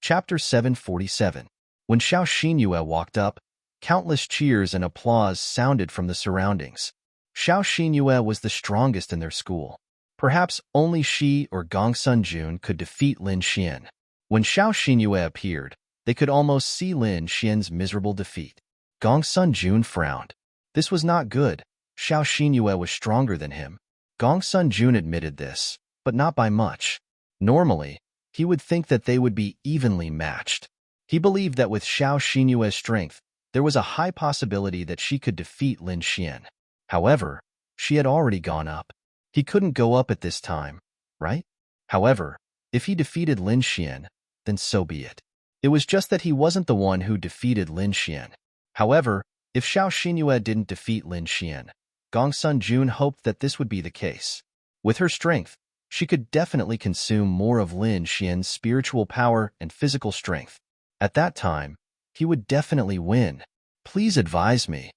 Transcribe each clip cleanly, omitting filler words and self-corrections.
Chapter 747. When Xiao Xinyue walked up, countless cheers and applause sounded from the surroundings. Xiao Xinyue was the strongest in their school. Perhaps only she or Gong Sunjun could defeat Lin Xian. When Xiao Xinyue appeared, they could almost see Lin Xian's miserable defeat. Gong Sunjun frowned. This was not good. Xiao Xinyue was stronger than him. Gong Sunjun admitted this, but not by much. Normally, he would think that they would be evenly matched. He believed that with Xiao Xinyue's strength, there was a high possibility that she could defeat Lin Xian. However, she had already gone up. He couldn't go up at this time, right? However, if he defeated Lin Xian, then so be it. It was just that he wasn't the one who defeated Lin Xian. However, if Xiao Xinyue didn't defeat Lin Xian, Gong Sunjun hoped that this would be the case. With her strength, she could definitely consume more of Lin Xian's spiritual power and physical strength. At that time, he would definitely win. Please advise me.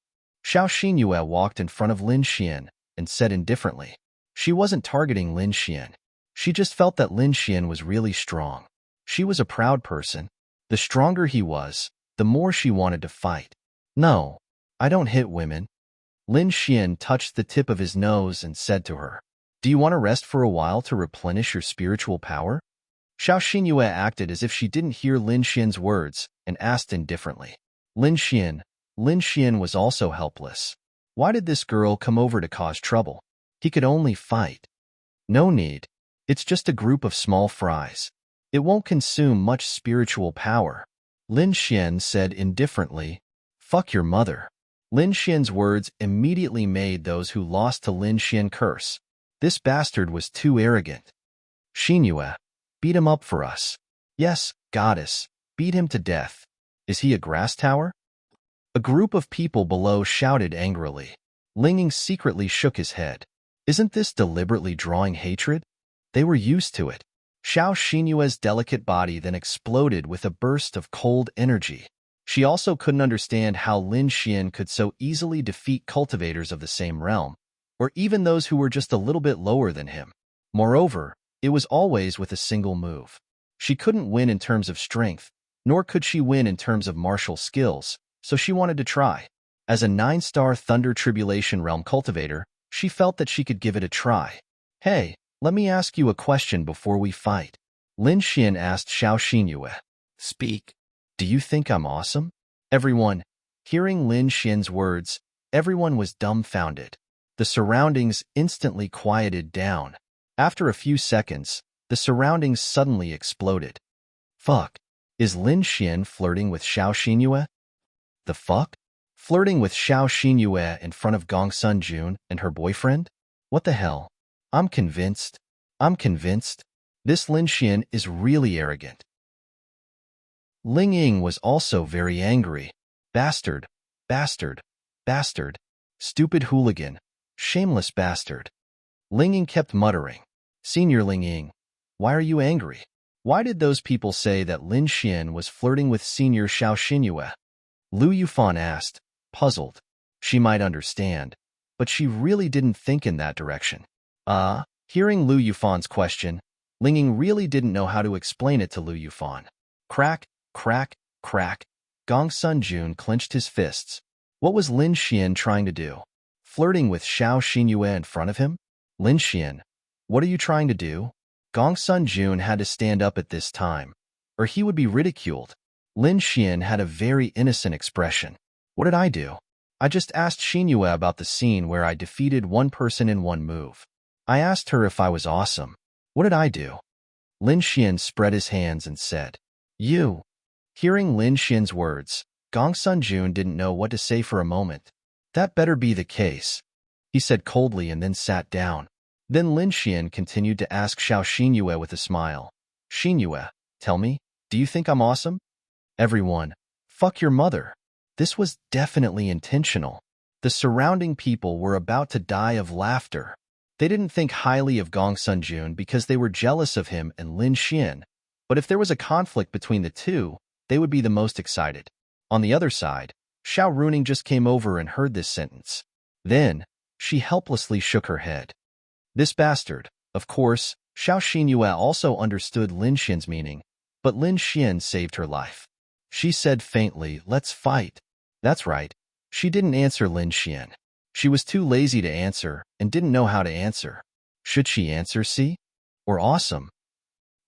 Xiao Xinyue walked in front of Lin Xian and said indifferently. She wasn't targeting Lin Xian. She just felt that Lin Xian was really strong. She was a proud person. The stronger he was, the more she wanted to fight. No, I don't hit women. Lin Xian touched the tip of his nose and said to her, "Do you want to rest for a while to replenish your spiritual power?" Xiao Xinyue acted as if she didn't hear Lin Xian's words and asked indifferently. Lin Xian was also helpless. Why did this girl come over to cause trouble? He could only fight. No need. It's just a group of small fries. It won't consume much spiritual power. Lin Xian said indifferently, "Fuck your mother." Lin Xian's words immediately made those who lost to Lin Xian curse. This bastard was too arrogant. Xinyue, beat him up for us. Yes, goddess, beat him to death. Is he a grass tower? A group of people below shouted angrily. Linging secretly shook his head. Isn't this deliberately drawing hatred? They were used to it. Xiao Xinyue's delicate body then exploded with a burst of cold energy. She also couldn't understand how Lin Xian could so easily defeat cultivators of the same realm, or even those who were just a little bit lower than him. Moreover, it was always with a single move. She couldn't win in terms of strength, nor could she win in terms of martial skills, so she wanted to try. As a 9-star Thunder Tribulation Realm cultivator, she felt that she could give it a try. Hey, let me ask you a question before we fight. Lin Xian asked Xiao Xinyue. Speak. Do you think I'm awesome? Everyone, hearing Lin Xian's words, everyone was dumbfounded. The surroundings instantly quieted down. After a few seconds, the surroundings suddenly exploded. Fuck. Is Lin Xian flirting with Xiao Xinyue? The fuck? Flirting with Xiao Xinyue in front of Gong Sunjun and her boyfriend? What the hell? I'm convinced. This Lin Xian is really arrogant. Ling Ying was also very angry. Bastard. Stupid hooligan. Shameless bastard. Ling Ying kept muttering. Senior Ling Ying, why are you angry? Why did those people say that Lin Xian was flirting with Senior Xiao Xinyue? Lu Yufan asked, puzzled. She might understand, but she really didn't think in that direction. Hearing Lu Yufan's question, Ling Ying really didn't know how to explain it to Lu Yufan. Crack. Gong Sunjun clenched his fists. What was Lin Xian trying to do? Flirting with Xiao Xinyue in front of him? Lin Xian, what are you trying to do? Gong Sunjun had to stand up at this time, or he would be ridiculed. Lin Xian had a very innocent expression. What did I do? I just asked Xinyue about the scene where I defeated one person in one move. I asked her if I was awesome. What did I do? Lin Xian spread his hands and said, You. Hearing Lin Xian's words, Gong Sunjun didn't know what to say for a moment. That better be the case, he said coldly and then sat down. Then Lin Xian continued to ask Xiao Xinyue with a smile. Xinyue, tell me, do you think I'm awesome? Everyone, fuck your mother. This was definitely intentional. The surrounding people were about to die of laughter. They didn't think highly of Gong Sunjun because they were jealous of him and Lin Xian, but if there was a conflict between the two, they would be the most excited. On the other side, Xiao Runing just came over and heard this sentence. Then, she helplessly shook her head. This bastard. Of course, Xiao Xinyue also understood Lin Xian's meaning. but Lin Xian saved her life. She said faintly, "Let's fight." That's right. She didn't answer Lin Xian. She was too lazy to answer and didn't know how to answer. Should she answer C or awesome?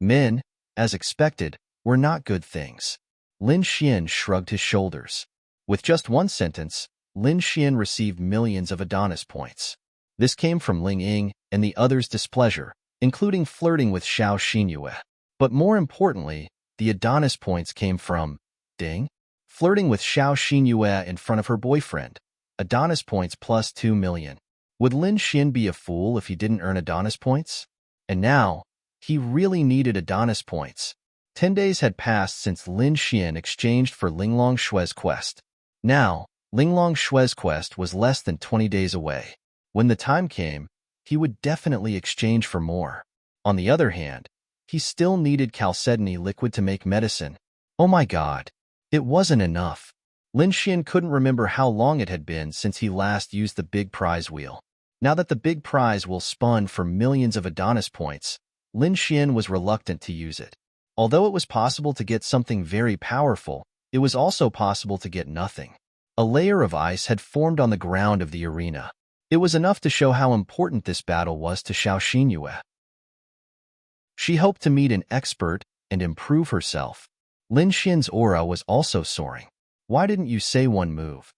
Men, as expected, were not good things. Lin Xian shrugged his shoulders. With just one sentence, Lin Xian received millions of Adonis points. This came from Ling Ying and the others' displeasure, including flirting with Xiao Xinyue. But more importantly, the Adonis points came from Ding, flirting with Xiao Xinyue in front of her boyfriend. Adonis points plus 2 million. Would Lin Xian be a fool if he didn't earn Adonis points? And now, he really needed Adonis points. 10 days had passed since Lin Xian exchanged for Linglong Shui's quest. Now, Linglong Shui's quest was less than 20 days away. When the time came, he would definitely exchange for more. On the other hand, he still needed chalcedony liquid to make medicine. Oh my god, it wasn't enough. Lin Xian couldn't remember how long it had been since he last used the big prize wheel. Now that the big prize wheel spun for millions of Adonis points, Lin Xian was reluctant to use it. Although it was possible to get something very powerful, it was also possible to get nothing. A layer of ice had formed on the ground of the arena. It was enough to show how important this battle was to Xiao Xinyue. She hoped to meet an expert and improve herself. Lin Xian's aura was also soaring. "Why didn't you say one move?"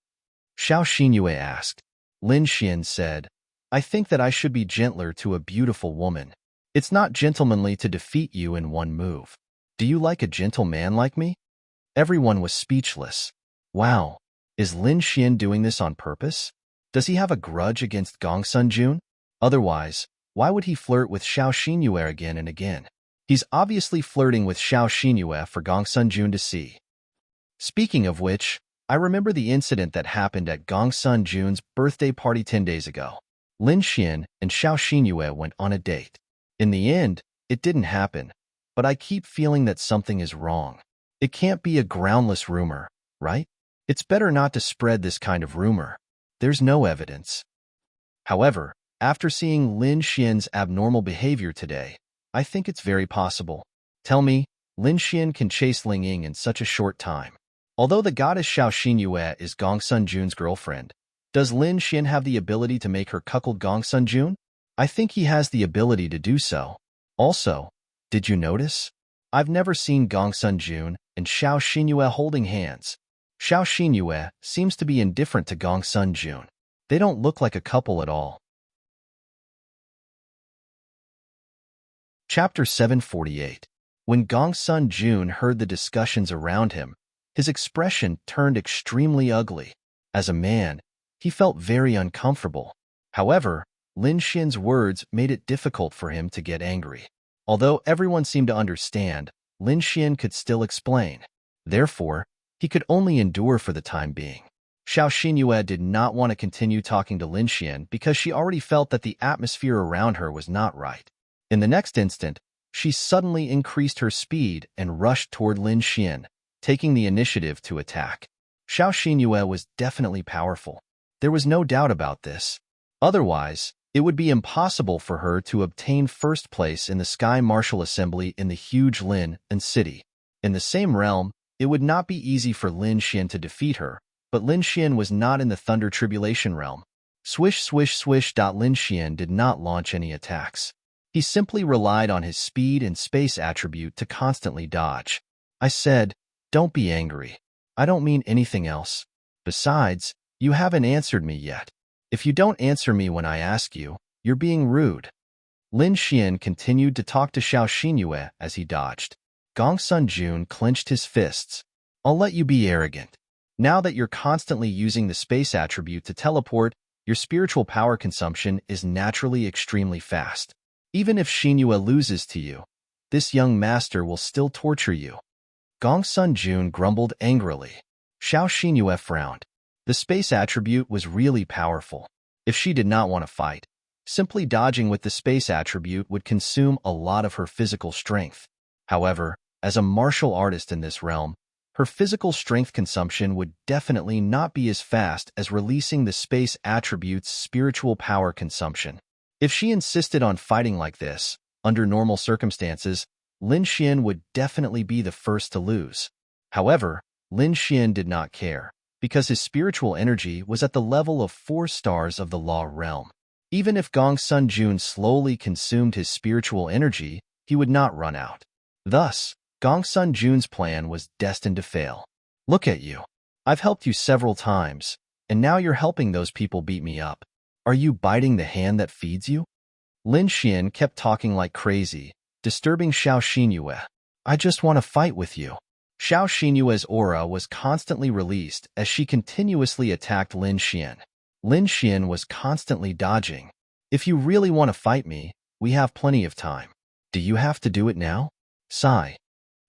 Xiao Xinyue asked. Lin Xian said, "I think that I should be gentler to a beautiful woman. It's not gentlemanly to defeat you in one move. Do you like a gentle man like me?" Everyone was speechless. Wow, is Lin Xian doing this on purpose? Does he have a grudge against Gongsun Jun? Otherwise, why would he flirt with Xiao Xinyue again and again? He's obviously flirting with Xiao Xinyue for Gongsun Jun to see. Speaking of which, I remember the incident that happened at Gongsun Jun's birthday party 10 days ago. Lin Xian and Xiao Xinyue went on a date. In the end, it didn't happen, but I keep feeling that something is wrong. It can't be a groundless rumor, right? It's better not to spread this kind of rumor. There's no evidence. However, after seeing Lin Xian's abnormal behavior today, I think it's very possible. Tell me, Lin Xian can chase Ling Ying in such a short time. Although the goddess Xiao Xinyue is Gongsun Jun's girlfriend, does Lin Xian have the ability to make her cuckold Gongsun Jun? I think he has the ability to do so. Also, did you notice? I've never seen Gongsun Jun and Xiao Xinyue holding hands. Xiao Xinyue seems to be indifferent to Gongsun Jun. They don't look like a couple at all. Chapter 748. When Gongsun Jun heard the discussions around him, his expression turned extremely ugly. As a man, he felt very uncomfortable. However, Lin Xian's words made it difficult for him to get angry. Although everyone seemed to understand, Lin Xian could still explain. Therefore, he could only endure for the time being. Xiao Xinyue did not want to continue talking to Lin Xian because she already felt that the atmosphere around her was not right. In the next instant, she suddenly increased her speed and rushed toward Lin Xian, taking the initiative to attack. Xiao Xinyue was definitely powerful. There was no doubt about this. Otherwise, it would be impossible for her to obtain first place in the Sky Martial Assembly in the huge Lin and city. In the same realm, it would not be easy for Lin Xian to defeat her, but Lin Xian was not in the Thunder Tribulation realm. Swish, swish, swish. Lin Xian did not launch any attacks. He simply relied on his speed and space attribute to constantly dodge. I said, "Don't be angry. I don't mean anything else. Besides, you haven't answered me yet. If you don't answer me when I ask you, you're being rude." Lin Xian continued to talk to Xiao Xinyue as he dodged. Gongsun Jun clenched his fists. "I'll let you be arrogant. Now that you're constantly using the space attribute to teleport, your spiritual power consumption is naturally extremely fast. Even if Xinyue loses to you, this young master will still torture you." Gongsun Jun grumbled angrily. Xiao Xinyue frowned. The space attribute was really powerful. If she did not want to fight, simply dodging with the space attribute would consume a lot of her physical strength. However, as a martial artist in this realm, her physical strength consumption would definitely not be as fast as releasing the space attribute's spiritual power consumption. If she insisted on fighting like this, under normal circumstances, Lin Xian would definitely be the first to lose. However, Lin Xian did not care, because his spiritual energy was at the level of 4 stars of the Law realm. Even if Gong Sun Jun slowly consumed his spiritual energy, he would not run out. Thus, Gong Sun Jun's plan was destined to fail. Look at you. I've helped you several times, and now you're helping those people beat me up. Are you biting the hand that feeds you? Lin Xian kept talking like crazy, disturbing Xiao Xinyue. I just want to fight with you. Xiao Xinyue's aura was constantly released as she continuously attacked Lin Xian. Lin Xian was constantly dodging. If you really want to fight me, we have plenty of time. Do you have to do it now? Sigh.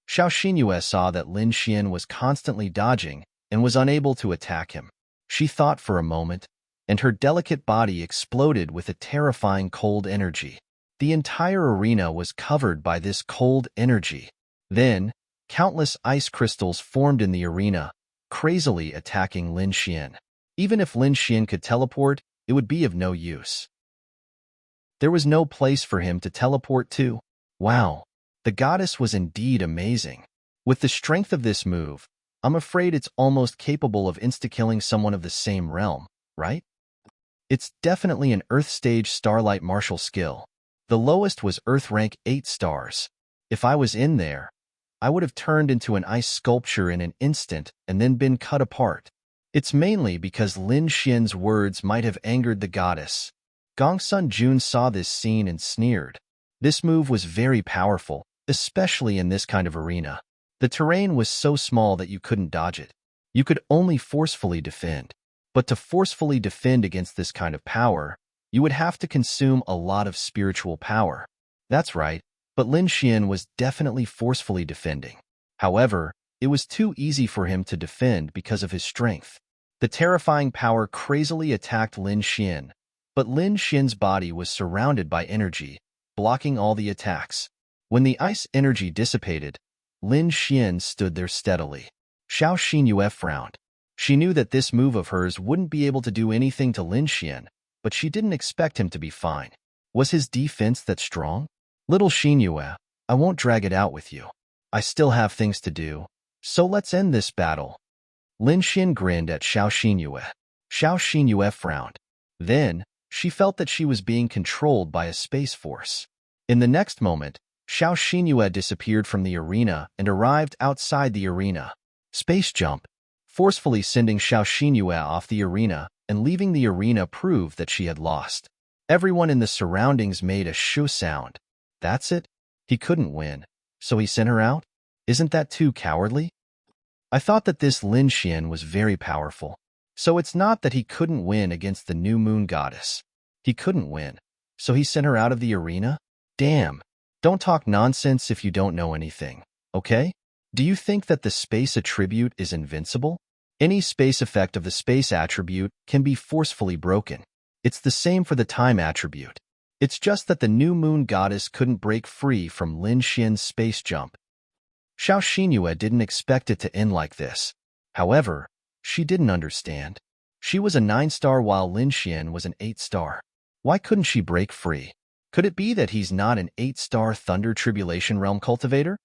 Xiao Xinyue saw that Lin Xian was constantly dodging and was unable to attack him. She thought for a moment, and her delicate body exploded with a terrifying cold energy. The entire arena was covered by this cold energy. Then, countless ice crystals formed in the arena, crazily attacking Lin Xian. Even if Lin Xian could teleport, it would be of no use. There was no place for him to teleport to. Wow, the goddess was indeed amazing. With the strength of this move, I'm afraid it's almost capable of insta-killing someone of the same realm, right? It's definitely an Earth Stage Starlight martial skill. The lowest was Earth rank 8 stars. If I was in there, I would have turned into an ice sculpture in an instant and then been cut apart. It's mainly because Lin Xian's words might have angered the goddess. Gong Sun Jun saw this scene and sneered. This move was very powerful, especially in this kind of arena. The terrain was so small that you couldn't dodge it. You could only forcefully defend. But to forcefully defend against this kind of power, you would have to consume a lot of spiritual power. That's right, but Lin Xian was definitely forcefully defending. However, it was too easy for him to defend because of his strength. The terrifying power crazily attacked Lin Xian, but Lin Xian's body was surrounded by energy, blocking all the attacks. When the ice energy dissipated, Lin Xian stood there steadily. Xiao Xinyue frowned. She knew that this move of hers wouldn't be able to do anything to Lin Xian, but she didn't expect him to be fine. Was his defense that strong? Little Xinyue, I won't drag it out with you. I still have things to do, so let's end this battle. Lin Xian grinned at Xiao Xinyue. Xiao Xinyue frowned. Then, she felt that she was being controlled by a space force. In the next moment, Xiao Xinyue disappeared from the arena and arrived outside the arena. Space jump. Forcefully sending Xiao Xinyue off the arena and leaving the arena proved that she had lost. Everyone in the surroundings made a shoo sound. That's it? He couldn't win, so he sent her out? Isn't that too cowardly? I thought that this Lin Xian was very powerful. So it's not that he couldn't win against the new moon goddess. He couldn't win, so he sent her out of the arena? Damn. Don't talk nonsense if you don't know anything, okay? Do you think that the space attribute is invincible? Any space effect of the space attribute can be forcefully broken. It's the same for the time attribute. It's just that the new moon goddess couldn't break free from Lin Xian's space jump. Xiao Xinyue didn't expect it to end like this. However, she didn't understand. She was a 9-star while Lin Xian was an 8-star. Why couldn't she break free? Could it be that he's not an 8-star Thunder Tribulation Realm cultivator?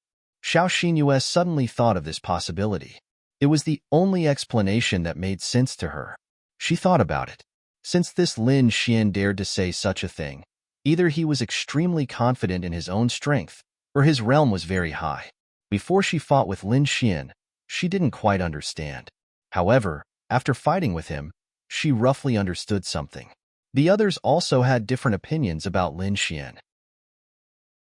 Xiao Xinyue suddenly thought of this possibility. It was the only explanation that made sense to her. She thought about it. Since this Lin Xian dared to say such a thing, either he was extremely confident in his own strength, or his realm was very high. Before she fought with Lin Xian, she didn't quite understand. However, after fighting with him, she roughly understood something. The others also had different opinions about Lin Xian.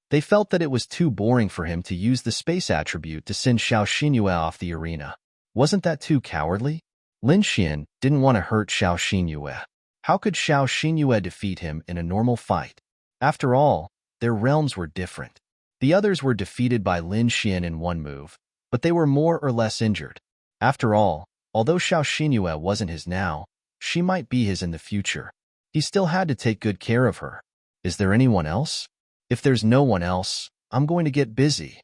They felt that it was too boring for him to use the space attribute to send Xiao Xinyue off the arena. Wasn't that too cowardly? Lin Xian didn't want to hurt Xiao Xinyue. How could Xiao Xinyue defeat him in a normal fight? After all, their realms were different. The others were defeated by Lin Xian in one move, but they were more or less injured. After all, although Xiao Xinyue wasn't his now, she might be his in the future. He still had to take good care of her. Is there anyone else? If there's no one else, I'm going to get busy.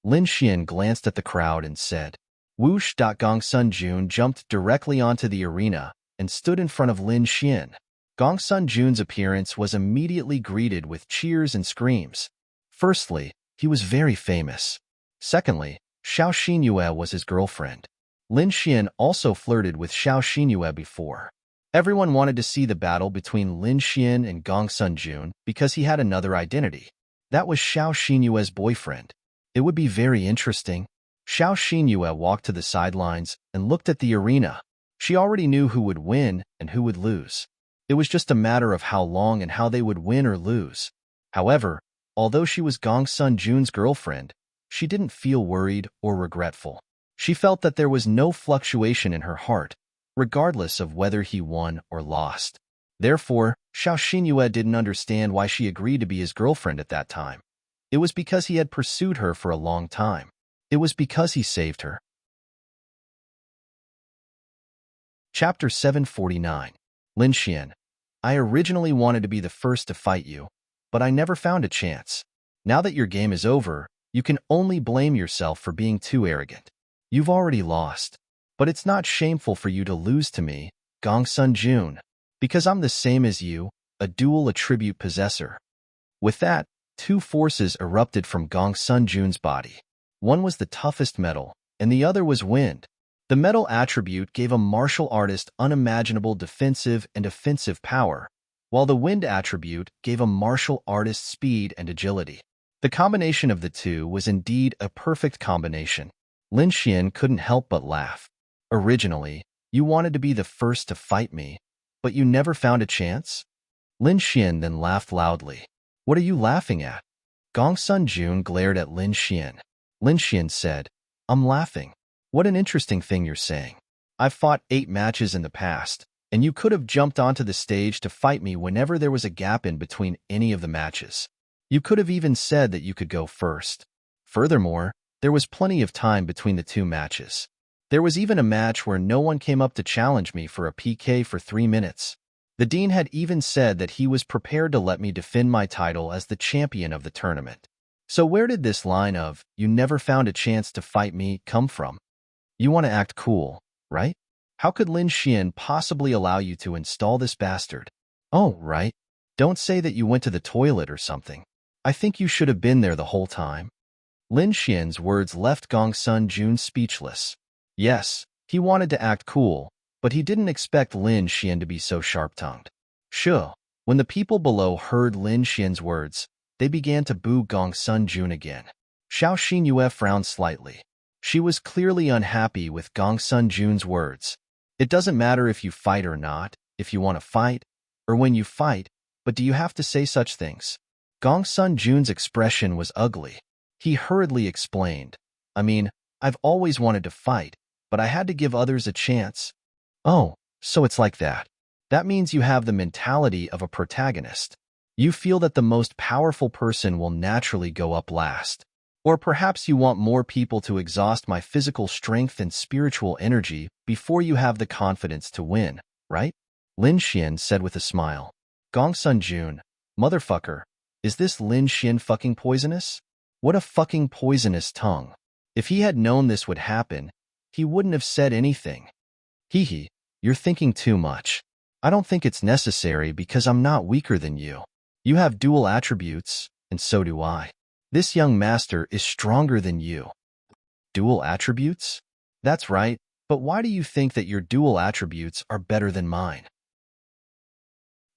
Lin Xian glanced at the crowd and said. Whoosh! Gong Sun Jun jumped directly onto the arena and stood in front of Lin Xian. Gong Sun Jun's appearance was immediately greeted with cheers and screams. Firstly, He was very famous. Secondly, Xiao Xinyue was his girlfriend. Lin Xian also flirted with Xiao Xinyue before. Everyone wanted to see the battle between Lin Xian and Gong Sunjun because he had another identity. That was Xiao Xinyue's boyfriend. It would be very interesting. Xiao Xinyue walked to the sidelines and looked at the arena. She already knew who would win and who would lose. It was just a matter of how long and how they would win or lose. However, although she was Gong Sunjun's girlfriend, she didn't feel worried or regretful. She felt that there was no fluctuation in her heart, regardless of whether he won or lost. Therefore, Xiao Xinyue didn't understand why she agreed to be his girlfriend at that time. It was because he had pursued her for a long time. It was because he saved her. Chapter 749. Lin Xian. I originally wanted to be the first to fight you, but I never found a chance. Now that your game is over, you can only blame yourself for being too arrogant. You've already lost. But it's not shameful for you to lose to me, Gong Sunjun, because I'm the same as you, a dual attribute possessor. With that, two forces erupted from Gong Sunjun's body. One was the toughest metal, and the other was wind. The metal attribute gave a martial artist unimaginable defensive and offensive power, while the wind attribute gave a martial artist speed and agility. The combination of the two was indeed a perfect combination. Lin Xian couldn't help but laugh. Originally, you wanted to be the first to fight me, but you never found a chance? Lin Xian then laughed loudly. What are you laughing at? Gong Sunjun glared at Lin Xian. Lin Xian said, I'm laughing. What an interesting thing you're saying. I've fought 8 matches in the past, and you could have jumped onto the stage to fight me whenever there was a gap in between any of the matches. You could have even said that you could go first. Furthermore, there was plenty of time between the 2 matches. There was even a match where no one came up to challenge me for a PK for 3 minutes. The dean had even said that he was prepared to let me defend my title as the champion of the tournament. So where did this line of, you never found a chance to fight me, come from? You want to act cool, right? How could Lin Xian possibly allow you to install this bastard? Oh, right. Don't say that you went to the toilet or something. I think you should have been there the whole time. Lin Xian's words left Gong Sunjun speechless. Yes, he wanted to act cool, but he didn't expect Lin Xian to be so sharp-tongued. Sure, when the people below heard Lin Xian's words, they began to boo Gong Sunjun again. Xiao Xinyue frowned slightly. She was clearly unhappy with Gong Sunjun's words. It doesn't matter if you fight or not, if you want to fight, or when you fight, but do you have to say such things? Gong Sunjun's expression was ugly. He hurriedly explained, I mean, I've always wanted to fight, but I had to give others a chance. Oh, so it's like that. That means you have the mentality of a protagonist. You feel that the most powerful person will naturally go up last. Or perhaps you want more people to exhaust my physical strength and spiritual energy before you have the confidence to win, right? Lin Xian said with a smile. Gong Sunjun, motherfucker, is this Lin Xian fucking poisonous? What a fucking poisonous tongue. If he had known this would happen, he wouldn't have said anything. Hee, you're thinking too much. I don't think it's necessary because I'm not weaker than you. You have dual attributes, and so do I. This young master is stronger than you. Dual attributes? That's right, but why do you think that your dual attributes are better than mine?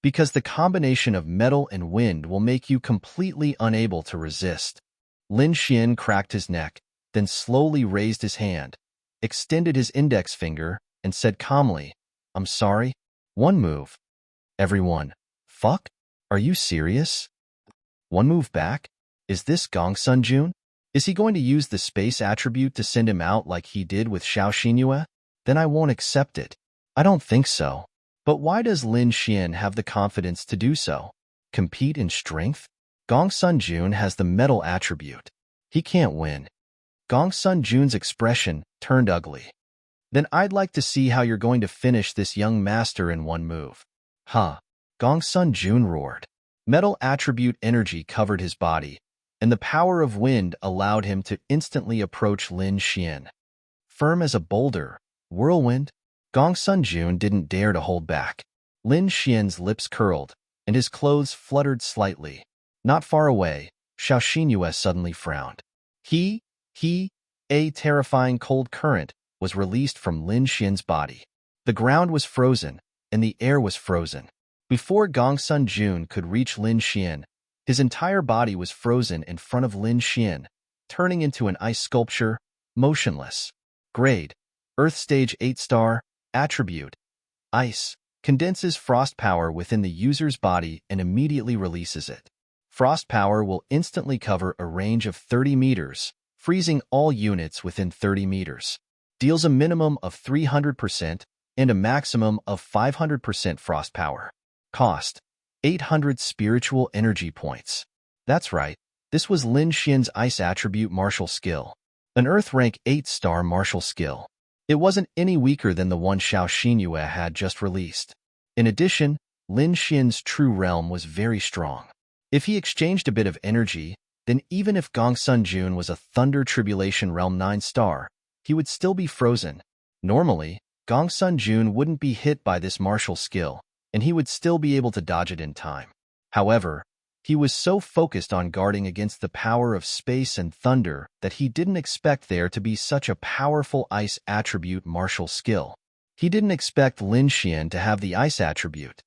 Because the combination of metal and wind will make you completely unable to resist. Lin Xian cracked his neck, then slowly raised his hand, extended his index finger, and said calmly, I'm sorry. One move. Everyone. Fuck? Are you serious? One move back? Is this Gong Sunjun? Is he going to use the space attribute to send him out like he did with Xiao Xinyue? Then I won't accept it. I don't think so. But why does Lin Xian have the confidence to do so? Compete in strength? Gong Sunjun has the metal attribute. He can't win. Gong Sunjun's expression turned ugly. Then I'd like to see how you're going to finish this young master in one move. Huh. Gong Sunjun roared. Metal attribute energy covered his body, and the power of wind allowed him to instantly approach Lin Xian. Firm as a boulder, whirlwind, Gong Sunjun didn't dare to hold back. Lin Xian's lips curled, and his clothes fluttered slightly. Not far away, Xiao Xinyue suddenly frowned. He, a terrifying cold current was released from Lin Xian's body. The ground was frozen, and the air was frozen. Before Gongsun Jun could reach Lin Xian, his entire body was frozen in front of Lin Xian, turning into an ice sculpture, motionless. Grade: Earth Stage 8-star, Attribute: Ice, condenses frost power within the user's body and immediately releases it. Frost power will instantly cover a range of 30 meters, freezing all units within 30 meters. Deals a minimum of 300% and a maximum of 500% frost power. Cost: 800 spiritual energy points. That's right, this was Lin Xian's ice attribute martial skill. An Earth rank 8-star martial skill. It wasn't any weaker than the one Xiao Xinyue had just released. In addition, Lin Xian's true realm was very strong. If he exchanged a bit of energy, then even if Gongsun Jun was a Thunder Tribulation Realm 9-star, he would still be frozen. Normally, Gongsun Jun wouldn't be hit by this martial skill, and he would still be able to dodge it in time. However, he was so focused on guarding against the power of space and thunder that he didn't expect there to be such a powerful ice attribute martial skill. He didn't expect Lin Xian to have the ice attribute.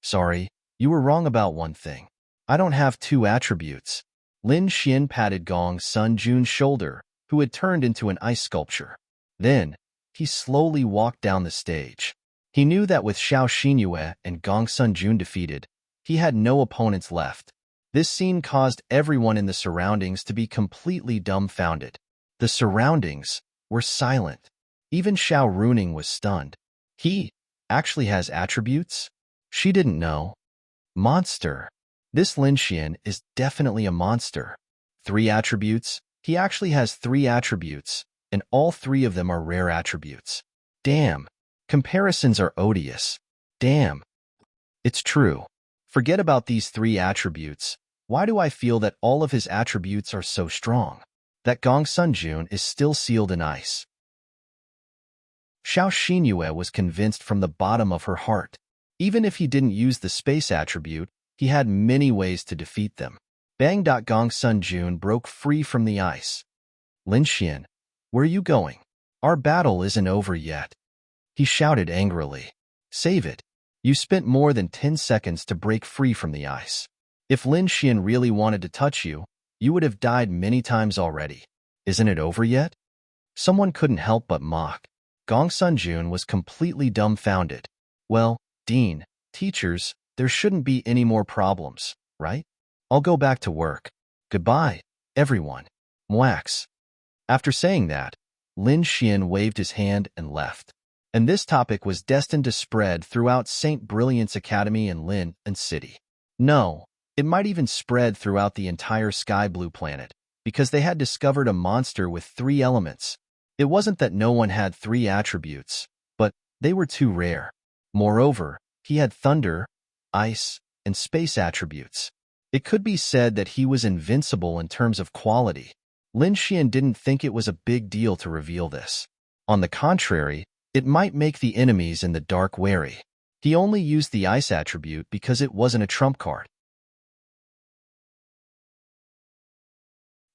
Sorry, you were wrong about one thing. I don't have two attributes. Lin Xian patted Gongsun Jun's shoulder, who had turned into an ice sculpture. Then, he slowly walked down the stage. He knew that with Xiao Xinyue and Gongsun Jun defeated, he had no opponents left. This scene caused everyone in the surroundings to be completely dumbfounded. The surroundings were silent. Even Xiao Runing was stunned. He actually has attributes? She didn't know. Monster. This Lin Xian is definitely a monster. 3 attributes? He actually has 3 attributes, and all 3 of them are rare attributes. Damn. Comparisons are odious. Damn. It's true. Forget about these 3 attributes. Why do I feel that all of his attributes are so strong? That Gongsun Jun is still sealed in ice. Xiao Xinyue was convinced from the bottom of her heart. Even if he didn't use the space attribute, he had many ways to defeat them. Bang! Gongsun Jun broke free from the ice. Lin Xian, where are you going? Our battle isn't over yet. He shouted angrily. Save it. You spent more than 10 seconds to break free from the ice. If Lin Xian really wanted to touch you, you would have died many times already. Isn't it over yet? Someone couldn't help but mock. Gongsun Jun was completely dumbfounded. Well, Dean, teachers, there shouldn't be any more problems, right? I'll go back to work. Goodbye, everyone. Mwax. After saying that, Lin Xian waved his hand and left. And this topic was destined to spread throughout St. Brilliance Academy and Lin and City. No, it might even spread throughout the entire Sky Blue planet, because they had discovered a monster with 3 elements. It wasn't that no one had 3 attributes, but they were too rare. Moreover, he had thunder, ice, and space attributes. It could be said that he was invincible in terms of quality. Lin Xian didn't think it was a big deal to reveal this. On the contrary, it might make the enemies in the dark wary. He only used the ice attribute because it wasn't a trump card.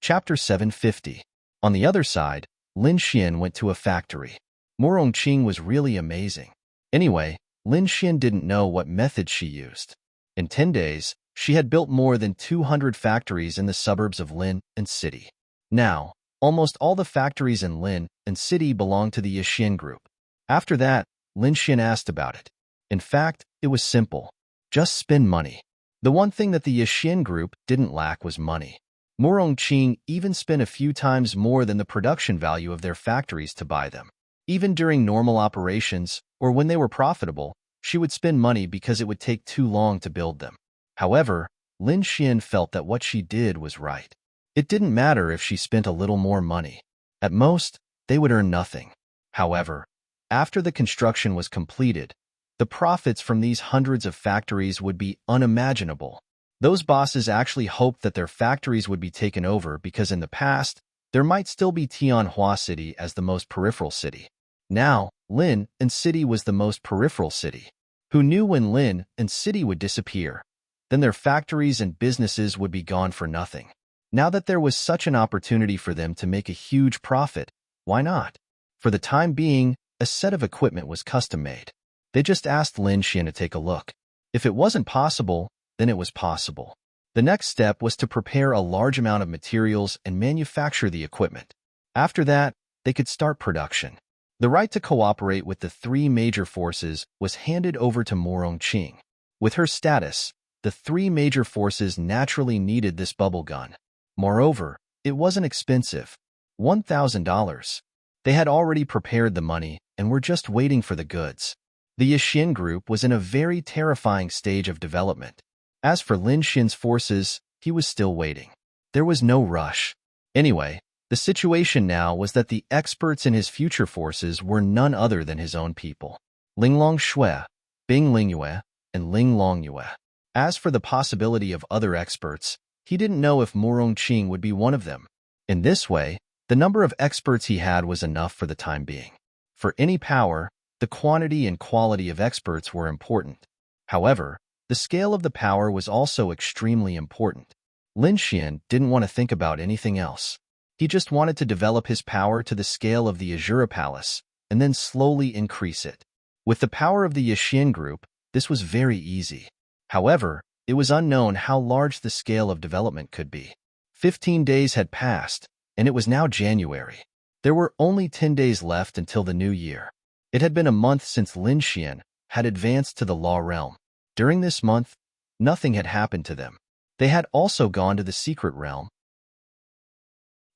Chapter 750. On the other side, Lin Xian went to a factory. Morongqing was really amazing. Anyway, Lin Xian didn't know what method she used. In 10 days, she had built more than 200 factories in the suburbs of Lin and City. Now, almost all the factories in Lin and City belong to the Yixin group. After that, Lin Xian asked about it. In fact, it was simple. Just spend money. The one thing that the Yixin group didn't lack was money. Morongqing even spent a few times more than the production value of their factories to buy them. Even during normal operations, or when they were profitable, she would spend money because it would take too long to build them. However, Lin Xian felt that what she did was right. It didn't matter if she spent a little more money. At most, they would earn nothing. However, after the construction was completed, the profits from these hundreds of factories would be unimaginable. Those bosses actually hoped that their factories would be taken over because in the past, there might still be Tianhua City as the most peripheral city. Now, Lin and City was the most peripheral city. Who knew when Lin and City would disappear? Then their factories and businesses would be gone for nothing. Now that there was such an opportunity for them to make a huge profit, why not? For the time being, a set of equipment was custom-made. They just asked Lin Xian to take a look. If it wasn't possible, then it was possible. The next step was to prepare a large amount of materials and manufacture the equipment. After that, they could start production. The right to cooperate with the three major forces was handed over to Morong Qing. With her status, the three major forces naturally needed this bubble gun. Moreover, it wasn't expensive. $1,000. They had already prepared the money and were just waiting for the goods. The Yixin group was in a very terrifying stage of development. As for Lin Xian's forces, he was still waiting. There was no rush. Anyway, the situation now was that the experts in his future forces were none other than his own people. Linglong Shui, Bing Lingyue, and Ling Longyue. As for the possibility of other experts, he didn't know if Morong Qing would be one of them. In this way, the number of experts he had was enough for the time being. For any power, the quantity and quality of experts were important. However, the scale of the power was also extremely important. Lin Xian didn't want to think about anything else. He just wanted to develop his power to the scale of the Azura Palace and then slowly increase it. With the power of the Yixin group, this was very easy. However, it was unknown how large the scale of development could be. 15 days had passed, and it was now January. There were only 10 days left until the new year. It had been a month since Lin Xian had advanced to the law realm. During this month, nothing had happened to them. They had also gone to the secret realm.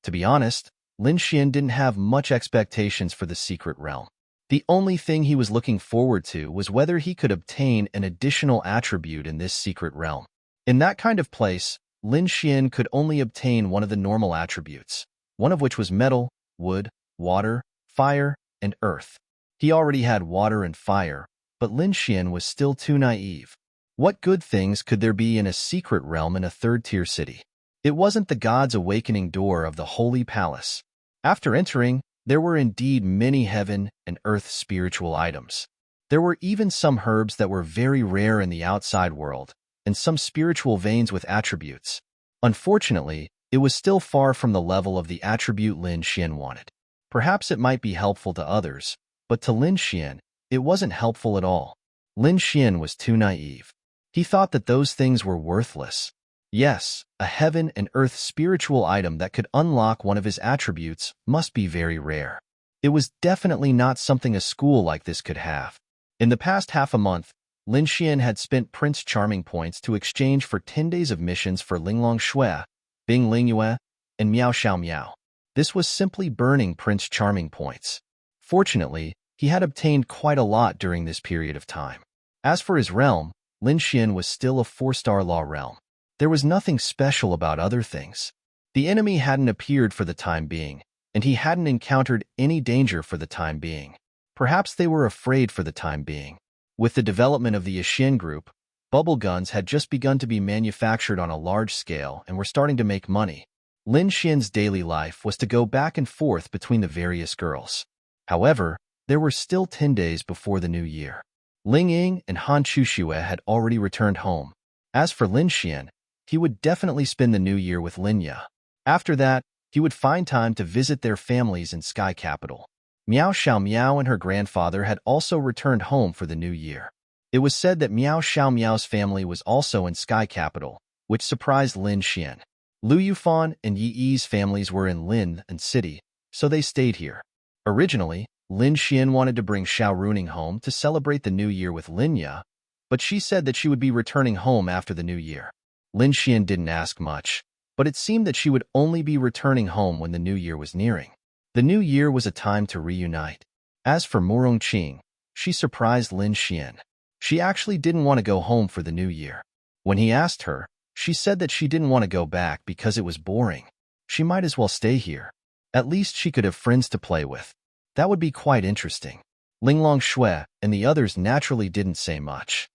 To be honest, Lin Xian didn't have much expectations for the secret realm. The only thing he was looking forward to was whether he could obtain an additional attribute in this secret realm. In that kind of place, Lin Xian could only obtain one of the normal attributes, one of which was metal, wood, water, fire, and earth. He already had water and fire, but Lin Xian was still too naive. What good things could there be in a secret realm in a third-tier city? It wasn't the God's awakening door of the Holy Palace. After entering, there were indeed many heaven and earth spiritual items. There were even some herbs that were very rare in the outside world, and some spiritual veins with attributes. Unfortunately, it was still far from the level of the attribute Lin Xian wanted. Perhaps it might be helpful to others, but to Lin Xian, it wasn't helpful at all. Lin Xian was too naive. He thought that those things were worthless. Yes, a heaven and earth spiritual item that could unlock one of his attributes must be very rare. It was definitely not something a school like this could have. In the past half a month, Lin Xian had spent Prince Charming points to exchange for 10 days of missions for Linglong Shui, Bing Lingyue, and Miao Xiao Miao. This was simply burning Prince Charming points. Fortunately, he had obtained quite a lot during this period of time. As for his realm, Lin Xian was still a 4-star law realm. There was nothing special about other things. The enemy hadn't appeared for the time being, and he hadn't encountered any danger for the time being. Perhaps they were afraid for the time being. With the development of the Yixin group, bubble guns had just begun to be manufactured on a large scale and were starting to make money. Lin Xian's daily life was to go back and forth between the various girls. However, there were still 10 days before the new year. Ling Ying and Han Chuxue had already returned home. As for Lin Xian, he would definitely spend the new year with Linya. After that, he would find time to visit their families in Sky Capital. Miao Xiao Miao and her grandfather had also returned home for the new year. It was said that Miao Xiao Miao's family was also in Sky Capital, which surprised Lin Xian. Lu Yufan and Yi Yi's families were in Lin and City, so they stayed here. Originally, Lin Xian wanted to bring Xiao Runing home to celebrate the new year with Linya, but she said that she would be returning home after the new year. Lin Xian didn't ask much, but it seemed that she would only be returning home when the new year was nearing. The new year was a time to reunite. As for Morong Qing, she surprised Lin Xian. She actually didn't want to go home for the new year. When he asked her, she said that she didn't want to go back because it was boring. She might as well stay here. At least she could have friends to play with. That would be quite interesting. Linglong Shui and the others naturally didn't say much.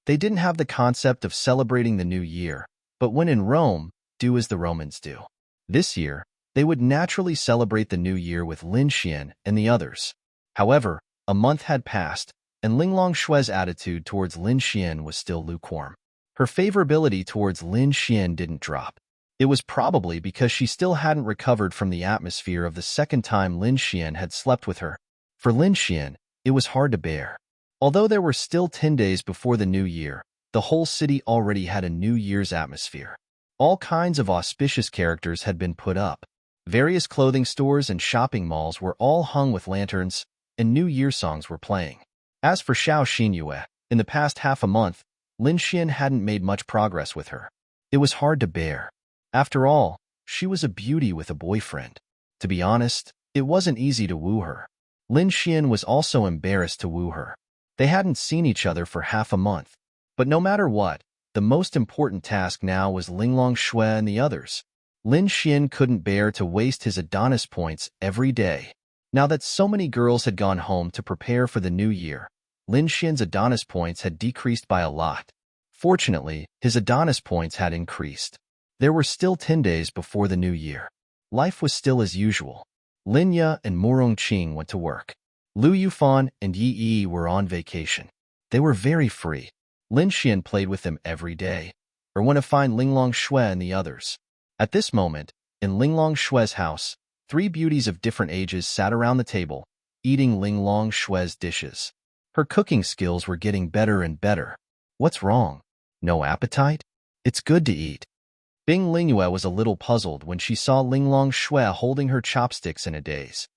They didn't have the concept of celebrating the new year, but when in Rome, do as the Romans do. This year, they would naturally celebrate the new year with Lin Xian and the others. However, a month had passed, and Linglong Shui's attitude towards Lin Xian was still lukewarm. Her favorability towards Lin Xian didn't drop. It was probably because she still hadn't recovered from the atmosphere of the second time Lin Xian had slept with her. For Lin Xian, it was hard to bear. Although there were still 10 days before the new year, the whole city already had a New Year's atmosphere. All kinds of auspicious characters had been put up. Various clothing stores and shopping malls were all hung with lanterns, and New Year songs were playing. As for Xiao Xinyue, in the past half a month, Lin Xian hadn't made much progress with her. It was hard to bear. After all, she was a beauty with a boyfriend. To be honest, it wasn't easy to woo her. Lin Xian was also embarrassed to woo her. They hadn't seen each other for half a month. But no matter what, the most important task now was Linglong Shui and the others. Lin Xian couldn't bear to waste his Adonis points every day. Now that so many girls had gone home to prepare for the new year, Lin Xian's Adonis points had decreased by a lot. Fortunately, his Adonis points had increased. There were still 10 days before the new year. Life was still as usual. Lin Ye and Murong Qing went to work. Lu Yufan and Yi Yi were on vacation. They were very free. Lin Xian played with them every day, or went to find Linglong Shui and the others. At this moment, in Linglong Shui's house, 3 beauties of different ages sat around the table, eating Linglong Shui's dishes. Her cooking skills were getting better and better. What's wrong? No appetite? It's good to eat. Bing Lingyue was a little puzzled when she saw Linglong Shui holding her chopsticks in a daze.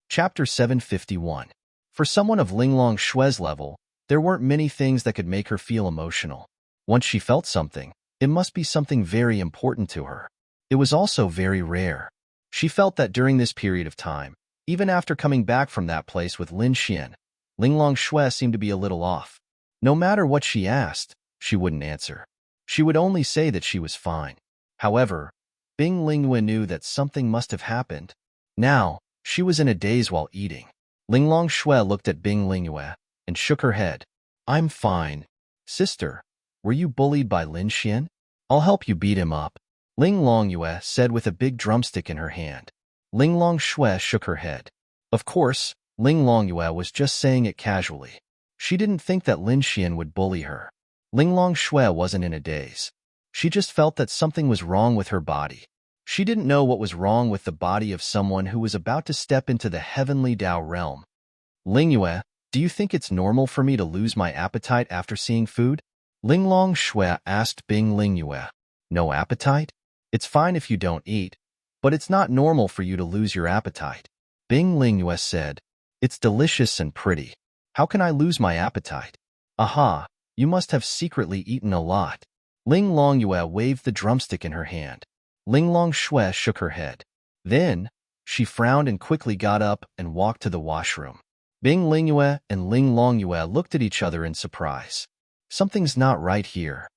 Chapter 751. For someone of Linglong Shui's level, there weren't many things that could make her feel emotional. Once she felt something, it must be something very important to her. It was also very rare. She felt that during this period of time, even after coming back from that place with Lin Xian, Linglong Shui seemed to be a little off. No matter what she asked, she wouldn't answer. She would only say that she was fine. However, Bing Lingyue knew that something must have happened. Now, she was in a daze while eating. Linglong Shui looked at Bing Lingyue and shook her head. I'm fine. Sister, were you bullied by Lin Xian? I'll help you beat him up. Linglong Yue said with a big drumstick in her hand. Linglong Shui shook her head. Of course, Linglong Yue was just saying it casually. She didn't think that Lin Xian would bully her. Linglong Shui wasn't in a daze. She just felt that something was wrong with her body. She didn't know what was wrong with the body of someone who was about to step into the heavenly Tao realm. Lingyue, do you think it's normal for me to lose my appetite after seeing food? Linglong Shui asked Bing Lingyue. No appetite? It's fine if you don't eat, but it's not normal for you to lose your appetite. Bing Lingyue said. It's delicious and pretty. How can I lose my appetite? Aha, you must have secretly eaten a lot. Linglong Yue waved the drumstick in her hand. Linglong Shui shook her head. Then, she frowned and quickly got up and walked to the washroom. Bing Lingyue and Linglong Yue looked at each other in surprise. Something's not right here.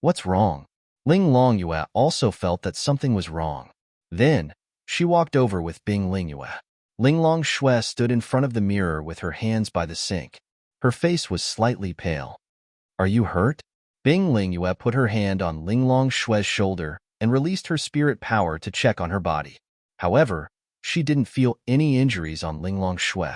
What's wrong? Linglong Yue also felt that something was wrong. Then, she walked over with Bing Lingyue. Linglong Shui stood in front of the mirror with her hands by the sink. Her face was slightly pale. Are you hurt? Bing Lingyue put her hand on Linglong Shui's shoulder and released her spirit power to check on her body. However, she didn't feel any injuries on Linglong Shui.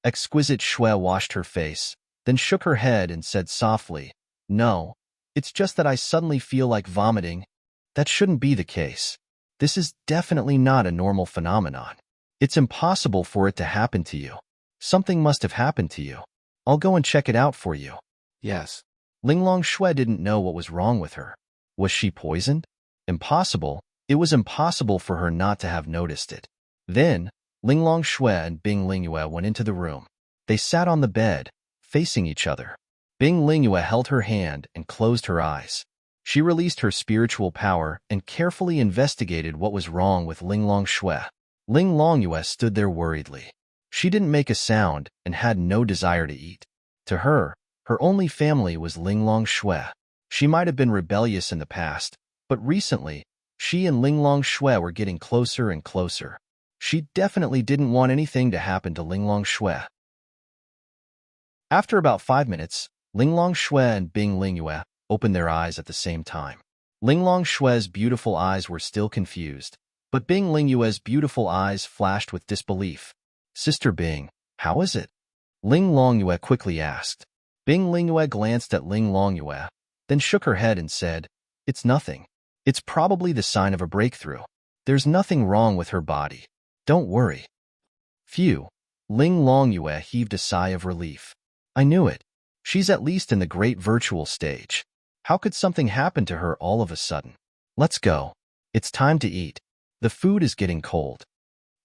Exquisite Shui washed her face, then shook her head and said softly, No, it's just that I suddenly feel like vomiting. That shouldn't be the case. This is definitely not a normal phenomenon. It's impossible for it to happen to you. Something must have happened to you. I'll go and check it out for you. Yes. Linglong Shui didn't know what was wrong with her. Was she poisoned? Impossible. It was impossible for her not to have noticed it. Then, Linglong Shui and Bing Lingyue went into the room. They sat on the bed, facing each other. Bing Lingyue held her hand and closed her eyes. She released her spiritual power and carefully investigated what was wrong with Linglong Shui. Linglong Yue stood there worriedly. She didn't make a sound and had no desire to eat. To her, her only family was Linglong Shui. She might have been rebellious in the past, but recently, she and Linglong Shui were getting closer and closer. She definitely didn't want anything to happen to Linglong Shui. After about 5 minutes, Linglong Shui and Bing Lingyue opened their eyes at the same time. Linglong Shui's beautiful eyes were still confused, but Bing Lingyue's beautiful eyes flashed with disbelief. Sister Bing, how is it? Linglong Yue quickly asked. Bing Lingyue glanced at Linglong Yue, then shook her head and said, "It's nothing. It's probably the sign of a breakthrough. There's nothing wrong with her body. Don't worry." Phew. Ling Longyue heaved a sigh of relief. I knew it. She's at least in the great virtual stage. How could something happen to her all of a sudden? Let's go. It's time to eat. The food is getting cold.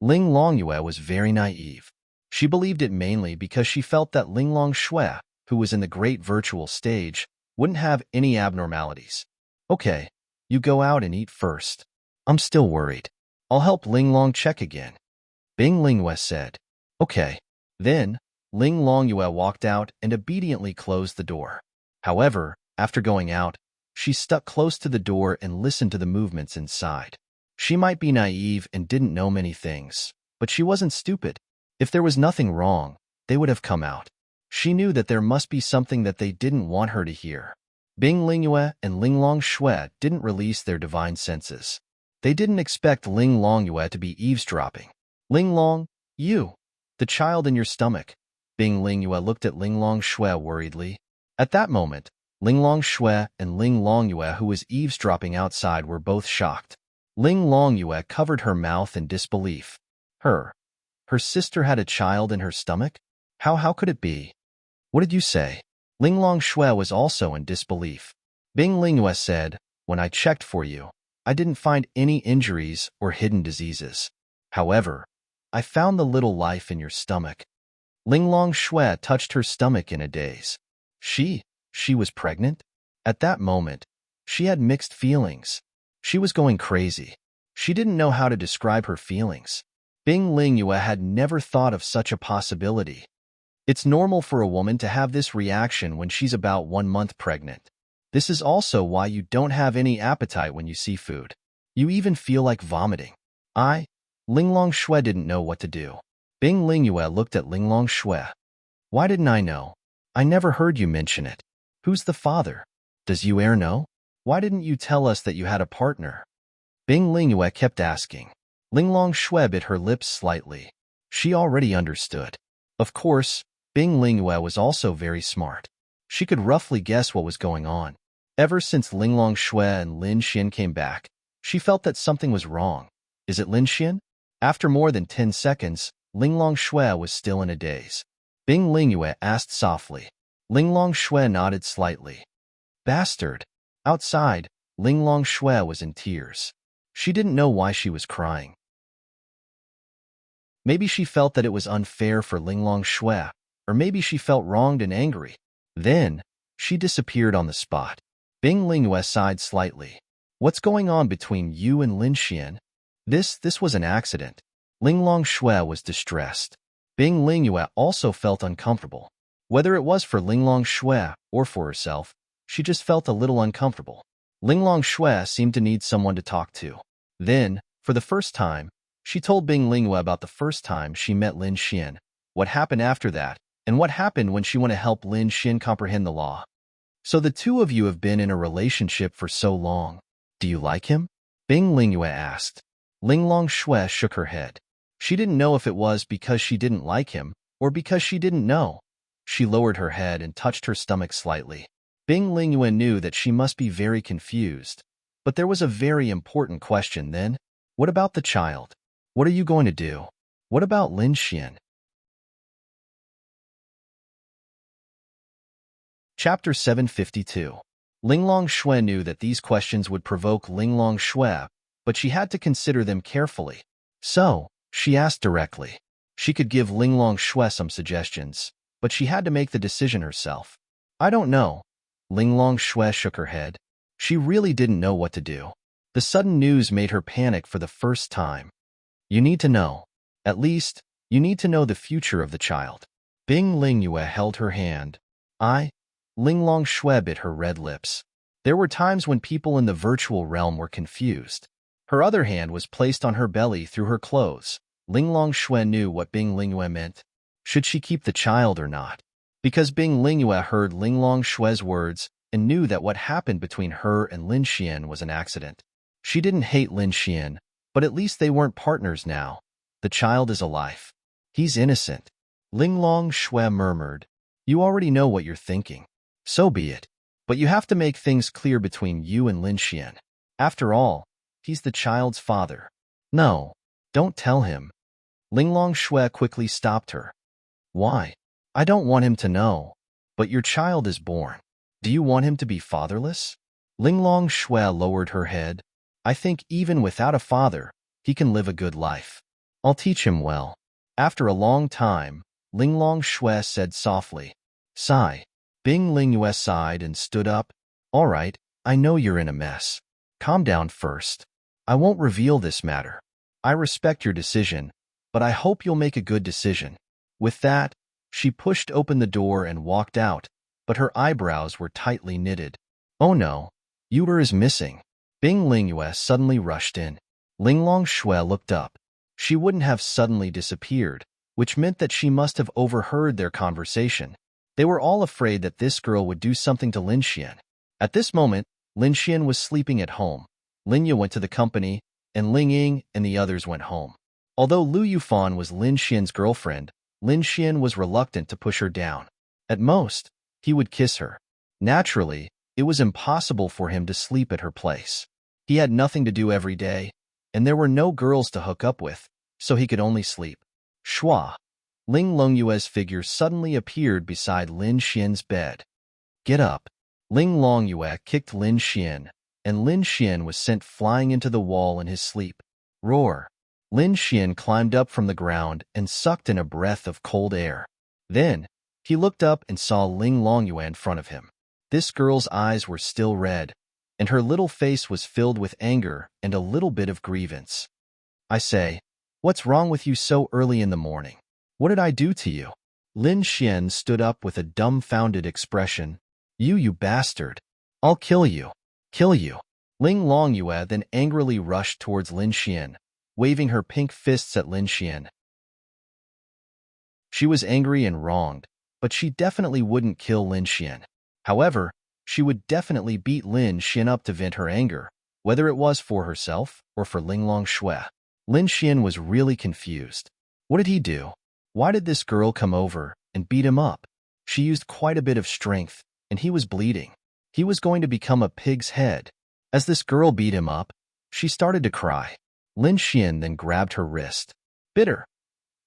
Ling Longyue was very naive. She believed it mainly because she felt that Ling Longshui, who was in the great virtual stage, wouldn't have any abnormalities. Okay, you go out and eat first. I'm still worried. I'll help Ling Long check again. Bing Lingyue said. Okay. Then, Ling Longyue walked out and obediently closed the door. However, after going out, she stuck close to the door and listened to the movements inside. She might be naive and didn't know many things, but she wasn't stupid. If there was nothing wrong, they would have come out. She knew that there must be something that they didn't want her to hear. Bing Lingyue and Ling Longshui didn't release their divine senses. They didn't expect Ling Longyue to be eavesdropping. Ling Long, you, the child in your stomach. Bing Lingyue looked at Ling Longshui worriedly. At that moment, Ling Longshui and Ling Longyue, who was eavesdropping outside, were both shocked. Ling Longyue covered her mouth in disbelief. Her sister had a child in her stomach? How could it be? What did you say? Ling Longshui was also in disbelief. Bing Lingyue said, when I checked for you, I didn't find any injuries or hidden diseases. However, I found the little life in your stomach. Ling Longshui touched her stomach in a daze. She was pregnant? At that moment, she had mixed feelings. She was going crazy. She didn't know how to describe her feelings. Bing Lingyue had never thought of such a possibility. It's normal for a woman to have this reaction when she's about 1 month pregnant. This is also why you don't have any appetite when you see food. You even feel like vomiting. Ling Longshui didn't know what to do. Bing Lingyue looked at Ling Longshui. Why didn't I know? I never heard you mention it. Who's the father? Does you know? Why didn't you tell us that you had a partner? Bing Lingyue kept asking. Ling Longshui bit her lips slightly. She already understood. Of course, Bing Lingyue was also very smart. She could roughly guess what was going on. Ever since Ling Longshui and Lin Xian came back, she felt that something was wrong. Is it Lin Xian? After more than 10 seconds, Ling Longshui was still in a daze. Bing Lingyue asked softly. Ling Longshui nodded slightly. Bastard. Outside, Ling Longshui was in tears. She didn't know why she was crying. Maybe she felt that it was unfair for Ling Longshui, or maybe she felt wronged and angry. Then, she disappeared on the spot. Bing Lingyue sighed slightly. What's going on between you and Lin Xian? This was an accident. Ling Longshui was distressed. Bing Lingyue also felt uncomfortable. Whether it was for Ling Longshui or for herself, she just felt a little uncomfortable. Ling Longshui seemed to need someone to talk to. Then, for the first time, she told Bing Lingyue about the first time she met Lin Xian, what happened after that, and what happened when she went to help Lin Xian comprehend the law. So the two of you have been in a relationship for so long. Do you like him? Bing Lingyue asked. Ling Longshui shook her head. She didn't know if it was because she didn't like him or because she didn't know. She lowered her head and touched her stomach slightly. Bing Lingyue knew that she must be very confused. But there was a very important question then. What about the child? What are you going to do? What about Lin Xian? Chapter 752. Ling Longshui knew that these questions would provoke Ling Longshui, but she had to consider them carefully. So, she asked directly. She could give Ling Longshui some suggestions, but she had to make the decision herself. I don't know. Ling Longshui shook her head. She really didn't know what to do. The sudden news made her panic for the first time. You need to know. At least, you need to know the future of the child. Bing Lingyue held her hand. Ling Longshui bit her red lips. There were times when people in the virtual realm were confused. Her other hand was placed on her belly through her clothes. Ling Longshui knew what Bing Lingyue meant. Should she keep the child or not? Because Bing Lingyue heard Ling Longshui's words and knew that what happened between her and Lin Xian was an accident. She didn't hate Lin Xian, but at least they weren't partners now. The child is alive. He's innocent. Ling Longshui murmured. You already know what you're thinking. So be it. But you have to make things clear between you and Lin Xian. After all, he's the child's father. No, don't tell him. Linglong Shui quickly stopped her. Why? I don't want him to know. But your child is born. Do you want him to be fatherless? Linglong Shui lowered her head. I think even without a father, he can live a good life. I'll teach him well. After a long time, Linglong Shui said softly. Sigh. Bing Lingyue sighed and stood up. All right, I know you're in a mess. Calm down first. I won't reveal this matter. I respect your decision, but I hope you'll make a good decision. With that, she pushed open the door and walked out, but her eyebrows were tightly knitted. Oh no, Yuber is missing. Bing Lingyue suddenly rushed in. Linglong Shui looked up. She wouldn't have suddenly disappeared, which meant that she must have overheard their conversation. They were all afraid that this girl would do something to Lin Xian. At this moment, Lin Xian was sleeping at home. Lin Yu went to the company, and Ling Ying and the others went home. Although Lu Yufan was Lin Xian's girlfriend, Lin Xian was reluctant to push her down. At most, he would kiss her. Naturally, it was impossible for him to sleep at her place. He had nothing to do every day, and there were no girls to hook up with, so he could only sleep. Shua. Ling Longyue's figure suddenly appeared beside Lin Xian's bed. Get up. Ling Longyue kicked Lin Xian, and Lin Xian was sent flying into the wall in his sleep. Roar. Lin Xian climbed up from the ground and sucked in a breath of cold air. Then, he looked up and saw Ling Longyue in front of him. This girl's eyes were still red, and her little face was filled with anger and a little bit of grievance. I say, what's wrong with you so early in the morning? What did I do to you? Lin Xian stood up with a dumbfounded expression. You bastard. I'll kill you. Kill you. Ling Longyue then angrily rushed towards Lin Xian, waving her pink fists at Lin Xian. She was angry and wronged, but she definitely wouldn't kill Lin Xian. However, she would definitely beat Lin Xian up to vent her anger, whether it was for herself or for Linglong Shui. Lin Xian was really confused. What did he do? Why did this girl come over and beat him up? She used quite a bit of strength, and he was bleeding. He was going to become a pig's head. As this girl beat him up, she started to cry. Lin Xian then grabbed her wrist. Bitter.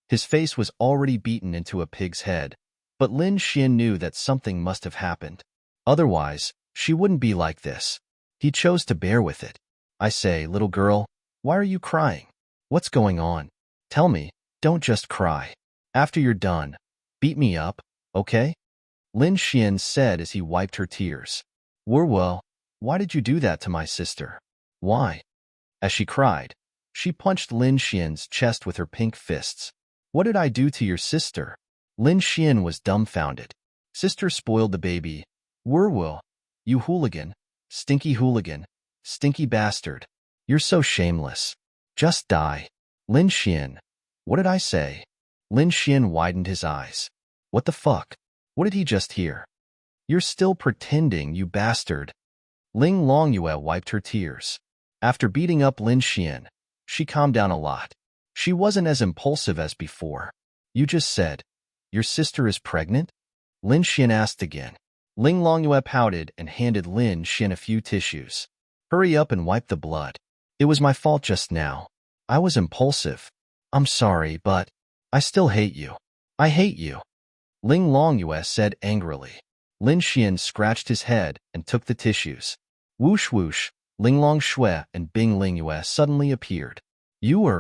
His face was already beaten into a pig's head, but Lin Xian knew that something must have happened. Otherwise, she wouldn't be like this. He chose to bear with it. I say, little girl, why are you crying? What's going on? Tell me, don't just cry. After you're done, beat me up, okay? Lin Xian said as he wiped her tears. Well, why did you do that to my sister? Why? As she cried, she punched Lin Xian's chest with her pink fists. What did I do to your sister? Lin Xian was dumbfounded. Sister spoiled the baby. You hooligan, stinky bastard. You're so shameless. Just die. Lin Xian. What did I say? Lin Xian widened his eyes. What the fuck? What did he just hear? You're still pretending, you bastard. Ling Longyue wiped her tears. After beating up Lin Xian, she calmed down a lot. She wasn't as impulsive as before. You just said, your sister is pregnant? Lin Xian asked again. Ling Longyue pouted and handed Lin Xian a few tissues. Hurry up and wipe the blood. It was my fault just now. I was impulsive. I'm sorry, but I still hate you. I hate you. Ling Longyue said angrily. Lin Xian scratched his head and took the tissues. Whoosh whoosh, Linglong Shui and Bing Lingyue suddenly appeared.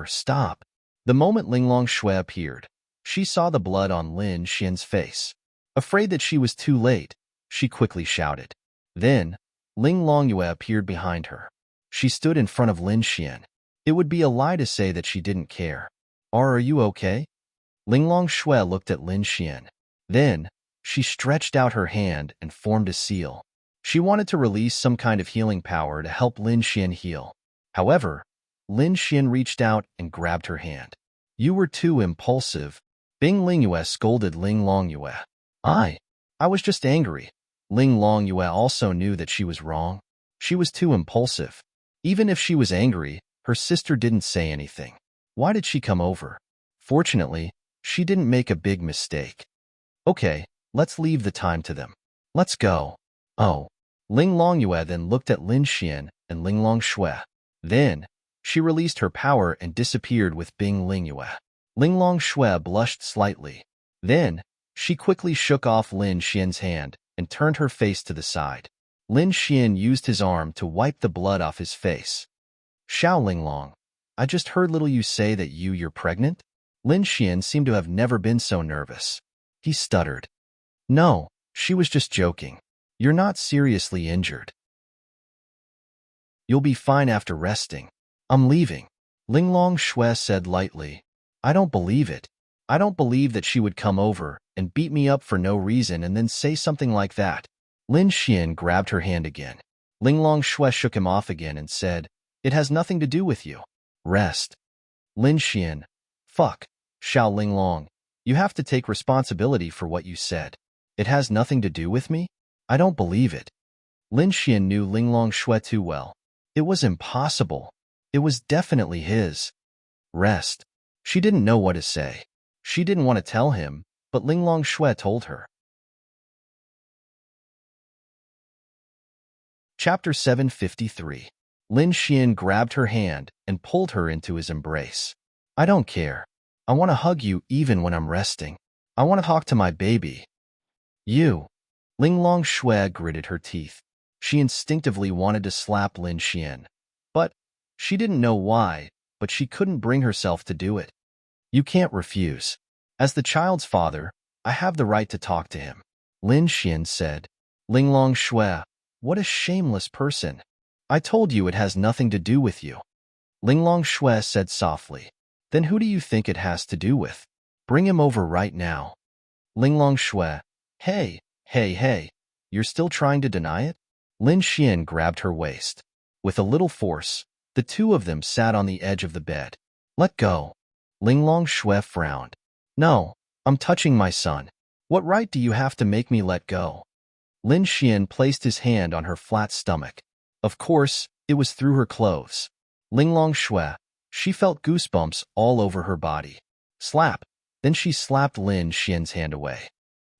Stop. The moment Linglong Shui appeared, she saw the blood on Lin Xian's face. Afraid that she was too late, she quickly shouted. Then, Ling Longyue appeared behind her. She stood in front of Lin Xian. It would be a lie to say that she didn't care. Are you okay? Linglong Shui looked at Lin Xian. Then, she stretched out her hand and formed a seal. She wanted to release some kind of healing power to help Lin Xian heal. However, Lin Xian reached out and grabbed her hand. You were too impulsive. Bing Lingyue scolded Ling Longyue. I was just angry. Ling Longyue also knew that she was wrong. She was too impulsive. Even if she was angry, her sister didn't say anything. Why did she come over? Fortunately, she didn't make a big mistake. Okay, let's leave the time to them. Let's go. Oh, Ling Longyue then looked at Lin Xian and Ling Longshui. Then, she released her power and disappeared with Bing Lingyue. Ling Longshui blushed slightly. Then, she quickly shook off Lin Xian's hand and turned her face to the side. Lin Xian used his arm to wipe the blood off his face. Xiao Linglong, I just heard little you say that you're pregnant? Lin Xian seemed to have never been so nervous. He stuttered. No, she was just joking. You're not seriously injured. You'll be fine after resting. I'm leaving. Ling Longshui said lightly. I don't believe it. I don't believe that she would come over and beat me up for no reason and then say something like that. Lin Xian grabbed her hand again. Ling Longshui shook him off again and said, It has nothing to do with you. Rest. Lin Xian. Fuck. Xiao Linglong. You have to take responsibility for what you said. It has nothing to do with me? I don't believe it. Lin Xian knew Ling Longshui too well. It was impossible. It was definitely his. Rest. She didn't know what to say. She didn't want to tell him, but Ling Longshui told her. Chapter 753. Lin Xian grabbed her hand and pulled her into his embrace. I don't care. I want to hug you even when I'm resting. I want to talk to my baby. You. Ling Longshui gritted her teeth. She instinctively wanted to slap Lin Xian. But she didn't know why, but she couldn't bring herself to do it. You can't refuse. As the child's father, I have the right to talk to him. Lin Xian said. Ling Longshui, what a shameless person. I told you it has nothing to do with you. Ling Longshui said softly. Then who do you think it has to do with? Bring him over right now. Ling Longshui. Hey, hey. You're still trying to deny it? Lin Xian grabbed her waist. With a little force, the two of them sat on the edge of the bed. Let go. Ling Longshui frowned. No, I'm touching my son. What right do you have to make me let go? Lin Xian placed his hand on her flat stomach. Of course, it was through her clothes. Ling Longshui. She felt goosebumps all over her body. Slap. Then she slapped Lin Xian's hand away.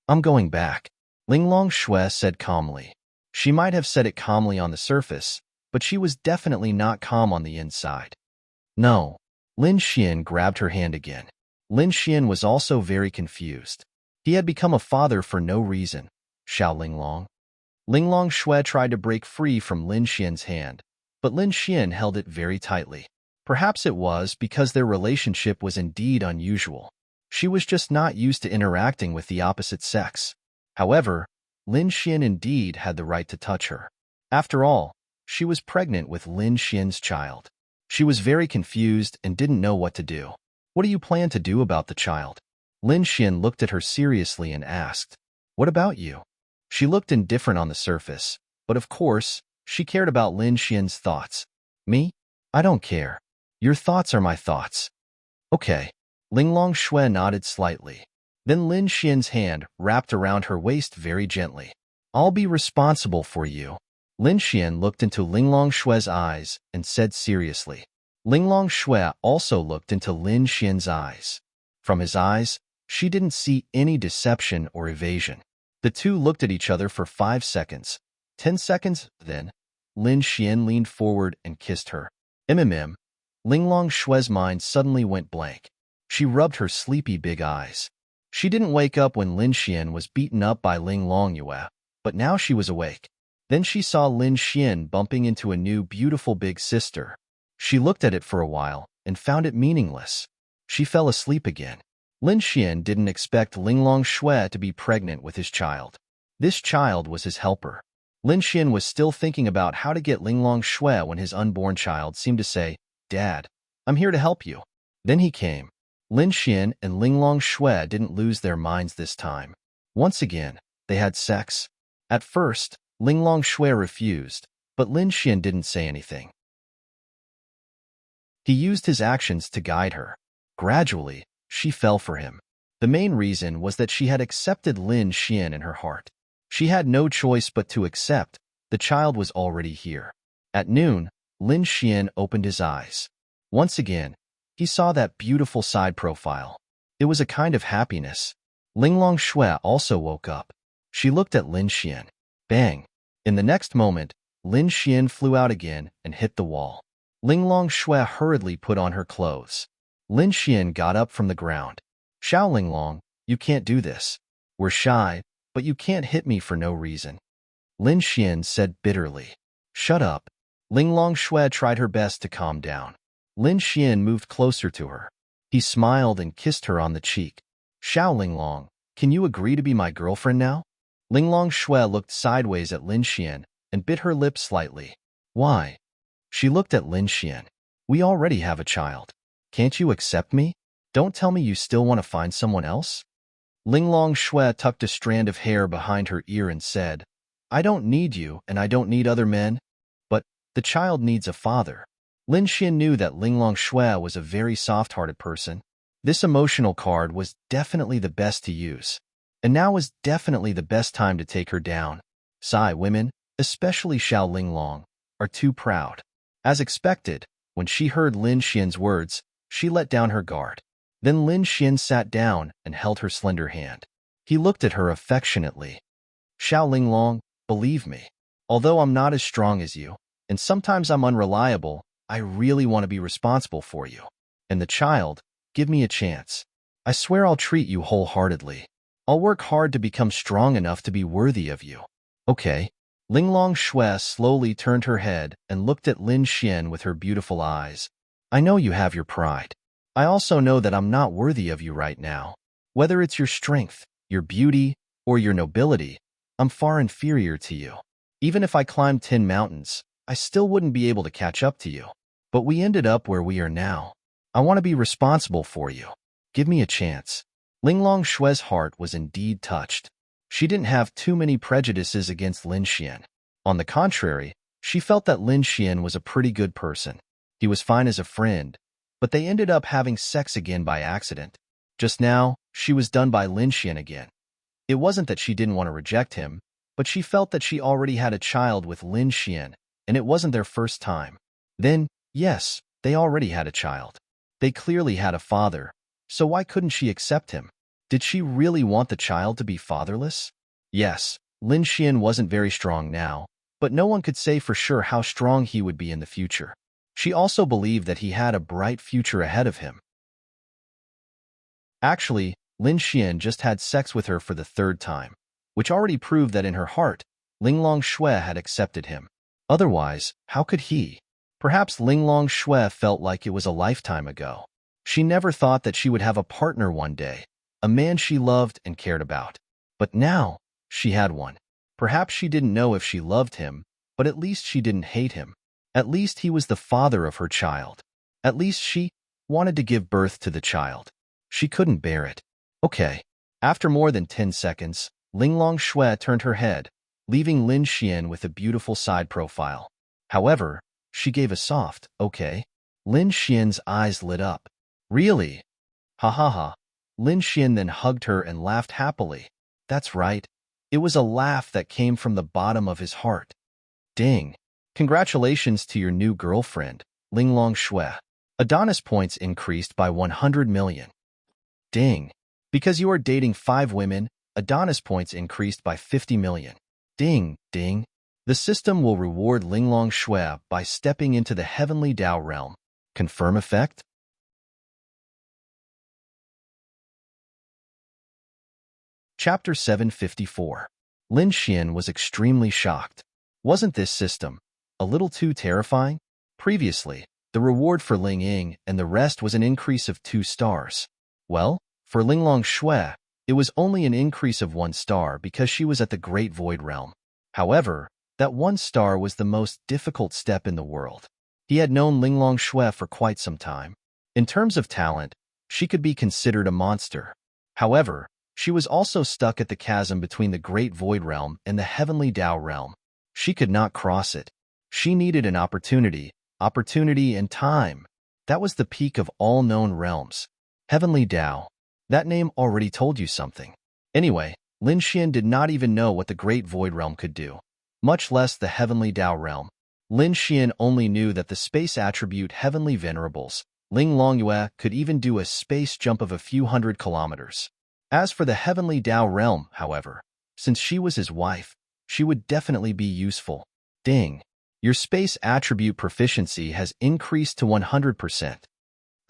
I'm going back. Ling Longshui said calmly. She might have said it calmly on the surface, but she was definitely not calm on the inside. No. Lin Xian grabbed her hand again. Lin Xian was also very confused. He had become a father for no reason. Xiao Linglong. Ling Longshui tried to break free from Lin Xian's hand, but Lin Xian held it very tightly. Perhaps it was because their relationship was indeed unusual. She was just not used to interacting with the opposite sex. However, Lin Xian indeed had the right to touch her. After all, she was pregnant with Lin Xian's child. She was very confused and didn't know what to do. What do you plan to do about the child? Lin Xian looked at her seriously and asked, What about you? She looked indifferent on the surface, but of course, she cared about Lin Xian's thoughts. Me? I don't care. Your thoughts are my thoughts. Okay. Ling Longshui nodded slightly. Then Lin Xian's hand wrapped around her waist very gently. I'll be responsible for you. Lin Xian looked into Ling Longshui's eyes and said seriously. Ling Longshui also looked into Lin Xian's eyes. From his eyes, she didn't see any deception or evasion. The two looked at each other for 5 seconds. 10 seconds, then, Lin Xian leaned forward and kissed her. Mm. Ling Longshui's mind suddenly went blank. She rubbed her sleepy big eyes. She didn't wake up when Lin Xian was beaten up by Ling Longyue, but now she was awake. Then she saw Lin Xian bumping into a new beautiful big sister. She looked at it for a while and found it meaningless. She fell asleep again. Lin Xian didn't expect Ling Longshui to be pregnant with his child. This child was his helper. Lin Xian was still thinking about how to get Ling Longshui when his unborn child seemed to say, Dad, I'm here to help you. Then he came. Lin Xian and Ling Longshui didn't lose their minds this time. Once again, they had sex. At first, Ling Longshui refused, but Lin Xian didn't say anything. He used his actions to guide her. Gradually, she fell for him. The main reason was that she had accepted Lin Xian in her heart. She had no choice but to accept. The child was already here. At noon, Lin Xian opened his eyes. Once again, he saw that beautiful side profile. It was a kind of happiness. Ling Longshui also woke up. She looked at Lin Xian. Bang! In the next moment, Lin Xian flew out again and hit the wall. Linglong Shui hurriedly put on her clothes. Lin Xian got up from the ground. Xiao Linglong, you can't do this. We're shy, but you can't hit me for no reason. Lin Xian said bitterly. Shut up. Linglong Shui tried her best to calm down. Lin Xian moved closer to her. He smiled and kissed her on the cheek. Xiao Linglong, can you agree to be my girlfriend now? Linglong Shui looked sideways at Lin Xian and bit her lips slightly. Why? She looked at Lin Xian. We already have a child. Can't you accept me? Don't tell me you still want to find someone else? Linglong Shui tucked a strand of hair behind her ear and said, I don't need you and I don't need other men, but the child needs a father. Lin Xian knew that Linglong Shui was a very soft-hearted person. This emotional card was definitely the best to use. And now was definitely the best time to take her down. Sai women, especially Xiao Linglong, are too proud. As expected, when she heard Lin Xian's words, she let down her guard. Then Lin Xian sat down and held her slender hand. He looked at her affectionately. Xiao Linglong, believe me, although I'm not as strong as you, and sometimes I'm unreliable, I really want to be responsible for you. And the child, give me a chance. I swear I'll treat you wholeheartedly. I'll work hard to become strong enough to be worthy of you. Okay. Linglong Shui slowly turned her head and looked at Lin Xian with her beautiful eyes. I know you have your pride. I also know that I'm not worthy of you right now. Whether it's your strength, your beauty, or your nobility, I'm far inferior to you. Even if I climbed 10 mountains, I still wouldn't be able to catch up to you. But we ended up where we are now. I want to be responsible for you. Give me a chance. Linglong Shui's heart was indeed touched. She didn't have too many prejudices against Lin Xian. On the contrary, she felt that Lin Xian was a pretty good person. He was fine as a friend, but they ended up having sex again by accident. Just now, she was done by Lin Xian again. It wasn't that she didn't want to reject him, but she felt that she already had a child with Lin Xian, and it wasn't their first time. Then, yes, they already had a child. They clearly had a father, so why couldn't she accept him? Did she really want the child to be fatherless? Yes, Lin Xian wasn't very strong now, but no one could say for sure how strong he would be in the future. She also believed that he had a bright future ahead of him. Actually, Lin Xian just had sex with her for the third time, which already proved that in her heart, Linglong Shui had accepted him. Otherwise, how could he? Perhaps Linglong Shui felt like it was a lifetime ago. She never thought that she would have a partner one day, a man she loved and cared about. But now, she had one. Perhaps she didn't know if she loved him, but at least she didn't hate him. At least he was the father of her child. At least she wanted to give birth to the child. She couldn't bear it. Okay. After more than 10 seconds, Linglong Shui turned her head, leaving Lin Xian with a beautiful side profile. However, she gave a soft, okay. Lin Xian's eyes lit up. Really? Ha ha ha. Lin Xian then hugged her and laughed happily. That's right. It was a laugh that came from the bottom of his heart. Ding. Congratulations to your new girlfriend, Linglong Shui. Adonis points increased by 100 million. Ding. Because you are dating 5 women, Adonis points increased by 50 million. Ding, ding. The system will reward Linglong Shui by stepping into the heavenly Tao realm. Confirm effect? Chapter 754. Lin Xian was extremely shocked. Wasn't this system a little too terrifying? Previously, the reward for Ling Ying and the rest was an increase of 2 stars. Well, for Linglong Shui, it was only an increase of 1 star because she was at the Great Void Realm. However, that 1 star was the most difficult step in the world. He had known Linglong Shui for quite some time. In terms of talent, she could be considered a monster. However, she was also stuck at the chasm between the Great Void Realm and the Heavenly Tao Realm. She could not cross it. She needed an opportunity and time. That was the peak of all known realms. Heavenly Tao. That name already told you something. Anyway, Lin Xian did not even know what the Great Void Realm could do, much less the Heavenly Tao Realm. Lin Xian only knew that the space attribute Heavenly Venerables, Ling Longyue, could even do a space jump of a few hundred kilometers. As for the Heavenly Tao Realm, however, since she was his wife, she would definitely be useful. Ding. Your space attribute proficiency has increased to 100%.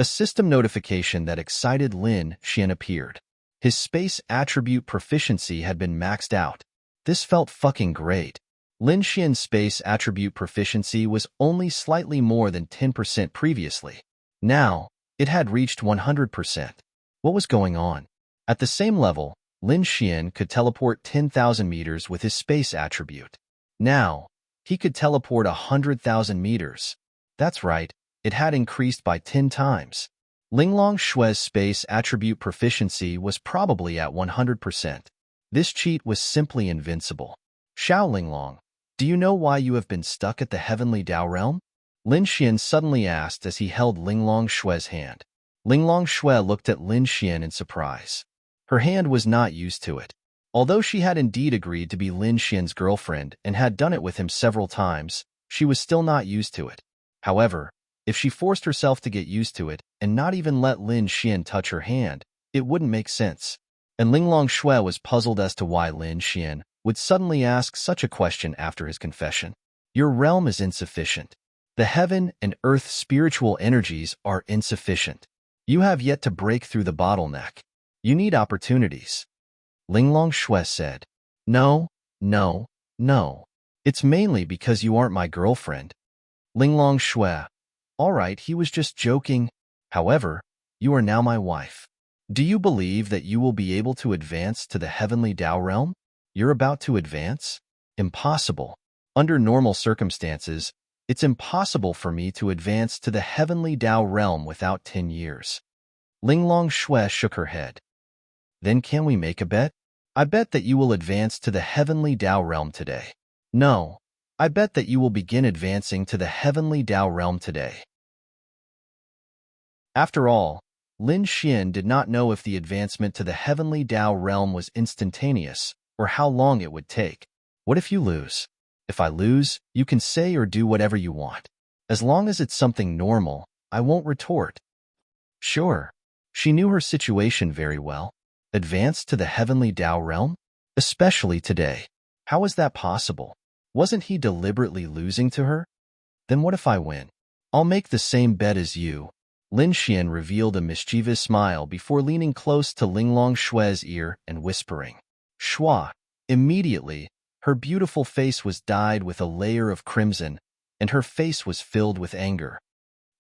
A system notification that excited Lin Xian appeared. His space attribute proficiency had been maxed out. This felt fucking great. Lin Xian's space attribute proficiency was only slightly more than 10% previously. Now, it had reached 100%. What was going on? At the same level, Lin Xian could teleport 10,000 meters with his space attribute. Now, he could teleport 100,000 meters. That's right, it had increased by 10 times. Linglong Shue's space attribute proficiency was probably at 100%. This cheat was simply invincible. Xiao Linglong, do you know why you have been stuck at the Heavenly Dao Realm? Lin Xian suddenly asked as he held Linglong Shue's hand. Linglong Shue looked at Lin Xian in surprise. Her hand was not used to it. Although she had indeed agreed to be Lin Xian's girlfriend and had done it with him several times, she was still not used to it. However, if she forced herself to get used to it and not even let Lin Xian touch her hand, it wouldn't make sense. And Linglong Shue was puzzled as to why Lin Xian would suddenly ask such a question after his confession. Your realm is insufficient. The heaven and earth spiritual energies are insufficient. You have yet to break through the bottleneck. You need opportunities. Linglong Shue said. No. It's mainly because you aren't my girlfriend. Linglong Shue. All right, he was just joking. However, you are now my wife. Do you believe that you will be able to advance to the Heavenly Dao Realm? You're about to advance? Impossible. Under normal circumstances, it's impossible for me to advance to the Heavenly Dao Realm without 10 years. Linglong Shue shook her head. Then can we make a bet? I bet that you will advance to the Heavenly Dao Realm today. No, I bet that you will begin advancing to the Heavenly Dao Realm today. After all, Lin Xian did not know if the advancement to the Heavenly Dao Realm was instantaneous or how long it would take. What if you lose? If I lose, you can say or do whatever you want. As long as it's something normal, I won't retort. Sure. She knew her situation very well. Advance to the Heavenly Dao Realm? Especially today. How is that possible? Wasn't he deliberately losing to her? Then what if I win? I'll make the same bet as you. Lin Xian revealed a mischievous smile before leaning close to Linglong Shue's ear and whispering. Shua. Immediately, her beautiful face was dyed with a layer of crimson, and her face was filled with anger.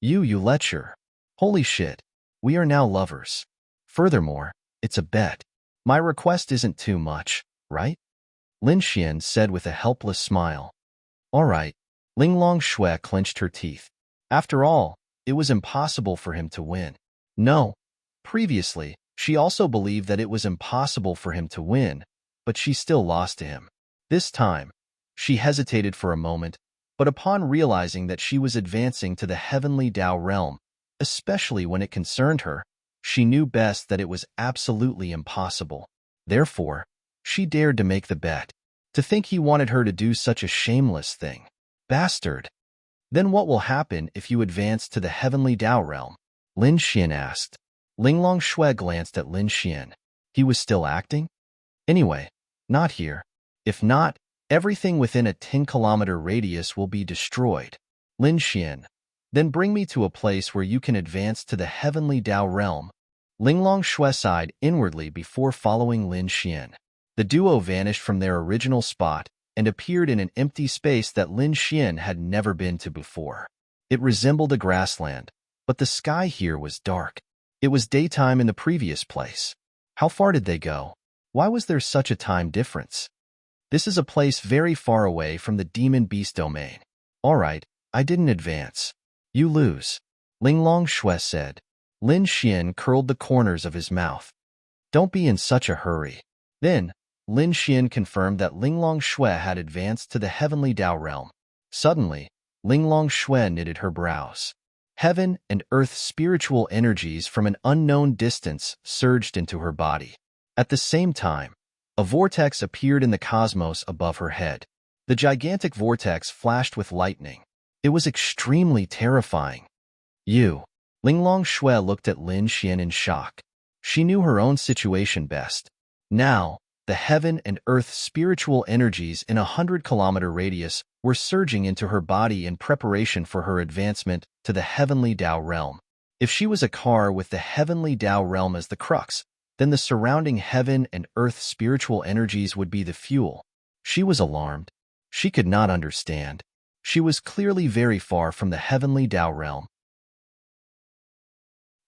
You lecher. Holy shit. We are now lovers. Furthermore, it's a bet. My request isn't too much, right? Lin Xian said with a helpless smile. All right. Linglong Shue clenched her teeth. After all, it was impossible for him to win. No. Previously, she also believed that it was impossible for him to win, but she still lost to him. This time, she hesitated for a moment, but upon realizing that she was advancing to the Heavenly Dao Realm, especially when it concerned her, she knew best that it was absolutely impossible. Therefore, she dared to make the bet. To think he wanted her to do such a shameless thing. Bastard. Then what will happen if you advance to the Heavenly Dao Realm? Lin Xian asked. Linglong Shue glanced at Lin Xian. He was still acting? Anyway, not here. If not, everything within a 10-kilometer radius will be destroyed. Lin Xian. Then bring me to a place where you can advance to the Heavenly Dao Realm. Linglong Shue sighed inwardly before following Lin Xian. The duo vanished from their original spot and appeared in an empty space that Lin Xian had never been to before. It resembled a grassland, but the sky here was dark. It was daytime in the previous place. How far did they go? Why was there such a time difference? This is a place very far away from the demon beast domain. All right, I didn't advance. You lose. Linglong Shue said. Lin Xian curled the corners of his mouth. Don't be in such a hurry. Then, Lin Xian confirmed that Linglong Shue had advanced to the Heavenly Dao Realm. Suddenly, Linglong Shue knitted her brows. Heaven and earth spiritual energies from an unknown distance surged into her body. At the same time, a vortex appeared in the cosmos above her head. The gigantic vortex flashed with lightning. It was extremely terrifying. Linglong Shue looked at Lin Xian in shock. She knew her own situation best. Now, The heaven and earth spiritual energies in a 100-kilometer radius were surging into her body in preparation for her advancement to the heavenly Tao realm. If she was a car with the heavenly Tao realm as the crux, then the surrounding heaven and earth spiritual energies would be the fuel. She was alarmed. She could not understand. She was clearly very far from the heavenly Tao realm.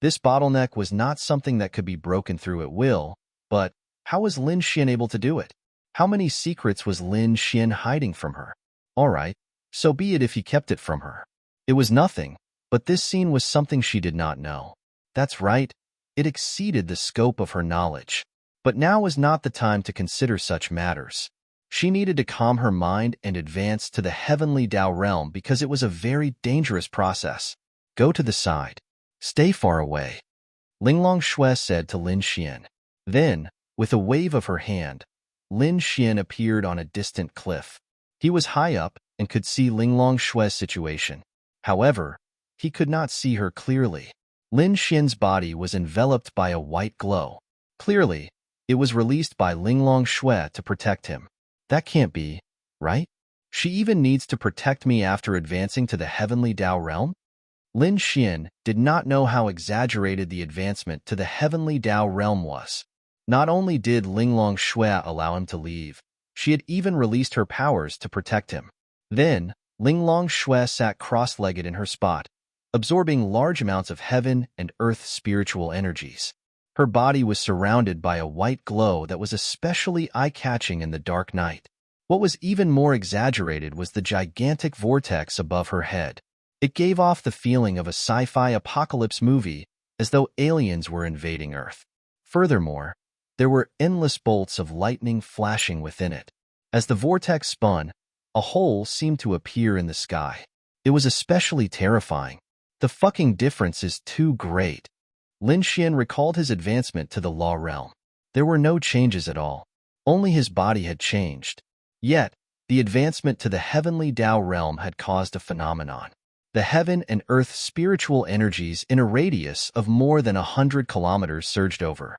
This bottleneck was not something that could be broken through at will, but how was Lin Xian able to do it? How many secrets was Lin Xian hiding from her? All right, so be it if he kept it from her. It was nothing, but this scene was something she did not know. That's right, it exceeded the scope of her knowledge. But now was not the time to consider such matters. She needed to calm her mind and advance to the heavenly Tao realm because it was a very dangerous process. Go to the side. Stay far away, Linglong Shui said to Lin Xian. Then, with a wave of her hand, Lin Xian appeared on a distant cliff. He was high up and could see Linglong Shui's situation. However, he could not see her clearly. Lin Xian's body was enveloped by a white glow. Clearly, it was released by Linglong Shui to protect him. That can't be, right? She even needs to protect me after advancing to the heavenly Tao realm? Lin Xian did not know how exaggerated the advancement to the heavenly Tao realm was. Not only did Linglong Shui allow him to leave, she had even released her powers to protect him. Then, Linglong Shui sat cross-legged in her spot, absorbing large amounts of heaven and earth spiritual energies. Her body was surrounded by a white glow that was especially eye-catching in the dark night. What was even more exaggerated was the gigantic vortex above her head. It gave off the feeling of a sci-fi apocalypse movie, as though aliens were invading Earth. Furthermore, there were endless bolts of lightning flashing within it. As the vortex spun, a hole seemed to appear in the sky. It was especially terrifying. The fucking difference is too great. Lin Xian recalled his advancement to the law realm. There were no changes at all. Only his body had changed. Yet, the advancement to the heavenly Tao realm had caused a phenomenon. The heaven and earth spiritual energies in a radius of more than 100 kilometers surged over.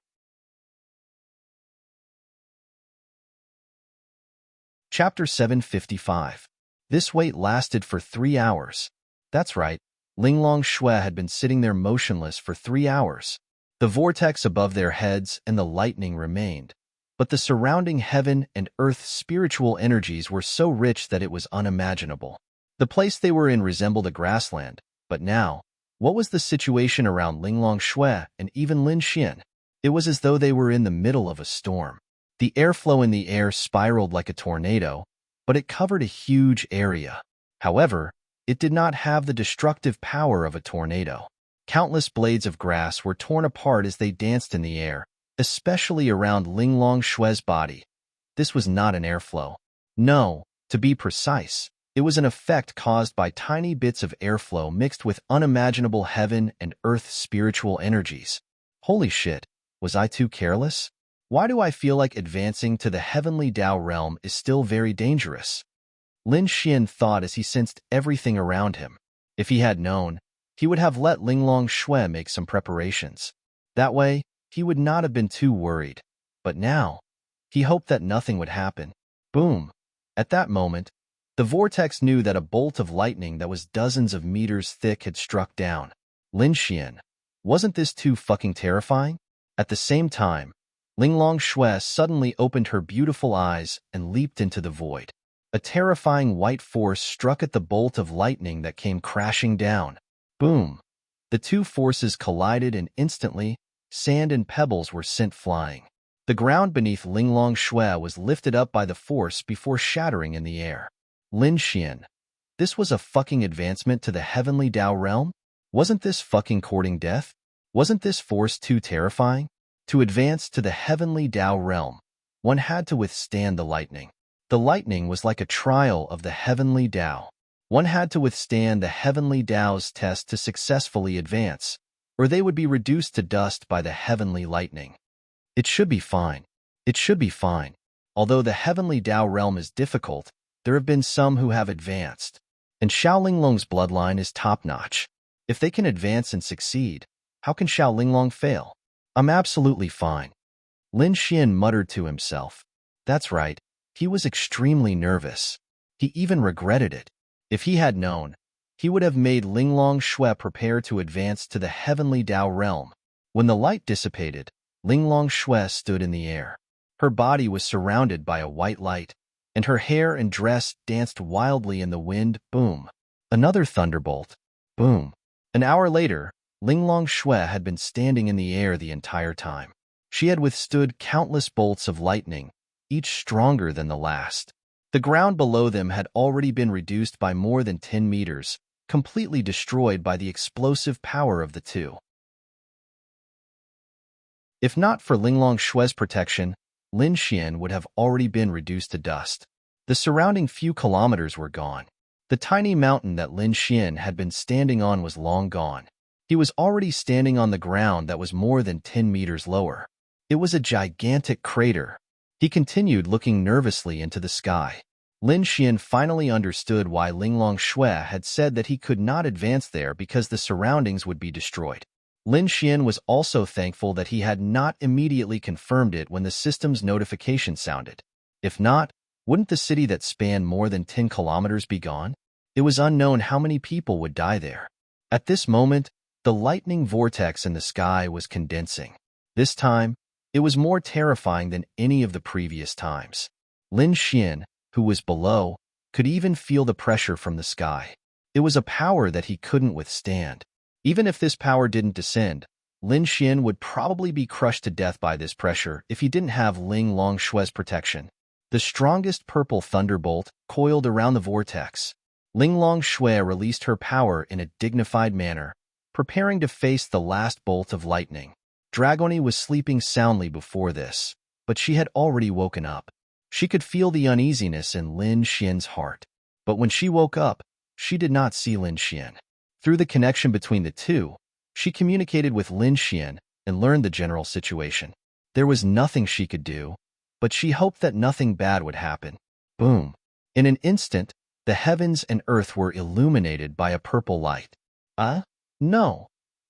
Chapter 755. This wait lasted for 3 hours. That's right, Linglong Shui had been sitting there motionless for 3 hours. The vortex above their heads and the lightning remained, but the surrounding heaven and earth spiritual energies were so rich that it was unimaginable. The place they were in resembled a grassland, but now, what was the situation around Linglong Shui and even Lin Xian? It was as though they were in the middle of a storm. The airflow in the air spiraled like a tornado, but it covered a huge area. However, it did not have the destructive power of a tornado. Countless blades of grass were torn apart as they danced in the air, especially around Linglong Shui's body. This was not an airflow. No, to be precise, it was an effect caused by tiny bits of airflow mixed with unimaginable heaven and earth spiritual energies. Holy shit, was I too careless? Why do I feel like advancing to the heavenly Tao realm is still very dangerous? Lin Xian thought as he sensed everything around him. If he had known, he would have let Linglong Shui make some preparations. That way, he would not have been too worried. But now, he hoped that nothing would happen. Boom! At that moment, the vortex knew that a bolt of lightning that was dozens of meters thick had struck down. Lin Xian, wasn't this too fucking terrifying? At the same time, Linglong Shui suddenly opened her beautiful eyes and leaped into the void. A terrifying white force struck at the bolt of lightning that came crashing down. Boom! The two forces collided and instantly, sand and pebbles were sent flying. The ground beneath Linglong Shui was lifted up by the force before shattering in the air. Lin Xian, this was a fucking advancement to the heavenly Tao realm? Wasn't this fucking courting death? Wasn't this force too terrifying? To advance to the heavenly Tao realm, one had to withstand the lightning. The lightning was like a trial of the heavenly Tao. One had to withstand the heavenly Tao's test to successfully advance, or they would be reduced to dust by the heavenly lightning. It should be fine. It should be fine. Although the heavenly Tao realm is difficult, there have been some who have advanced, and Xiao Linglong's bloodline is top-notch. If they can advance and succeed, how can Xiao Linglong fail? I'm absolutely fine. Lin Xian muttered to himself. That's right, he was extremely nervous. He even regretted it. If he had known, he would have made Linglong Shui prepare to advance to the heavenly Dao realm. When the light dissipated, Linglong Shui stood in the air. Her body was surrounded by a white light, and her hair and dress danced wildly in the wind. Boom. Another thunderbolt. Boom. An hour later, Linglong Shui had been standing in the air the entire time. She had withstood countless bolts of lightning, each stronger than the last. The ground below them had already been reduced by more than 10 meters, completely destroyed by the explosive power of the two. If not for Linglong Shui's protection, Lin Xian would have already been reduced to dust. The surrounding few kilometers were gone. The tiny mountain that Lin Xian had been standing on was long gone. He was already standing on the ground that was more than 10 meters lower. It was a gigantic crater. He continued looking nervously into the sky. Lin Xian finally understood why Linglong Shui had said that he could not advance there because the surroundings would be destroyed. Lin Xian was also thankful that he had not immediately confirmed it when the system's notification sounded. If not, wouldn't the city that spanned more than 10 kilometers be gone? It was unknown how many people would die there. At this moment, the lightning vortex in the sky was condensing. This time, it was more terrifying than any of the previous times. Lin Xian, who was below, could even feel the pressure from the sky. It was a power that he couldn't withstand. Even if this power didn't descend, Lin Xian would probably be crushed to death by this pressure if he didn't have Linglong Shui's protection. The strongest purple thunderbolt coiled around the vortex. Linglong Shui released her power in a dignified manner, preparing to face the last bolt of lightning. Dragoni was sleeping soundly before this, but she had already woken up. She could feel the uneasiness in Lin Xian's heart. But when she woke up, she did not see Lin Xian. Through the connection between the two, she communicated with Lin Xian and learned the general situation. There was nothing she could do, but she hoped that nothing bad would happen. Boom. In an instant, the heavens and earth were illuminated by a purple light. No.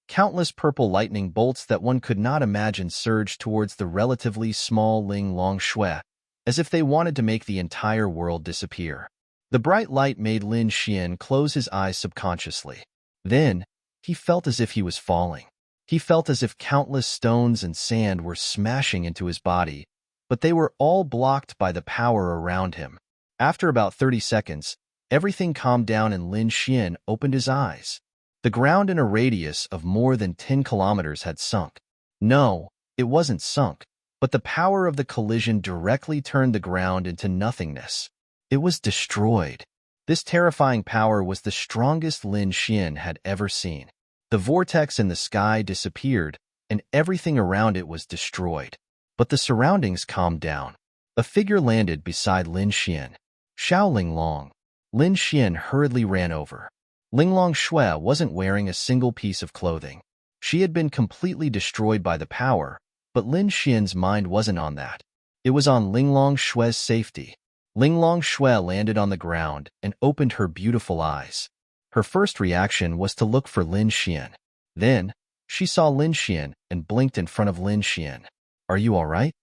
Countless purple lightning bolts that one could not imagine surged towards the relatively small Linglong Shui, as if they wanted to make the entire world disappear. The bright light made Lin Xian close his eyes subconsciously. Then, he felt as if he was falling. He felt as if countless stones and sand were smashing into his body, but they were all blocked by the power around him. After about 30 seconds, everything calmed down and Lin Xian opened his eyes. The ground in a radius of more than 10 kilometers had sunk. No, it wasn't sunk, but the power of the collision directly turned the ground into nothingness. It was destroyed. This terrifying power was the strongest Lin Xian had ever seen. The vortex in the sky disappeared, and everything around it was destroyed. But the surroundings calmed down. A figure landed beside Lin Xian. Xiao Linglong. Lin Xian hurriedly ran over. Linglong Shui wasn't wearing a single piece of clothing. She had been completely destroyed by the power, but Lin Xian's mind wasn't on that. It was on Linglong Shui's safety. Linglong Shui landed on the ground and opened her beautiful eyes. Her first reaction was to look for Lin Xian. Then, she saw Lin Xian and blinked in front of Lin Xian. Are you all right?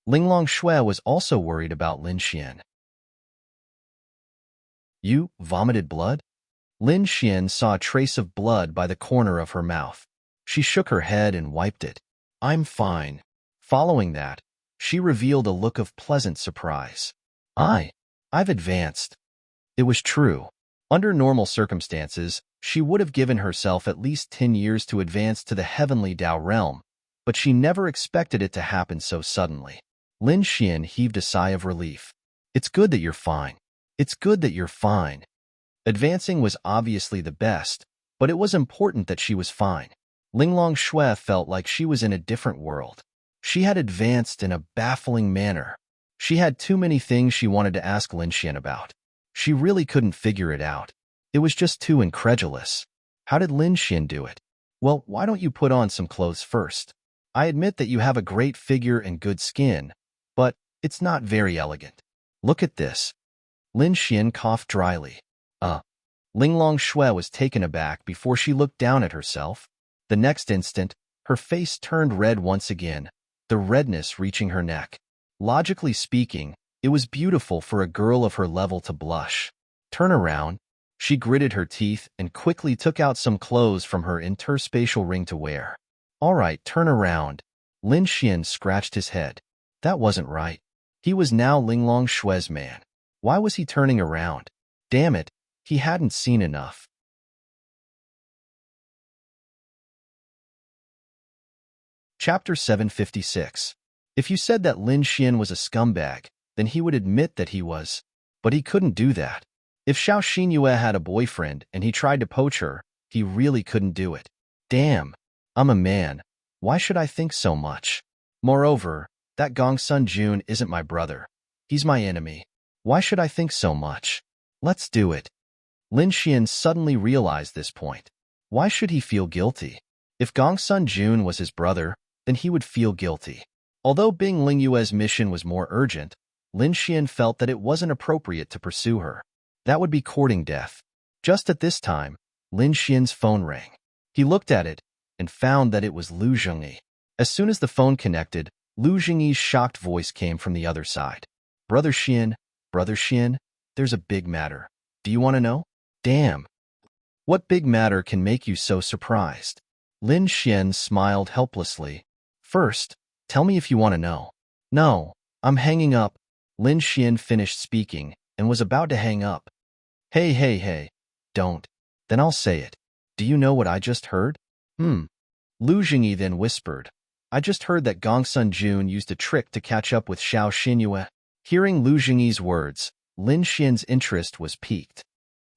Linglong Shui was also worried about Lin Xian. You vomited blood? Lin Xian saw a trace of blood by the corner of her mouth. She shook her head and wiped it. I'm fine. Following that, she revealed a look of pleasant surprise. I've advanced. It was true. Under normal circumstances, she would have given herself at least 10 years to advance to the heavenly Dao realm, but she never expected it to happen so suddenly. Lin Xian heaved a sigh of relief. It's good that you're fine. It's good that you're fine. Advancing was obviously the best, but it was important that she was fine. Linglong Shui felt like she was in a different world. She had advanced in a baffling manner. She had too many things she wanted to ask Lin Xian about. She really couldn't figure it out. It was just too incredulous. How did Lin Xian do it? Well, why don't you put on some clothes first? I admit that you have a great figure and good skin, but it's not very elegant. Look at this. Lin Xian coughed dryly. Linglong Shui was taken aback before she looked down at herself. The next instant, her face turned red once again, the redness reaching her neck. Logically speaking, it was beautiful for a girl of her level to blush. Turn around. She gritted her teeth and quickly took out some clothes from her interspatial ring to wear. All right, turn around. Lin Xian scratched his head. That wasn't right. He was now Linglong Shue's man. Why was he turning around? Damn it, he hadn't seen enough. Chapter 756. If you said that Lin Xian was a scumbag, then he would admit that he was. But he couldn't do that. If Xiao Xinyue had a boyfriend and he tried to poach her, he really couldn't do it. Damn, I'm a man. Why should I think so much? Moreover, that Gongsun Jun isn't my brother. He's my enemy. Why should I think so much? Let's do it. Lin Xian suddenly realized this point. Why should he feel guilty? If Gongsun Jun was his brother, then he would feel guilty. Although Bing Lingyue's mission was more urgent, Lin Xian felt that it wasn't appropriate to pursue her. That would be courting death. Just at this time, Lin Xian's phone rang. He looked at it and found that it was Lu Zhengyi. As soon as the phone connected, Lu Zhengyi's shocked voice came from the other side. Brother Xian, there's a big matter. Do you want to know? Damn. What big matter can make you so surprised? Lin Xian smiled helplessly. First, tell me if you want to know. No, I'm hanging up. Lin Xian finished speaking and was about to hang up. Hey, don't. Then I'll say it. Do you know what I just heard? Lu Zhengyi then whispered. I just heard that Gongsun Jun used a trick to catch up with Xiao Xinyue. Hearing Lu Zhengyi's words, Lin Xian's interest was piqued.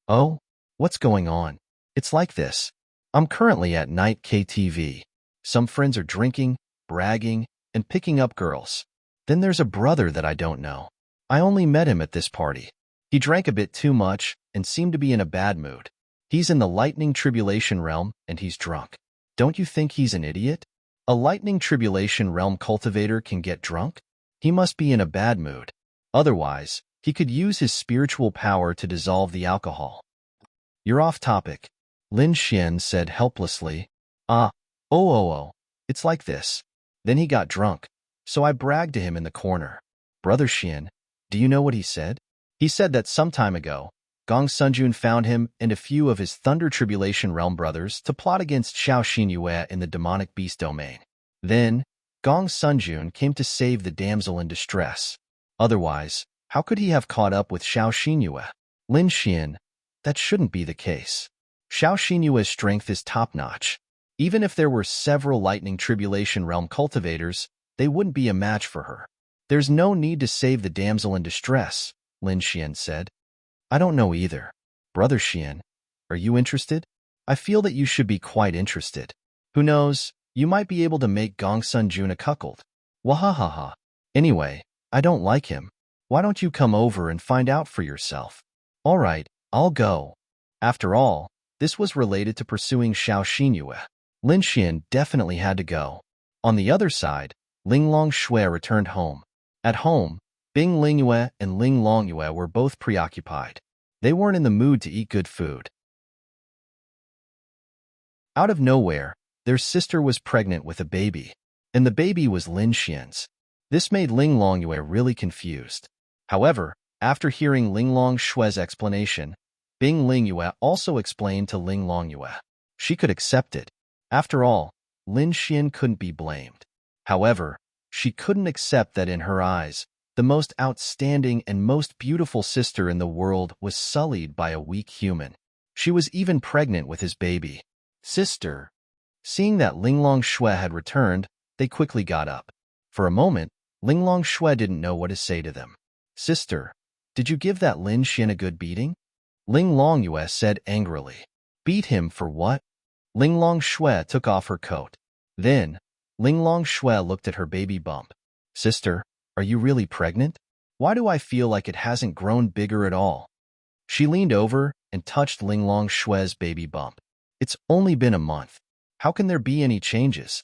Oh? What's going on? It's like this. I'm currently at night KTV. Some friends are drinking, bragging, and picking up girls. Then there's a brother that I don't know. I only met him at this party. He drank a bit too much and seemed to be in a bad mood. He's in the lightning tribulation realm and he's drunk. Don't you think he's an idiot? A lightning tribulation realm cultivator can get drunk? He must be in a bad mood. Otherwise, he could use his spiritual power to dissolve the alcohol. You're off topic. Lin Xian said helplessly. It's like this. Then he got drunk, so I bragged to him in the corner. Brother Xian, do you know what he said? He said that some time ago, Gongsun Jun found him and a few of his Thunder Tribulation Realm brothers to plot against Xiao Xinyue in the demonic beast domain. Then, Gongsun Jun came to save the damsel in distress. Otherwise, how could he have caught up with Xiao Xinyue? Lin Xian, that shouldn't be the case. Xiao Xinyue's strength is top-notch. Even if there were several Lightning Tribulation Realm cultivators, they wouldn't be a match for her. There's no need to save the damsel in distress, Lin Xian said. I don't know either. Brother Xian, are you interested? I feel that you should be quite interested. Who knows, you might be able to make Gongsun Jun a cuckold. Wahahaha. Anyway, I don't like him. Why don't you come over and find out for yourself? All right, I'll go. After all, this was related to pursuing Xiao Xinyue. Lin Xian definitely had to go. On the other side, Linglong Shui returned home. At home, Bing Lingyue and Ling Longyue were both preoccupied. They weren't in the mood to eat good food. Out of nowhere, their sister was pregnant with a baby, and the baby was Lin Xian's. This made Ling Longyue really confused. However, after hearing Linglong Shui's explanation, Bing Lingyue also explained to Ling Longyue. She could accept it. After all, Lin Xian couldn't be blamed. However, she couldn't accept that in her eyes, the most outstanding and most beautiful sister in the world was sullied by a weak human. She was even pregnant with his baby. Sister. Seeing that Linglong Shui had returned, they quickly got up. For a moment, Linglong Shui didn't know what to say to them. Sister, did you give that Lin Xian a good beating? Ling Longyue said angrily. Beat him for what? Linglong Shui took off her coat. Then, Linglong Shui looked at her baby bump. Sister, are you really pregnant? Why do I feel like it hasn't grown bigger at all? She leaned over and touched Linglong Shui's baby bump. It's only been a month. How can there be any changes?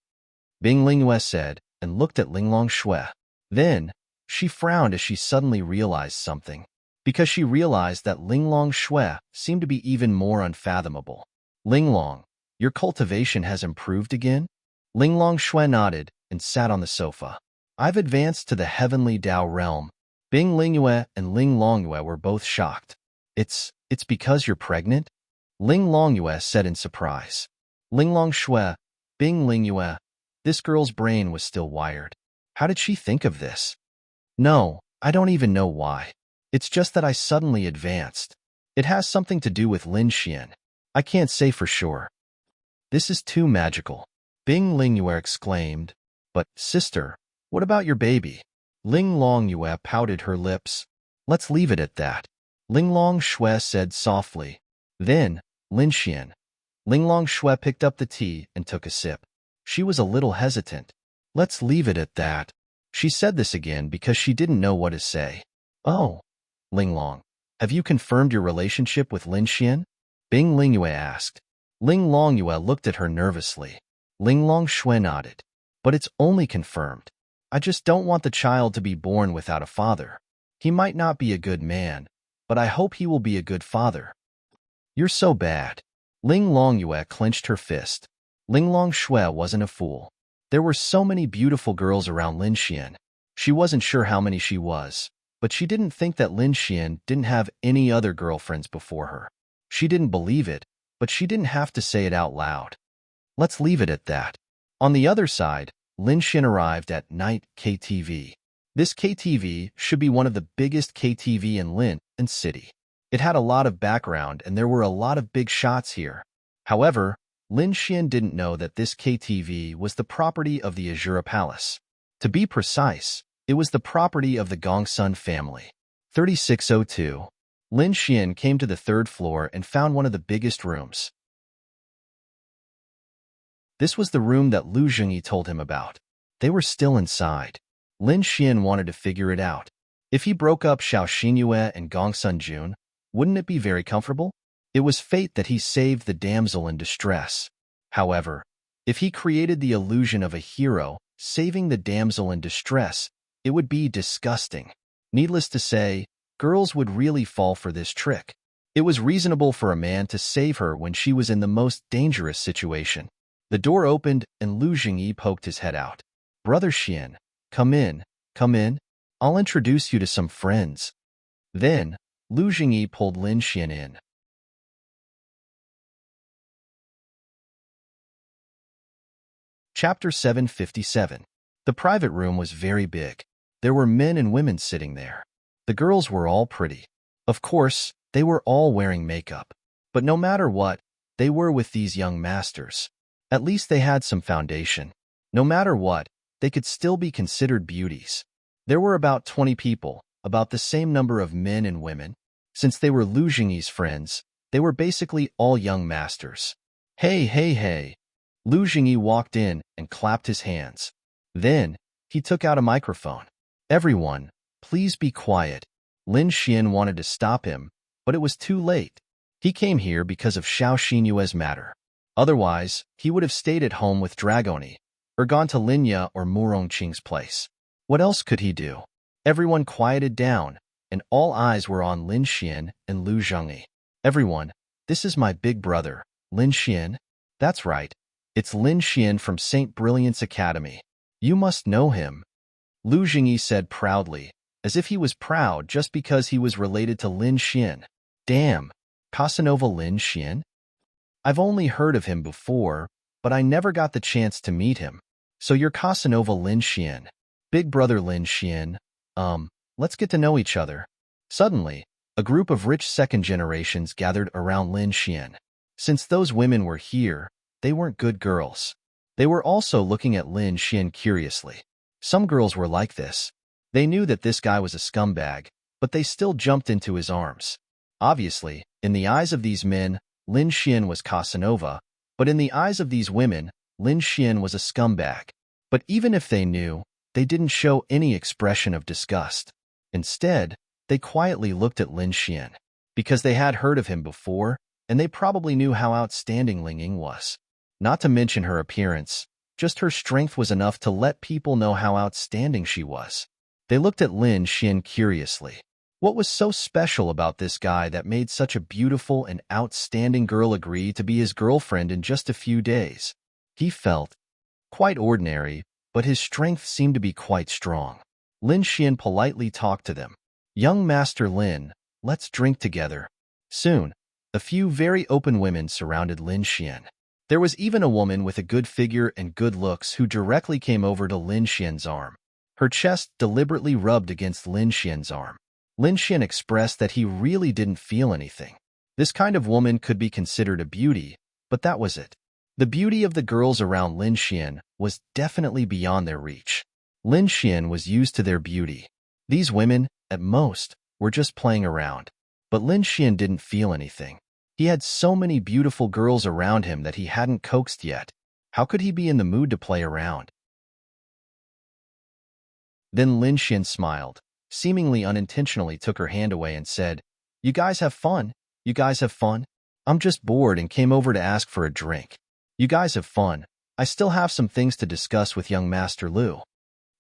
Bing Lingyue said and looked at Linglong Shui. Then, she frowned as she suddenly realized something. Because she realized that Linglong Shui seemed to be even more unfathomable. Linglong, your cultivation has improved again? Linglong Shui nodded and sat on the sofa. I've advanced to the heavenly Tao realm. Bing Lingyue and Ling Longyue were both shocked. It's because you're pregnant? Ling Longyue said in surprise. Ling Longshui, Bing Lingyue, this girl's brain was still wired. How did she think of this? No, I don't even know why. It's just that I suddenly advanced. It has something to do with Lin Xian. I can't say for sure. This is too magical. Bing Lingyue exclaimed. But, sister, what about your baby? Ling Longyue pouted her lips. Let's leave it at that. Ling Longshui said softly. Then, Lin Xian. Ling Longshui picked up the tea and took a sip. She was a little hesitant. Let's leave it at that. She said this again because she didn't know what to say. Oh, Ling Long, have you confirmed your relationship with Lin Xian? Bing Lingyue asked. Ling Longyue looked at her nervously. Ling Longshui nodded. But it's only confirmed. I just don't want the child to be born without a father. He might not be a good man, but I hope he will be a good father. You're so bad. Ling Longyue clenched her fist. Ling Longshui wasn't a fool. There were so many beautiful girls around Lin Xian. She wasn't sure how many she was, but she didn't think that Lin Xian didn't have any other girlfriends before her. She didn't believe it, but she didn't have to say it out loud. Let's leave it at that. On the other side, Lin Xian arrived at Night KTV. This KTV should be one of the biggest KTV in Lin and City. It had a lot of background and there were a lot of big shots here. However, Lin Xian didn't know that this KTV was the property of the Azura Palace. To be precise, it was the property of the Gongsun family. 3602. Lin Xian came to the third floor and found one of the biggest rooms. This was the room that Lu Zhengyi told him about. They were still inside. Lin Xian wanted to figure it out. If he broke up Xiao Xinyue and Gongsun Jun, wouldn't it be very comfortable? It was fate that he saved the damsel in distress. However, if he created the illusion of a hero saving the damsel in distress, it would be disgusting. Needless to say, girls would really fall for this trick. It was reasonable for a man to save her when she was in the most dangerous situation. The door opened and Lu Zhengyi poked his head out. Brother Xian, come in, come in. I'll introduce you to some friends. Then, Lu Zhengyi pulled Lin Xian in. Chapter 757. The private room was very big. There were men and women sitting there. The girls were all pretty. Of course, they were all wearing makeup. But no matter what, they were with these young masters. At least they had some foundation. No matter what, they could still be considered beauties. There were about 20 people, about the same number of men and women. Since they were Lu Zhengyi's friends, they were basically all young masters. Hey, hey, hey. Lu Zhengyi walked in and clapped his hands. Then, he took out a microphone. Everyone, please be quiet. Lin Xian wanted to stop him, but it was too late. He came here because of Xiao Xinyue's matter. Otherwise, he would have stayed at home with Dragoni, or gone to Linya or Murongqing's place. What else could he do? Everyone quieted down, and all eyes were on Lin Xian and Lu Zhengyi. Everyone, this is my big brother, Lin Xian. That's right. It's Lin Xian from St. Brilliant's Academy. You must know him. Lu Zhengyi said proudly, as if he was proud just because he was related to Lin Xian. Damn, Casanova Lin Xian? I've only heard of him before, but I never got the chance to meet him. So you're Casanova Lin Xian. Big brother Lin Xian. Let's get to know each other. Suddenly, a group of rich second generations gathered around Lin Xian. Since those women were here, they weren't good girls. They were also looking at Lin Xian curiously. Some girls were like this. They knew that this guy was a scumbag, but they still jumped into his arms. Obviously, in the eyes of these men, Lin Xian was Casanova, but in the eyes of these women, Lin Xian was a scumbag. But even if they knew, they didn't show any expression of disgust. Instead, they quietly looked at Lin Xian, because they had heard of him before, and they probably knew how outstanding Ling Ying was. Not to mention her appearance, just her strength was enough to let people know how outstanding she was. They looked at Lin Xian curiously. What was so special about this guy that made such a beautiful and outstanding girl agree to be his girlfriend in just a few days? He felt quite ordinary, but his strength seemed to be quite strong. Lin Xian politely talked to them. "Young Master Lin, let's drink together." Soon, a few very open women surrounded Lin Xian. There was even a woman with a good figure and good looks who directly came over to Lin Xian's arm. Her chest deliberately rubbed against Lin Xian's arm. Lin Xian expressed that he really didn't feel anything. This kind of woman could be considered a beauty, but that was it. The beauty of the girls around Lin Xian was definitely beyond their reach. Lin Xian was used to their beauty. These women, at most, were just playing around. But Lin Xian didn't feel anything. He had so many beautiful girls around him that he hadn't coaxed yet. How could he be in the mood to play around? Then Lin Xian smiled, seemingly unintentionally took her hand away and said, "You guys have fun? You guys have fun? I'm just bored and came over to ask for a drink. You guys have fun. I still have some things to discuss with young Master Lu."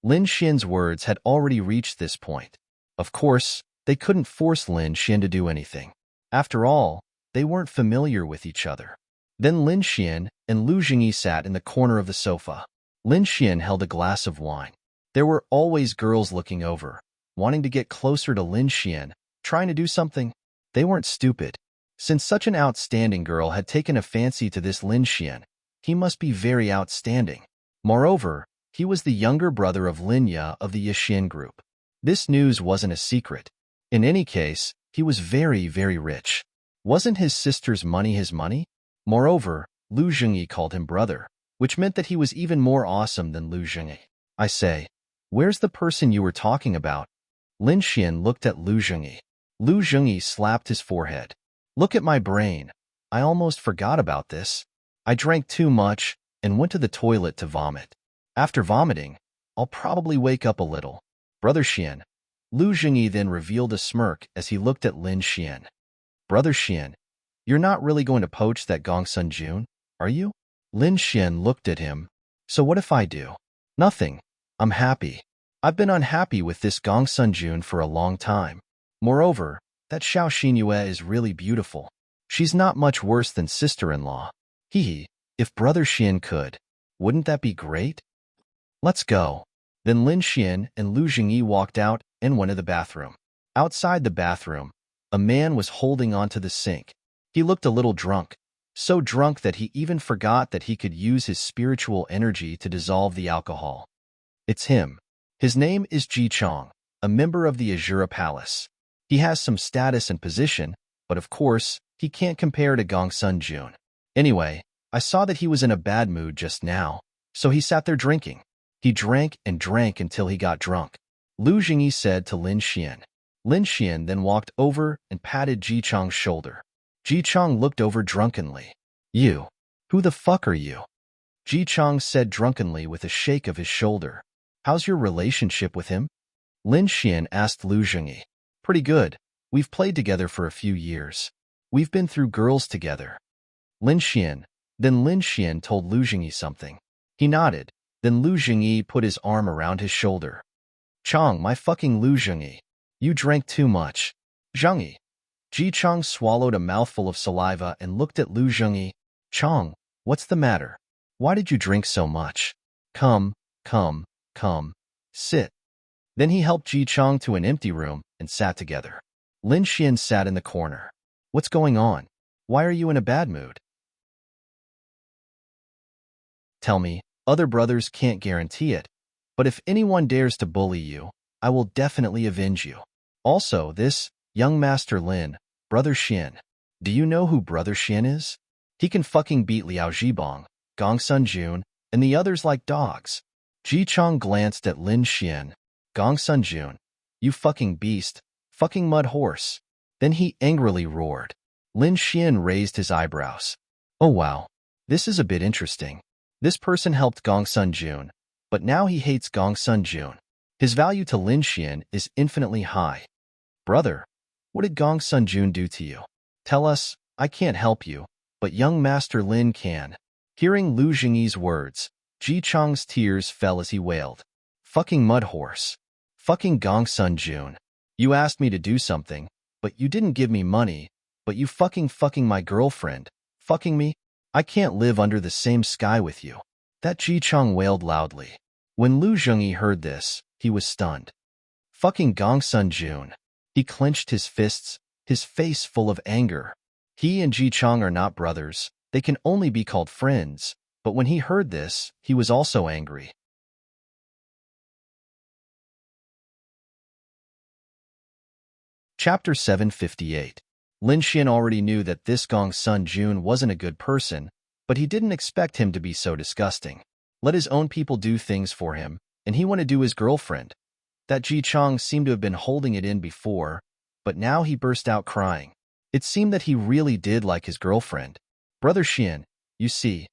Lin Xian's words had already reached this point. Of course, they couldn't force Lin Xian to do anything. After all, they weren't familiar with each other. Then Lin Xian and Lu Jingyi sat in the corner of the sofa. Lin Xian held a glass of wine. There were always girls looking over, wanting to get closer to Lin Xian, trying to do something. They weren't stupid. Since such an outstanding girl had taken a fancy to this Lin Xian, he must be very outstanding. Moreover, he was the younger brother of Lin Ya of the Yixin group. This news wasn't a secret. In any case, he was very, very rich. Wasn't his sister's money his money? Moreover, Lu Jingyi called him brother, which meant that he was even more awesome than Lu Jingyi. "I say, where's the person you were talking about?" Lin Xian looked at Lu Jingyi. Lu Jingyi slapped his forehead. "Look at my brain. I almost forgot about this. I drank too much and went to the toilet to vomit. After vomiting, I'll probably wake up a little. Brother Xian." Lu Jingyi then revealed a smirk as he looked at Lin Xian. "Brother Xian, you're not really going to poach that Gongsun Jun, are you?" Lin Xian looked at him. "So what if I do?" "Nothing. I'm happy. I've been unhappy with this Gongsun Jun for a long time. Moreover, that Xiao Xinyue is really beautiful. She's not much worse than sister-in-law. Hee, if Brother Xian could, wouldn't that be great? Let's go." Then Lin Xian and Lu Jingyi walked out and went to the bathroom. Outside the bathroom, a man was holding onto the sink. He looked a little drunk, so drunk that he even forgot that he could use his spiritual energy to dissolve the alcohol. It's him. His name is Ji Chong, a member of the Azura Palace. He has some status and position, but of course, he can't compare to Gongsun Jun. Anyway, I saw that he was in a bad mood just now, so he sat there drinking. He drank and drank until he got drunk. Lu Jingyi said to Lin Xian. Lin Xian then walked over and patted Ji Chong's shoulder. Ji Chong looked over drunkenly. "You? Who the fuck are you?" Ji Chong said drunkenly with a shake of his shoulder. "How's your relationship with him?" Lin Xian asked Lu Jingyi. "Pretty good. We've played together for a few years. We've been through girls together." Lin Xian. Then Lin Xian told Lu Jingyi something. He nodded. Then Lu Jingyi put his arm around his shoulder. "Chong, my fucking Lu Jingyi. You drank too much." "Jingyi." Ji Chong swallowed a mouthful of saliva and looked at Lu Jingyi. "Chong, what's the matter? Why did you drink so much? Come, sit." Then he helped Ji Chong to an empty room and sat together. Lin Xian sat in the corner. "What's going on? Why are you in a bad mood?" "Tell me, other brothers can't guarantee it, but if anyone dares to bully you, I will definitely avenge you. Also, this, young Master Lin, Brother Xian. Do you know who Brother Xian is? He can fucking beat Liao Zhibong, Gongsun Jun, and the others like dogs." Ji Chong glanced at Lin Xian. "Gongsun Jun, you fucking beast, fucking mud horse." Then he angrily roared. Lin Xian raised his eyebrows. "Oh wow, this is a bit interesting. This person helped Gongsun Jun, but now he hates Gongsun Jun. His value to Lin Xian is infinitely high. Brother, what did Gongsun Jun do to you? Tell us, I can't help you, but young Master Lin can." Hearing Lu Jingyi's words, Ji Chong's tears fell as he wailed. "Fucking mud horse. Fucking Gongsun Jun. You asked me to do something, but you didn't give me money, but you fucking my girlfriend. Fucking me? I can't live under the same sky with you." That Ji Chong wailed loudly. When Lu Zhengyi heard this, he was stunned. Fucking Gongsun Jun. He clenched his fists, his face full of anger. He and Ji Chang are not brothers. They can only be called friends. But when he heard this, he was also angry. Chapter 758. Lin Xian already knew that this Gongsun Jun wasn't a good person, but he didn't expect him to be so disgusting. Let his own people do things for him, and he wanted to do his girlfriend. That Ji Chang seemed to have been holding it in before, but now he burst out crying. It seemed that he really did like his girlfriend. Brother Xian, you see.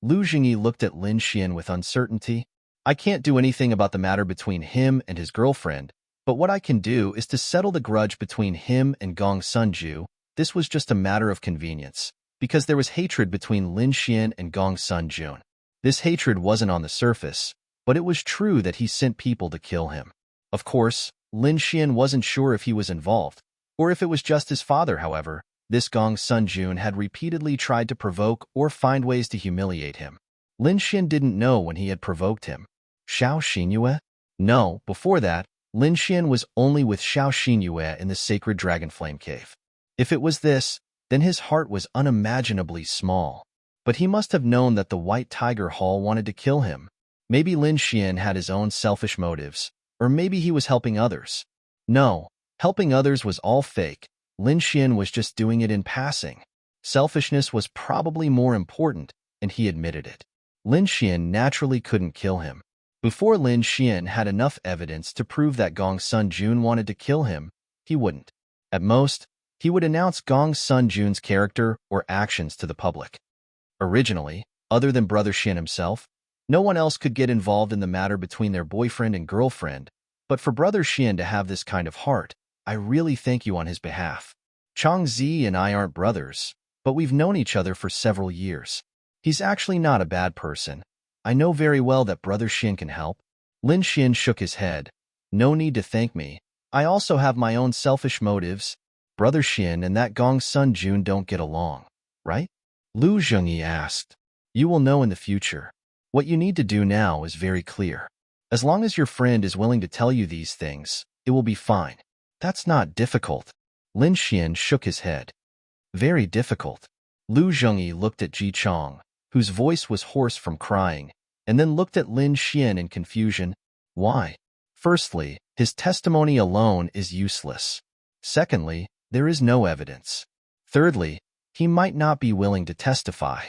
Lu Zhengyi looked at Lin Xian with uncertainty. I can't do anything about the matter between him and his girlfriend, but what I can do is to settle the grudge between him and Gong Sunju. This was just a matter of convenience, because there was hatred between Lin Xian and Gong Sunjun. This hatred wasn't on the surface, but it was true that he sent people to kill him. Of course, Lin Xian wasn't sure if he was involved, or if it was just his father. However, this Gong Sunjun had repeatedly tried to provoke or find ways to humiliate him. Lin Xian didn't know when he had provoked him. Xiao Xinyue? No, before that, Lin Xian was only with Xiao Xinyue in the sacred Dragonflame Cave. If it was this, then his heart was unimaginably small. But he must have known that the White Tiger Hall wanted to kill him. Maybe Lin Xian had his own selfish motives, or maybe he was helping others. No, helping others was all fake. Lin Xian was just doing it in passing. Selfishness was probably more important, and he admitted it. Lin Xian naturally couldn't kill him. Before Lin Xian had enough evidence to prove that Gong Sunjun wanted to kill him, he wouldn't. At most, he would announce Gong Sunjun's character or actions to the public. Originally, other than Brother Xian himself, no one else could get involved in the matter between their boyfriend and girlfriend, but for Brother Xian to have this kind of heart, I really thank you on his behalf. Chang Zi and I aren't brothers, but we've known each other for several years. He's actually not a bad person. I know very well that Brother Xian can help. Lin Xian shook his head. No need to thank me. I also have my own selfish motives. Brother Xian and that Gong Sunjun don't get along, right? Lu Zhengyi asked. You will know in the future. What you need to do now is very clear. As long as your friend is willing to tell you these things, it will be fine. That's not difficult. Lin Xian shook his head. Very difficult. Lu Zhengyi looked at Ji Chang, whose voice was hoarse from crying, and then looked at Lin Xian in confusion. Why? Firstly, his testimony alone is useless. Secondly, there is no evidence. Thirdly, he might not be willing to testify.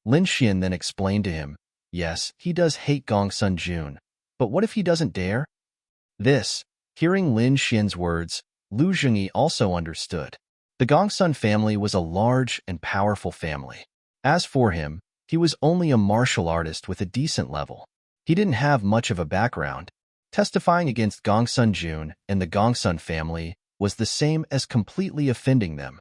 Lin Xian then explained to him, yes, he does hate Gong Sunjun, but what if he doesn't dare? Hearing Lin Xian's words, Lu Zhengyi also understood. The Gongsun family was a large and powerful family. As for him, he was only a martial artist with a decent level. He didn't have much of a background. Testifying against Gongsun Jun and the Gongsun family was the same as completely offending them.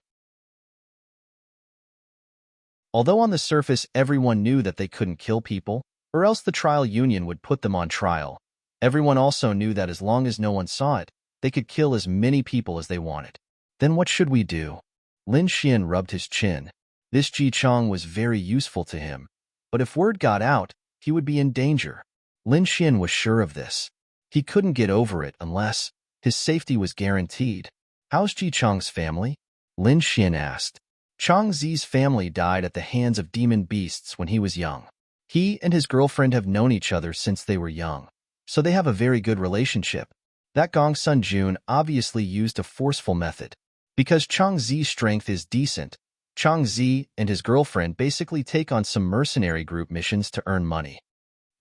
Although on the surface everyone knew that they couldn't kill people, or else the trial union would put them on trial, everyone also knew that as long as no one saw it, they could kill as many people as they wanted. Then what should we do? Lin Xian rubbed his chin. This Ji Chang was very useful to him, but if word got out, he would be in danger. Lin Xian was sure of this. He couldn't get over it unless his safety was guaranteed. How's Ji Chang's family? Lin Xian asked. Chang Zi's family died at the hands of demon beasts when he was young. He and his girlfriend have known each other since they were young, so they have a very good relationship. That Gong Sunjun obviously used a forceful method. Because Chang Zi's strength is decent, Chang Zi and his girlfriend basically take on some mercenary group missions to earn money.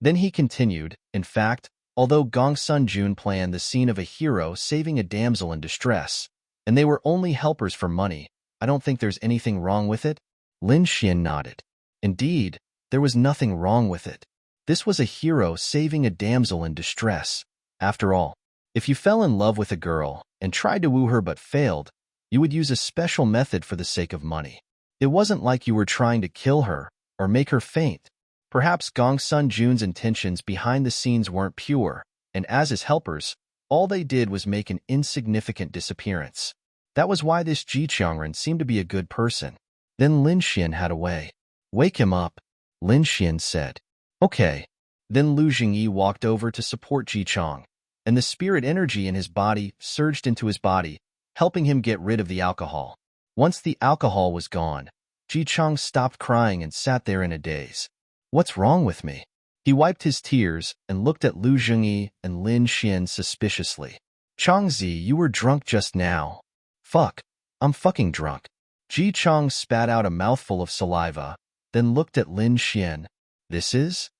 Then he continued, in fact, although Gong Sunjun planned the scene of a hero saving a damsel in distress, and they were only helpers for money, I don't think there's anything wrong with it. Lin Xian nodded. Indeed, there was nothing wrong with it. This was a hero saving a damsel in distress. After all, if you fell in love with a girl and tried to woo her but failed, you would use a special method for the sake of money. It wasn't like you were trying to kill her or make her faint. Perhaps Gong Sunjun's intentions behind the scenes weren't pure, and as his helpers, all they did was make an insignificant disappearance. That was why this Ji Qiangren seemed to be a good person. Then Lin Xian had a way. Wake him up, Lin Xian said. Okay. Then Lu Jingyi walked over to support Ji Chang, and the spirit energy in his body surged into his body, helping him get rid of the alcohol. Once the alcohol was gone, Ji Chang stopped crying and sat there in a daze. What's wrong with me? He wiped his tears and looked at Lu Jingyi and Lin Xian suspiciously. Changzi, you were drunk just now. Fuck, I'm fucking drunk. Ji Chang spat out a mouthful of saliva, then looked at Lin Xian. This is?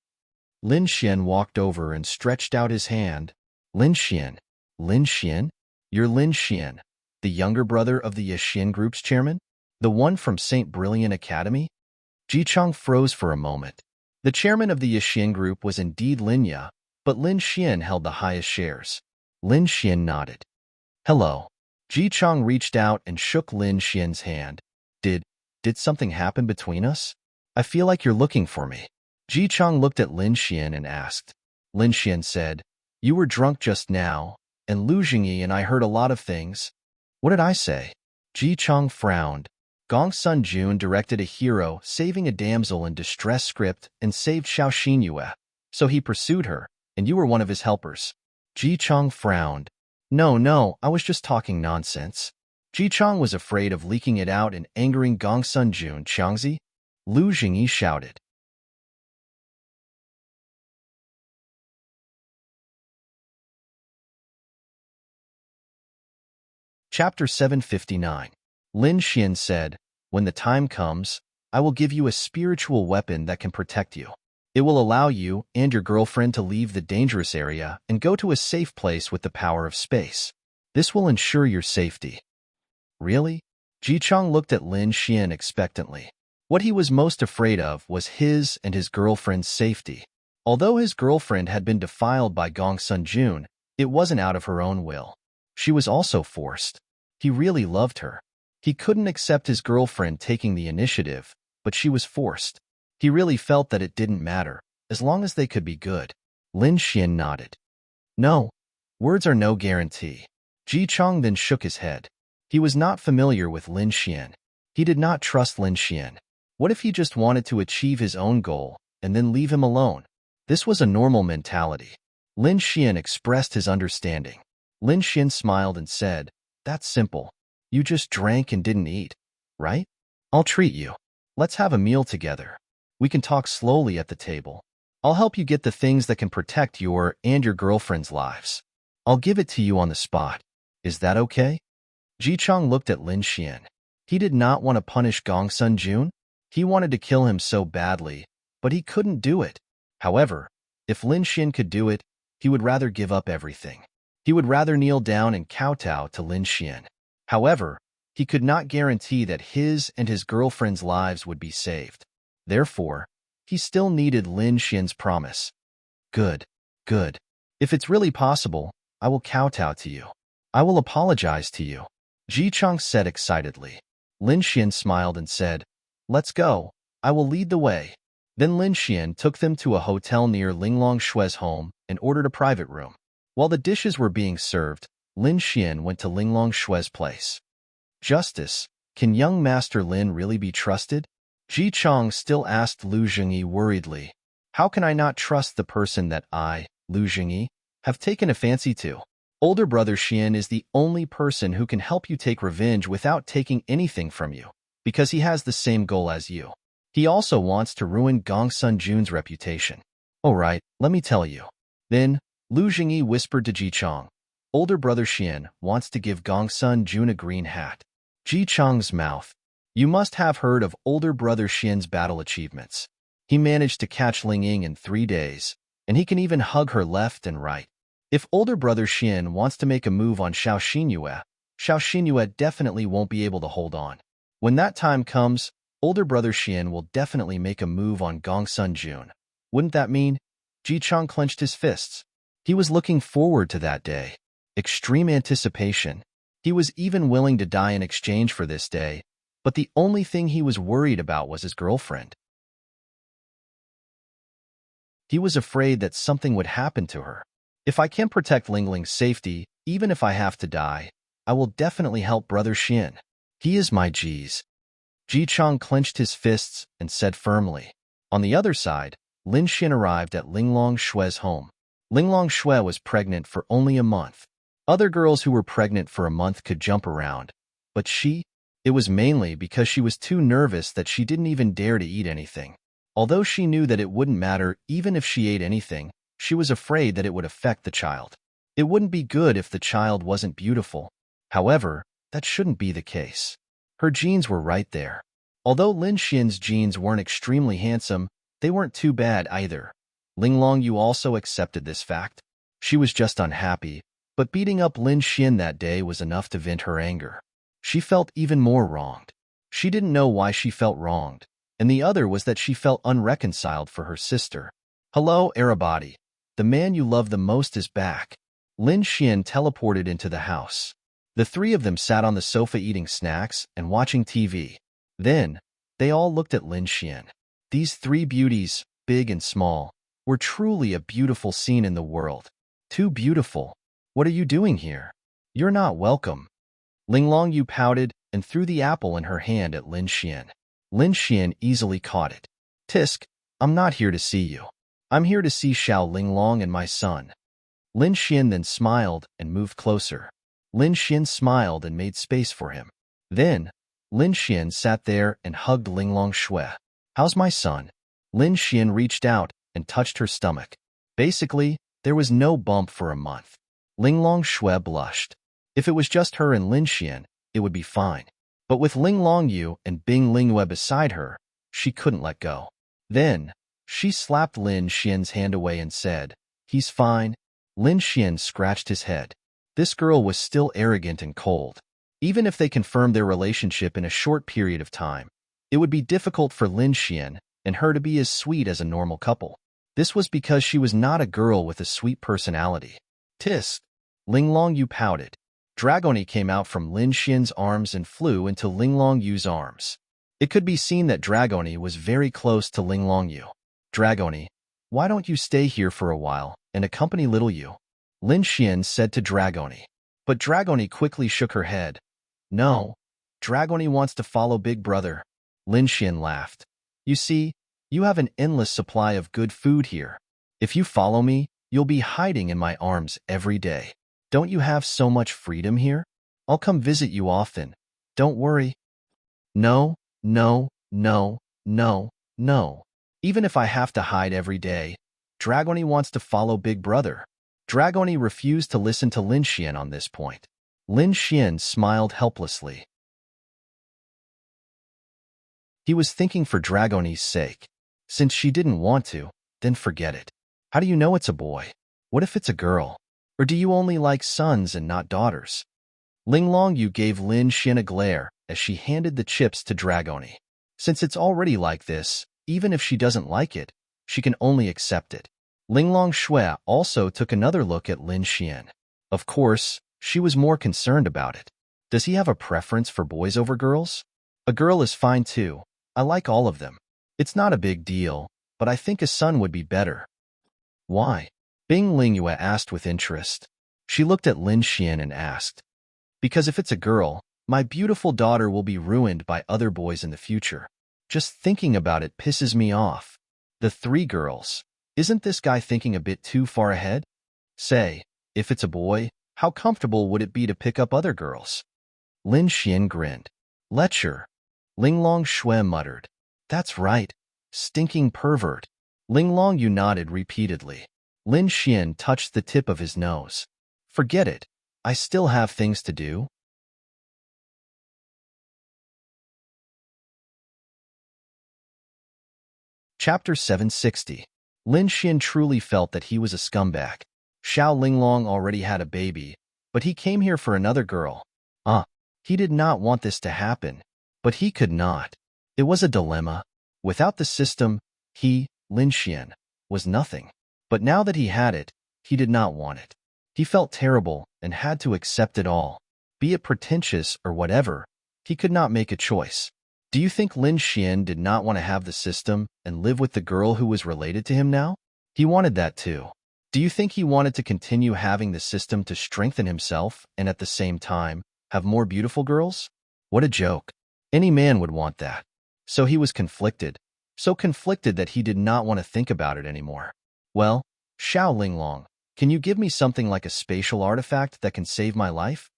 Lin Xian walked over and stretched out his hand. Lin Xian? Lin Xian? You're Lin Xian, the younger brother of the Yixin Group's chairman? The one from St. Brilliant Academy? Ji Chang froze for a moment. The chairman of the Yixin Group was indeed Lin Ya, but Lin Xian held the highest shares. Lin Xian nodded. Hello. Ji Chang reached out and shook Lin Xian's hand. Did something happen between us? I feel like you're looking for me. Ji Chang looked at Lin Xian and asked. Lin Xian said, You were drunk just now, and Lu Jingyi and I heard a lot of things. What did I say? Ji Chang frowned. Gong Sun Jun directed a hero saving a damsel in distress script and saved Xiao Xinyue, so he pursued her, and you were one of his helpers. Ji Chang frowned. No, I was just talking nonsense. Ji Chang was afraid of leaking it out and angering Gong Sun Jun. Changzi? Lu Jingyi shouted. Chapter 759. Lin Xian said, When the time comes, I will give you a spiritual weapon that can protect you. It will allow you and your girlfriend to leave the dangerous area and go to a safe place with the power of space. This will ensure your safety. Really? Ji Chang looked at Lin Xian expectantly. What he was most afraid of was his and his girlfriend's safety. Although his girlfriend had been defiled by Gong Sun Jun, it wasn't out of her own will. She was also forced. He really loved her. He couldn't accept his girlfriend taking the initiative, but she was forced. He really felt that it didn't matter, as long as they could be good. Lin Xian nodded. No, words are no guarantee. Ji Chang then shook his head. He was not familiar with Lin Xian. He did not trust Lin Xian. What if he just wanted to achieve his own goal and then leave him alone? This was a normal mentality. Lin Xian expressed his understanding. Lin Xian smiled and said, That's simple. You just drank and didn't eat, right? I'll treat you. Let's have a meal together. We can talk slowly at the table. I'll help you get the things that can protect your and your girlfriend's lives. I'll give it to you on the spot. Is that okay? Ji Chang looked at Lin Xian. He did not want to punish Gong Sun Jun. He wanted to kill him so badly, but he couldn't do it. However, if Lin Xian could do it, he would rather give up everything. He would rather kneel down and kowtow to Lin Xian. However, he could not guarantee that his and his girlfriend's lives would be saved. Therefore, he still needed Lin Xian's promise. Good. If it's really possible, I will kowtow to you. I will apologize to you. Ji Chang said excitedly. Lin Xian smiled and said, Let's go. I will lead the way. Then Lin Xian took them to a hotel near Linglong Shui's home and ordered a private room. While the dishes were being served, Lin Xian went to Linglong Shui's place. Justice, can young Master Lin really be trusted? Ji Chang still asked Lu Jingyi worriedly. How can I not trust the person that I, Lu Jingyi, have taken a fancy to? Older brother Xian is the only person who can help you take revenge without taking anything from you, because he has the same goal as you. He also wants to ruin Gong Sun Jun's reputation. Alright, let me tell you. Then, Lu Jingyi whispered to Ji Chang. Older brother Xian wants to give Gong Sun Jun a green hat. Ji Chang's mouth. You must have heard of older brother Xian's battle achievements. He managed to catch Ling Ying in 3 days, and he can even hug her left and right. If older brother Xian wants to make a move on Xiao Xinyue definitely won't be able to hold on. When that time comes, older brother Xian will definitely make a move on Gong Sun Jun. Wouldn't that mean? Ji Chang clenched his fists. He was looking forward to that day. Extreme anticipation. He was even willing to die in exchange for this day, but the only thing he was worried about was his girlfriend. He was afraid that something would happen to her. If I can protect Lingling's safety, even if I have to die, I will definitely help brother Xian. He is my G's. Ji Chang clenched his fists and said firmly. On the other side, Lin Xin arrived at Linglong Shue's home. Linglong Shue was pregnant for only a month. Other girls who were pregnant for a month could jump around, but it was mainly because she was too nervous that she didn't even dare to eat anything. Although she knew that it wouldn't matter even if she ate anything, she was afraid that it would affect the child. It wouldn't be good if the child wasn't beautiful. However, that shouldn't be the case. Her genes were right there. Although Lin Xin's genes weren't extremely handsome, they weren't too bad either. Linglong Yu also accepted this fact. She was just unhappy, but beating up Lin Xin that day was enough to vent her anger. She felt even more wronged. She didn't know why she felt wronged, and the other was that she felt unreconciled for her sister. Hello, everybody. The man you love the most is back. Lin Xin teleported into the house. The three of them sat on the sofa eating snacks and watching TV. Then, they all looked at Lin Xin. These three beauties, big and small, were truly a beautiful scene in the world. Too beautiful. What are you doing here? You're not welcome. Linglong Yu pouted and threw the apple in her hand at Lin Xin. Lin Xin easily caught it. Tisk, I'm not here to see you. I'm here to see Xiao Linglong and my son. Lin Xin then smiled and moved closer. Lin Xin smiled and made space for him. Then, Lin Xin sat there and hugged Linglong Shue. How's my son? Lin Xin reached out and touched her stomach. Basically, there was no bump for a month. Linglong Shue blushed. If it was just her and Lin Xin, it would be fine. But with Linglong Yu and Bing Lingyue beside her, she couldn't let go. Then, she slapped Lin Xin's hand away and said, "He's fine." Lin Xin scratched his head. This girl was still arrogant and cold. Even if they confirmed their relationship in a short period of time, it would be difficult for Lin Xin and her to be as sweet as a normal couple. This was because she was not a girl with a sweet personality. Tisk. Linglong Yu pouted. Dragoni came out from Lin Xin's arms and flew into Linglong Yu's arms. It could be seen that Dragoni was very close to Linglong Yu. Dragoni, why don't you stay here for a while and accompany little Yu? Lin Xin said to Dragoni. But Dragoni quickly shook her head. No, Dragoni wants to follow Big Brother. Lin Xin laughed. You see, you have an endless supply of good food here. If you follow me, you'll be hiding in my arms every day. Don't you have so much freedom here? I'll come visit you often. Don't worry. No, no, no, no, no. Even if I have to hide every day, Dragoni wants to follow Big Brother. Dragoni refused to listen to Lin Xin on this point. Lin Xin smiled helplessly. He was thinking for Dragoni's sake. Since she didn't want to, then forget it. How do you know it's a boy? What if it's a girl? Or do you only like sons and not daughters? Linglong Yu gave Lin Xin a glare as she handed the chips to Dragoni. Since it's already like this, even if she doesn't like it, she can only accept it. Linglong Shue also took another look at Lin Xin. Of course, she was more concerned about it. Does he have a preference for boys over girls? A girl is fine too. I like all of them. It's not a big deal, but I think a son would be better. Why? Bing Lingyue asked with interest. She looked at Lin Xin and asked. Because if it's a girl, my beautiful daughter will be ruined by other boys in the future. Just thinking about it pisses me off. The three girls. Isn't this guy thinking a bit too far ahead? Say, if it's a boy, how comfortable would it be to pick up other girls? Lin Xin grinned. Lecture. Linglong Shue muttered. That's right. Stinking pervert. Linglong Yu nodded repeatedly. Lin Xin touched the tip of his nose. Forget it. I still have things to do. Chapter 760. Lin Xin truly felt that he was a scumbag. Xiao Linglong already had a baby, but he came here for another girl. He did not want this to happen, but he could not. It was a dilemma. Without the system, he, Lin Xin, was nothing. But now that he had it, he did not want it. He felt terrible and had to accept it all. Be it pretentious or whatever, he could not make a choice. Do you think Lin Xin did not want to have the system and live with the girl who was related to him now? He wanted that too. Do you think he wanted to continue having the system to strengthen himself and at the same time have more beautiful girls? What a joke. Any man would want that. So he was conflicted. so conflicted that he did not want to think about it anymore. Well, Xiao Linglong, can you give me something like a spatial artifact that can save my life?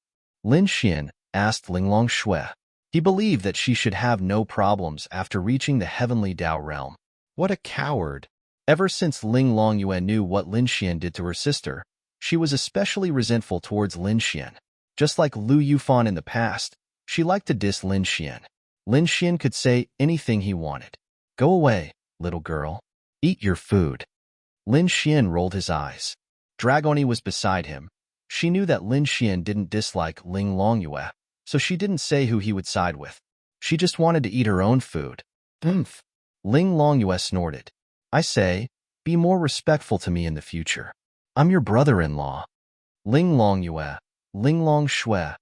Lin Xian asked Linglong Shui. He believed that she should have no problems after reaching the heavenly Dao realm. What a coward! Ever since Ling Longyue knew what Lin Xian did to her sister, she was especially resentful towards Lin Xian. Just like Lu Yufan in the past, she liked to diss Lin Xian. Lin Xian could say anything he wanted. Go away, little girl. Eat your food. Lin Xian rolled his eyes. Dragoni was beside him. She knew that Lin Xian didn't dislike Ling Longyue, so she didn't say who he would side with. She just wanted to eat her own food. Oomph. Ling Longyue snorted. I say, be more respectful to me in the future. I'm your brother-in-law. Ling Longyue, Ling Long Shui,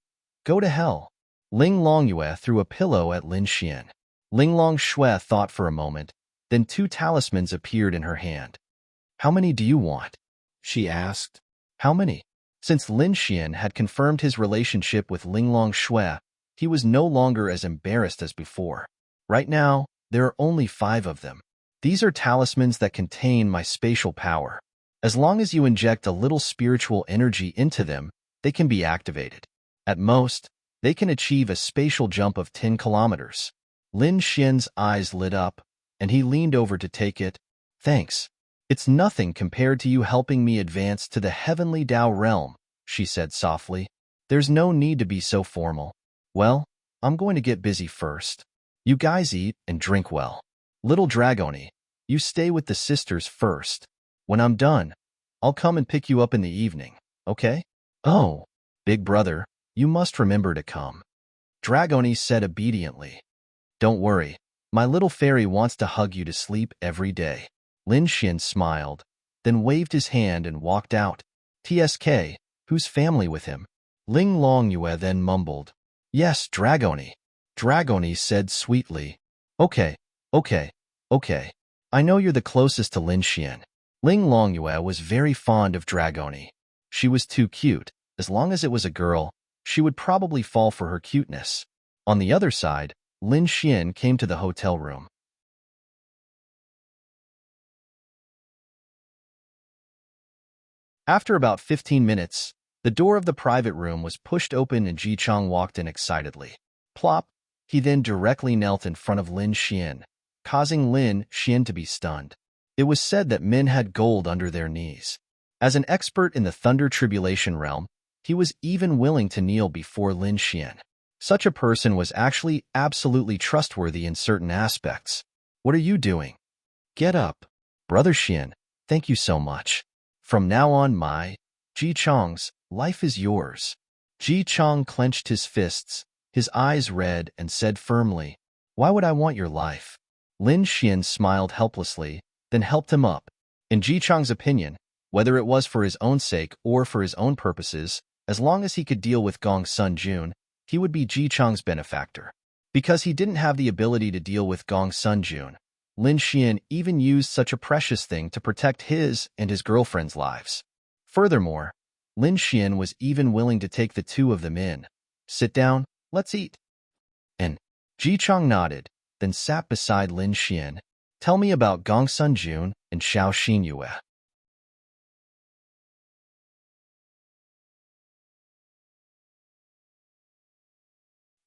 go to hell. Ling Longyue threw a pillow at Lin Xian. Ling Long Shui thought for a moment, then 2 talismans appeared in her hand. How many do you want? She asked. How many? Since Lin Xian had confirmed his relationship with Ling Long Shui, he was no longer as embarrassed as before. Right now, there are only 5 of them. These are talismans that contain my spatial power. As long as you inject a little spiritual energy into them, they can be activated. At most, they can achieve a spatial jump of 10 kilometers. Lin Xian's eyes lit up, and he leaned over to take it. Thanks. It's nothing compared to you helping me advance to the heavenly Dao realm, she said softly. There's no need to be so formal. Well, I'm going to get busy first. You guys eat and drink well. Little Dragoni, you stay with the sisters first. When I'm done, I'll come and pick you up in the evening, okay? Oh, big brother, you must remember to come. Dragoni said obediently. Don't worry, my little fairy wants to hug you to sleep every day. Lin Xian smiled, then waved his hand and walked out. TSK, whose family with him? Ling Longyue then mumbled. Yes, Dragoni. Dragoni said sweetly. Okay. I know you're the closest to Lin Xian. Ling Longyue was very fond of Dragoni. She was too cute. As long as it was a girl, she would probably fall for her cuteness. On the other side, Lin Xian came to the hotel room. After about 15 minutes, the door of the private room was pushed open and Ji Chang walked in excitedly. Plop! He then directly knelt in front of Lin Xian, causing Lin Xian to be stunned. It was said that men had gold under their knees. As an expert in the Thunder Tribulation realm, he was even willing to kneel before Lin Xian. Such a person was actually absolutely trustworthy in certain aspects. What are you doing? Get up. Brother Xian, thank you so much. From now on, Ji Chang's life is yours. Ji Chang clenched his fists, his eyes red, and said firmly, Why would I want your life? Lin Xian smiled helplessly, then helped him up. In Ji Chang's opinion, whether it was for his own sake or for his own purposes, as long as he could deal with Gong Sun Jun, he would be Ji Chang's benefactor. Because he didn't have the ability to deal with Gong Sun Jun, Lin Xian even used such a precious thing to protect his and his girlfriend's lives. Furthermore, Lin Xian was even willing to take the 2 of them in. Sit down, let's eat. And Ji Chang nodded, then sat beside Lin Xian. Tell me about Gong Sun Jun and Xiao Xinyue.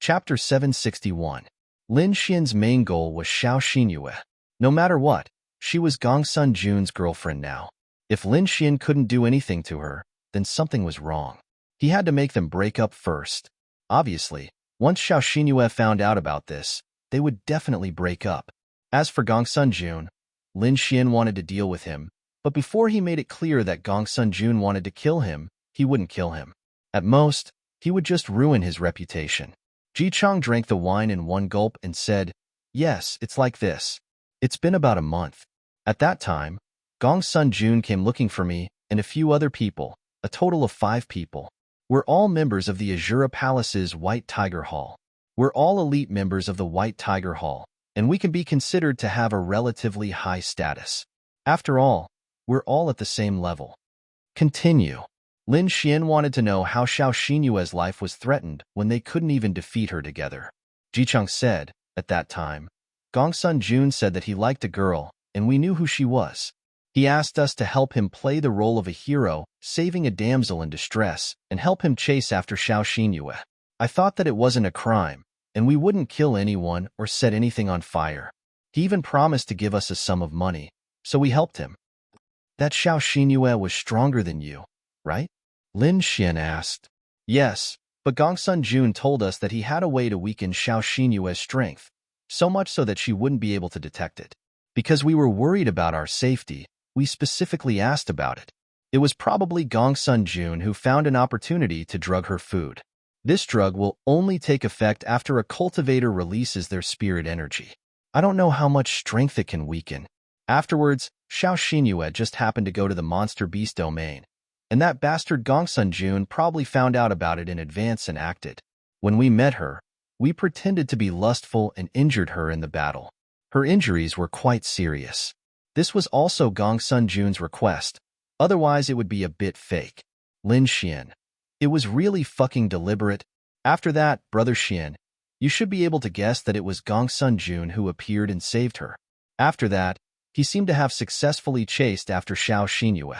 Chapter 761. Lin Xian's main goal was Xiao Xinyue. No matter what, she was Gong Sun Jun's girlfriend now. If Lin Xian couldn't do anything to her, then something was wrong. He had to make them break up first. Obviously, once Xiao Xinyue found out about this, they would definitely break up. As for Gong Sun Jun, Lin Xian wanted to deal with him, but before he made it clear that Gong Sun Jun wanted to kill him, he wouldn't kill him. At most, he would just ruin his reputation. Ji Chang drank the wine in one gulp and said, Yes, it's like this. It's been about a month. At that time, Gong Sun Jun came looking for me and a few other people, a total of 5 people. We're all members of the Azura Palace's White Tiger Hall. We're all elite members of the White Tiger Hall, and we can be considered to have a relatively high status. After all, we're all at the same level. Continue. Lin Xian wanted to know how Xiao Xinyue's life was threatened when they couldn't even defeat her together. Ji Chang said, at that time, Gongsun Jun said that he liked a girl, and we knew who she was. He asked us to help him play the role of a hero, saving a damsel in distress, and help him chase after Xiao Xinyue. I thought that it wasn't a crime, and we wouldn't kill anyone or set anything on fire. He even promised to give us a sum of money, so we helped him. That Xiao Xinyue was stronger than you, right? Lin Xian asked. Yes, but Gongsun Jun told us that he had a way to weaken Xiao Xinyue's strength, so much so that she wouldn't be able to detect it. Because we were worried about our safety, we specifically asked about it. It was probably Gongsun Jun who found an opportunity to drug her food. This drug will only take effect after a cultivator releases their spirit energy. I don't know how much strength it can weaken. Afterwards, Xiao Xinyue just happened to go to the monster beast domain, and that bastard Gongsun Jun probably found out about it in advance and acted. When we met her, we pretended to be lustful and injured her in the battle. Her injuries were quite serious. This was also Gongsun Jun's request, otherwise it would be a bit fake. Lin Xian. It was really fucking deliberate. After that, Brother Xian, you should be able to guess that it was Gongsun Jun who appeared and saved her. After that, he seemed to have successfully chased after Xiao Xinyue.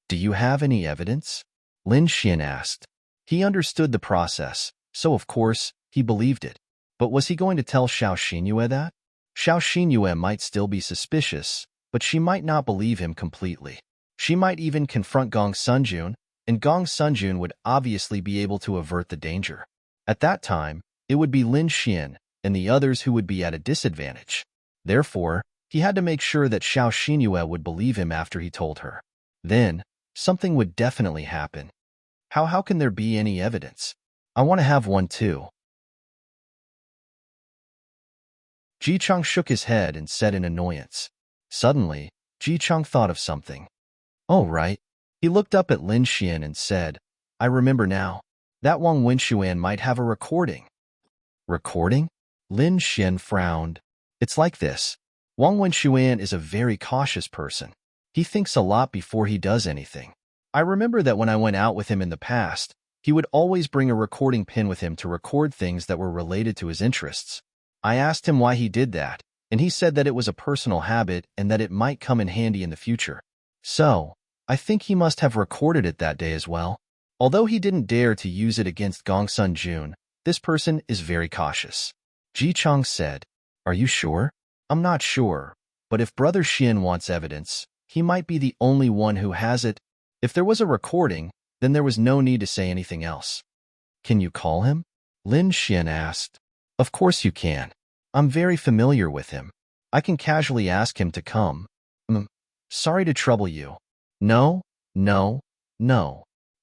Do you have any evidence? Lin Xian asked. He understood the process, so of course, he believed it. But was he going to tell Xiao Xinyue that? Xiao Xinyue might still be suspicious, but she might not believe him completely. She might even confront Gongsun Jun, and Gongsun Jun would obviously be able to avert the danger. At that time, it would be Lin Xian and the others who would be at a disadvantage. Therefore, he had to make sure that Xiao Xinyue would believe him after he told her. Then, something would definitely happen. How can there be any evidence? I want to have one too. Ji Chang shook his head and said in annoyance. Suddenly, Ji Chang thought of something. Oh, right. He looked up at Lin Xian and said, I remember now. That Wang Wenxuan might have a recording. Recording? Lin Xian frowned. It's like this. Wang Wenxuan is a very cautious person. He thinks a lot before he does anything. I remember that when I went out with him in the past, he would always bring a recording pin with him to record things that were related to his interests. I asked him why he did that, and he said that it was a personal habit and that it might come in handy in the future. So, I think he must have recorded it that day as well. Although he didn't dare to use it against Gongsun Jun, this person is very cautious. Ji Chang said, Are you sure? I'm not sure, but if Brother Xian wants evidence, he might be the only one who has it. If there was a recording, then there was no need to say anything else. Can you call him? Lin Xian asked. Of course you can. I'm very familiar with him. I can casually ask him to come. Sorry to trouble you. No.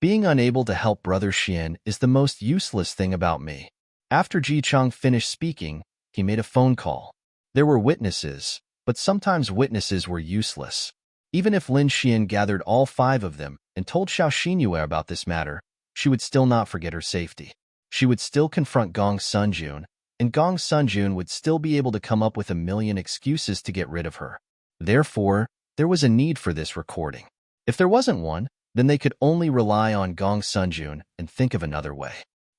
Being unable to help Brother Xian is the most useless thing about me. After Ji Chang finished speaking, he made a phone call. There were witnesses, but sometimes witnesses were useless. Even if Lin Xian gathered all 5 of them and told Xiao Xinyue about this matter, she would still not forget her safety. She would still confront Gongsun Jun, and Gongsun Jun would still be able to come up with a million excuses to get rid of her. Therefore, there was a need for this recording. If there wasn't one, then they could only rely on Gongsun Jun and think of another way.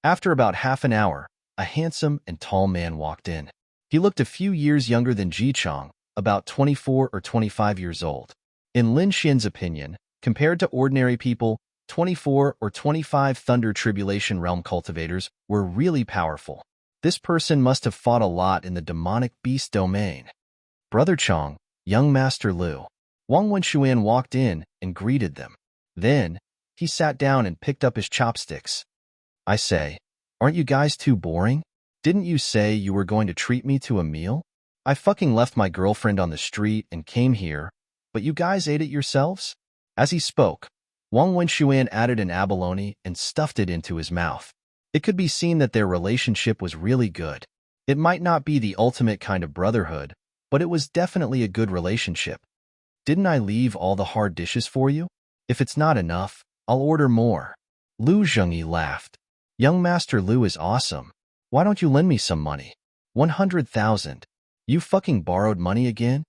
After about half an hour, a handsome and tall man walked in. He looked a few years younger than Ji Chang, about 24 or 25 years old. In Lin Xian's opinion, compared to ordinary people, 24 or 25 Thunder Tribulation Realm cultivators were really powerful. This person must have fought a lot in the demonic beast domain. Brother Chang, young Master Lu. Wang Wenxuan walked in and greeted them. Then, he sat down and picked up his chopsticks. I say, aren't you guys too boring? Didn't you say you were going to treat me to a meal? I fucking left my girlfriend on the street and came here, but you guys ate it yourselves? As he spoke, Wang Wenxuan added an abalone and stuffed it into his mouth. It could be seen that their relationship was really good. It might not be the ultimate kind of brotherhood, but it was definitely a good relationship. Didn't I leave all the hard dishes for you? If it's not enough, I'll order more. Lu Zhengyi laughed. Young Master Lu is awesome. Why don't you lend me some money? 100,000. You fucking borrowed money again?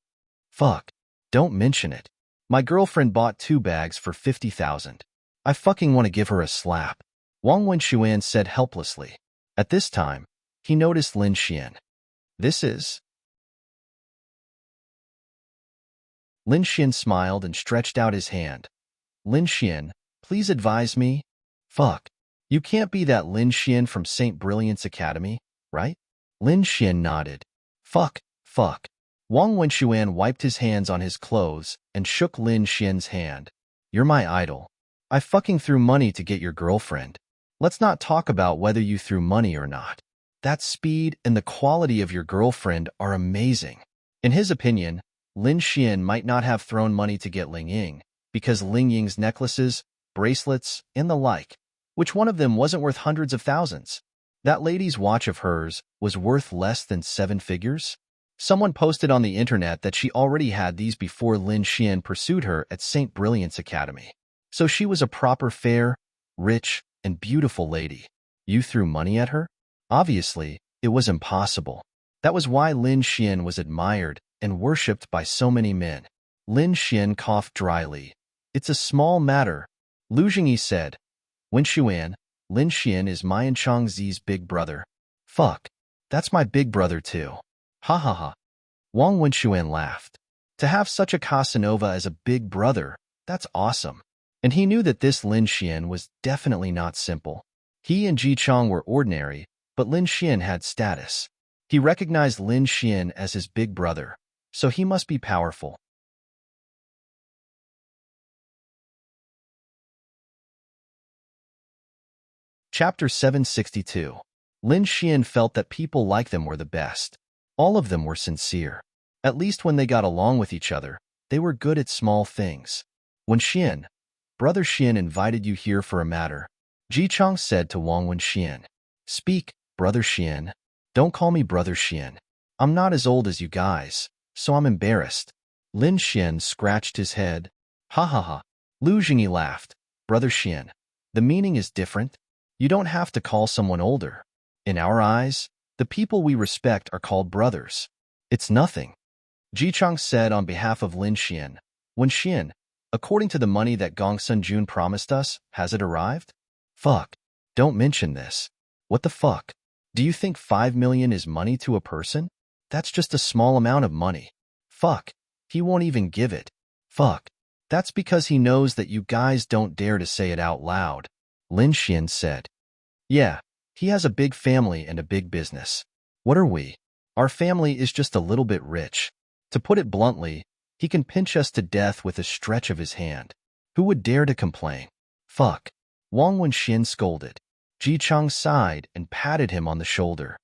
Fuck. Don't mention it. My girlfriend bought 2 bags for 50,000. I fucking want to give her a slap. Wang Wenxuan said helplessly. At this time, he noticed Lin Xian. This is Lin Xian smiled and stretched out his hand. Lin Xian, please advise me. Fuck. You can't be that Lin Xian from St. Brilliant's Academy, right? Lin Xian nodded. Fuck. Wang Wenxuan wiped his hands on his clothes and shook Lin Xian's hand. You're my idol. I fucking threw money to get your girlfriend. Let's not talk about whether you threw money or not. That speed and the quality of your girlfriend are amazing. In his opinion, Lin Xian might not have thrown money to get Ling Ying, because Ling Ying's necklaces, bracelets, and the like, which one of them wasn't worth hundreds of thousands? That lady's watch of hers was worth less than 7 figures? Someone posted on the internet that she already had these before Lin Xian pursued her at St. Brilliant's Academy. So she was a proper fair, rich, and beautiful lady. You threw money at her? Obviously, it was impossible. That was why Lin Xian was admired and worshipped by so many men. Lin Xian coughed dryly. It's a small matter, Lu Jingyi said. Wenxuan, Lin Xian is my and Changzi's big brother. Fuck. That's my big brother too. Ha ha ha. Wang Wenxuan laughed. To have such a Casanova as a big brother, that's awesome. And he knew that this Lin Xian was definitely not simple. He and Ji Chang were ordinary, but Lin Xian had status. He recognized Lin Xian as his big brother, so he must be powerful. Chapter 762. Lin Xian felt that people like them were the best. All of them were sincere. At least when they got along with each other, they were good at small things. When Xian, Brother Xian invited you here for a matter, Ji Chang said to Wang Wenxian. Speak, Brother Xian. Don't call me Brother Xian. I'm not as old as you guys, so I'm embarrassed. Lin Xian scratched his head. Ha ha ha. Lu Jingyi laughed. Brother Xian, the meaning is different. You don't have to call someone older. In our eyes, the people we respect are called brothers. It's nothing. Ji Chang said on behalf of Lin Xian. When Xian, according to the money that Gongsun Jun promised us, has it arrived? Fuck. Don't mention this. What the fuck? Do you think 5 million is money to a person? That's just a small amount of money. Fuck. He won't even give it. Fuck. That's because he knows that you guys don't dare to say it out loud. Lin Xian said. Yeah, he has a big family and a big business. What are we? Our family is just a little bit rich. To put it bluntly, he can pinch us to death with a stretch of his hand. Who would dare to complain? Fuck. Wang Wenxian scolded. Ji Chang sighed and patted him on the shoulder.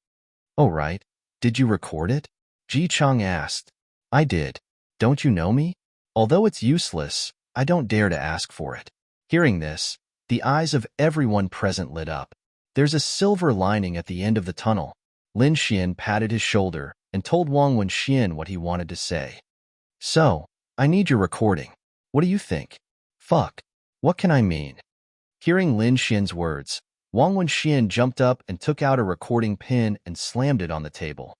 Oh right. Did you record it? Ji Chang asked. I did. Don't you know me? Although it's useless, I don't dare to ask for it. Hearing this, the eyes of everyone present lit up. There's a silver lining at the end of the tunnel. Lin Xian patted his shoulder and told Wang Wenxian what he wanted to say. So, I need your recording. What do you think? Fuck. What can I mean? Hearing Lin Xian's words, Wang Wenxian jumped up and took out a recording pin and slammed it on the table.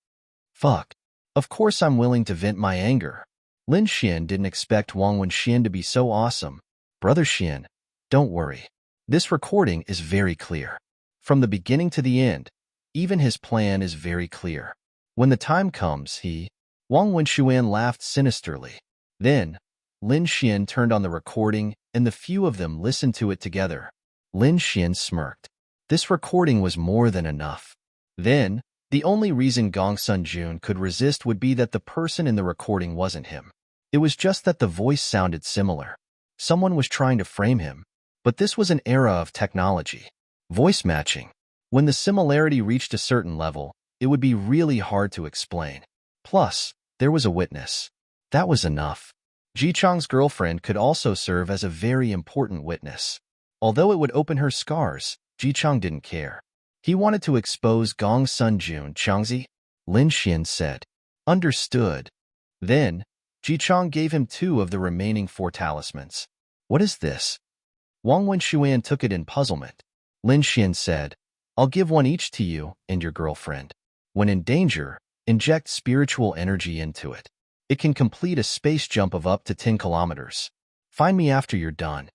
Fuck. Of course I'm willing to vent my anger. Lin Xian didn't expect Wang Wenxian to be so awesome. Brother Xian, don't worry. This recording is very clear. From the beginning to the end, even his plan is very clear. When the time comes, Wang Wenxuan laughed sinisterly. Then, Lin Xian turned on the recording and the few of them listened to it together. Lin Xian smirked. This recording was more than enough. Then, the only reason Gongsun Jun could resist would be that the person in the recording wasn't him. It was just that the voice sounded similar. Someone was trying to frame him. But this was an era of technology. Voice matching. When the similarity reached a certain level, it would be really hard to explain. Plus, there was a witness. That was enough. Ji Chang's girlfriend could also serve as a very important witness. Although it would open her scars, Ji Chang didn't care. He wanted to expose Gongsun Jun Changzi, Lin Xian said. Understood. Then, Ji Chang gave him 2 of the remaining 4 talismans. What is this? Wang Wenxuan took it in puzzlement. Lin Xian said, I'll give 1 each to you and your girlfriend. When in danger, inject spiritual energy into it. It can complete a space jump of up to 10 kilometers. Find me after you're done.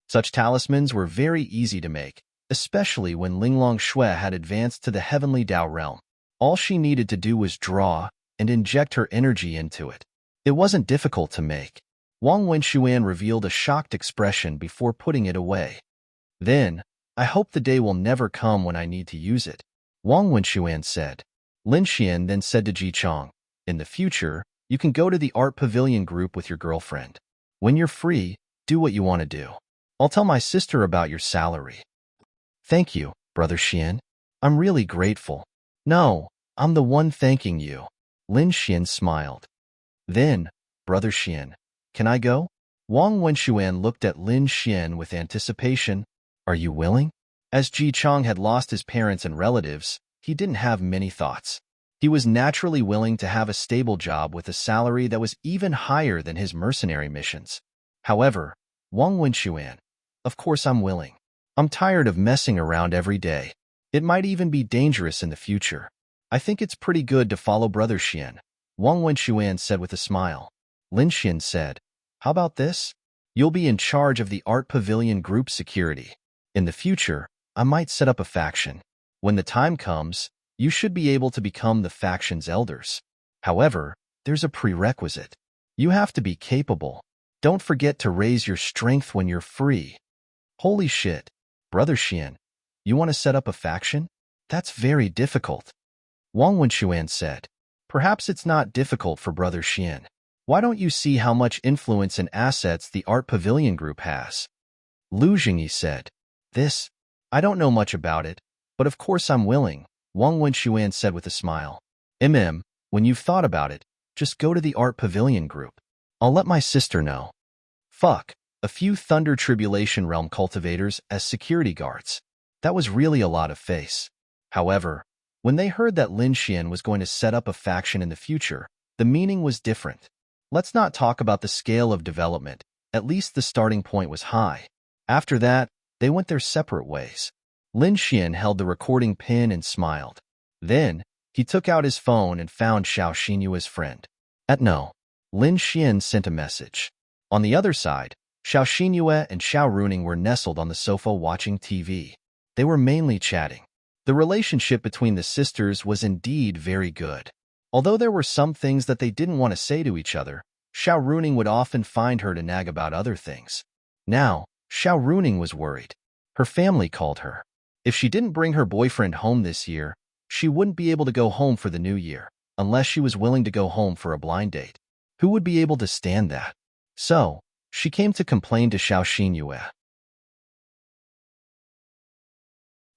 Such talismans were very easy to make, especially when Linglong Shui had advanced to the heavenly Dao realm. All she needed to do was draw, and inject her energy into it. It wasn't difficult to make. Wang Wenxuan revealed a shocked expression before putting it away. Then, I hope the day will never come when I need to use it, Wang Wenxuan said. Lin Xian then said to Ji Chong, in the future, you can go to the art pavilion group with your girlfriend. When you're free, do what you want to do. I'll tell my sister about your salary. Thank you, Brother Xian. I'm really grateful. No, I'm the one thanking you. Lin Xian smiled. Then, Brother Xian, can I go? Wang Wenxuan looked at Lin Xian with anticipation. Are you willing? As Ji Chong had lost his parents and relatives, he didn't have many thoughts. He was naturally willing to have a stable job with a salary that was even higher than his mercenary missions. However, Wang Wenxuan, of course I'm willing. I'm tired of messing around every day. It might even be dangerous in the future. I think it's pretty good to follow Brother Xian, Wang Wenxuan said with a smile. Lin Xian said, how about this? You'll be in charge of the art pavilion group security. In the future, I might set up a faction. When the time comes, you should be able to become the faction's elders. However, there's a prerequisite. You have to be capable. Don't forget to raise your strength when you're free. Holy shit, Brother Xian, you want to set up a faction? That's very difficult. Wang Wenxuan said, perhaps it's not difficult for Brother Xian. Why don't you see how much influence and assets the art pavilion group has? Lu Jingyi said, I don't know much about it, but of course I'm willing, Wang Wenxuan said with a smile. When you've thought about it, just go to the art pavilion group. I'll let my sister know. Fuck, a few Thunder Tribulation Realm cultivators as security guards. That was really a lot of face. However, when they heard that Lin Xian was going to set up a faction in the future, the meaning was different. Let's not talk about the scale of development. At least the starting point was high. After that, they went their separate ways. Lin Xian held the recording pin and smiled. Then, he took out his phone and found Xiao Xinyue's friend. No. Lin Xian sent a message. On the other side, Xiao Xinyue and Xiao Runing were nestled on the sofa watching TV. They were mainly chatting. The relationship between the sisters was indeed very good. Although there were some things that they didn't want to say to each other, Xiao Runing would often find her to nag about other things. Now, Xiao Runing was worried. Her family called her. If she didn't bring her boyfriend home this year, she wouldn't be able to go home for the new year, unless she was willing to go home for a blind date. Who would be able to stand that? So, she came to complain to Xiao Xinyue.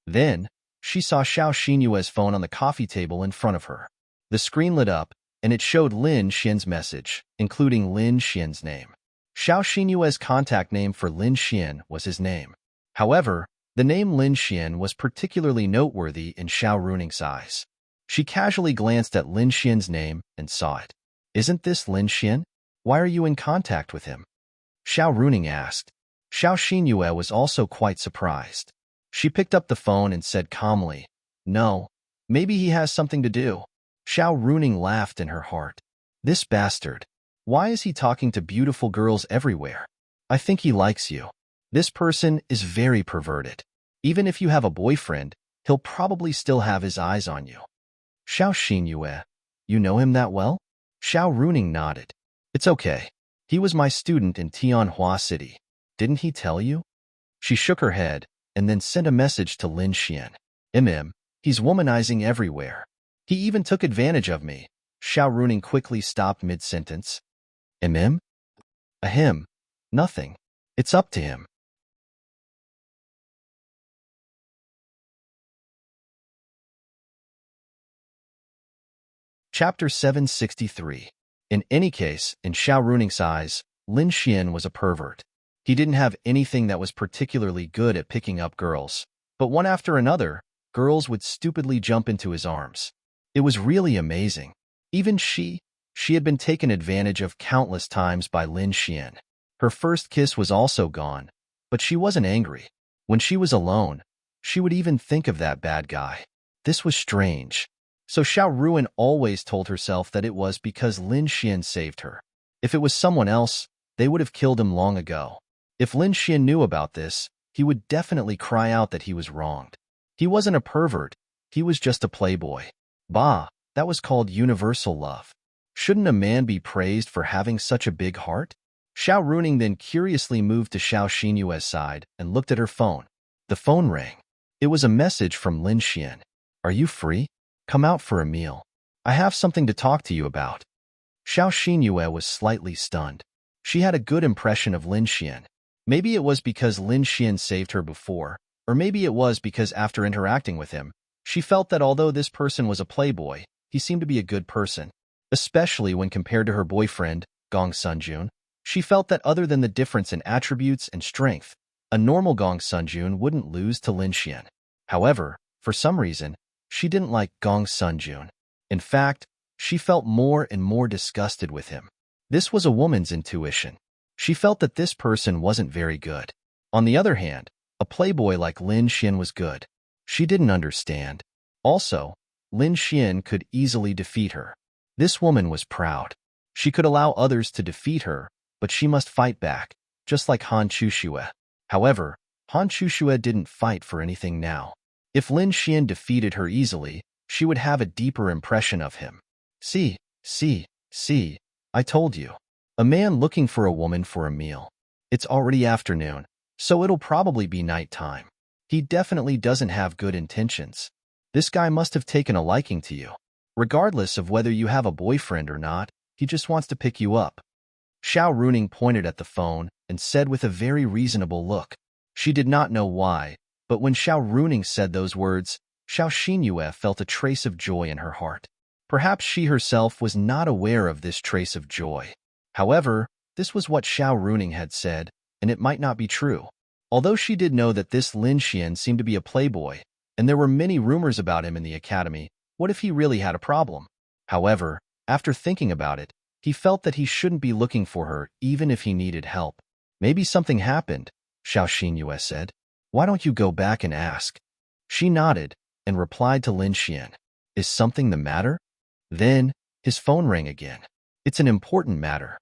Then, she saw Xiao Xinyue's phone on the coffee table in front of her. The screen lit up, and it showed Lin Xian's message, including Lin Xian's name. Xiao Xinyue's contact name for Lin Xian was his name. However, the name Lin Xian was particularly noteworthy in Xiao Runing's eyes. She casually glanced at Lin Xian's name and saw it. Isn't this Lin Xian? Why are you in contact with him? Xiao Runing asked. Xiao Xinyue was also quite surprised. She picked up the phone and said calmly, no, maybe he has something to do. Xiao Runing laughed in her heart. This bastard. Why is he talking to beautiful girls everywhere? I think he likes you. This person is very perverted. Even if you have a boyfriend, he'll probably still have his eyes on you. Xiao Xinyue, you know him that well? Xiao Runing nodded. It's okay. He was my student in Tianhua City. Didn't he tell you? She shook her head and then sent a message to Lin Xian. He's womanizing everywhere. He even took advantage of me. Xiao Runing quickly stopped mid-sentence. Ahem. Nothing. It's up to him. Chapter 763. In any case, in Xiao Runing's eyes, Lin Xian was a pervert. He didn't have anything that was particularly good at picking up girls, but one after another, girls would stupidly jump into his arms. It was really amazing. Even she had been taken advantage of countless times by Lin Xian. Her first kiss was also gone, but she wasn't angry. When she was alone, she would even think of that bad guy. This was strange. So Xiao Ruin always told herself that it was because Lin Xian saved her. If it was someone else, they would have killed him long ago. If Lin Xian knew about this, he would definitely cry out that he was wronged. He wasn't a pervert, he was just a playboy. Bah, That was called universal love. Shouldn't a man be praised for having such a big heart? Xiao Runing then curiously moved to Xiao Xinyue's side and looked at her phone. The phone rang. It was a message from Lin Xian. Are you free? Come out for a meal. I have something to talk to you about. Xiao Xinyue was slightly stunned. She had a good impression of Lin Xian. Maybe it was because Lin Xian saved her before, or maybe it was because after interacting with him, she felt that although this person was a playboy, he seemed to be a good person. Especially when compared to her boyfriend, Gong Sunjun, she felt that other than the difference in attributes and strength, a normal Gong Sunjun wouldn't lose to Lin Xian. However, for some reason, she didn't like Gong Sunjun. In fact, she felt more and more disgusted with him. This was a woman's intuition. She felt that this person wasn't very good. On the other hand, a playboy like Lin Xian was good. She didn't understand. Also, Lin Xian could easily defeat her. This woman was proud. She could allow others to defeat her, but she must fight back, just like Han Chuxue. However, Han Chuxue didn't fight for anything now. If Lin Xian defeated her easily, she would have a deeper impression of him. See, I told you. A man looking for a woman for a meal. It's already afternoon, so it'll probably be night time. He definitely doesn't have good intentions. This guy must have taken a liking to you. Regardless of whether you have a boyfriend or not, he just wants to pick you up. Xiao Runing pointed at the phone and said with a very reasonable look. She did not know why, but when Xiao Runing said those words, Xiao Xinyue felt a trace of joy in her heart. Perhaps she herself was not aware of this trace of joy. However, this was what Xiao Runing had said, and it might not be true. Although she did know that this Lin Xian seemed to be a playboy, and there were many rumors about him in the academy, what if he really had a problem? However, after thinking about it, he felt that he shouldn't be looking for her even if he needed help. Maybe something happened, Xiao Xinyue said. Why don't you go back and ask? She nodded and replied to Lin Xian. Is something the matter? Then, his phone rang again. It's an important matter.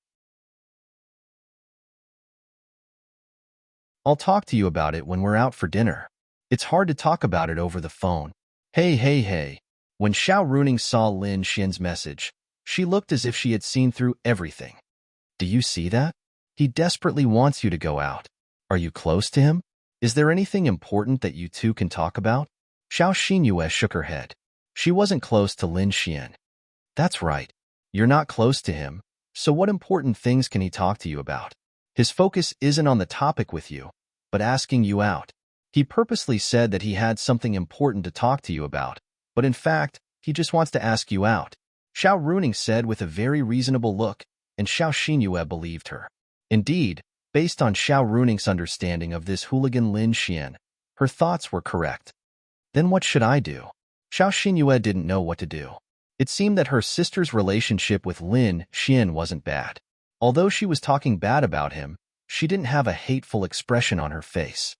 I'll talk to you about it when we're out for dinner. It's hard to talk about it over the phone. Hey. When Xiao Runing saw Lin Xian's message, she looked as if she had seen through everything. Do you see that? He desperately wants you to go out. Are you close to him? Is there anything important that you two can talk about? Xiao Xinyue shook her head. She wasn't close to Lin Xian. That's right. You're not close to him, so what important things can he talk to you about? His focus isn't on the topic with you, but asking you out. He purposely said that he had something important to talk to you about, but in fact, he just wants to ask you out. Xiao Runing said with a very reasonable look, and Xiao Xinyue believed her. Indeed, based on Xiao Runing's understanding of this hooligan Lin Xian, her thoughts were correct. Then what should I do? Xiao Xinyue didn't know what to do. It seemed that her sister's relationship with Lin Xian wasn't bad. Although she was talking bad about him, she didn't have a hateful expression on her face.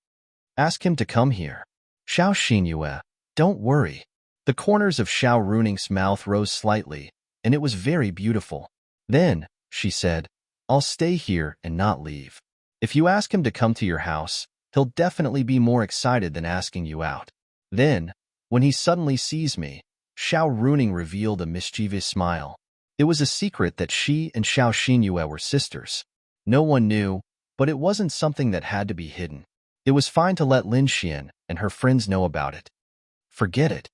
Ask him to come here. Xiao Xinyue, don't worry. The corners of Xiao Runing's mouth rose slightly, and it was very beautiful. Then, she said, I'll stay here and not leave. If you ask him to come to your house, he'll definitely be more excited than asking you out. Then, when he suddenly sees me, Xiao Runing revealed a mischievous smile. It was a secret that she and Xiao Xinyue were sisters. No one knew, but it wasn't something that had to be hidden. It was fine to let Lin Xian and her friends know about it. Forget it.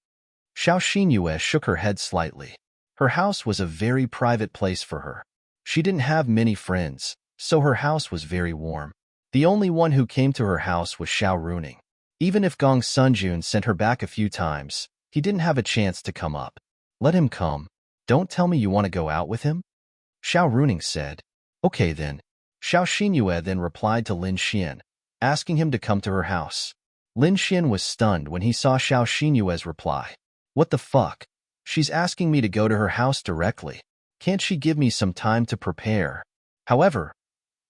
Xiao Xinyue shook her head slightly. Her house was a very private place for her. She didn't have many friends, so her house was very warm. The only one who came to her house was Xiao Runing. Even if Gong Sunjun sent her back a few times, he didn't have a chance to come up. Let him come. Don't tell me you want to go out with him? Xiao Runing said. Okay then. Xiao Xinyue then replied to Lin Xian, asking him to come to her house. Lin Xian was stunned when he saw Xiao Xinyue's reply. What the fuck? She's asking me to go to her house directly. Can't she give me some time to prepare? However,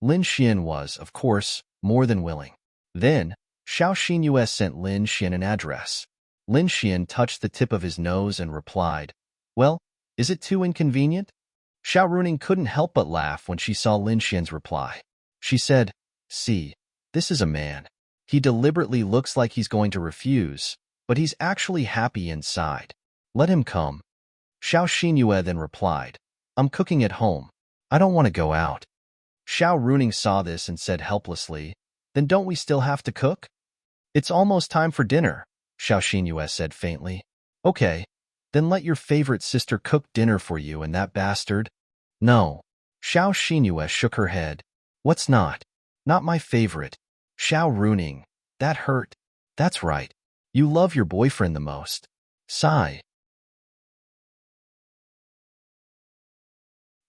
Lin Xian was, of course, more than willing. Then, Xiao Xinyue sent Lin Xian an address. Lin Xian touched the tip of his nose and replied, Well, is it too inconvenient? Xiao Runing couldn't help but laugh when she saw Lin Xian's reply. She said, See, this is a man. He deliberately looks like he's going to refuse, but he's actually happy inside. Let him come. Xiao Xinyue then replied, I'm cooking at home. I don't want to go out. Xiao Runing saw this and said helplessly, Then don't we still have to cook? It's almost time for dinner, Xiao Xinyue said faintly. Okay, then let your favorite sister cook dinner for you and that bastard. No. Xiao Xinyue shook her head. What's not? Not my favorite. Xiao Runing. That hurt. That's right. You love your boyfriend the most. Sigh.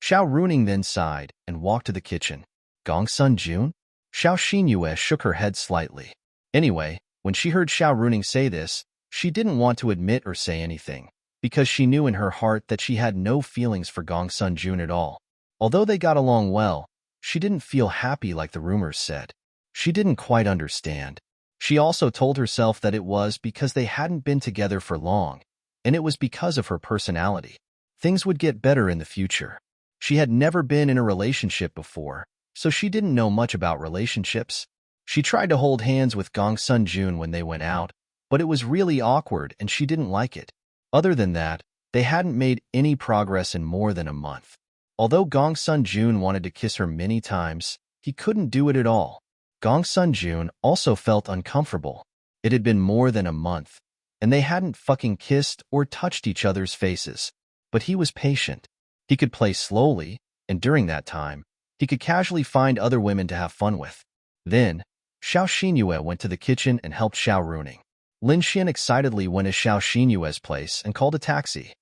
Xiao Runing then sighed and walked to the kitchen. Gongsun Jun? Xiao Xinyue shook her head slightly. Anyway, when she heard Xiao Runing say this, she didn't want to admit or say anything, because she knew in her heart that she had no feelings for Gongsun Jun at all. Although they got along well, she didn't feel happy like the rumors said. She didn't quite understand. She also told herself that it was because they hadn't been together for long, and it was because of her personality. Things would get better in the future. She had never been in a relationship before, so she didn't know much about relationships. She tried to hold hands with Gongsun Jun when they went out, but it was really awkward and she didn't like it. Other than that, they hadn't made any progress in more than a month. Although Gongsun Jun wanted to kiss her many times, he couldn't do it at all. Gongsun Jun also felt uncomfortable. It had been more than a month, and they hadn't fucking kissed or touched each other's faces. But he was patient. He could play slowly, and during that time, he could casually find other women to have fun with. Then, Xiao Xinyue went to the kitchen and helped Xiao Runing. Lin Xian excitedly went to Xiao Xinyue's place and called a taxi.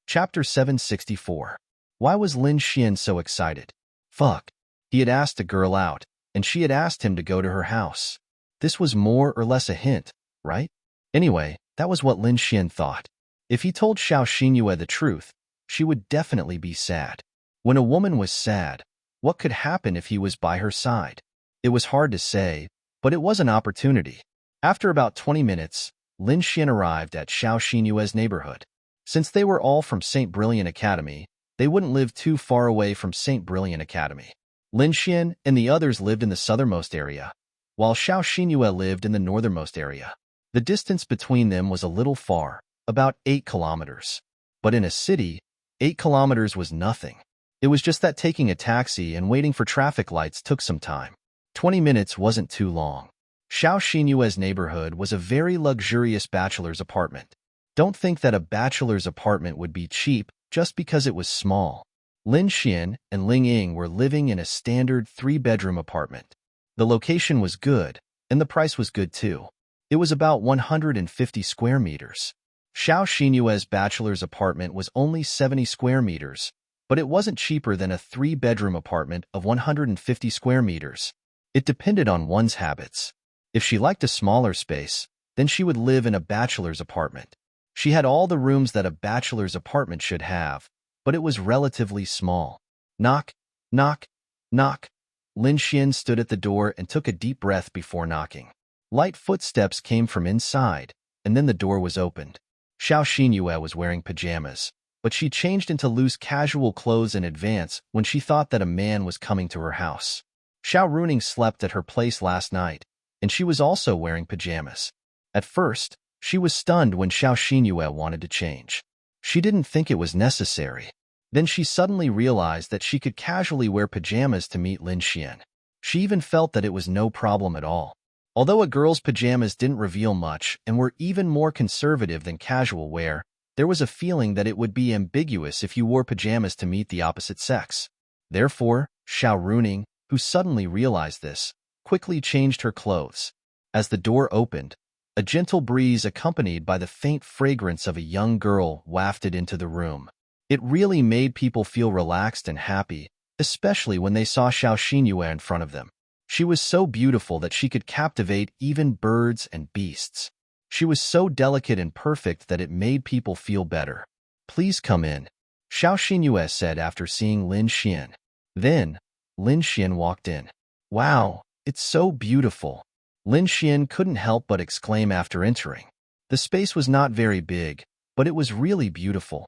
Chapter 764. Why was Lin Xian so excited? Fuck. He had asked a girl out, and she had asked him to go to her house. This was more or less a hint, right? Anyway, that was what Lin Xian thought. If he told Xiao Xinyue the truth, she would definitely be sad. When a woman was sad, what could happen if he was by her side? It was hard to say, but it was an opportunity. After about 20 minutes, Lin Xian arrived at Xiao Xinyue's neighborhood. Since they were all from St. Brilliant Academy, they wouldn't live too far away from St. Brilliant Academy. Lin Xian and the others lived in the southernmost area, while Xiao Xinyue lived in the northernmost area. The distance between them was a little far, about 8 kilometers. But in a city, 8 kilometers was nothing. It was just that taking a taxi and waiting for traffic lights took some time. 20 minutes wasn't too long. Xiao Xinyue's neighborhood was a very luxurious bachelor's apartment. Don't think that a bachelor's apartment would be cheap just because it was small. Lin Xian and Ling Ying were living in a standard 3-bedroom apartment. The location was good, and the price was good too. It was about 150 square meters. Xiao Xinyue's bachelor's apartment was only 70 square meters, but it wasn't cheaper than a 3-bedroom apartment of 150 square meters. It depended on one's habits. If she liked a smaller space, then she would live in a bachelor's apartment. She had all the rooms that a bachelor's apartment should have, but it was relatively small. Knock, knock, knock. Lin Xian stood at the door and took a deep breath before knocking. Light footsteps came from inside, and then the door was opened. Xiao Xinyue was wearing pajamas, but she changed into loose casual clothes in advance when she thought that a man was coming to her house. Xiao Runing slept at her place last night, and she was also wearing pajamas. At first, she was stunned when Xiao Xinyue wanted to change. She didn't think it was necessary. Then she suddenly realized that she could casually wear pajamas to meet Lin Xian. She even felt that it was no problem at all. Although a girl's pajamas didn't reveal much and were even more conservative than casual wear, there was a feeling that it would be ambiguous if you wore pajamas to meet the opposite sex. Therefore, Xiao Runing, who suddenly realized this, quickly changed her clothes. As the door opened, a gentle breeze accompanied by the faint fragrance of a young girl wafted into the room. It really made people feel relaxed and happy, especially when they saw Xiao Xinyue in front of them. She was so beautiful that she could captivate even birds and beasts. She was so delicate and perfect that it made people feel better. Please come in, Xiao Xinyue said after seeing Lin Xian. Then, Lin Xian walked in. Wow, it's so beautiful. Lin Xian couldn't help but exclaim after entering. The space was not very big, but it was really beautiful.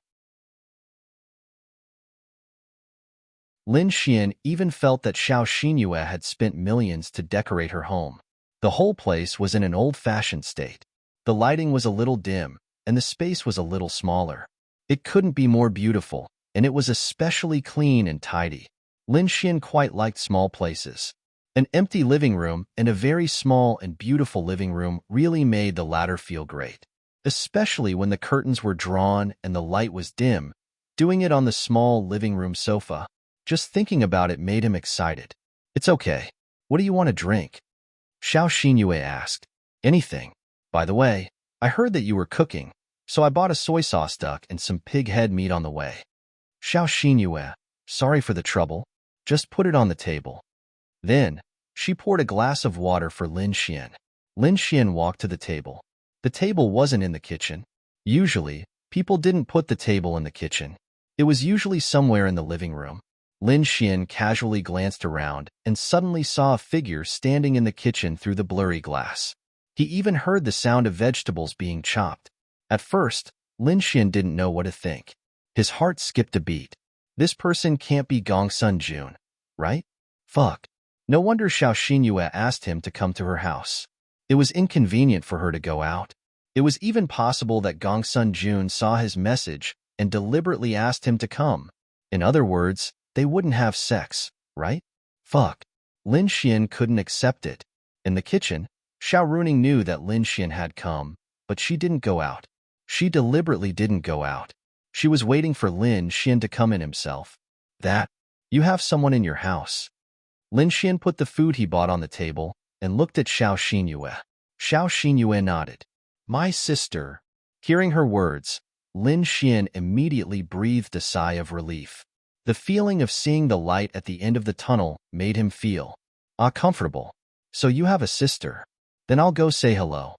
Lin Xian even felt that Xiao Xinyue had spent millions to decorate her home. The whole place was in an old-fashioned state. The lighting was a little dim, and the space was a little smaller. It couldn't be more beautiful, and it was especially clean and tidy. Lin Xian quite liked small places. An empty living room and a very small and beautiful living room really made the latter feel great, especially when the curtains were drawn and the light was dim. Doing it on the small living room sofa, just thinking about it made him excited. "It's okay. What do you want to drink?" Xiao Xinyue asked. "Anything. By the way, I heard that you were cooking, so I bought a soy sauce duck and some pig head meat on the way." Xiao Xinyue, "Sorry for the trouble. Just put it on the table." Then, she poured a glass of water for Lin Xian. Lin Xian walked to the table. The table wasn't in the kitchen. Usually, people didn't put the table in the kitchen. It was usually somewhere in the living room. Lin Xian casually glanced around and suddenly saw a figure standing in the kitchen through the blurry glass. He even heard the sound of vegetables being chopped. At first, Lin Xian didn't know what to think. His heart skipped a beat. This person can't be Gongsun Jun, right? Fuck. No wonder Xiao Xinyue asked him to come to her house. It was inconvenient for her to go out. It was even possible that Gongsun Jun saw his message and deliberately asked him to come. In other words, they wouldn't have sex, right? Fuck. Lin Xian couldn't accept it. In the kitchen, Xiao Runing knew that Lin Xian had come, but she didn't go out. She deliberately didn't go out. She was waiting for Lin Xian to come in himself. "That, you have someone in your house." Lin Xian put the food he bought on the table and looked at Xiao Xinyue. Xiao Xinyue nodded. "My sister." Hearing her words, Lin Xian immediately breathed a sigh of relief. The feeling of seeing the light at the end of the tunnel made him feel comfortable. "So you have a sister? Then I'll go say hello."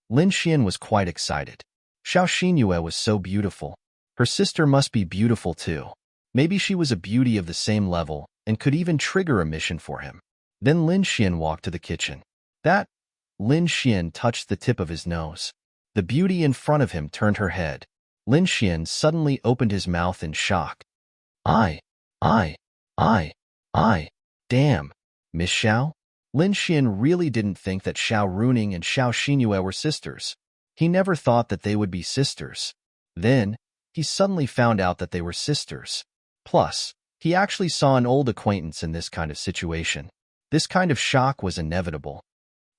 Lin Xian was quite excited. Xiao Xinyue was so beautiful. Her sister must be beautiful too. Maybe she was a beauty of the same level and could even trigger a mission for him. Then Lin Xian walked to the kitchen. "That..." Lin Xian touched the tip of his nose. The beauty in front of him turned her head. Lin Xian suddenly opened his mouth in shock. I. Damn. Miss Xiao?" Lin Xian really didn't think that Xiao Runing and Xiao Xinyue were sisters. He never thought that they would be sisters. Then, he suddenly found out that they were sisters. Plus, he actually saw an old acquaintance in this kind of situation. This kind of shock was inevitable.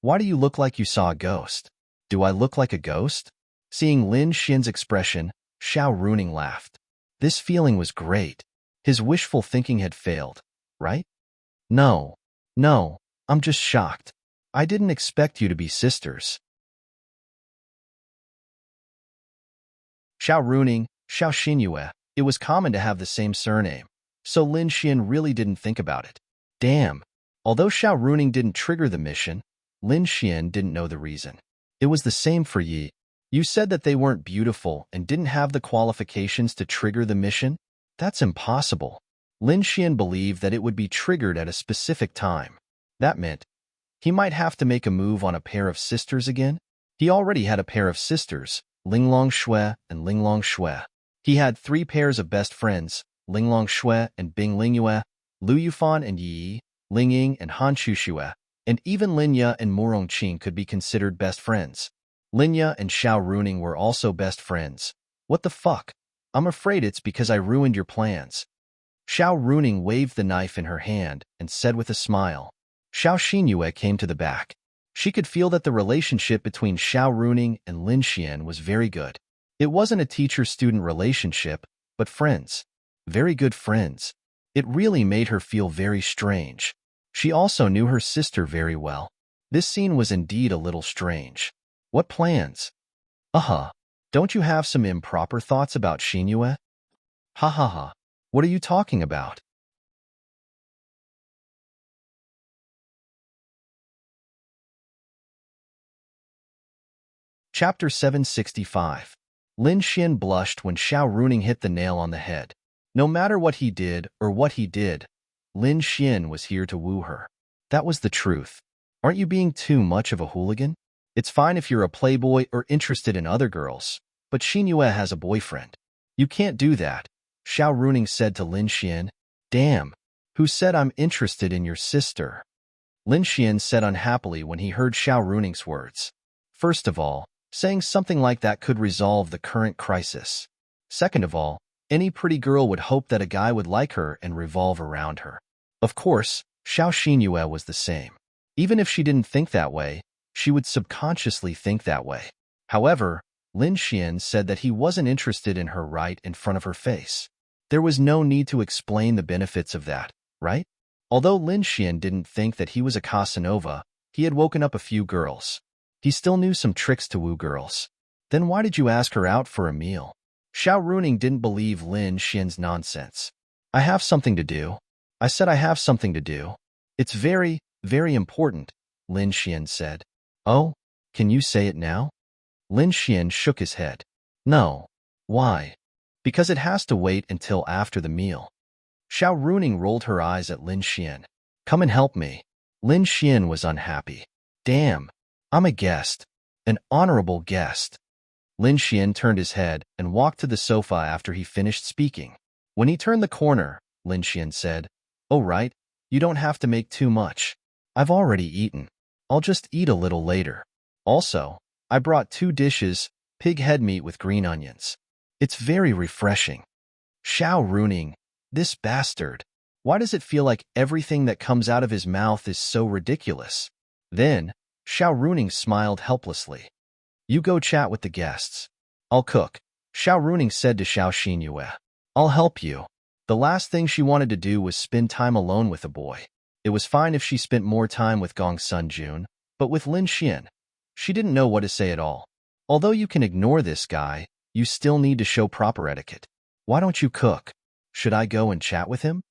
"Why do you look like you saw a ghost?" "Do I look like a ghost?" Seeing Lin Xian's expression, Xiao Runing laughed. This feeling was great. His wishful thinking had failed, right? No, I'm just shocked. I didn't expect you to be sisters." Xiao Runing, Xiao Xinyue, it was common to have the same surname, so Lin Xian really didn't think about it. Damn. Although Xiao Runing didn't trigger the mission, Lin Xian didn't know the reason. It was the same for Yi. You said that they weren't beautiful and didn't have the qualifications to trigger the mission? That's impossible. Lin Xian believed that it would be triggered at a specific time. That meant he might have to make a move on a pair of sisters again. He already had a pair of sisters, Linglong Shui and Linglong Shui. He had 3 pairs of best friends, Linglong Shui and Bing Lingyue, Lu Yufan and Yi, Lingying and Han Chuxue, and even Linya and Murong Qing could be considered best friends. Linya and Xiao Runing were also best friends. What the fuck? I'm afraid it's because I ruined your plans. Xiao Runing waved the knife in her hand and said with a smile. Xiao Xinyue came to the back. She could feel that the relationship between Xiao Runing and Lin Xian was very good. It wasn't a teacher-student relationship, but friends. Very good friends. It really made her feel very strange. She also knew her sister very well. This scene was indeed a little strange. What plans? Don't you have some improper thoughts about Xinyue? Ha ha ha. What are you talking about? Chapter 765. Lin Xian blushed when Xiao Runing hit the nail on the head. No matter what he did or what he did, Lin Xian was here to woo her. That was the truth. Aren't you being too much of a hooligan? It's fine if you're a playboy or interested in other girls, but Xinyue has a boyfriend. You can't do that, Xiao Runing said to Lin Xian. Damn, who said I'm interested in your sister? Lin Xian said unhappily when he heard Xiao Runing's words. First of all, saying something like that could resolve the current crisis. Second of all, any pretty girl would hope that a guy would like her and revolve around her. Of course, Xiao Xinyue was the same. Even if she didn't think that way, she would subconsciously think that way. However, Lin Xian said that he wasn't interested in her right in front of her face. There was no need to explain the benefits of that, right? Although Lin Xian didn't think that he was a Casanova, he had woken up a few girls. He still knew some tricks to woo girls. Then why did you ask her out for a meal? Xiao Runing didn't believe Lin Xian's nonsense. I have something to do. I said I have something to do. It's very, very important, Lin Xian said. Oh, can you say it now? Lin Xian shook his head. No. Why? Because it has to wait until after the meal. Xiao Runing rolled her eyes at Lin Xian. Come and help me. Lin Xian was unhappy. Damn. I'm a guest. An honorable guest. Lin Xian turned his head and walked to the sofa after he finished speaking. When he turned the corner, Lin Xian said, "Oh right, you don't have to make too much. I've already eaten. I'll just eat a little later. Also, I brought 2 dishes, pig head meat with green onions. It's very refreshing." Xiao Runing, this bastard. Why does it feel like everything that comes out of his mouth is so ridiculous? Then, Xiao Runing smiled helplessly. You go chat with the guests. I'll cook, Xiao Runing said to Xiao Xinyue. I'll help you. The last thing she wanted to do was spend time alone with a boy. It was fine if she spent more time with Gong Sun-jun, but with Lin Xian, she didn't know what to say at all. Although you can ignore this guy, you still need to show proper etiquette. Why don't you cook? Should I go and chat with him?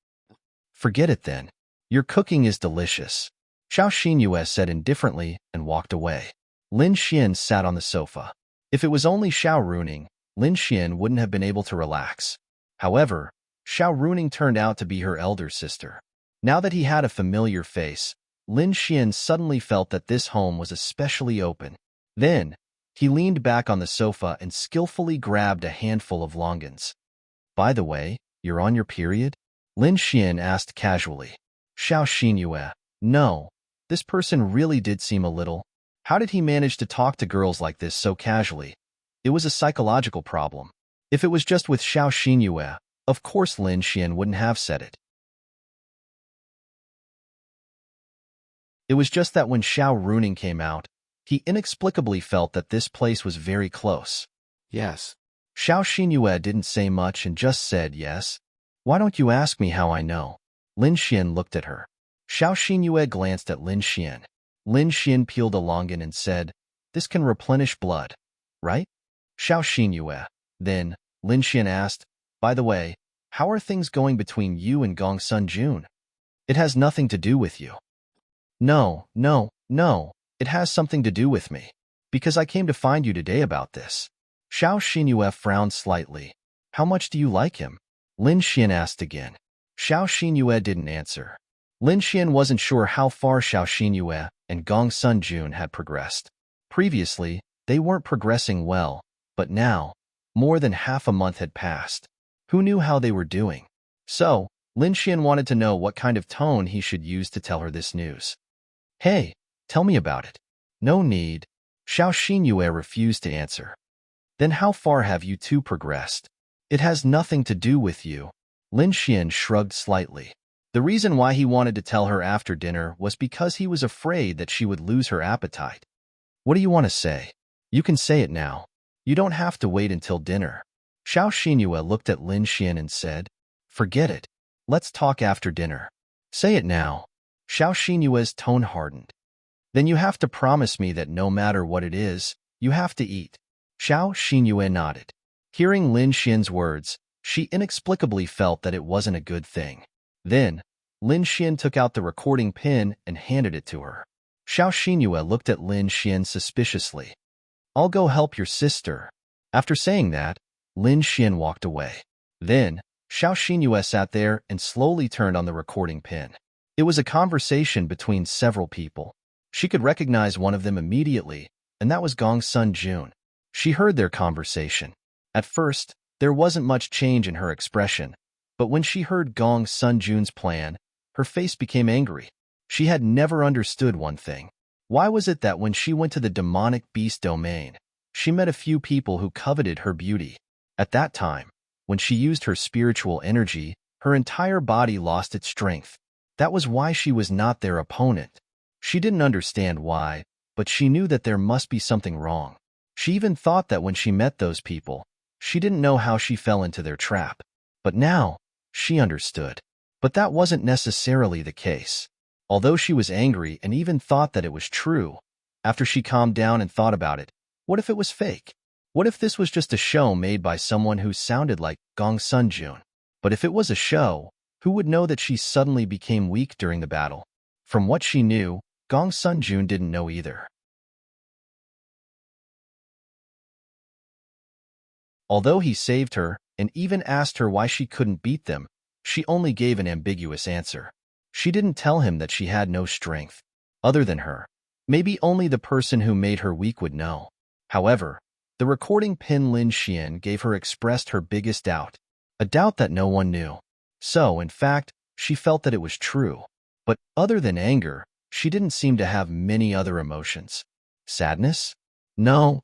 Forget it then. Your cooking is delicious, Xiao Xinyue said indifferently and walked away. Lin Xian sat on the sofa. If it was only Xiao Runing, Lin Xian wouldn't have been able to relax. However, Xiao Runing turned out to be her elder sister. Now that he had a familiar face, Lin Xian suddenly felt that this home was especially open. Then, he leaned back on the sofa and skillfully grabbed a handful of longans. By the way, you're on your period? Lin Xian asked casually. Xiao Xinyue, no. This person really did seem a little. How did he manage to talk to girls like this so casually? It was a psychological problem. If it was just with Xiao Xinyue, of course Lin Xian wouldn't have said it. It was just that when Xiao Runing came out, he inexplicably felt that this place was very close. Yes. Xiao Xinyue didn't say much and just said yes. Why don't you ask me how I know? Lin Xian looked at her. Xiao Xinyue glanced at Lin Xian. Lin Xian peeled a longan and said, this can replenish blood, right? Xiao Xinyue. Then, Lin Xian asked, by the way, how are things going between you and Gong Sun-jun? It has nothing to do with you. No, it has something to do with me. Because I came to find you today about this. Xiao Xinyue frowned slightly. How much do you like him? Lin Xian asked again. Xiao Xinyue didn't answer. Lin Xian wasn't sure how far Xiao Xinyue and Gong Sun-jun had progressed. Previously, they weren't progressing well, but now, more than half a month had passed. Who knew how they were doing? So, Lin Xian wanted to know what kind of tone he should use to tell her this news. Hey, tell me about it. No need. Xiao Xinyue refused to answer. Then how far have you two progressed? It has nothing to do with you. Lin Xian shrugged slightly. The reason why he wanted to tell her after dinner was because he was afraid that she would lose her appetite. What do you want to say? You can say it now. You don't have to wait until dinner. Xiao Xinyue looked at Lin Xian and said, forget it. Let's talk after dinner. Say it now. Xiao Xinyue's tone hardened. Then you have to promise me that no matter what it is, you have to eat. Xiao Xinyue nodded. Hearing Lin Xian's words, she inexplicably felt that it wasn't a good thing. Then, Lin Xian took out the recording pin and handed it to her. Xiao Xinyue looked at Lin Xian suspiciously. I'll go help your sister. After saying that, Lin Xian walked away. Then, Xiao Xinyue sat there and slowly turned on the recording pin. It was a conversation between several people. She could recognize one of them immediately, and that was Gong Sun-jun. She heard their conversation. At first, there wasn't much change in her expression, but when she heard Gong Sun-jun's plan, her face became angry. She had never understood one thing. Why was it that when she went to the demonic beast domain, she met a few people who coveted her beauty? At that time, when she used her spiritual energy, her entire body lost its strength. That was why she was not their opponent. She didn't understand why, but she knew that there must be something wrong. She even thought that when she met those people, she didn't know how she fell into their trap. But now, she understood. But that wasn't necessarily the case. Although she was angry and even thought that it was true, after she calmed down and thought about it, what if it was fake? What if this was just a show made by someone who sounded like Gong Sunjun? But if it was a show, who would know that she suddenly became weak during the battle? From what she knew, Gong Sunjun didn't know either. Although he saved her and even asked her why she couldn't beat them, she only gave an ambiguous answer. She didn't tell him that she had no strength. Other than her, maybe only the person who made her weak would know. However, the recording pin Lin Xian gave her expressed her biggest doubt, a doubt that no one knew. So, in fact, she felt that it was true. But other than anger, she didn't seem to have many other emotions. Sadness? No.